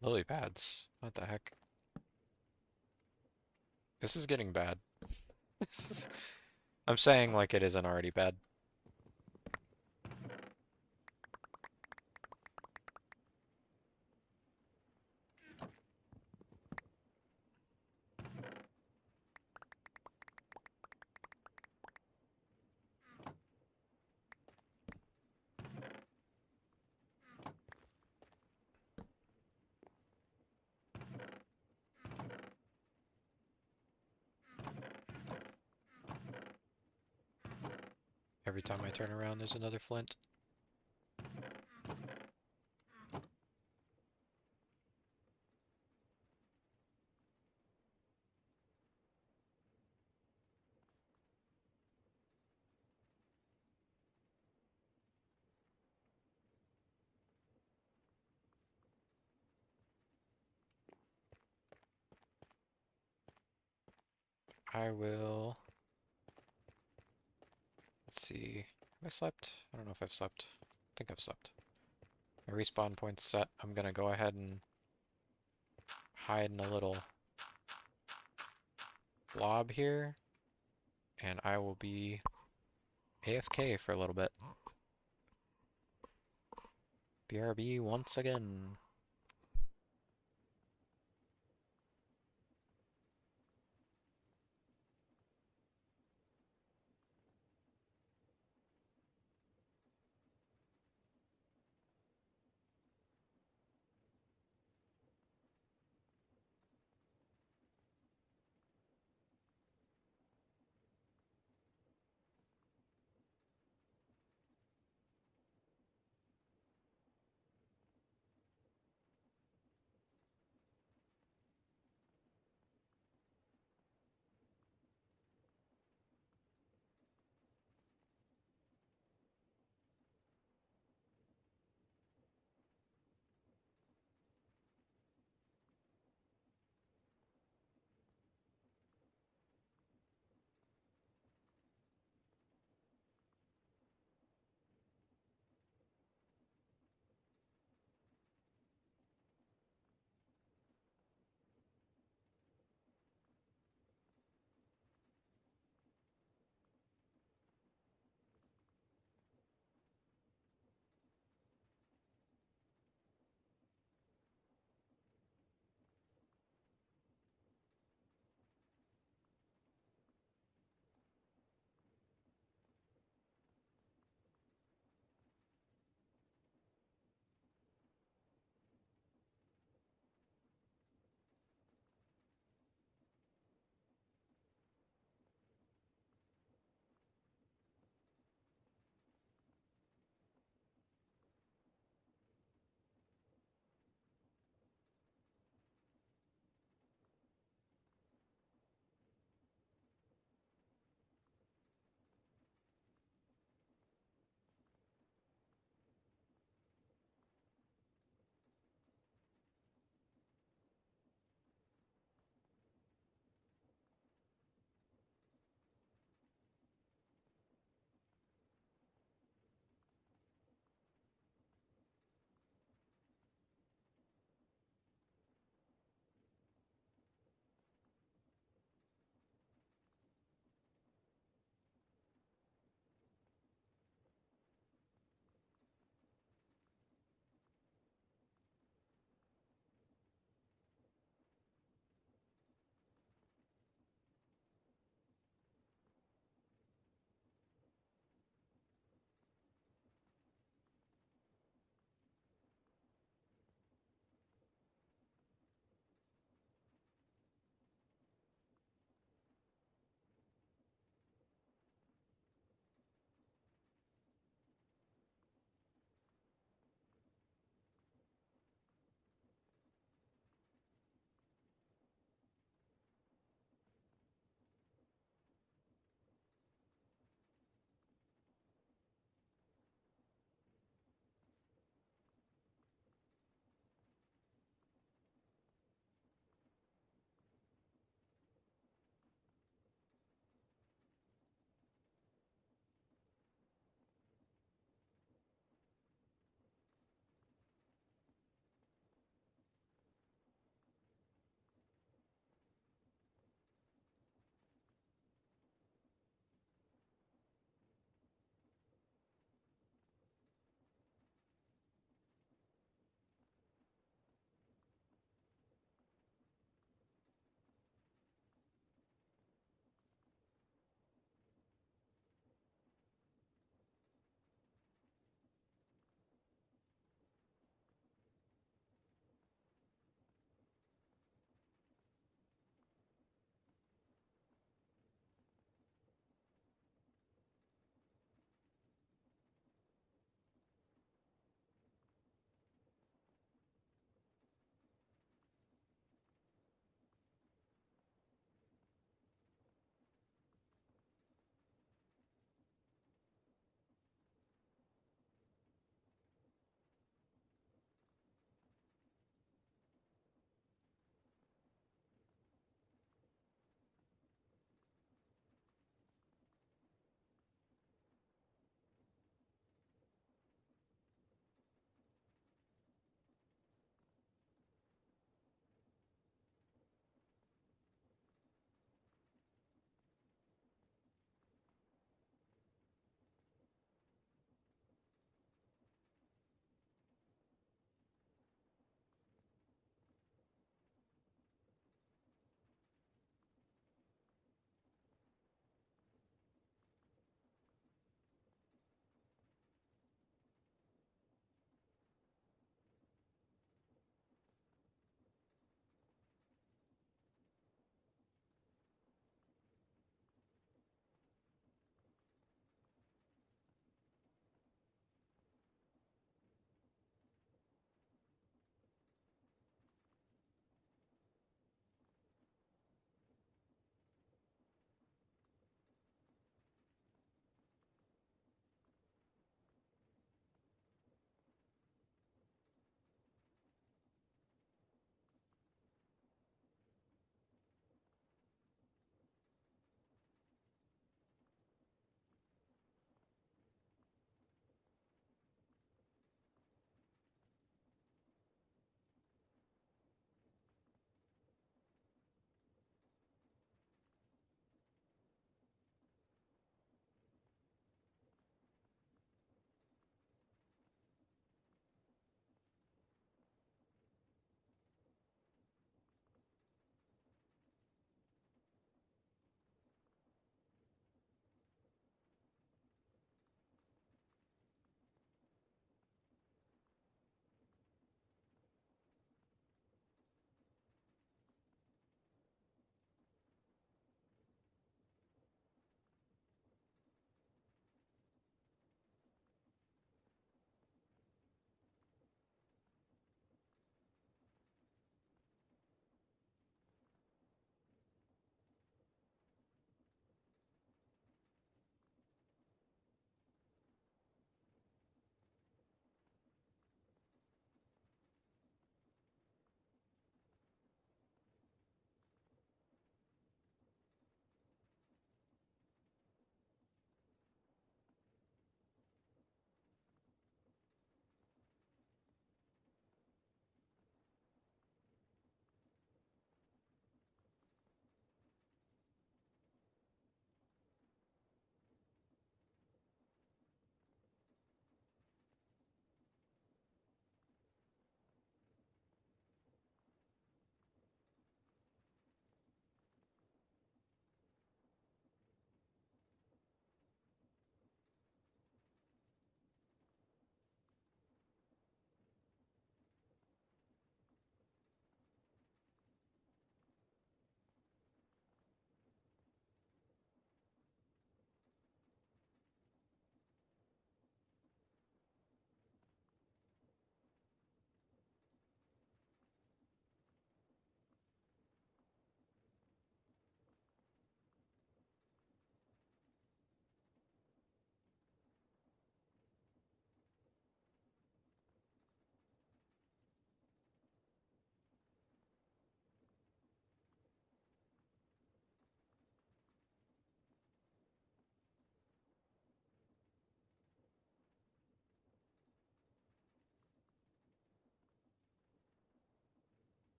lily pads. What the heck? This is getting bad. This is, I'm saying like it isn't already bad. Every time I turn around, there's another flint. I will... Let's see. Have I slept? I don't know if I've slept. I think I've slept. My respawn point's set. I'm gonna go ahead and hide in a little blob here, and I will be AFK for a little bit. BRB once again.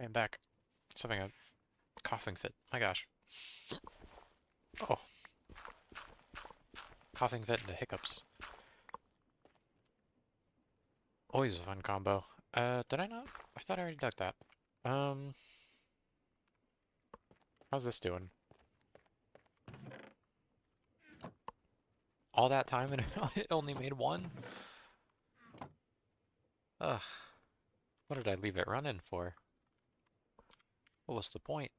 I'm back. Just having a coughing fit. My gosh. Oh, coughing fit into hiccups. Always a fun combo. Did I not? I thought I already dug that. Um, how's this doing? All that time and it only made one? Ugh. What did I leave it running for? What was the point?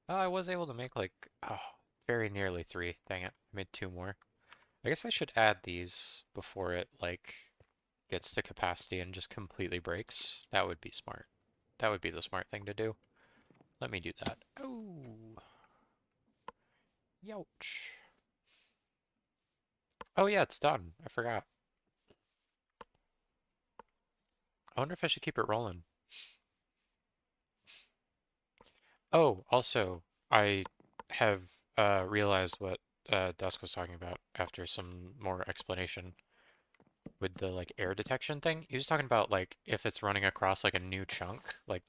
I was able to make like, oh, very nearly three. Dang it. I made two more. I guess I should add these before it like gets to capacity and just completely breaks. That would be smart. That would be the smart thing to do. Let me do that. Oh, youch. Oh yeah, it's done. I forgot. I wonder if I should keep it rolling. Oh, also, I have realized what Dusk was talking about after some more explanation with the like air detection thing. He was talking about like if it's running across like a new chunk, like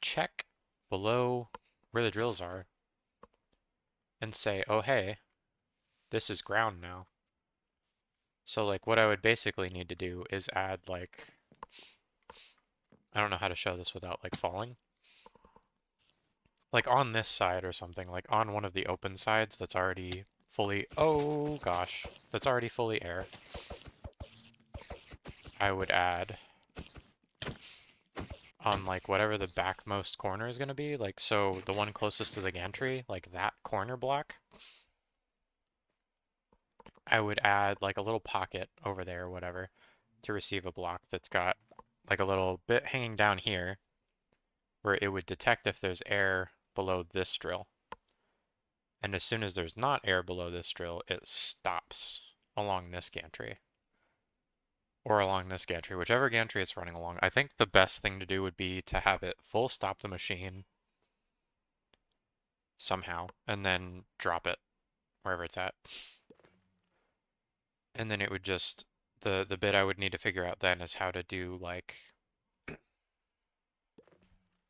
check below where the drills are and say, oh hey, this is ground now. So like what I would basically need to do is add like, I don't know how to show this without like falling. Like on this side or something, like on one of the open sides that's already fully, oh gosh, that's already fully air, I would add on like whatever the backmost corner is going to be, like so the one closest to the gantry, like that corner block, I would add like a little pocket over there or whatever to receive a block that's got like a little bit hanging down here where it would detect if there's air below this drill. And as soon as there's not air below this drill, it stops along this gantry. Or along this gantry, whichever gantry it's running along. I think the best thing to do would be to have it full stop the machine somehow, and then drop it wherever it's at. And then it would just, the bit I would need to figure out then is how to do like,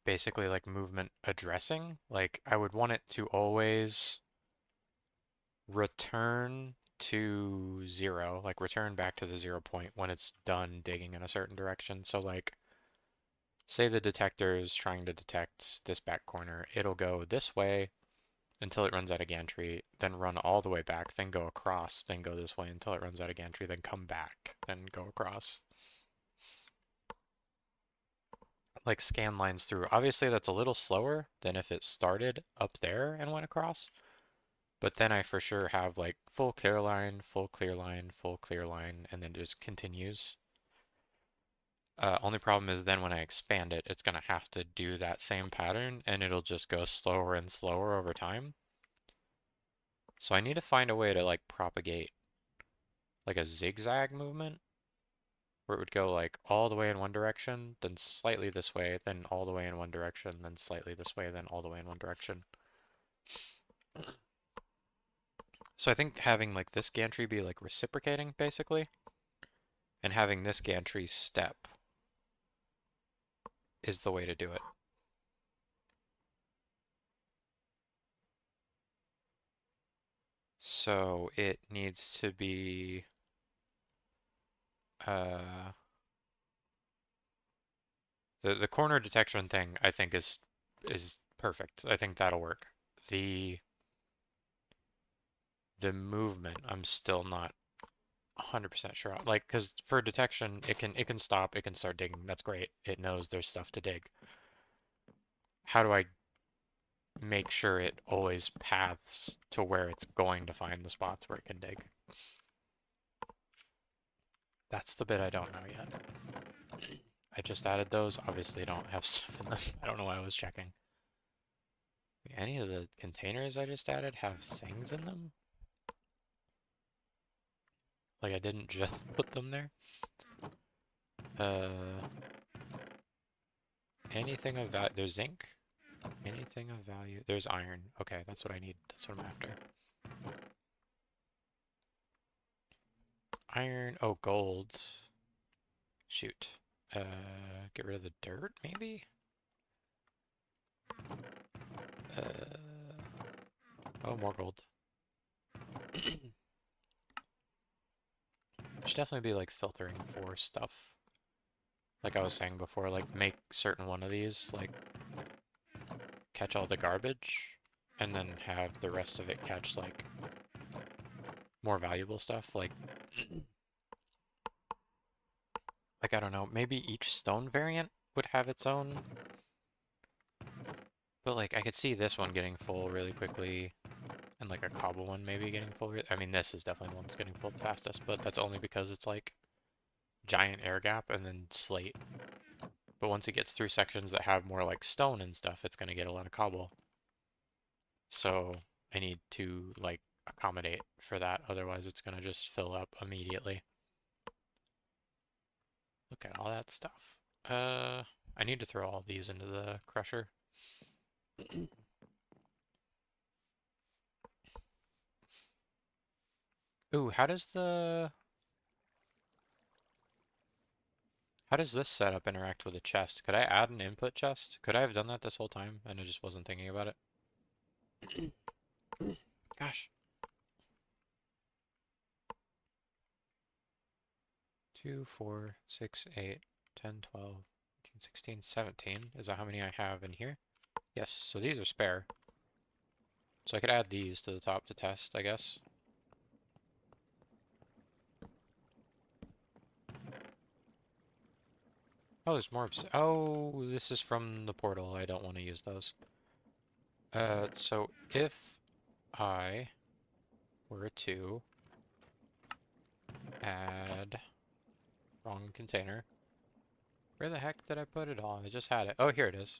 basically like movement addressing. Like I would want it to always return to zero, like return back to the 0 point when it's done digging in a certain direction. So like, say the detector is trying to detect this back corner, it'll go this way until it runs out of gantry, then run all the way back, then go across, then go this way until it runs out of gantry, then come back, then go across. Like scan lines through. Obviously that's a little slower than if it started up there and went across, but then I for sure have like full clear line, full clear line, full clear line, and then it just continues. Only problem is then when I expand it, it's going to have to do that same pattern and it'll just go slower and slower over time. So I need to find a way to like propagate like a zigzag movement where it would go like all the way in one direction, then slightly this way, then all the way in one direction, then slightly this way, then all the way in one direction. So I think having like this gantry be like reciprocating basically, and having this gantry step is the way to do it. So it needs to be uh, the corner detection thing I think is perfect. I think that'll work. The the movement I'm still not 100% sure on. Like, because for detection, it can stop, it can start digging. That's great. It knows there's stuff to dig. How do I make sure it always paths to where it's going to find the spots where it can dig? That's the bit I don't know yet. I just added those. Obviously, don't have stuff in them. I don't know why I was checking. Any of the containers I just added have things in them? Like I didn't just put them there? Uh, anything of that? There's zinc? Anything of value? There's iron. Okay, that's what I need. That's what I'm after. Iron. Oh, gold. Shoot. Get rid of the dirt, maybe? Oh, more gold. Should definitely be like filtering for stuff. Like I was saying before, like make certain one of these, like catch all the garbage, and then have the rest of it catch like more valuable stuff. Like I don't know, maybe each stone variant would have its own. But like I could see this one getting full really quickly, and like a cobble one maybe getting full. I mean, this is definitely the one that's getting full the fastest, but that's only because it's like giant air gap and then slate. But once it gets through sections that have more like stone and stuff, it's gonna get a lot of cobble. So I need to like accommodate for that, otherwise it's gonna just fill up immediately. Look at all that stuff. I need to throw all these into the crusher. Ooh, how does this setup interact with a chest? Could I add an input chest? Could I have done that this whole time and I just wasn't thinking about it? Gosh. 2, 4, 6, 8, 10, 12, 15, 16, 17. Is that how many I have in here? Yes, so these are spare. So I could add these to the top to test, I guess. Oh, there's more. Oh, this is from the portal. I don't want to use those. So if I were to add wrong container, where the heck did I put it all? I just had it. Oh, here it is.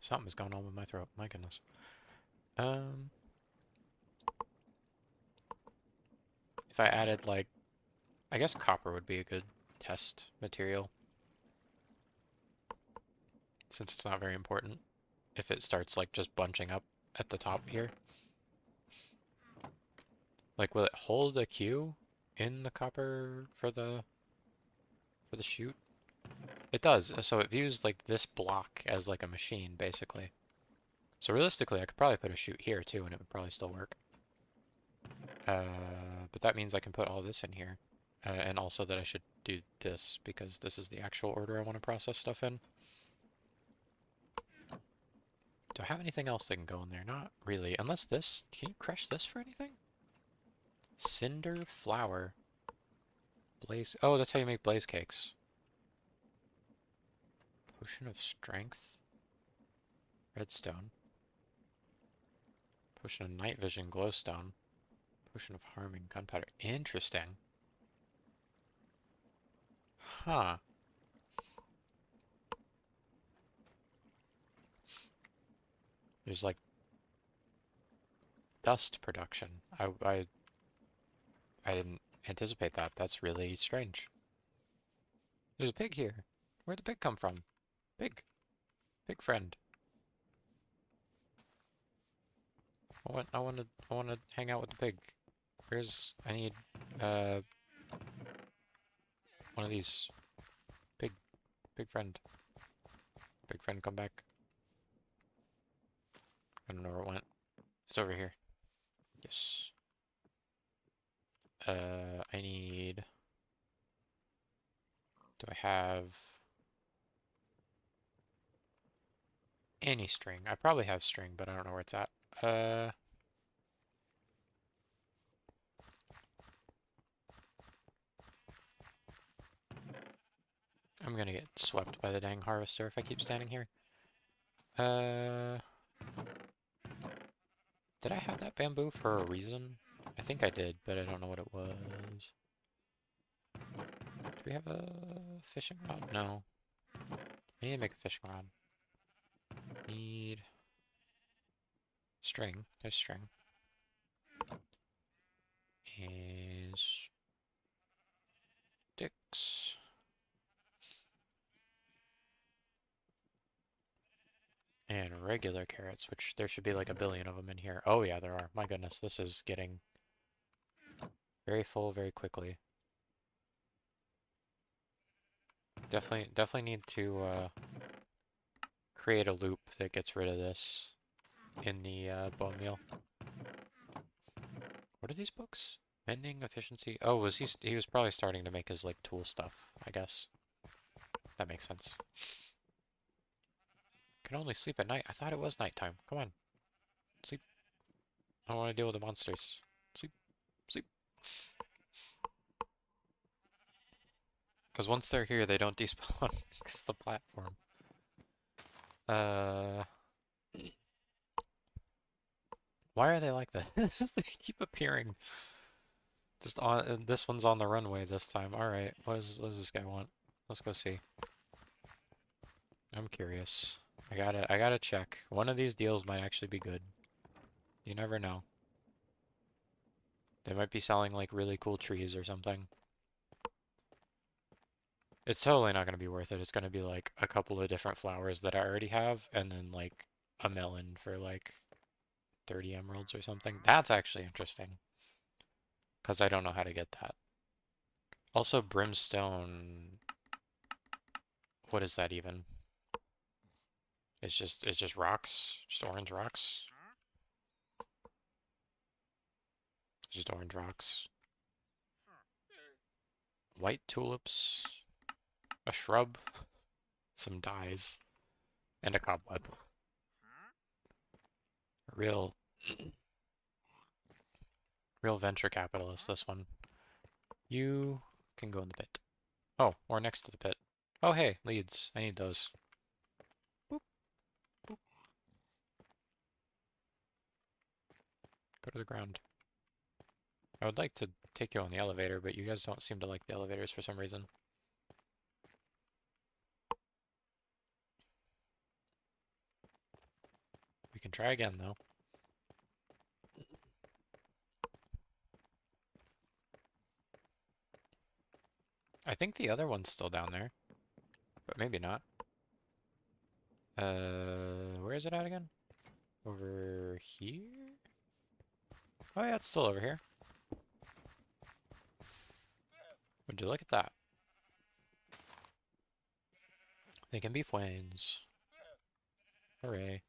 Something's going on with my throat. My goodness. If I added like, I guess copper would be a good test material since it's not very important. If it starts like just bunching up at the top here. Like, will it hold a Q in the copper for the chute? It does. So it views like this block as like a machine, basically. So realistically, I could probably put a chute here too, and it would probably still work. But that means I can put all this in here. And also that I should do this, because this is the actual order I want to process stuff in. Do I have anything else that can go in there? Not really. Unless this... Can you crush this for anything? Cinder flour. Blaze... Oh, that's how you make blaze cakes. Potion of strength. Redstone. Potion of night vision glowstone. Potion of harming gunpowder. Interesting. Huh. There's like dust production. I didn't anticipate that. That's really strange. There's a pig here. Where'd the pig come from? Pig. Pig friend. I want to hang out with the pig. I need, uh, one of these. Pig. Pig friend. Pig friend, come back. I don't know where it went. It's over here. Yes. I need... Do I have any string? I probably have string, but I don't know where it's at. I'm gonna get swept by the dang harvester if I keep standing here. Did I have that bamboo for a reason? I think I did, but I don't know what it was. Do we have a fishing rod? No. I need to make a fishing rod. Need string. There's string. And sticks. And regular carrots, which there should be like a billion of them in here. Oh yeah, there are. My goodness, this is getting Very full very quickly. Definitely need to create a loop that gets rid of this in the bone meal. What are these books? Mending efficiency. Oh, he was probably starting to make his like tool stuff, I guess. That makes sense. Can only sleep at night. I thought it was nighttime. Come on. Sleep. I don't want to deal with the monsters. Sleep. Sleep. Because once they're here, they don't despawn. It's the platform. Uh, why are they like this? They keep appearing. Just on this one's on the runway this time. All right, what does this guy want? Let's go see. I'm curious. I gotta check. One of these deals might actually be good. You never know. They might be selling like really cool trees or something. It's totally not gonna be worth it. It's gonna be like a couple of different flowers that I already have, and then like a melon for like 30 emeralds or something. That's actually interesting, because I don't know how to get that. Also, brimstone. What is that even? It's just rocks, just orange rocks. Just orange rocks. White tulips, a shrub, some dyes, and a cobweb. Real, real venture capitalist, this one. You can go in the pit. Oh, or next to the pit. Oh, hey, leads. I need those. Boop, boop. Go to the ground. I would like to take you on the elevator, but you guys don't seem to like the elevators for some reason. We can try again, though. I think the other one's still down there, but maybe not. Where is it at again? Over here? Oh yeah, it's still over here. Would you look at that? They can be flames. Hooray.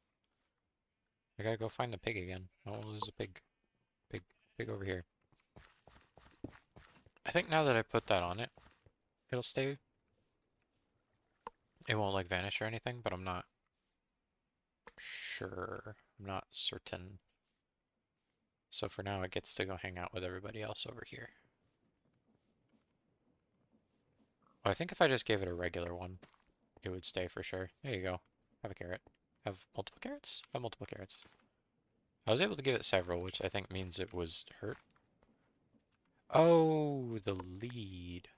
I gotta go find the pig again. I won't lose a pig. Pig. Pig over here. I think now that I put that on it, it'll stay. It won't like vanish or anything, but I'm not sure. I'm not certain. So for now, it gets to go hang out with everybody else over here. Oh, I think if I just gave it a regular one, it would stay for sure. There you go. Have a carrot. Have multiple carrots? Have multiple carrots. I was able to give it several, which I think means it was hurt. Oh, the lead.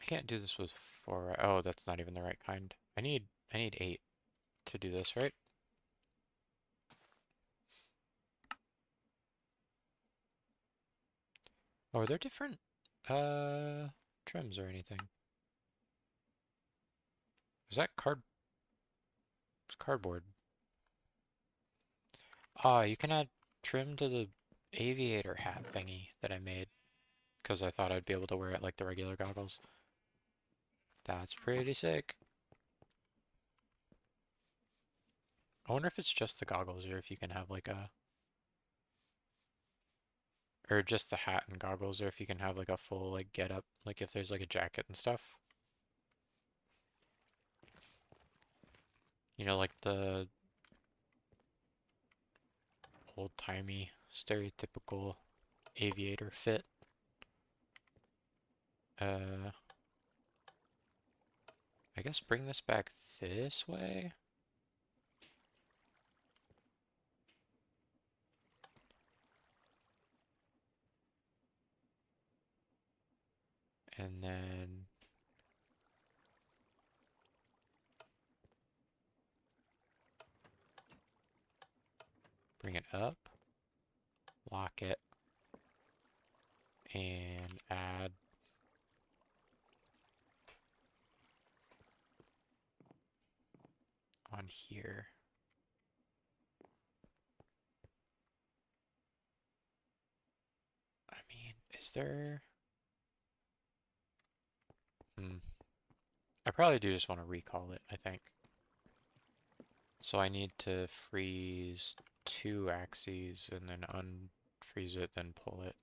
I can't do this with 4. Oh, that's not even the right kind. I need 8 to do this, right? Oh, are there different trims or anything? Is that it's cardboard? Ah, you can add trim to the aviator hat thingy that I made because I thought I'd be able to wear it like the regular goggles. That's pretty sick. I wonder if it's just the goggles or if you can have like a, or just the hat and goggles, or if you can have like a full like get up, like if there's like a jacket and stuff. You know, like the old-timey, stereotypical aviator fit. Uh, I guess bring this back this way. then bring it up, lock it, and add on here. I mean, is there... I probably do just want to recall it, I think. So I need to freeze 2 axes and then unfreeze it, then pull it.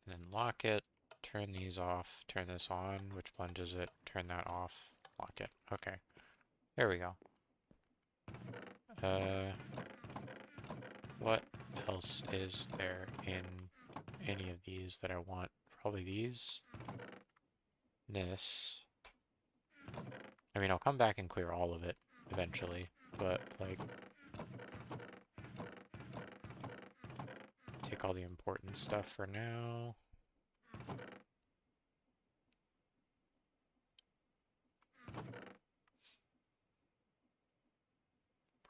And then lock it, turn these off, turn this on, which plunges it, turn that off, lock it. Okay, there we go. What else is there in any of these that I want? Probably these. This. I mean, I'll come back and clear all of it eventually, but, like, take all the important stuff for now.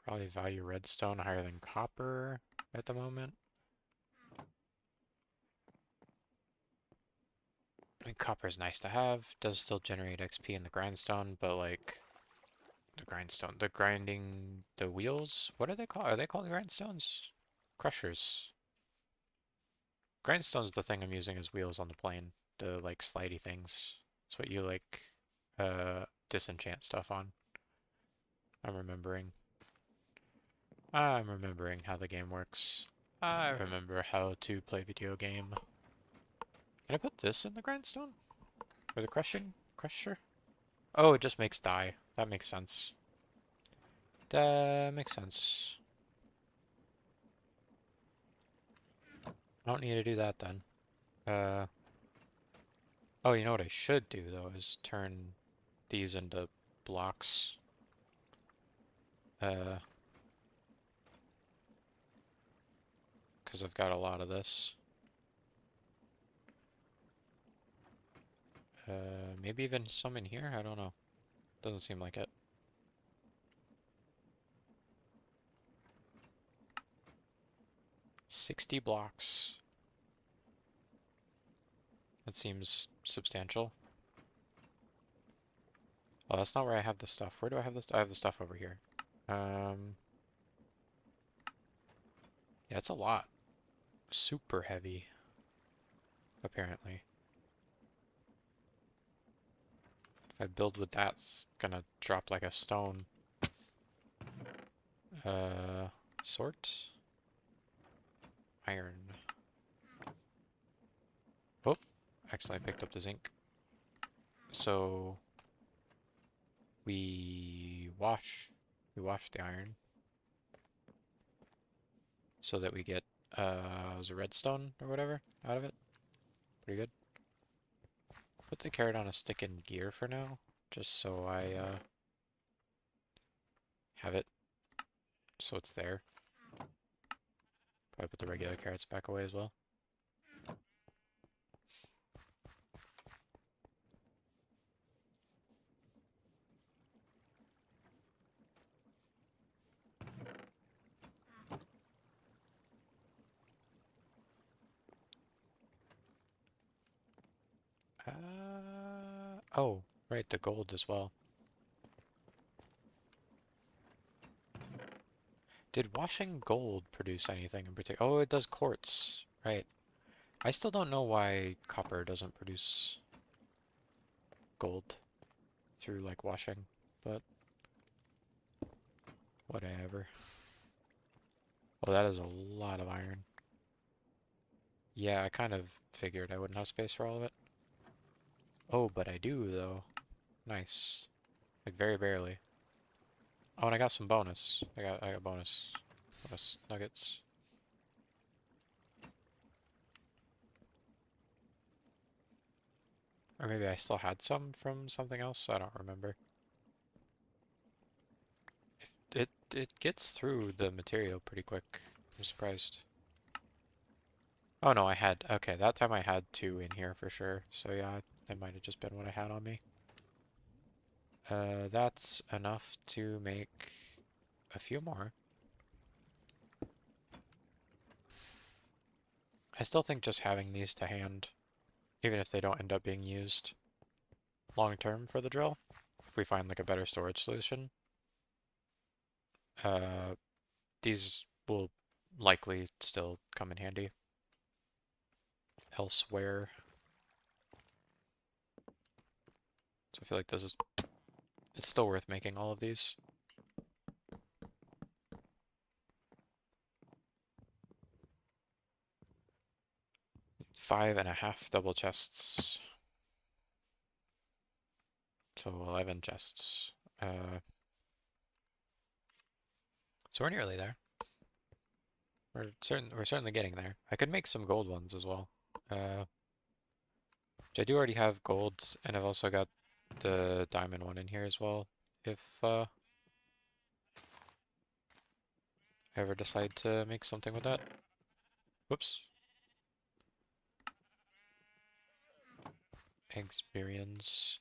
Probably value redstone higher than copper at the moment. I mean, copper is nice to have, does still generate XP in the grindstone, but like, the grinding, the wheels, what are they called? Are they called grindstones? Crushers. Grindstone's the thing I'm using as wheels on the plane, the like slidey things. It's what you like, disenchant stuff on. I'm remembering. I'm remembering how the game works. I remember how to play video game. Can I put this in the grindstone? Or the crusher? Oh, it just makes dye. That makes sense. That makes sense. I don't need to do that then. Oh, you know what I should do though is turn these into blocks. Because I've got a lot of this. Maybe even some in here? I don't know. Doesn't seem like it. $60 blocks. That seems substantial. Oh, that's not where I have the stuff. Where do I have this? I have the stuff over here. Yeah, it's a lot. Super heavy, apparently. If I build with that, it's gonna drop like a stone. Sort. Iron. Oh, actually I picked up the zinc. So we wash the iron so that we get was it redstone or whatever out of it. Pretty good. Put the carrot on a stick in gear for now, just so I have it so it's there. Probably put the regular carrots back away as well. Oh, right, the gold as well. Did washing gold produce anything in particular? Oh, it does quartz. Right. I still don't know why copper doesn't produce gold through, like, washing, but whatever. Oh, that is a lot of iron. Yeah, I kind of figured I wouldn't have space for all of it. Oh, but I do, though. Nice. Like, very barely. Oh, and I got some bonus. I got bonus nuggets. Or maybe I still had some from something else. I don't remember. It gets through the material pretty quick. I'm surprised. Oh no, I had, okay, that time I had two in here for sure. So yeah, that might have just been what I had on me. That's enough to make a few more. I still think just having these to hand, even if they don't end up being used long term for the drill, if we find like a better storage solution, uh, these will likely still come in handy elsewhere. So I feel like it's still worth making all of these. 5.5 double chests. So 11 chests. So we're nearly there. We're certainly getting there. I could make some gold ones as well. Which I do already have golds, and I've also got the diamond one in here as well. If I ever decide to make something with that. Whoops. Experience.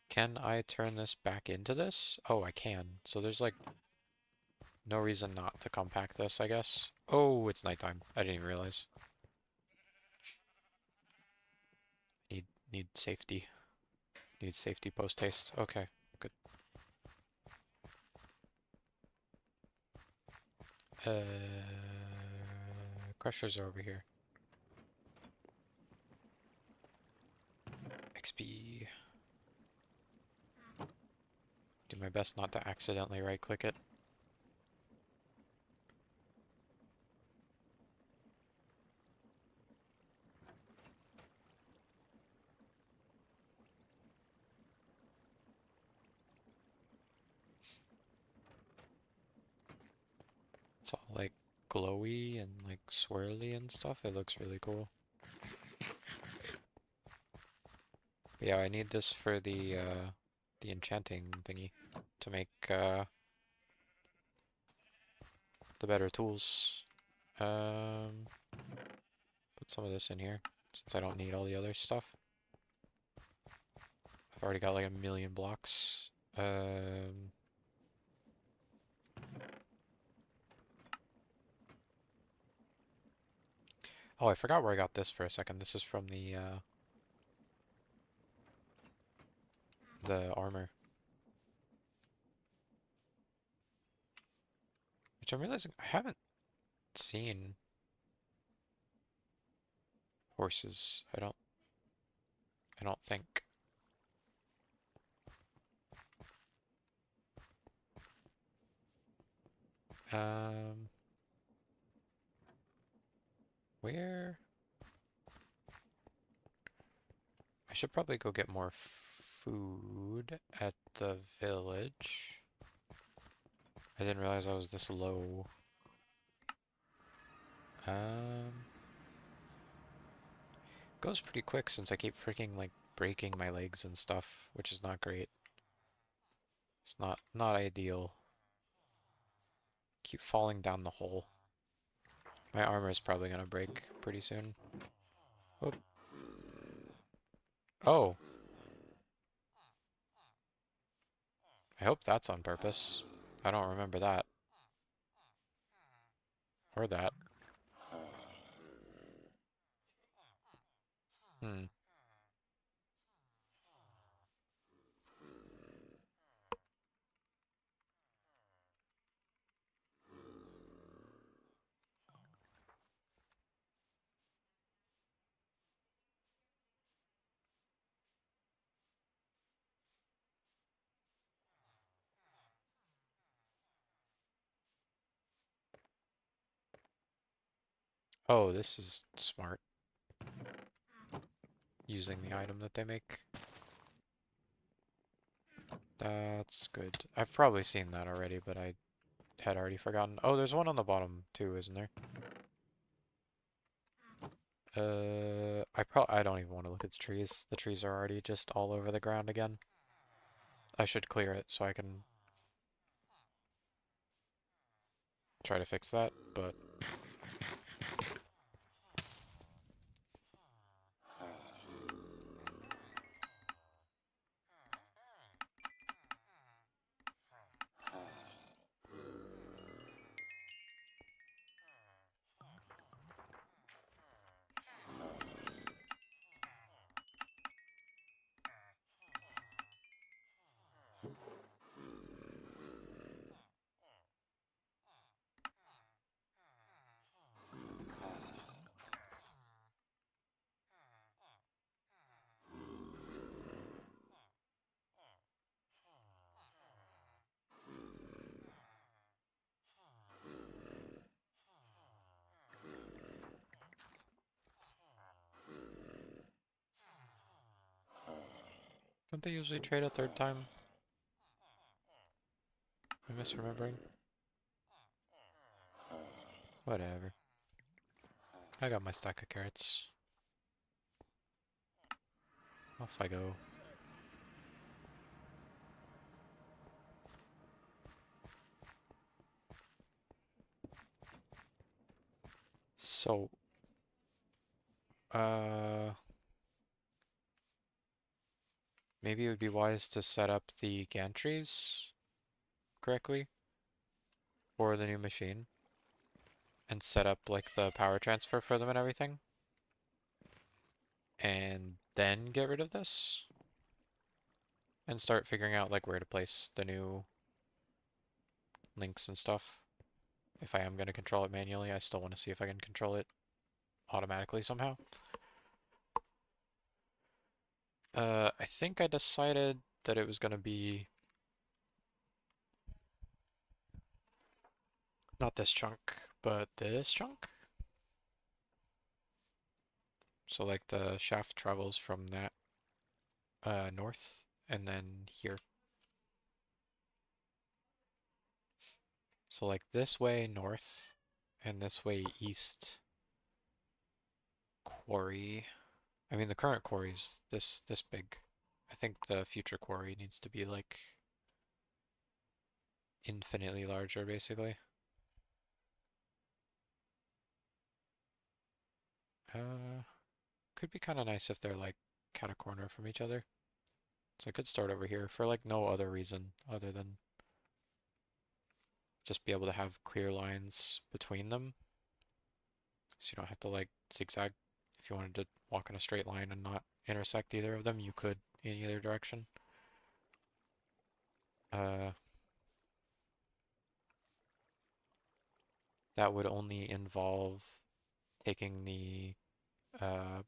Can I turn this back into this? Oh, I can. So there's like no reason not to compact this, I guess. Oh, it's nighttime. I didn't even realize. Need need safety. Need safety post haste. Okay, good. Crushers are over here. XP. Do my best not to accidentally right-click it. It's all like glowy and like swirly and stuff. It looks really cool. But yeah, I need this for the enchanting thingy to make the better tools. Put some of this in here since I don't need all the other stuff. I've already got like a million blocks. Oh, I forgot where I got this for a second. This is from the armor. Which I'm realizing I haven't seen horses. I don't think. Um where I should probably go get more food at the village. I didn't realize I was this low. Um Goes pretty quick since I keep freaking like breaking my legs and stuff, which is not great. It's not ideal. Keep falling down the hole. My armor is probably gonna break pretty soon. Oh. Oh. I hope that's on purpose. I don't remember that. Or that. Hmm. Oh, this is smart. Using the item that they make. That's good. I've probably seen that already, but I had already forgotten. Oh, there's one on the bottom too, isn't there? I don't even want to look at the trees. The trees are already just all over the ground again. I should clear it so I can try to fix that, but don't they usually trade a third time? I'm misremembering. Whatever. I got my stack of carrots. Off I go. So, maybe it would be wise to set up the gantries correctly for the new machine and set up like the power transfer for them and everything, and then get rid of this and start figuring out like where to place the new links and stuff. If I am going to control it manually, I still want to see if I can control it automatically somehow. I think I decided that it was going to be not this chunk, but this chunk. So like the shaft travels from that north and then here. So like this way north and this way east quarry. I mean the current quarry's this big. I think the future quarry needs to be like infinitely larger basically. Could be kind of nice if they're like cat a corner from each other. So I could start over here for like no other reason other than just be able to have clear lines between them. So you don't have to like zigzag. If you wanted to walk in a straight line and not intersect either of them, you could in either direction. Uh, that would only involve taking uh,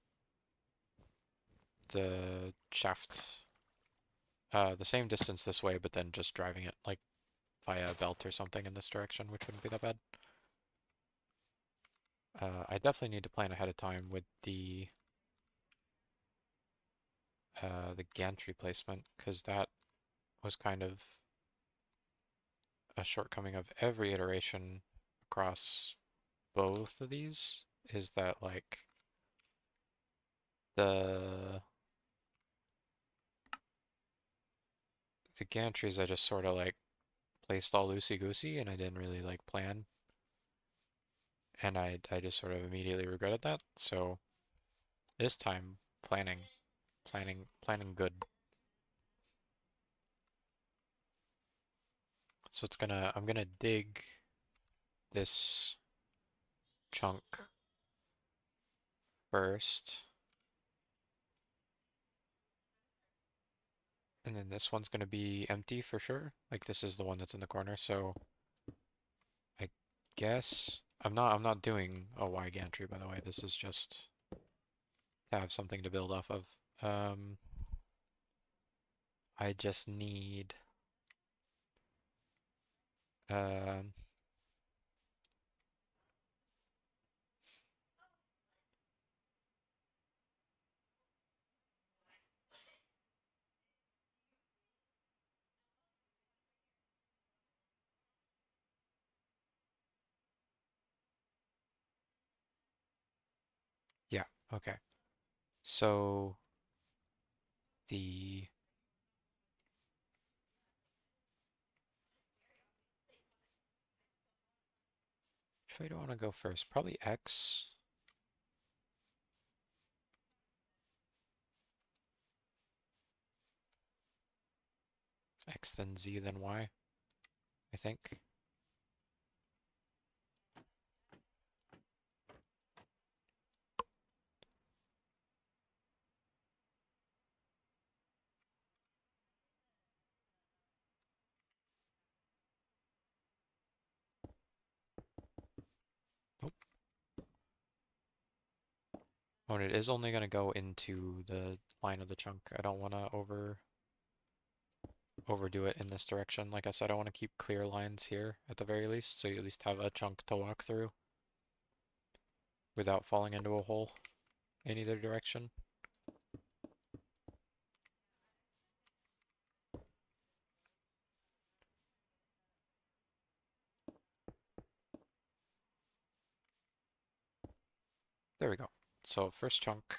the shaft the same distance this way, but then just driving it like via a belt or something in this direction, which wouldn't be that bad. I definitely need to plan ahead of time with the gantry placement, because that was kind of a shortcoming of every iteration across both of these, is that like the the gantries I just sort of like placed all loosey-goosey and I didn't really like plan, and I just sort of immediately regretted that. So this time planning good. So I'm gonna dig this chunk first, and then this one's gonna be empty for sure. Like this is the one that's in the corner, so I guess I'm not doing a Y gantry, by the way. This is just to have something to build off of. Um, I just need um yeah, okay. So the Which way do I want to go first? Probably X. X then Z then Y, I think. Nope. Oh, and it is only going to go into the line of the chunk. I don't want to overdo it in this direction. Like I said, I want to keep clear lines here at the very least, so you at least have a chunk to walk through without falling into a hole in either direction. There we go. So first chunk,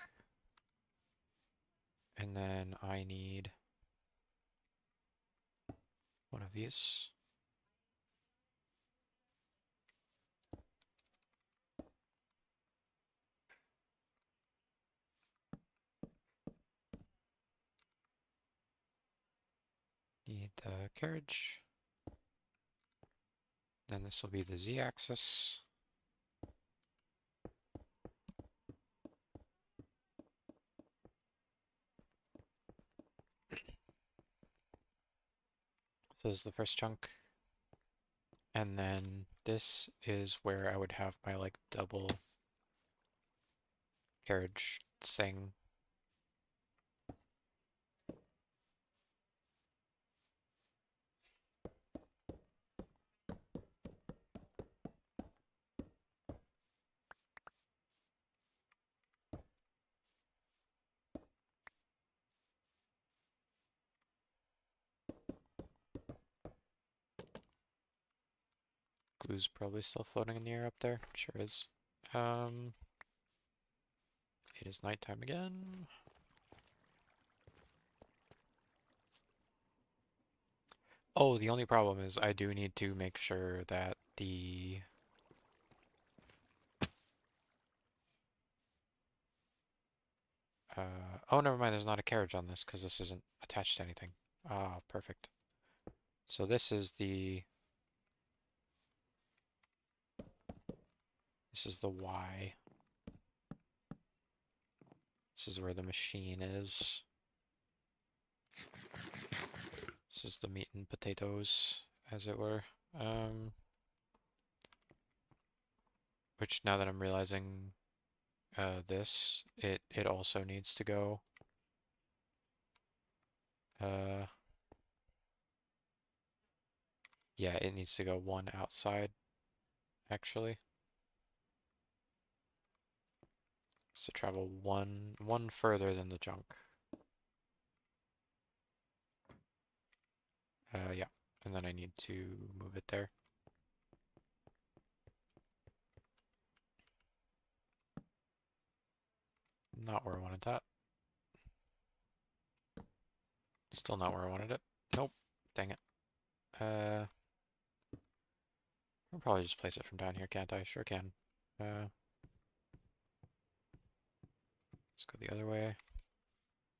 and then I need one of these. Need the carriage. Then this will be the z-axis. So this is the first chunk. And then this is where I would have my like double carriage thing. Glue's probably still floating in the air up there. Sure is. It is nighttime again. Oh, the only problem is I do need to make sure that the oh, never mind, there's not a carriage on this because this isn't attached to anything. Ah, perfect. So this is the Y. This is where the machine is. This is the meat and potatoes, as it were. Which now that I'm realizing this, it also needs to go yeah, it needs to go one outside, actually. It's to travel one further than the junk. Yeah, and then I need to move it there. Not where I wanted that. Still not where I wanted it. Nope. Dang it. I'll probably just place it from down here, can't I? Sure can. Let's go the other way.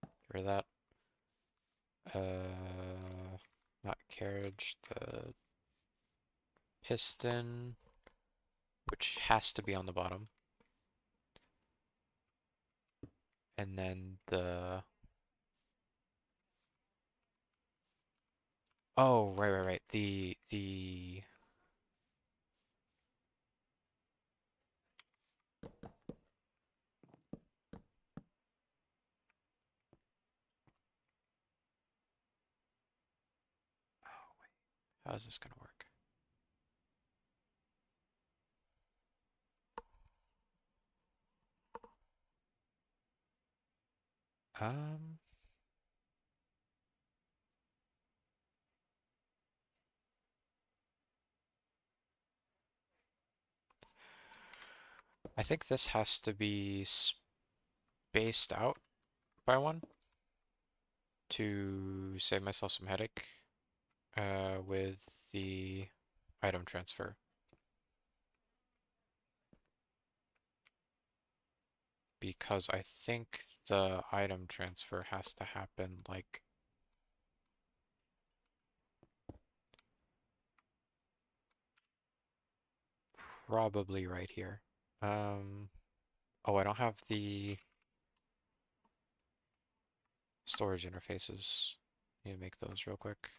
Get rid of that. Not carriage, the piston, which has to be on the bottom. And then the... Oh, right. The... Oh, wait. How is this gonna work? Um... I think this has to be spaced out by one to save myself some headache with the item transfer. because I think the item transfer has to happen like probably right here. Oh, I don't have the storage interfaces. Need to make those real quick.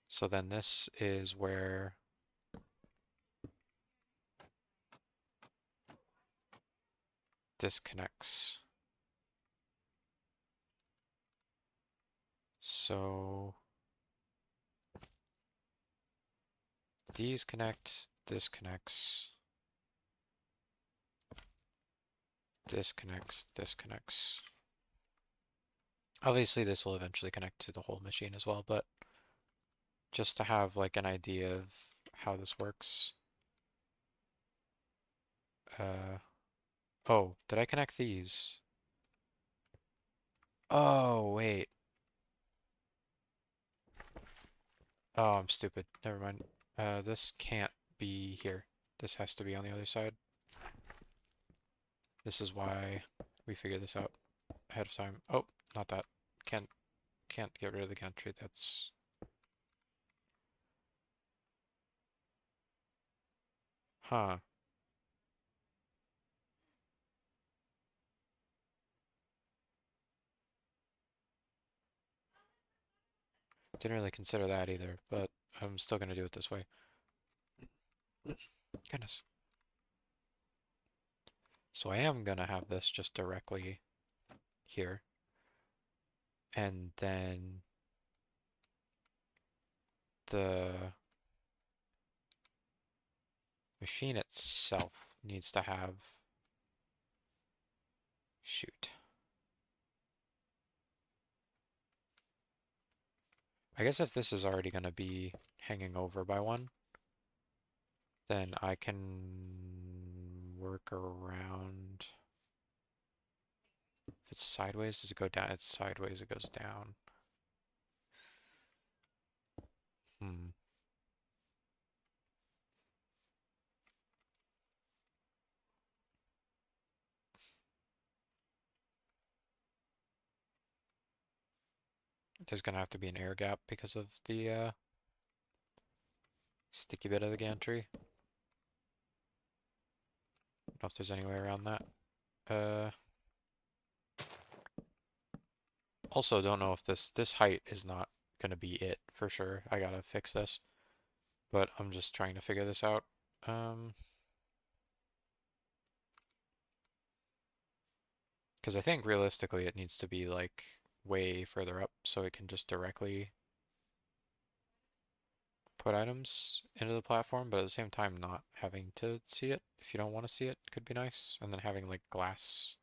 So then this is where this connects. So these connect, this connects, this connects, this connects. Obviously this will eventually connect to the whole machine as well, but just to have like an idea of how this works. Oh, did I connect these? Oh, wait. Oh, I'm stupid. Never mind. This can't be here. This has to be on the other side. This is why we figured this out ahead of time. Oh, not that. Can't get rid of the gantry. That's... Huh. Didn't really consider that either, but I'm still gonna do it this way. Goodness. So I am gonna have this just directly here. And then the machine itself needs to have... Shoot. I guess if this is already going to be hanging over by one, then I can work around. If it's sideways, does it go down? It's sideways, it goes down. Hmm. There's going to have to be an air gap because of the sticky bit of the gantry. I don't know if there's any way around that. Also, don't know if this height is not going to be it for sure. I gotta fix this, but I'm just trying to figure this out. Because I think realistically it needs to be like way further up so it can just directly put items into the platform, but at the same time not having to see it if you don't want to see it could be nice. And then having like glass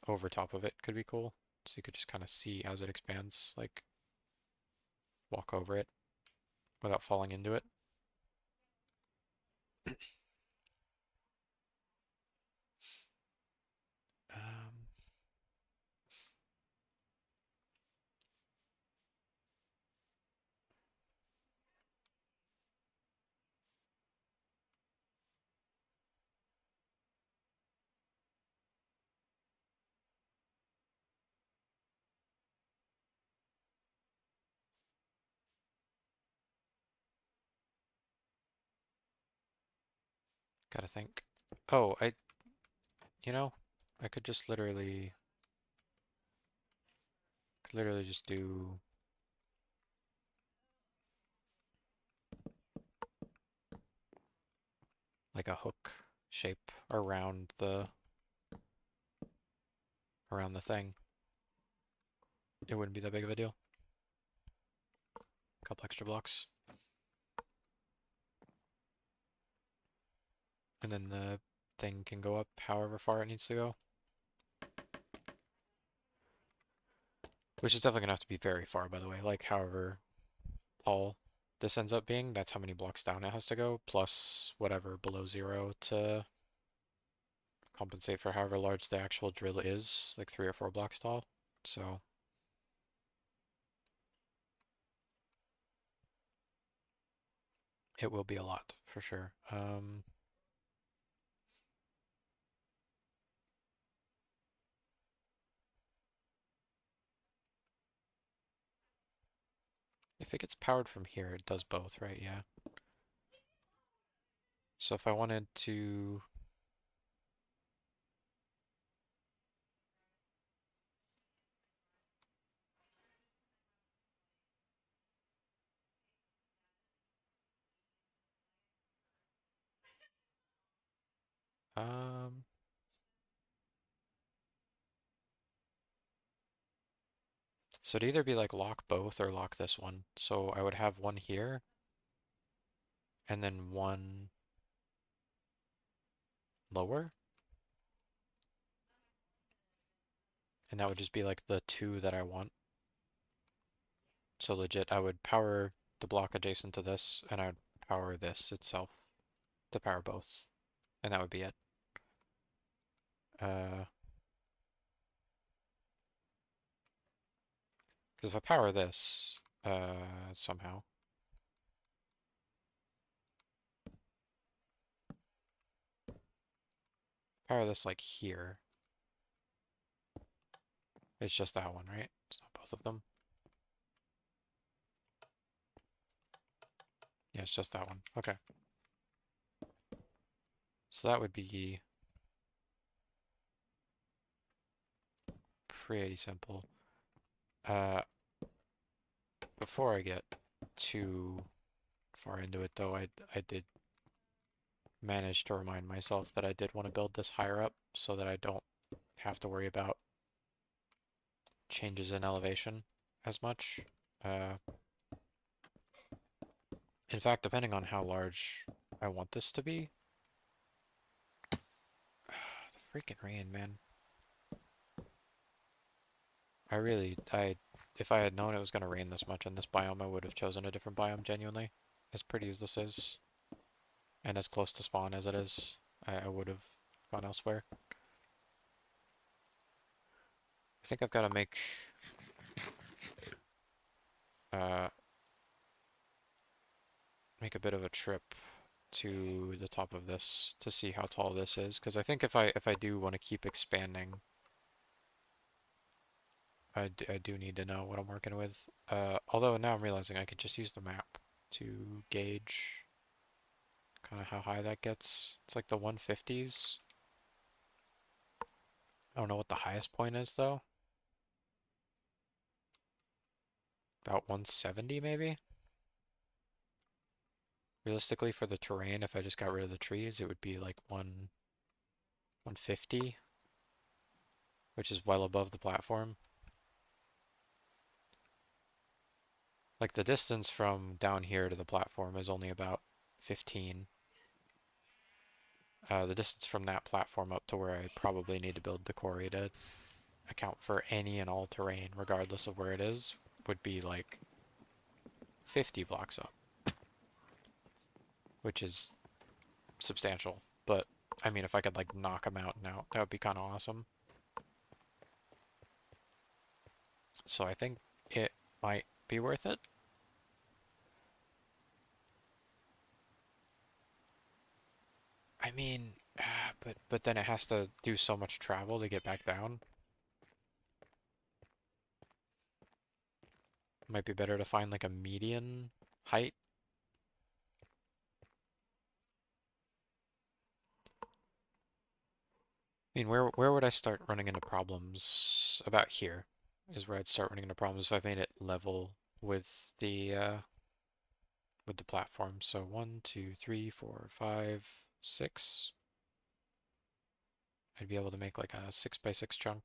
over top of it could be cool. So you could just kind of see as it expands, like walk over it without falling into it. Um, Gotta think. Oh, you know, I could literally just do like a hook shape around the thing. It wouldn't be that big of a deal. A couple extra blocks. And then the thing can go up however far it needs to go. Which is definitely gonna have to be very far, by the way. Like, however tall this ends up being, that's how many blocks down it has to go, plus whatever below zero to compensate for however large the actual drill is, like 3 or 4 blocks tall. So it will be a lot, for sure. if it gets powered from here, it does both, right? Yeah. So if I wanted to... Um, so it'd either be like lock both or lock this one. So I would have one here and then one lower. And that would just be like the two that I want. So legit, I would power the block adjacent to this and I would power this itself to power both. And that would be it. Because if I power this somehow, power this like here, it's just that one, right? It's not both of them. Yeah, it's just that one. Okay. So that would be pretty simple. Uh, before I get too far into it, though, I did manage to remind myself that I did want to build this higher up so that I don't have to worry about changes in elevation as much. Uh, in fact, depending on how large I want this to be, the freaking rain, man. If I had known it was going to rain this much in this biome, I would have chosen a different biome, genuinely. As pretty as this is, and as close to spawn as it is, I would have gone elsewhere. I think I've got to uh, make a bit of a trip to the top of this to see how tall this is, because I think if I do want to keep expanding, I do need to know what I'm working with. Although now I'm realizing I could just use the map to gauge kind of how high that gets. It's like the 150s. I don't know what the highest point is though. About 170 maybe? Realistically for the terrain, if I just got rid of the trees, it would be like 150, which is well above the platform. Like the distance from down here to the platform is only about 15. The distance from that platform up to where I probably need to build the quarry to account for any and all terrain, regardless of where it is, would be like 50 blocks up, which is substantial. But I mean, if I could like knock a mountain out, that would be kind of awesome. So I think it might be worth it. I mean, but then it has to do so much travel to get back down. Might be better to find like a median height. I mean, where would I start running into problems? About here is where I'd start running into problems if I made it level with the platform. So 1, 2, 3, 4, 5, 6. I'd be able to make like a 6x6 chunk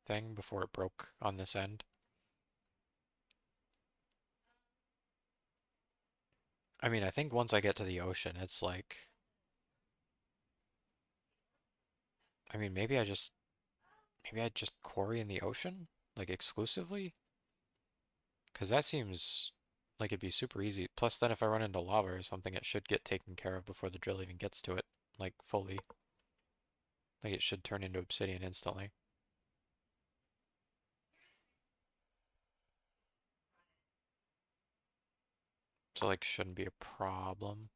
thing before it broke on this end. I mean, I think once I get to the ocean, it's like, I mean, maybe I just quarry in the ocean, like exclusively, because that seems like it'd be super easy. Plus, then if I run into lava or something, it should get taken care of before the drill even gets to it, like fully. Like it should turn into obsidian instantly. So like shouldn't be a problem.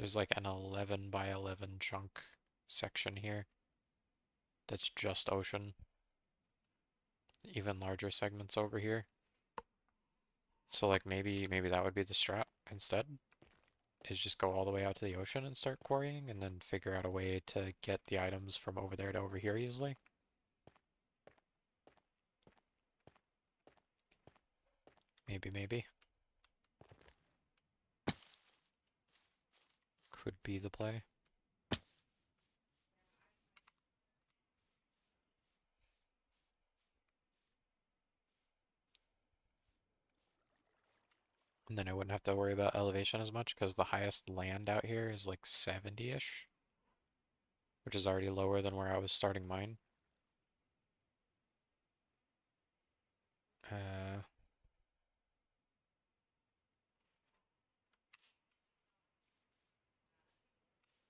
There's like an 11 by 11 chunk section here that's just ocean. Even larger segments over here. So like maybe that would be the strat instead, is just go all the way out to the ocean and start quarrying and then figure out a way to get the items from over there to over here easily. Maybe. Could be the play. And then I wouldn't have to worry about elevation as much because the highest land out here is like 70-ish, which is already lower than where I was starting mine. Uh,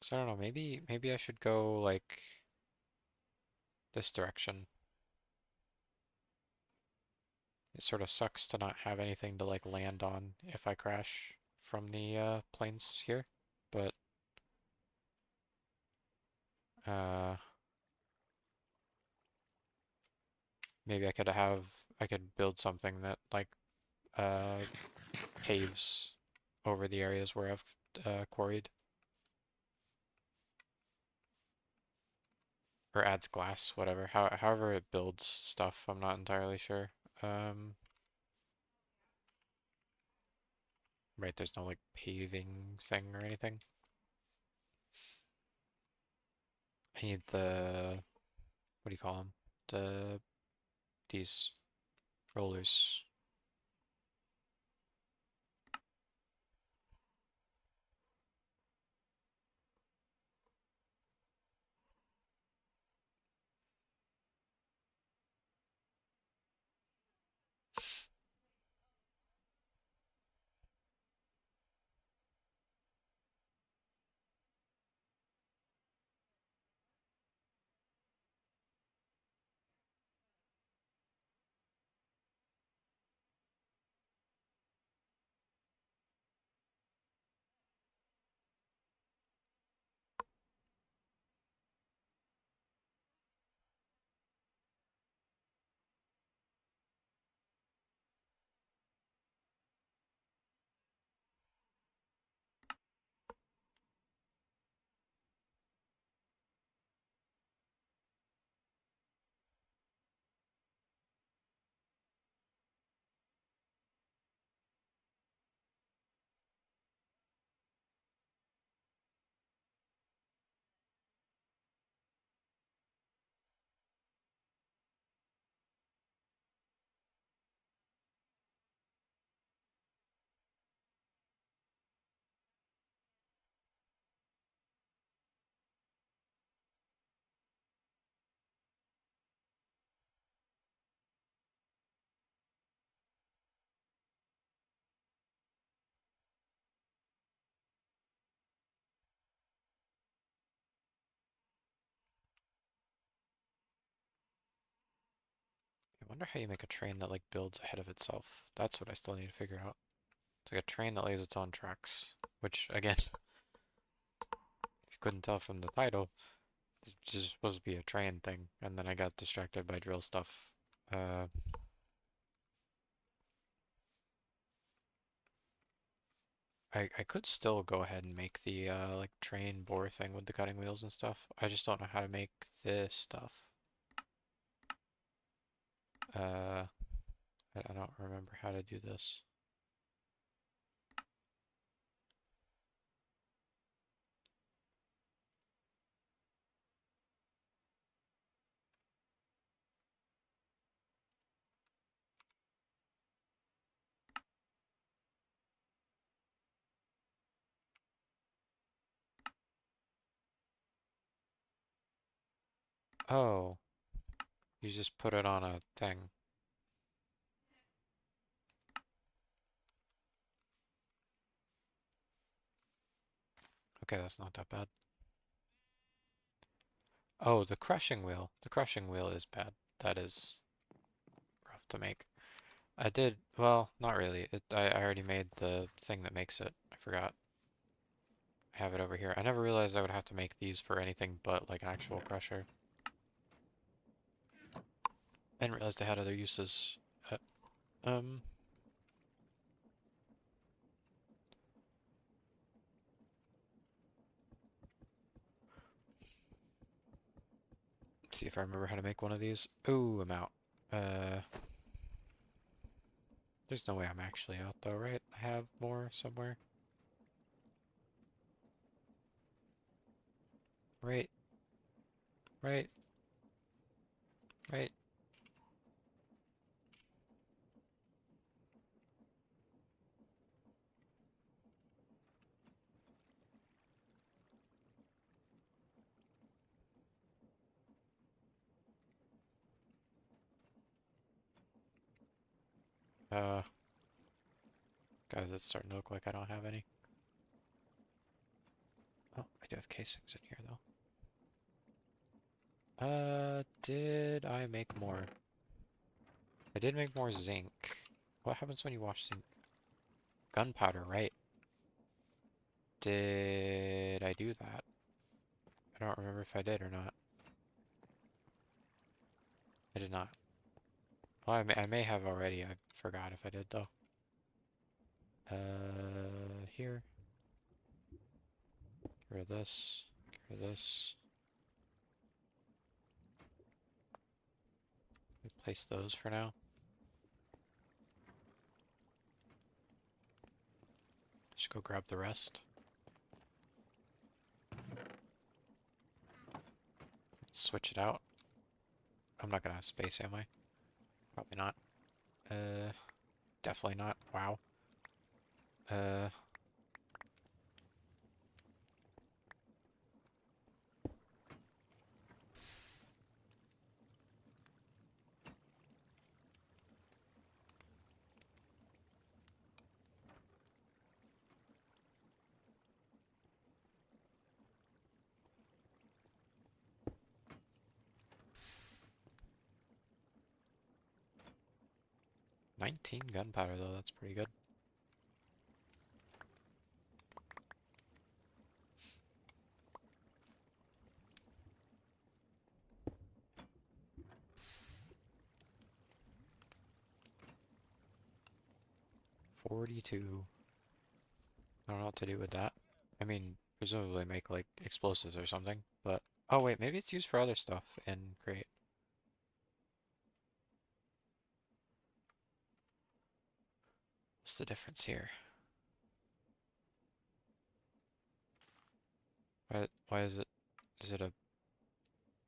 so I don't know, maybe I should go like this direction. It sort of sucks to not have anything to like land on if I crash from the plains here, but uh, maybe I could build something that like uh, paves over the areas where I've quarried. Or adds glass, whatever. However it builds stuff, I'm not entirely sure. Um, right, there's no like paving thing or anything. I need what do you call them? These rollers. I wonder how you make a train that like builds ahead of itself. That's what I still need to figure out. It's like a train that lays its own tracks, which again, if you couldn't tell from the title, it's just supposed to be a train thing, and then I got distracted by drill stuff. Uh, I could still go ahead and make the like train bore thing with the cutting wheels and stuff. I just don't know how to make this stuff. Uh, I don't remember how to do this. Oh, you just put it on a thing. Okay, that's not that bad. Oh, the crushing wheel. The crushing wheel is bad. That is rough to make. I did, well, not really. I already made the thing that makes it. I forgot. have it over here. I never realized I would have to make these for anything but like an actual crusher. I didn't realize they had other uses. Uh, um, see if I remember how to make one of these. Ooh, I'm out. There's no way I'm actually out though, right? I have more somewhere. Right, right, right. Uh, Guys, it's starting to look like I don't have any. Oh, I do have casings in here though. Did I make more? I did make more zinc. What happens when you wash zinc? Gunpowder, right? Did I do that? I don't remember if I did or not. I did not. Well, I may have already. I forgot if I did though. Here. Get rid of this. Get rid of this. Replace those for now. Just go grab the rest. Switch it out. I'm not gonna have space, am I? Probably not. Uh, Definitely not. Wow. Uh, 19 gunpowder though, that's pretty good. $42. I don't know what to do with that. I mean, presumably make like explosives or something, but oh wait, maybe it's used for other stuff in Create. What's the difference here? Why is it a,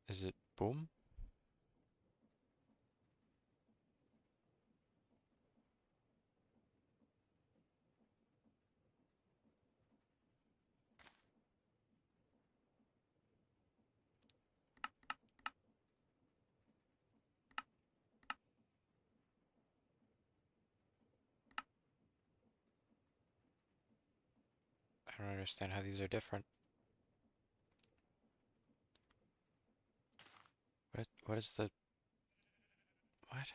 is it boom? I don't understand how these are different. What is the, what?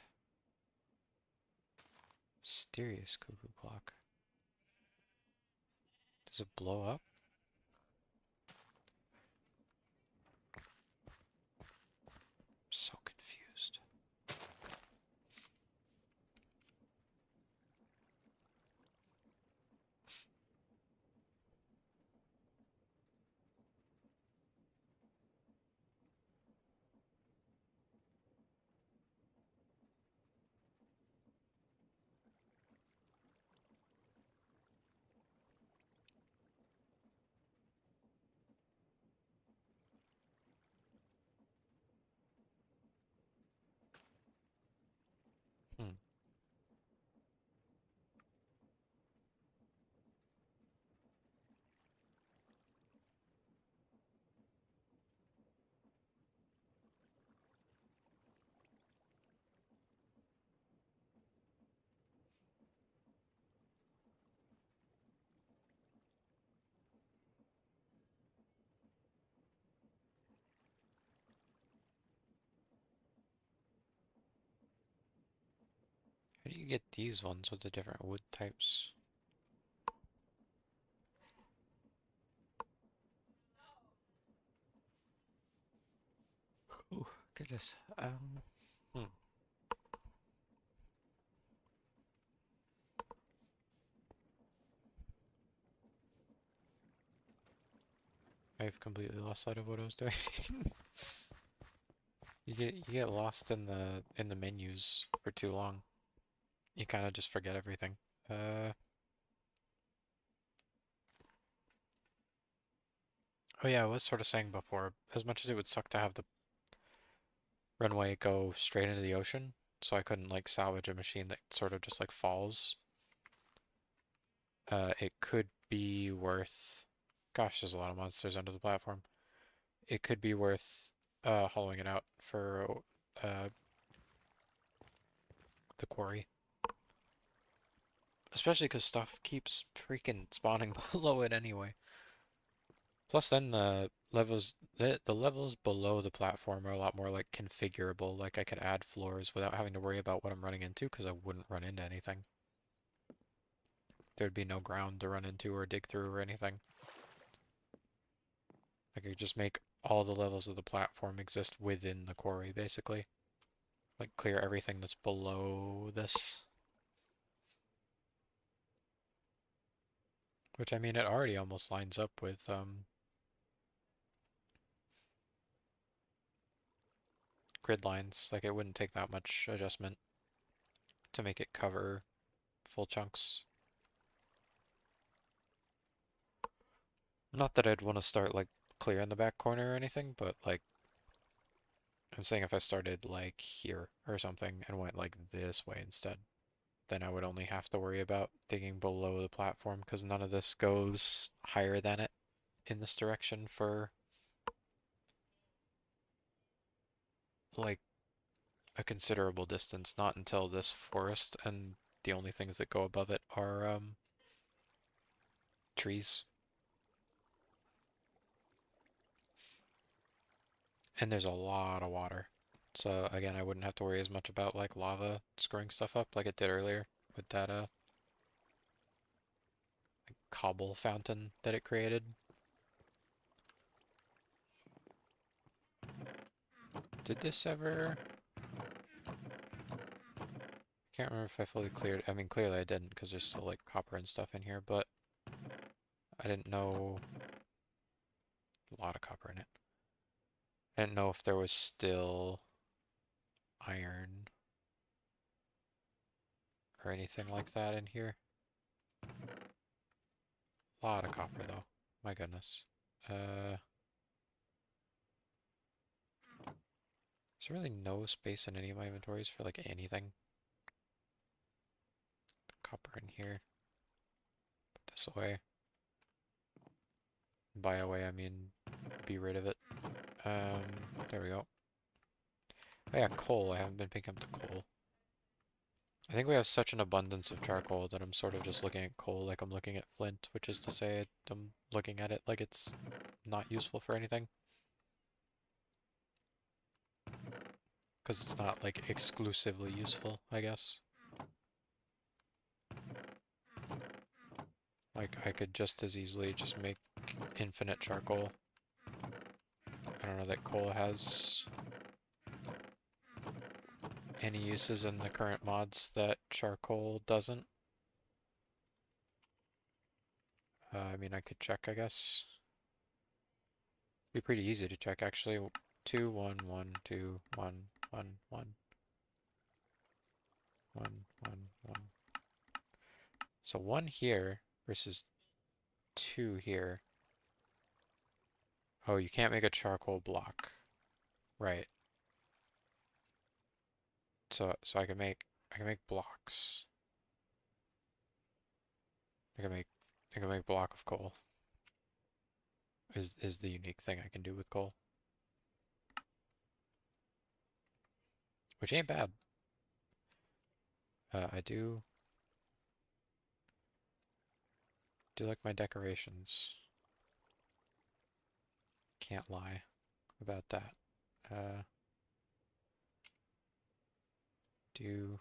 Mysterious cuckoo clock. Does it blow up? I'm so confused. Hmm. How do you get these ones with the different wood types? Goodness. Hmm. I've completely lost sight of what I was doing. You get lost in the menus for too long. You kind of just forget everything. Uh, oh yeah, I was sort of saying before, as much as it would suck to have the runway go straight into the ocean, so I couldn't like salvage a machine that sort of just like falls. It could be worth. Gosh, there's a lot of monsters under the platform. It could be worth hollowing it out for uh the quarry. Especially because stuff keeps freaking spawning below it anyway. Plus then the levels below the platform are a lot more like configurable. Like I could add floors without having to worry about what I'm running into because I wouldn't run into anything. There'd be no ground to run into or dig through or anything. I could just make all the levels of the platform exist within the quarry basically. Like clear everything that's below this. Which I mean it already almost lines up with grid lines. Like it wouldn't take that much adjustment to make it cover full chunks. Not that I'd want to start like clear in the back corner or anything, but like I'm saying if I started like here or something and went like this way instead, then I would only have to worry about digging below the platform because none of this goes higher than it in this direction for like a considerable distance, not until this forest, and the only things that go above it are trees. And there's a lot of water. So again, I wouldn't have to worry as much about like lava screwing stuff up like it did earlier with that cobble fountain that it created. Did this ever... Can't remember if I fully cleared... I mean, clearly I didn't because there's still like copper and stuff in here, but I didn't know... A lot of copper in it. I didn't know if there was still iron or anything like that in here. A lot of copper though. My goodness. There's really no space in any of my inventories for like anything. Copper in here. Put this away. By away, I mean be rid of it. Um, there we go. Oh yeah, coal. I haven't been picking up the coal. I think we have such an abundance of charcoal that I'm sort of just looking at coal like I'm looking at flint, which is to say I'm looking at it like it's not useful for anything. Because it's not like exclusively useful, I guess. Like I could just as easily just make infinite charcoal. I don't know that coal has any uses in the current mods that charcoal doesn't. I mean, I could check, I guess. Be pretty easy to check, actually. 2, 1, 1, 2, 1, 1, 1, 1, 1, 1. So 1 here versus 2 here. Oh, you can't make a charcoal block. Right. So I can make blocks. I can make block of coal. Is the unique thing I can do with coal. Which ain't bad. I do like my decorations. Can't lie about that. Uh, do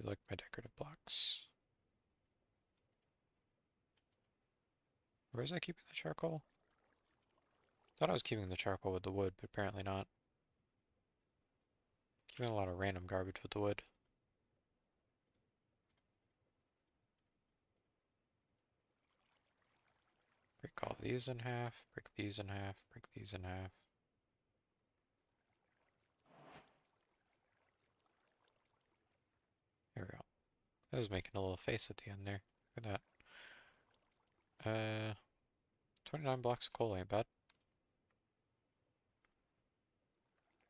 like my decorative blocks. Where was I keeping the charcoal? Thought I was keeping the charcoal with the wood, but apparently not. Doing a lot of random garbage with the wood. Break all these in half, break these in half, break these in half. There we go. I was making a little face at the end there. Look at that. 29 blocks of coal ain't bad.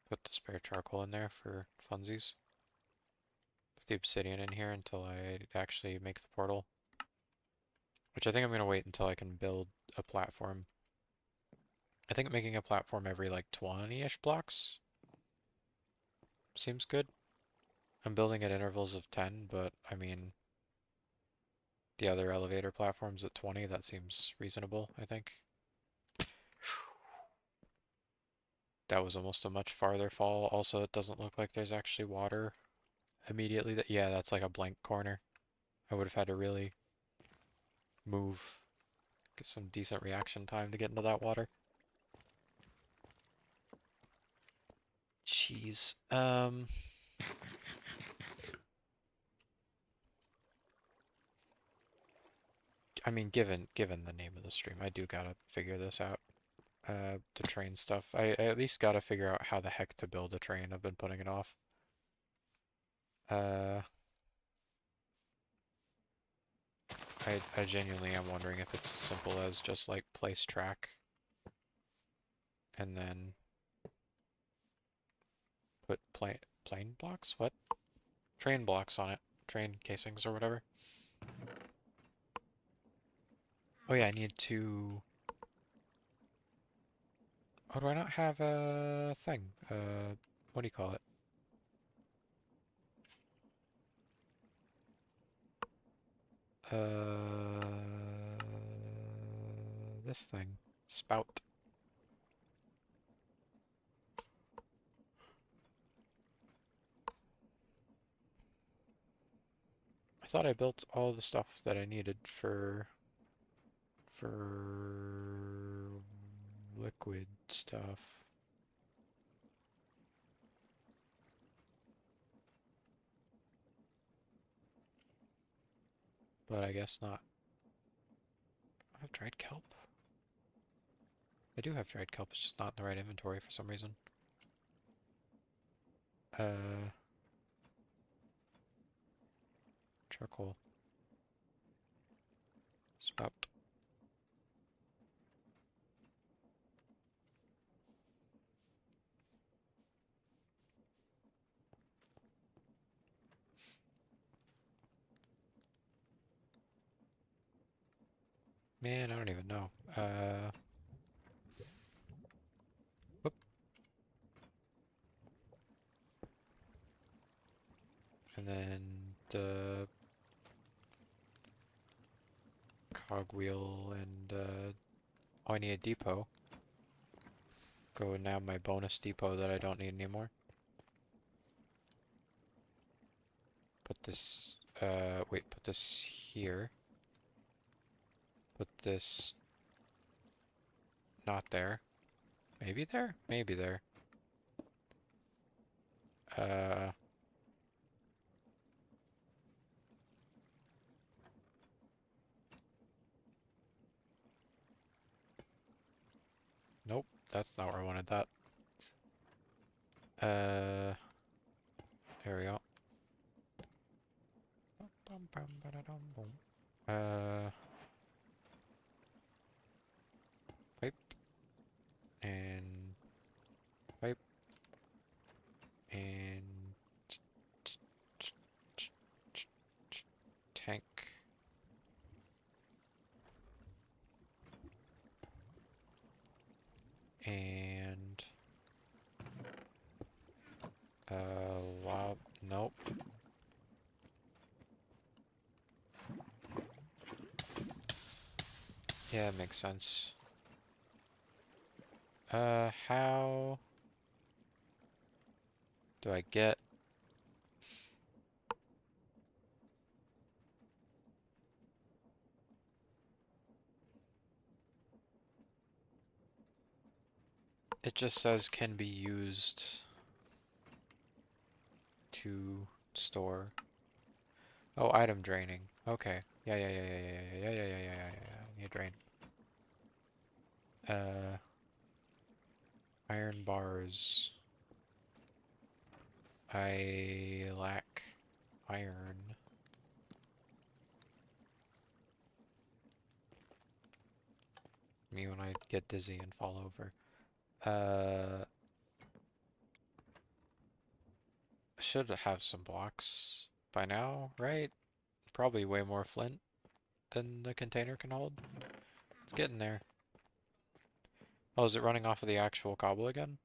Put the spare charcoal in there for funsies. Put the obsidian in here until I actually make the portal. Which I think I'm going to wait until I can build a platform. I think making a platform every like 20-ish blocks seems good. I'm building at intervals of 10, but I mean, the other elevator platforms at 20, that seems reasonable, I think. That was almost a much farther fall. Also, it doesn't look like there's actually water immediately. Yeah, that's like a blank corner. I would have had to really move, get some decent reaction time to get into that water. Jeez. I mean, given the name of the stream, I do gotta figure this out. The train stuff. I at least gotta figure out how the heck to build a train. I've been putting it off. Uh, I genuinely am wondering if it's as simple as just like place track and then put plane blocks? What? Train blocks on it. Train casings or whatever. Oh yeah, I need to... Oh, do I not have a thing? What do you call it? This thing. Spout. I thought I built all the stuff that I needed for liquid stuff. But I guess not. I have dried kelp. I do have dried kelp, it's just not in the right inventory for some reason. Charcoal. Spout. Man, I don't even know. Whoop. And then the cogwheel and, oh, I need a depot. Go now my bonus depot that I don't need anymore. Put this, wait, put this here. Put this not there. Maybe there? Maybe there. Uh, nope, that's not where I wanted that. There we go. Uh, pipe and pipe and tank. And wow, nope. Yeah, it makes sense. How do I get... It just says can be used. to store. Oh, item draining. Okay. Yeah. Need drain. Iron bars. I lack iron. Me when I get dizzy and fall over. Should have some blocks by now, right? Probably way more flint than the container can hold. It's getting there. Oh, is it running off of the actual cobble again?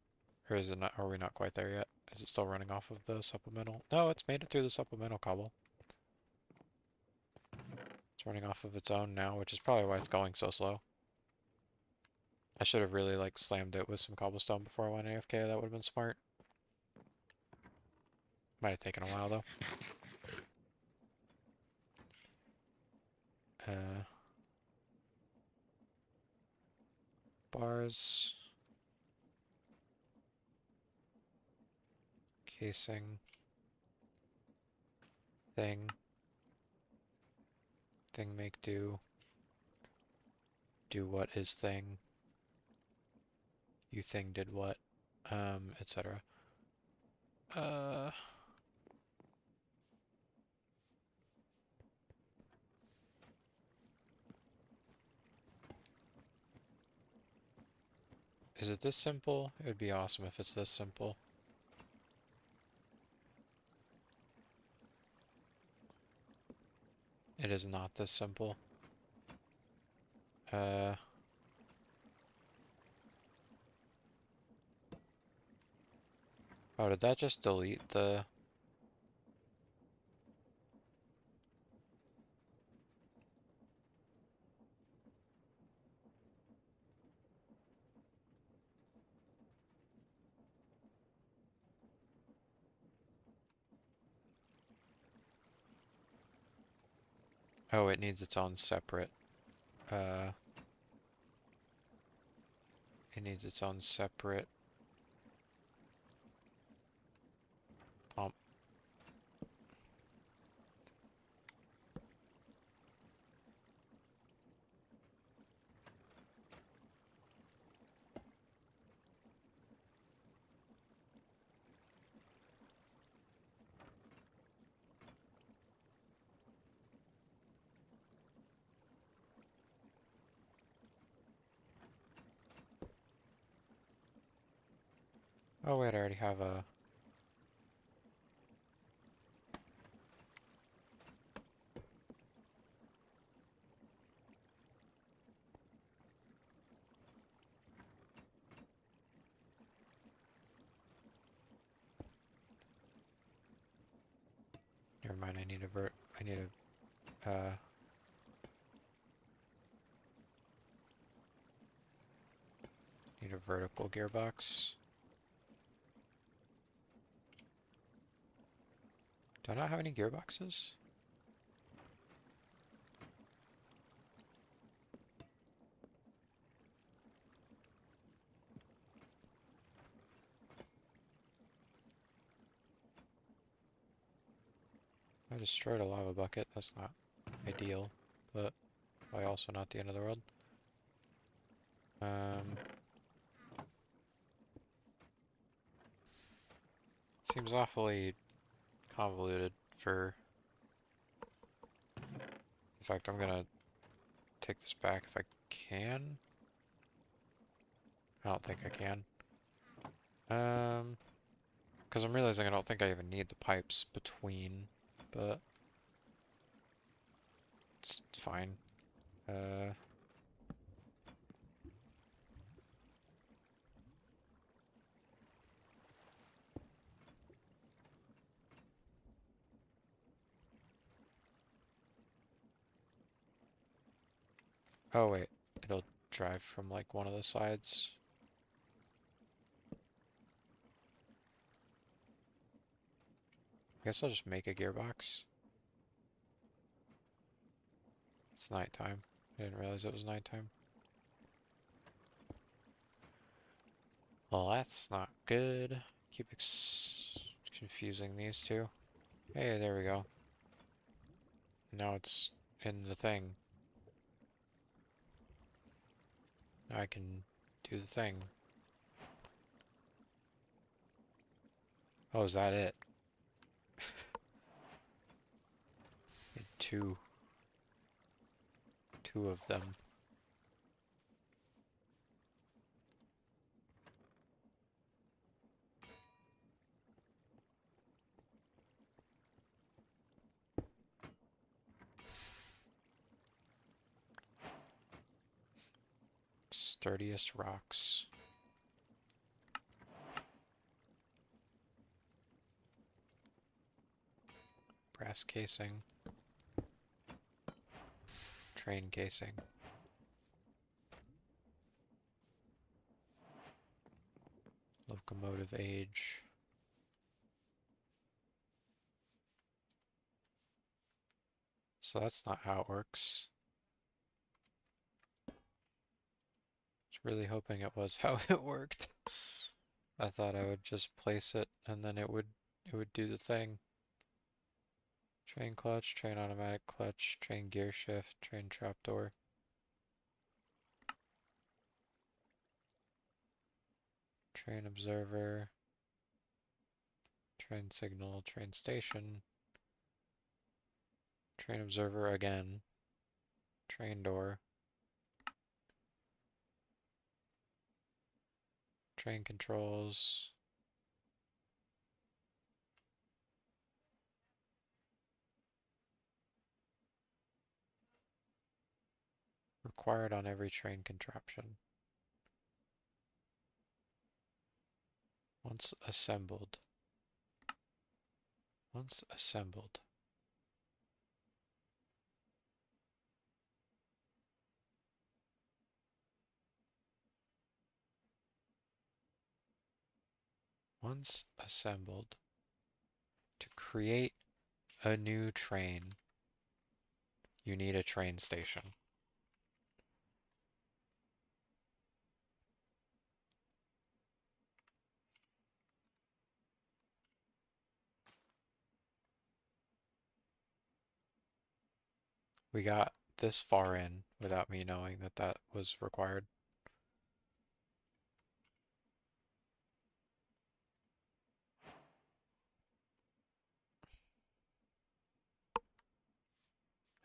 Or is it not, are we not quite there yet? Is it still running off of the supplemental? No, it's made it through the supplemental cobble. It's running off of its own now, which is probably why it's going so slow. I should have really like slammed it with some cobblestone before I went AFK. That would have been smart. Might have taken a while though. Bars. Casing. Thing. Thing make do. Do what is thing. You thing did what. Etc. Is it this simple? It would be awesome if it's this simple. It is not this simple. Oh, did that just delete the... Oh, it needs its own separate... It needs its own separate... pump. Oh wait, I already have a... Never mind, I need a need a vertical gearbox. Do I not have any gearboxes? I destroyed a lava bucket. That's not ideal, but why also not the end of the world. Seems awfully convoluted for... In fact, I'm gonna take this back if I can. I don't think I can. Because I'm realizing I don't think I even need the pipes between, but it's fine. Oh wait, it'll drive from like one of the sides. I guess I'll just make a gearbox. It's nighttime. I didn't realize it was nighttime. Well, that's not good. Keep confusing these two. Hey, there we go. Now it's in the thing. Now I can do the thing. Oh, is that it? Two of them. Sturdiest rocks. Brass casing. Train casing. Locomotive age. So that's not how it works. I was really hoping it was how it worked. I thought I would just place it and then it would do the thing. Train clutch, train automatic clutch, train gear shift, train trapdoor. Train observer. Train signal, train station. Train observer again. Train door. Train controls. Required on every train contraption. Once assembled. Once assembled. Once assembled. To create a new train, you need a train station. We got this far in without me knowing that that was required.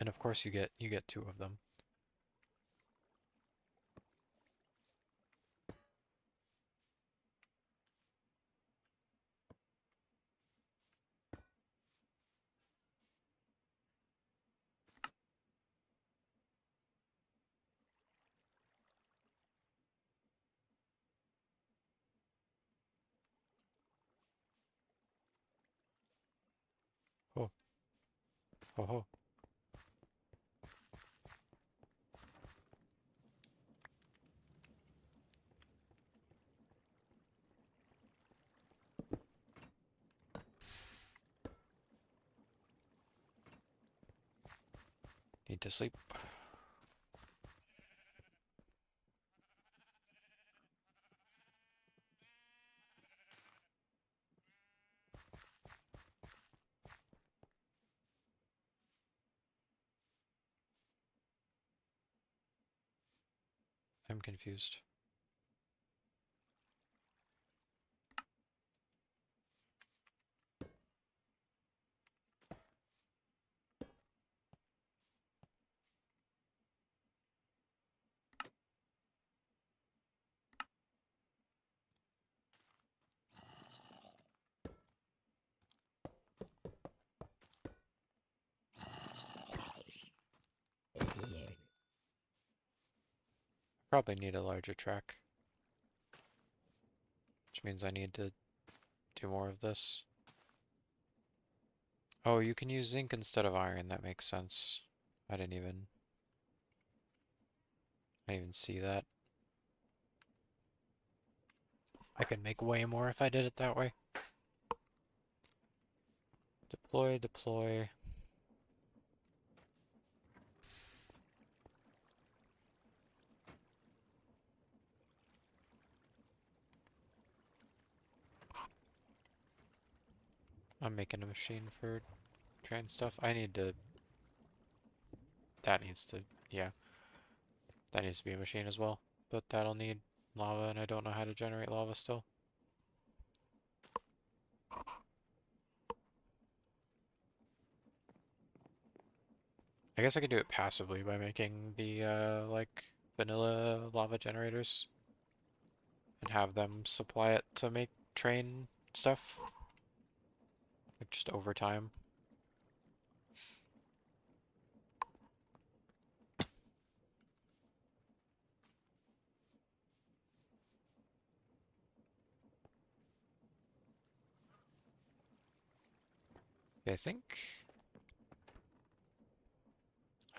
And of course you get two of them. Oh, oh, oh. Need to sleep. I'm confused. Probably need a larger track. Which means I need to do more of this. Oh, you can use zinc instead of iron. That makes sense. I didn't even see that. I could make way more if I did it that way. Deploy, deploy. I'm making a machine for train stuff. I need to... That needs to... Yeah. That needs to be a machine as well. But that'll need lava, and I don't know how to generate lava still. I guess I could do it passively by making the, like, vanilla lava generators. And have them supply it to make train stuff. Like, just over time. I think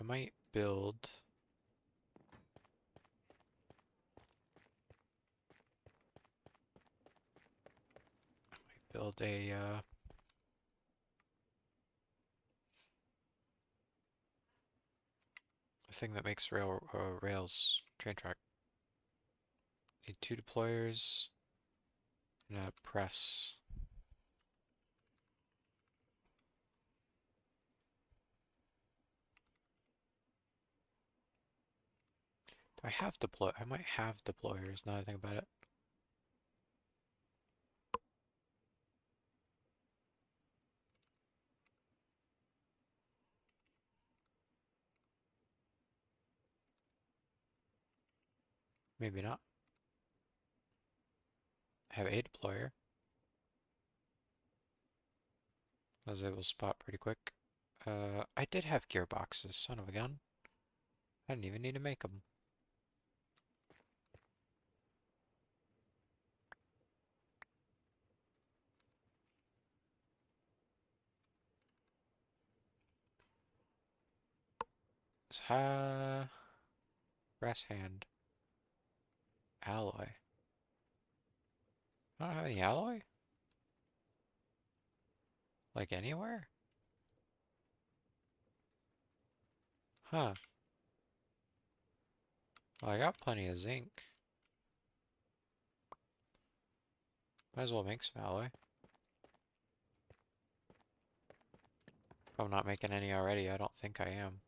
I might build a thing that makes rails train track. Need 2 deployers and a press. Do I have deploy? I might have deployers now that I think about it. Maybe not. I have a deployer. I was able to spot pretty quick. I did have gearboxes, son of a gun. I didn't even need to make them. Brass hand. Alloy. I don't have any alloy? Like anywhere? Huh. Well, I got plenty of zinc. Might as well make some alloy. If I'm not making any already, I don't think I am.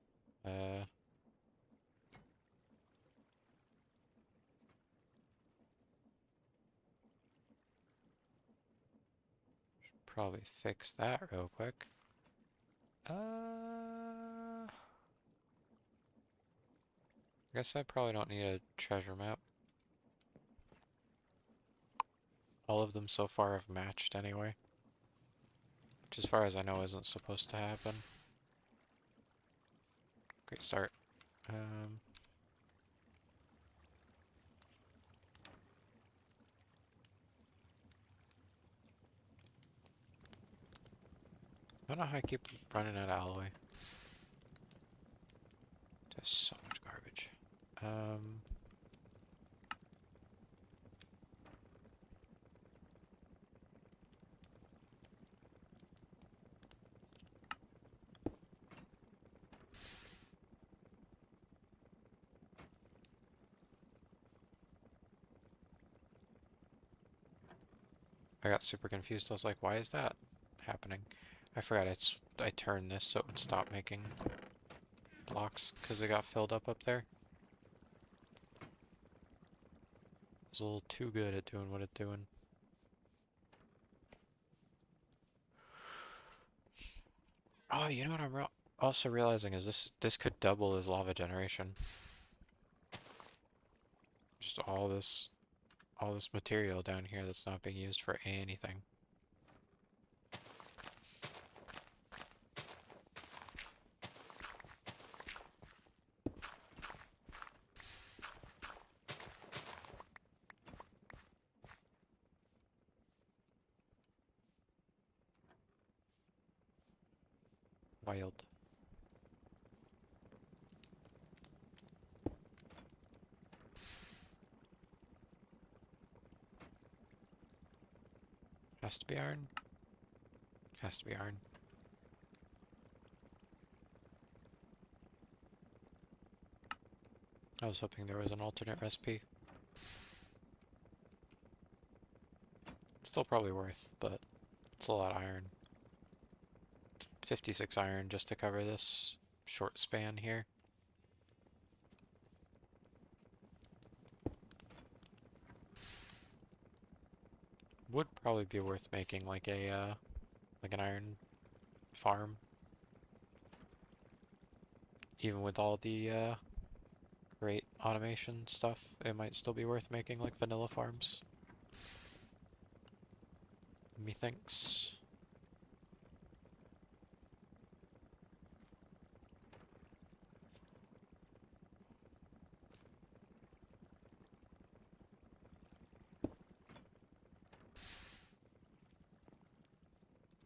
Probably fix that real quick. I guess I probably don't need a treasure map. All of them so far have matched anyway. Which as far as I know isn't supposed to happen. Great start. I don't know how I keep running out of alloy. There's so much garbage. I got super confused. I was like, why is that happening? I forgot I turned this so it would stop making blocks because it got filled up there. It was a little too good at doing what it's doing. Oh, you know what I'm also realizing is this could double as lava generation. Just all this material down here that's not being used for anything. Wild. Has to be iron. Has to be iron. I was hoping there was an alternate recipe. Still probably worth, but it's a lot of iron. 56 iron just to cover this short span here. Would probably be worth making like a like an iron farm, even with all the great automation stuff. It might still be worth making like vanilla farms. Methinks.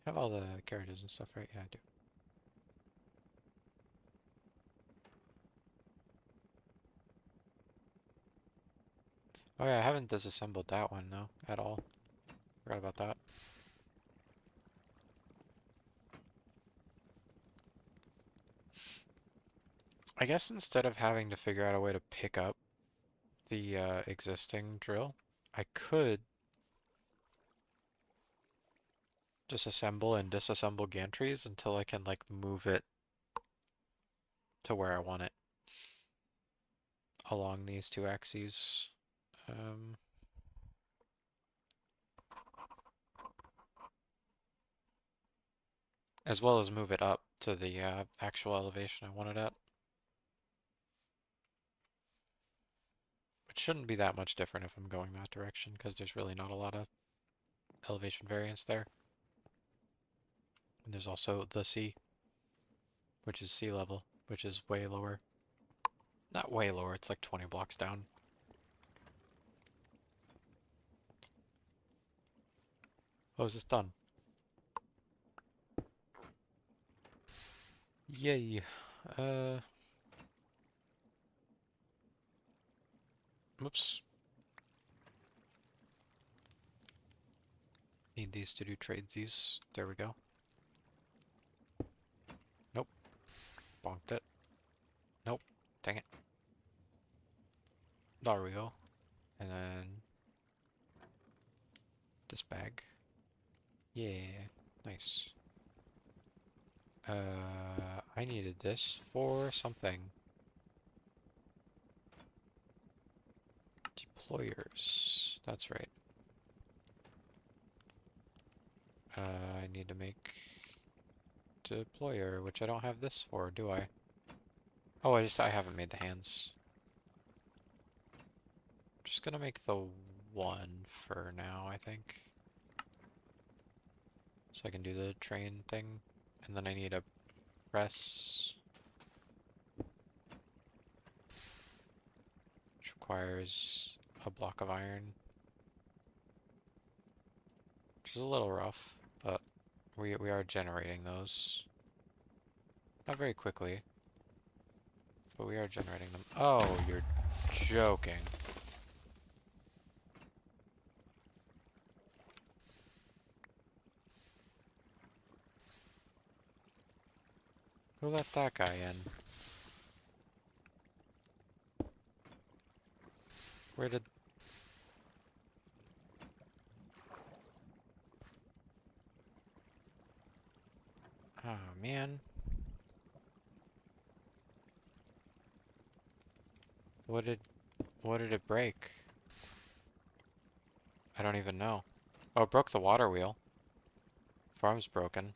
Have all the carriages and stuff, right? Yeah, I do. Oh yeah, I haven't disassembled that one though, at all. Forgot about that. I guess instead of having to figure out a way to pick up the existing drill, I could just assemble and disassemble gantries until I can like move it to where I want it along these two axes. As well as move it up to the actual elevation I want it at. Which shouldn't be that much different if I'm going that direction, because there's really not a lot of elevation variance there. And there's also the sea, which is sea level, which is way lower. Not way lower, it's like 20 blocks down. Oh, is this done? Yay. Whoops. Need these to do tradesies. There we go. Nope. Bonked it. Nope. Dang it. There we go. And then this bag. Yeah. Nice. I needed this for something. Deployers. That's right. I need to make deployer, which I don't have this for, do I? Oh, I haven't made the hands. Just gonna make the one for now, I think. So I can do the train thing. And then I need a press. Which requires a block of iron. Which is a little rough, but we are generating those. Not very quickly. But we are generating them. Oh, you're joking. Who let that guy in? Where did... Oh, man. What did it break? I don't even know. Oh, it broke the water wheel. Farm's broken.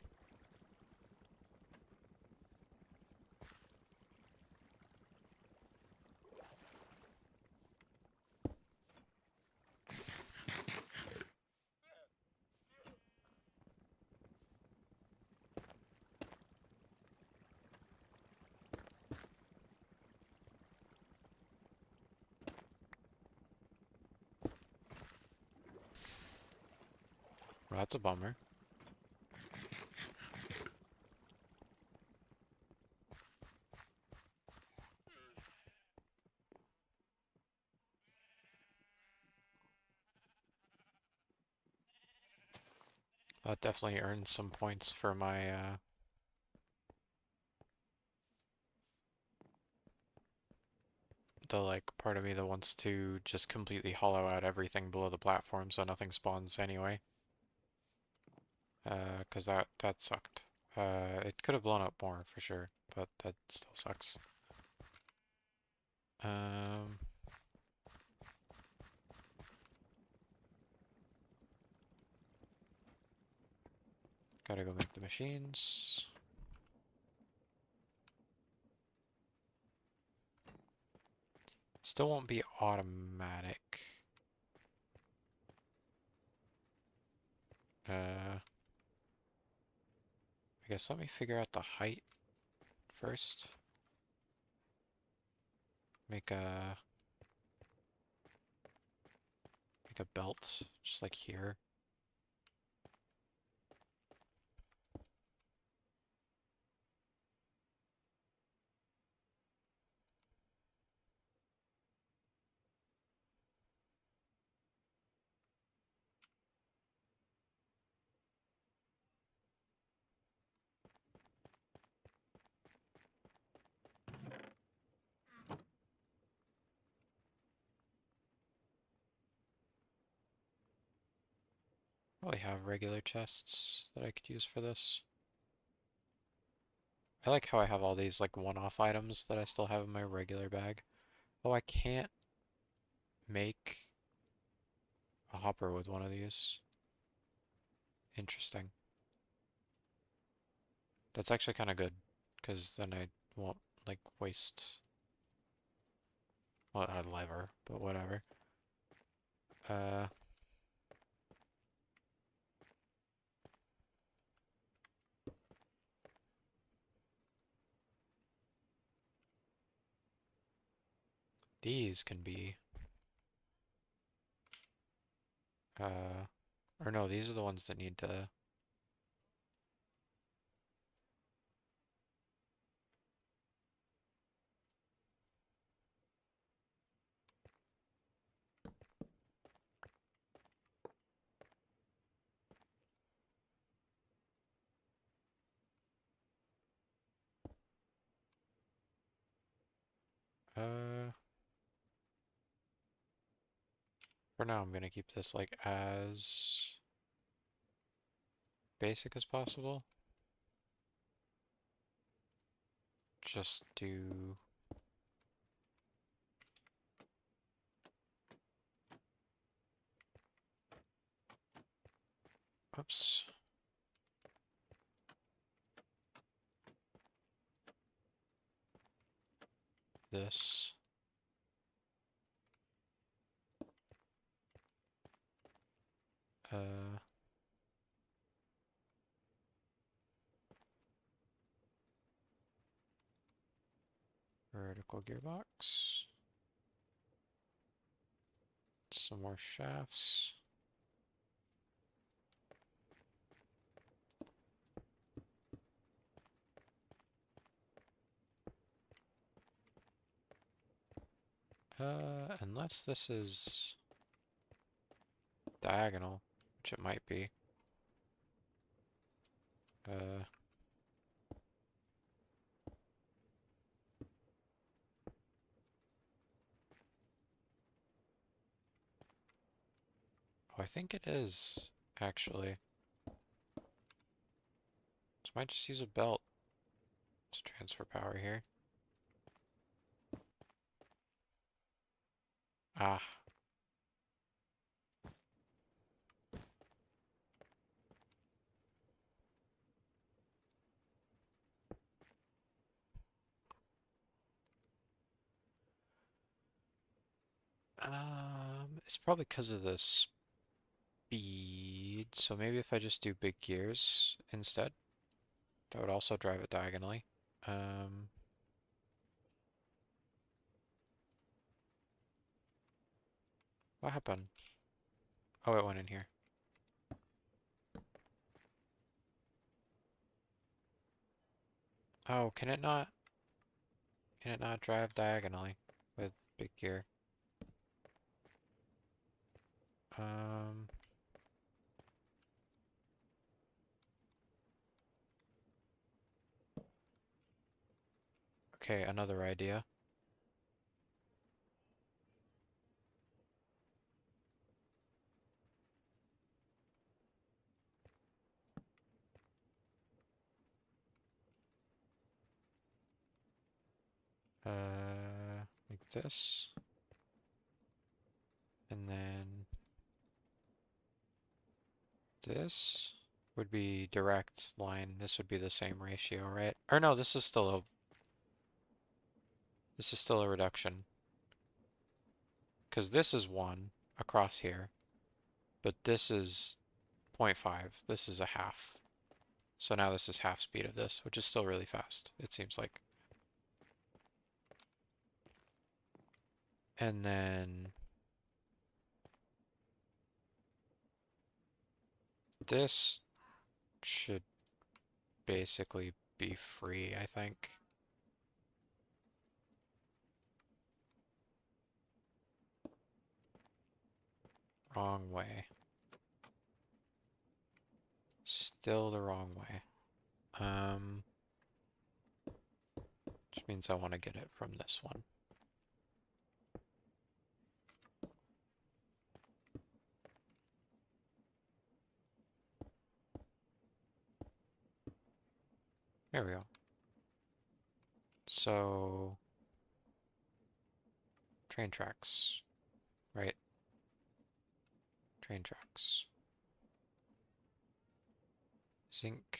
Well, that's a bummer. That definitely earned some points for my, the, like, part of me that wants to just completely hollow out everything below the platform so nothing spawns anyway. 'Cause that sucked. It could have blown up more for sure, but that still sucks. Um, Gotta go make the machines. Still won't be automatic. I guess let me figure out the height first. Make a belt, just like here. Probably have regular chests that I could use for this. I like how I have all these like one-off items that I still have in my regular bag. Oh, I can't make a hopper with one of these. Interesting. That's actually kind of good, because then I won't like waste, well, a lever, but whatever. Uh, these can be, uh, or no, these are the ones that need to, uh, for now I'm gonna keep this like as basic as possible. Just do, oops. This. Uh, Vertical gearbox. Some more shafts. Unless this is diagonal, which it might be. Uh, oh, I think it is, actually. So I might just use a belt to transfer power here. Ah. It's probably because of the speed, so maybe if I just do big gears instead, that would also drive it diagonally. Um, what happened? Oh, it went in here. Oh, can it not drive diagonally with big gear? Um, okay, another idea. Like this. And then this would be direct line. This would be the same ratio, right? Or no, this is still a reduction. Because this is 1 across here, but this is 0.5. This is a half. So now this is half speed of this, which is still really fast, it seems like. And then this should basically be free, I think. Wrong way. Still the wrong way. Which means I want to get it from this one. There we go. So, train tracks, right? Train tracks. Zinc.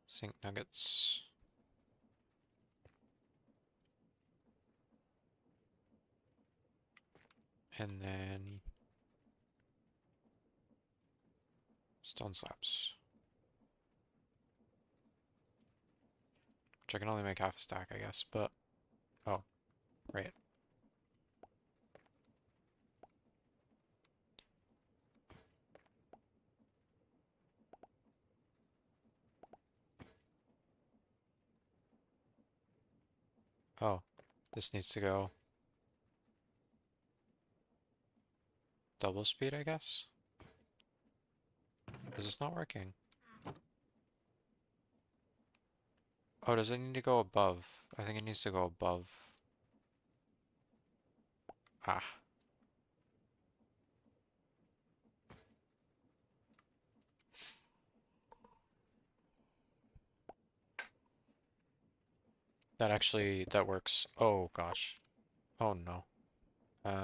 Zinc nuggets. And then stone slabs. Which I can only make half a stack, I guess, but... Oh, right. Oh, this needs to go double speed, I guess? Is this not working? Oh, does it need to go above? I think it needs to go above. Ah. That works. Oh, gosh. Oh, no. I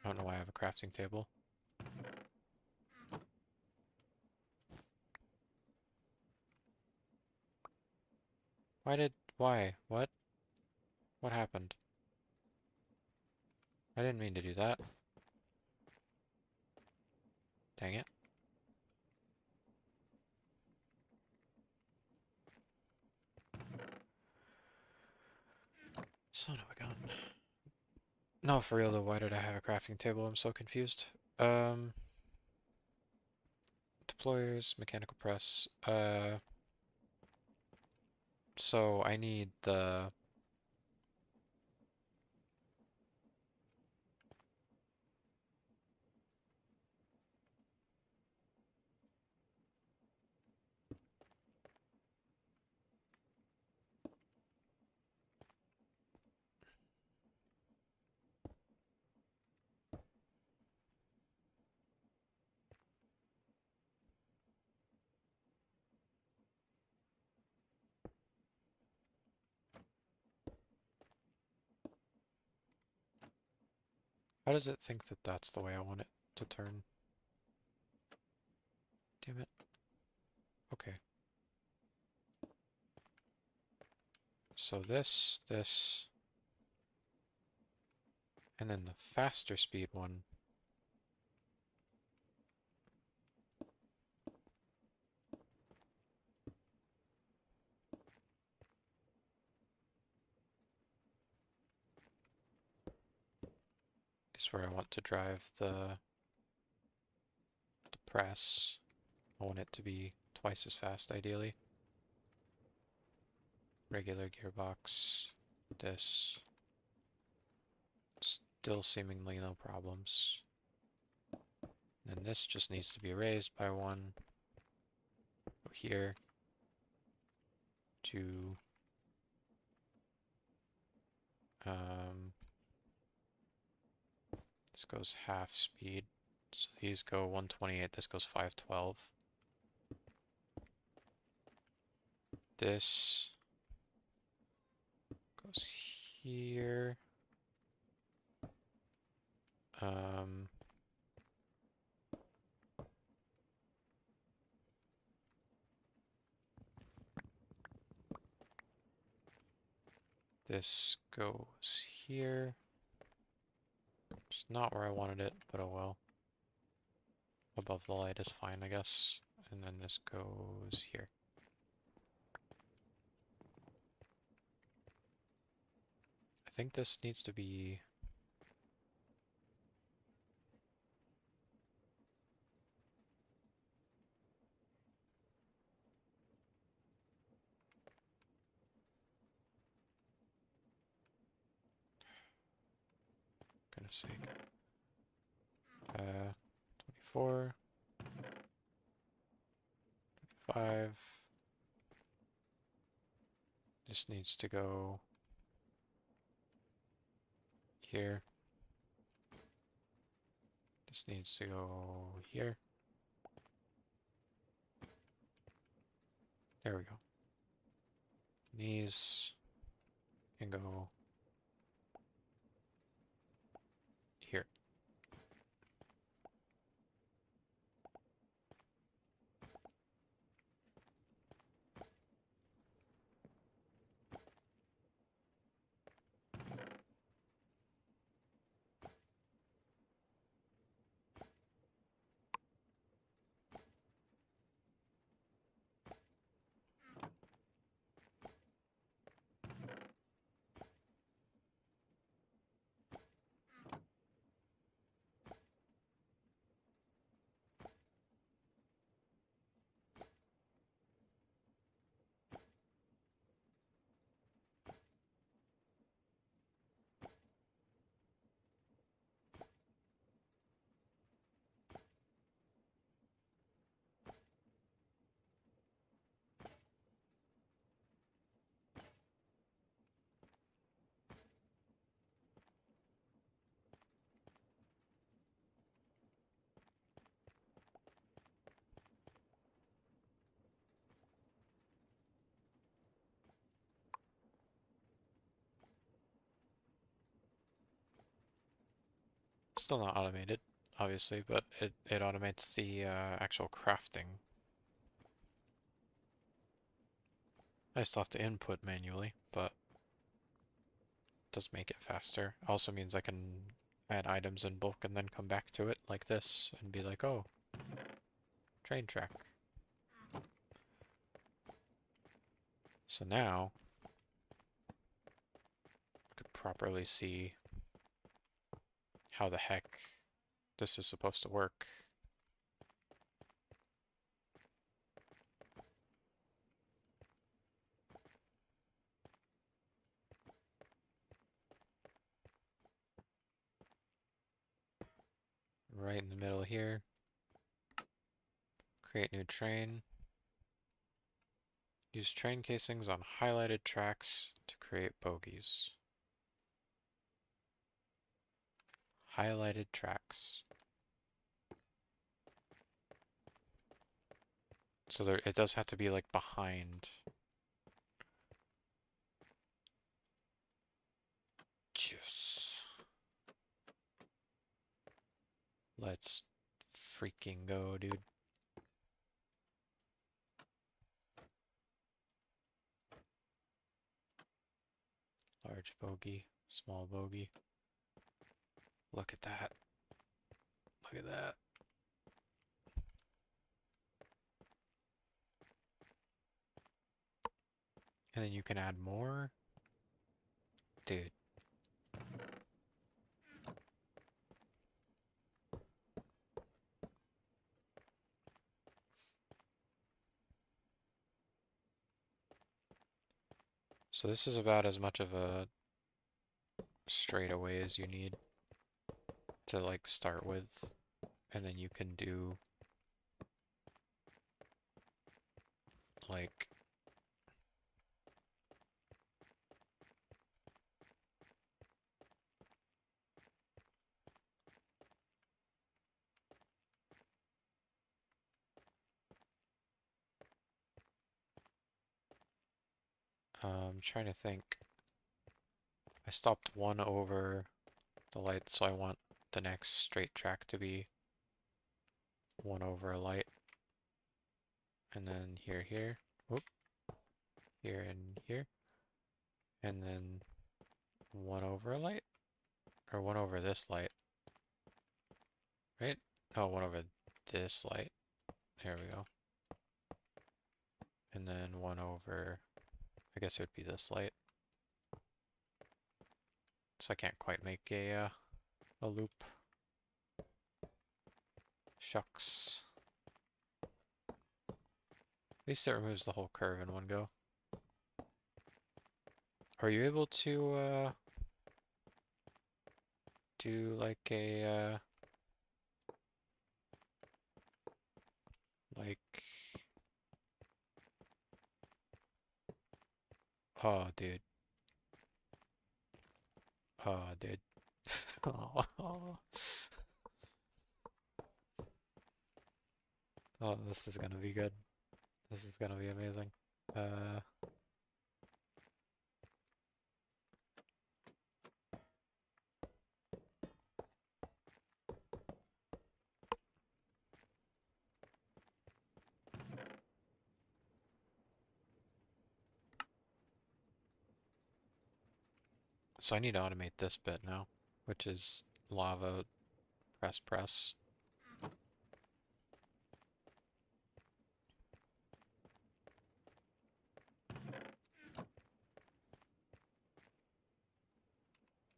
don't know why I have a crafting table. Why? What? What happened? I didn't mean to do that. Dang it. Son of a gun. No, for real though, why did I have a crafting table? I'm so confused. Deployers, mechanical press. So I need the... How does it think that that's the way I want it to turn? Damn it. Okay. So this, and then the faster speed one. Is where I want to drive the press. I want it to be twice as fast, ideally. Regular gearbox. This. Still seemingly no problems. And this just needs to be raised by 1. Go here. 2. This goes half speed. So these go 128, this goes 512. This goes here. This goes here. It's not where I wanted it, but oh well. Above the light is fine, I guess. And then this goes here. I think this needs to be... Goodness sake. 24. 25. This needs to go here. This needs to go here. There we go. These can go here. Still not automated, obviously, but it automates the actual crafting. I still have to input manually, but it does make it faster. Also means I can add items in bulk and then come back to it like this and be like, oh, train track. So now I could properly see how the heck this is supposed to work. Right in the middle here. Create new train. Use train casings on highlighted tracks to create bogies. Highlighted tracks. So there, it does have to be like behind. Yes. Let's freaking go, dude. Large bogey, small bogey. Look at that. Look at that. And then you can add more. Dude. So this is about as much of a straightaway as you need to like start with, and then you can do like I'm trying to think. I stopped one over the light, so I want the next straight track to be one over a light. And then here, whoop, here and here. And then one over a light? Or one over this light, right? Oh, one over this light. There we go. And then one over, I guess it would be this light. So I can't quite make a loop. Shucks. At least it removes the whole curve in one go. Are you able to do like a like oh dude. Oh dude. Oh, oh, this is gonna be good. This is gonna be amazing. Uh so I need to automate this bit now, which is lava press.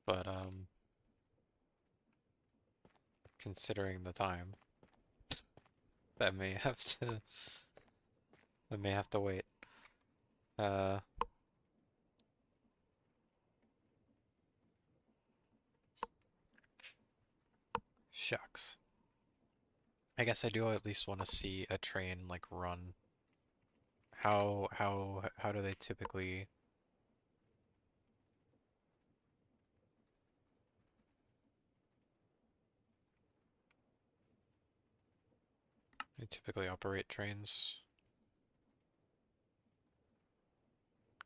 But considering the time, that may have to that may have to wait. Uh Shucks. I guess I do at least want to see a train like run. How do they typically operate trains?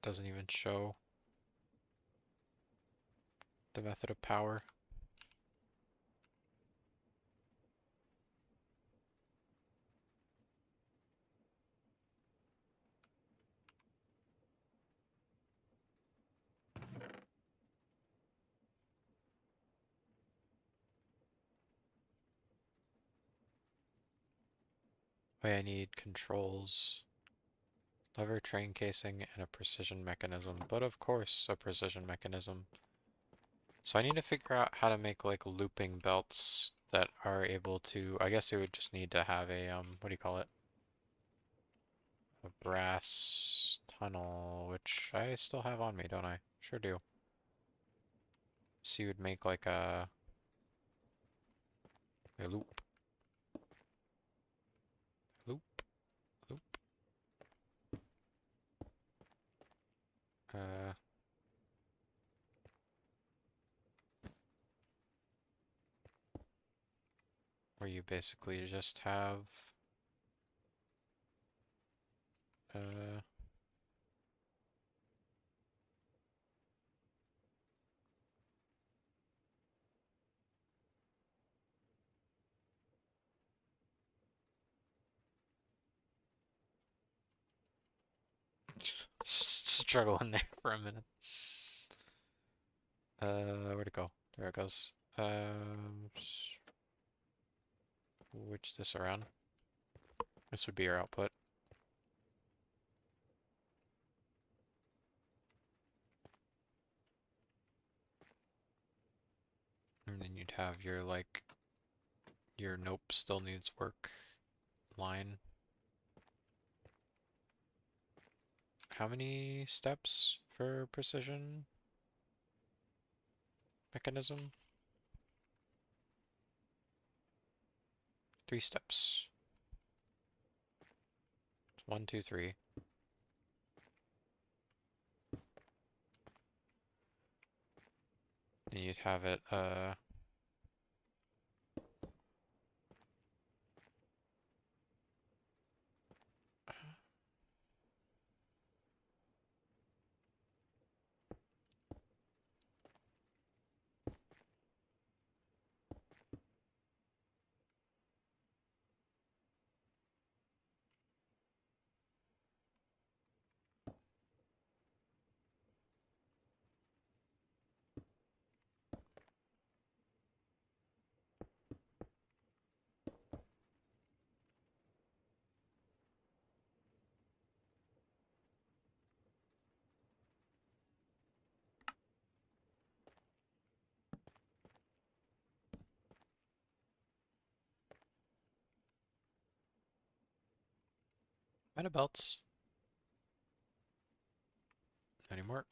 Doesn't even show the method of power. Wait, I need controls, lever, train casing, and a precision mechanism. But of course, a precision mechanism. So I need to figure out how to make like looping belts that are able to, I guess it would just need to have a, what do you call it? A brass tunnel, which I still have on me, don't I? Sure do. So you would make like a loop, loop, loop. Uh, where you basically just have, uh, struggling there for a minute. Where'd it go? There it goes. Switch this around. This would be your output. And then you'd have your, like, your nope still needs work line. How many steps for precision mechanism? 3 steps. 1, 2, 3. And you'd have it, Kind of belts. Any more?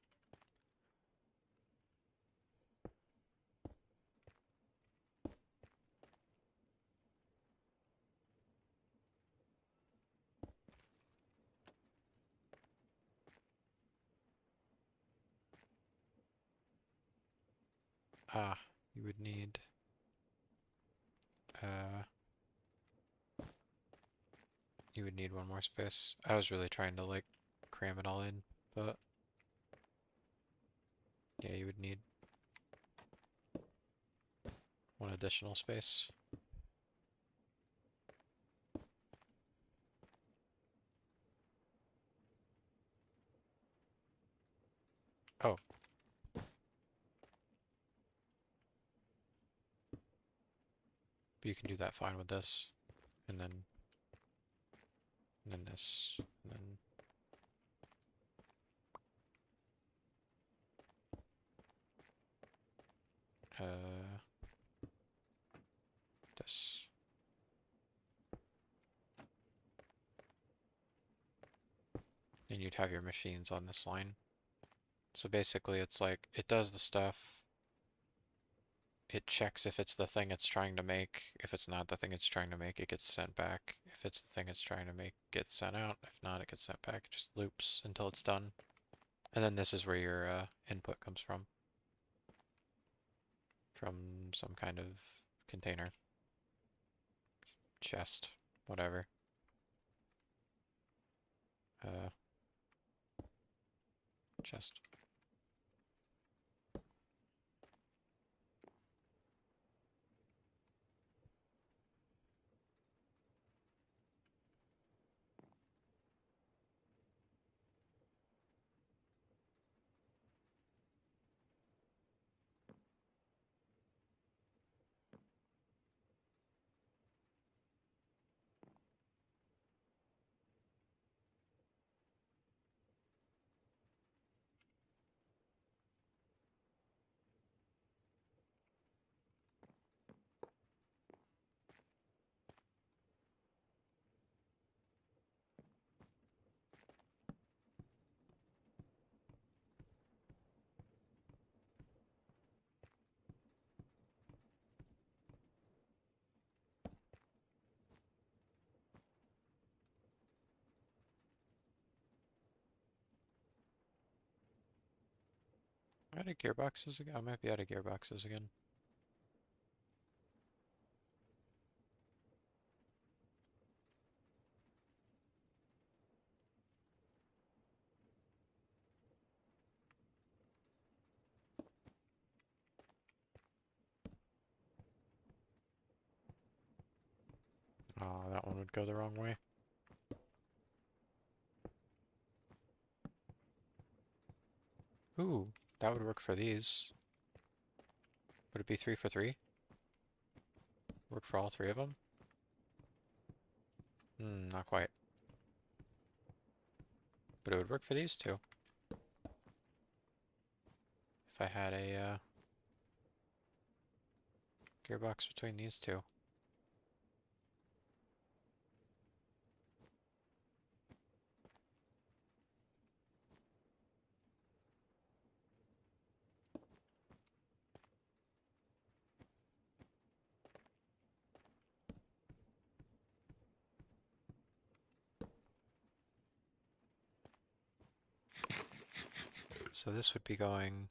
Ah, you would need uh you would need one more space. I was really trying to like cram it all in, but yeah, you would need one additional space. Oh, but you can do that fine with this, and then this, and then this. And you'd have your machines on this line. So basically it's like, it does the stuff, it checks if it's the thing it's trying to make. If it's not the thing it's trying to make, it gets sent back. If it's the thing it's trying to make, it gets sent out. If not, it gets sent back. It just loops until it's done. And then this is where your input comes from some kind of container, chest, whatever. Uh, chest. Out of gearboxes again? I might be out of gearboxes again. Oh, that one would go the wrong way. Ooh, that would work for these. Would it be 3 for 3? Work for all 3 of them? Not quite. But it would work for these two. If I had a gearbox between these two. So this would be going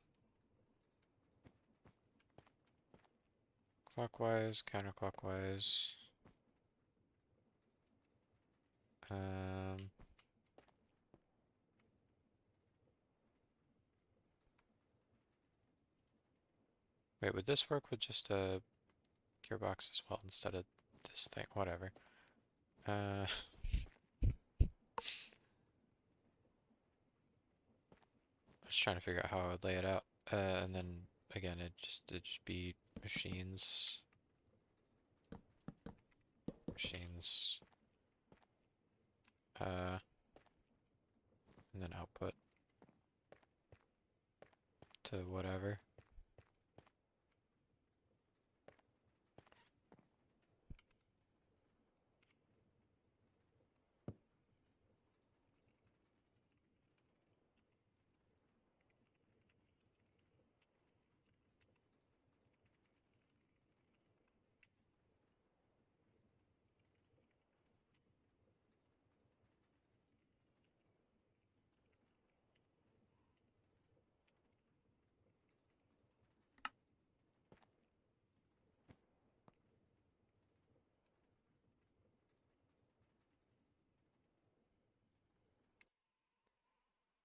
clockwise, counterclockwise. Um, Wait, would this work with just a gearbox as well instead of this thing? Whatever. I was trying to figure out how I would lay it out. And then again, it'd just be machines, machines, and then output to whatever.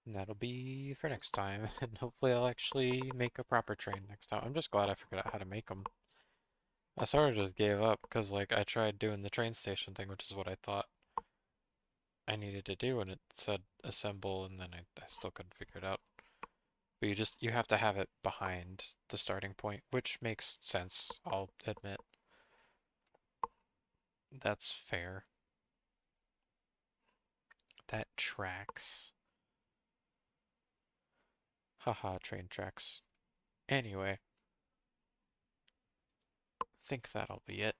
And that'll be for next time, and hopefully I'll actually make a proper train next time. I'm just glad I figured out how to make them. I sort of just gave up because like I tried doing the train station thing, which is what I thought I needed to do, and it said assemble, and then I still couldn't figure it out. But you have to have it behind the starting point, which makes sense, I'll admit. That's fair. That tracks. Haha, train tracks. Anyway, think that'll be it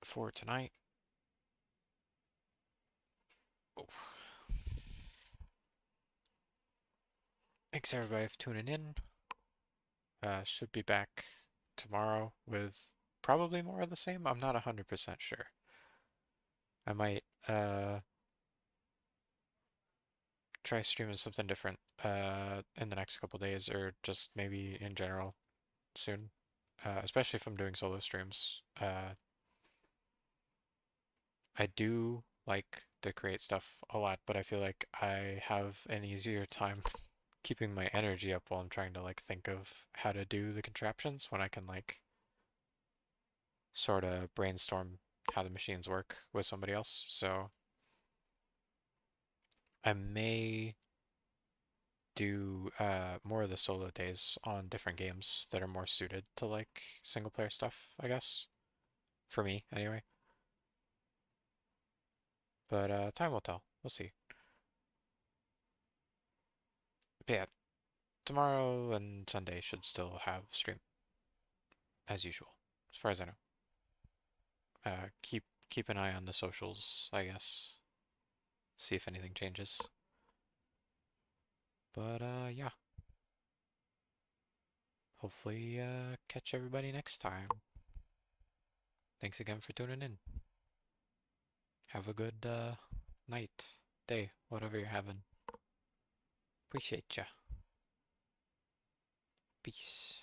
for tonight. Oh. Thanks everybody for tuning in. Should be back tomorrow with probably more of the same. I'm not 100% sure. I might try streaming something different in the next couple days or just maybe in general soon. Especially if I'm doing solo streams. I do like to create stuff a lot, but I feel like I have an easier time keeping my energy up while I'm trying to like think of how to do the contraptions when I can like sort of brainstorm how the machines work with somebody else. So I may do more of the solo days on different games that are more suited to like single player stuff, I guess. For me, anyway. But time will tell. We'll see. But yeah, tomorrow and Sunday should still have stream as usual, as far as I know. Keep an eye on the socials, I guess. See if anything changes. But yeah, hopefully catch everybody next time. Thanks again for tuning in. Have a good night, day, whatever you're having. Appreciate ya. Peace.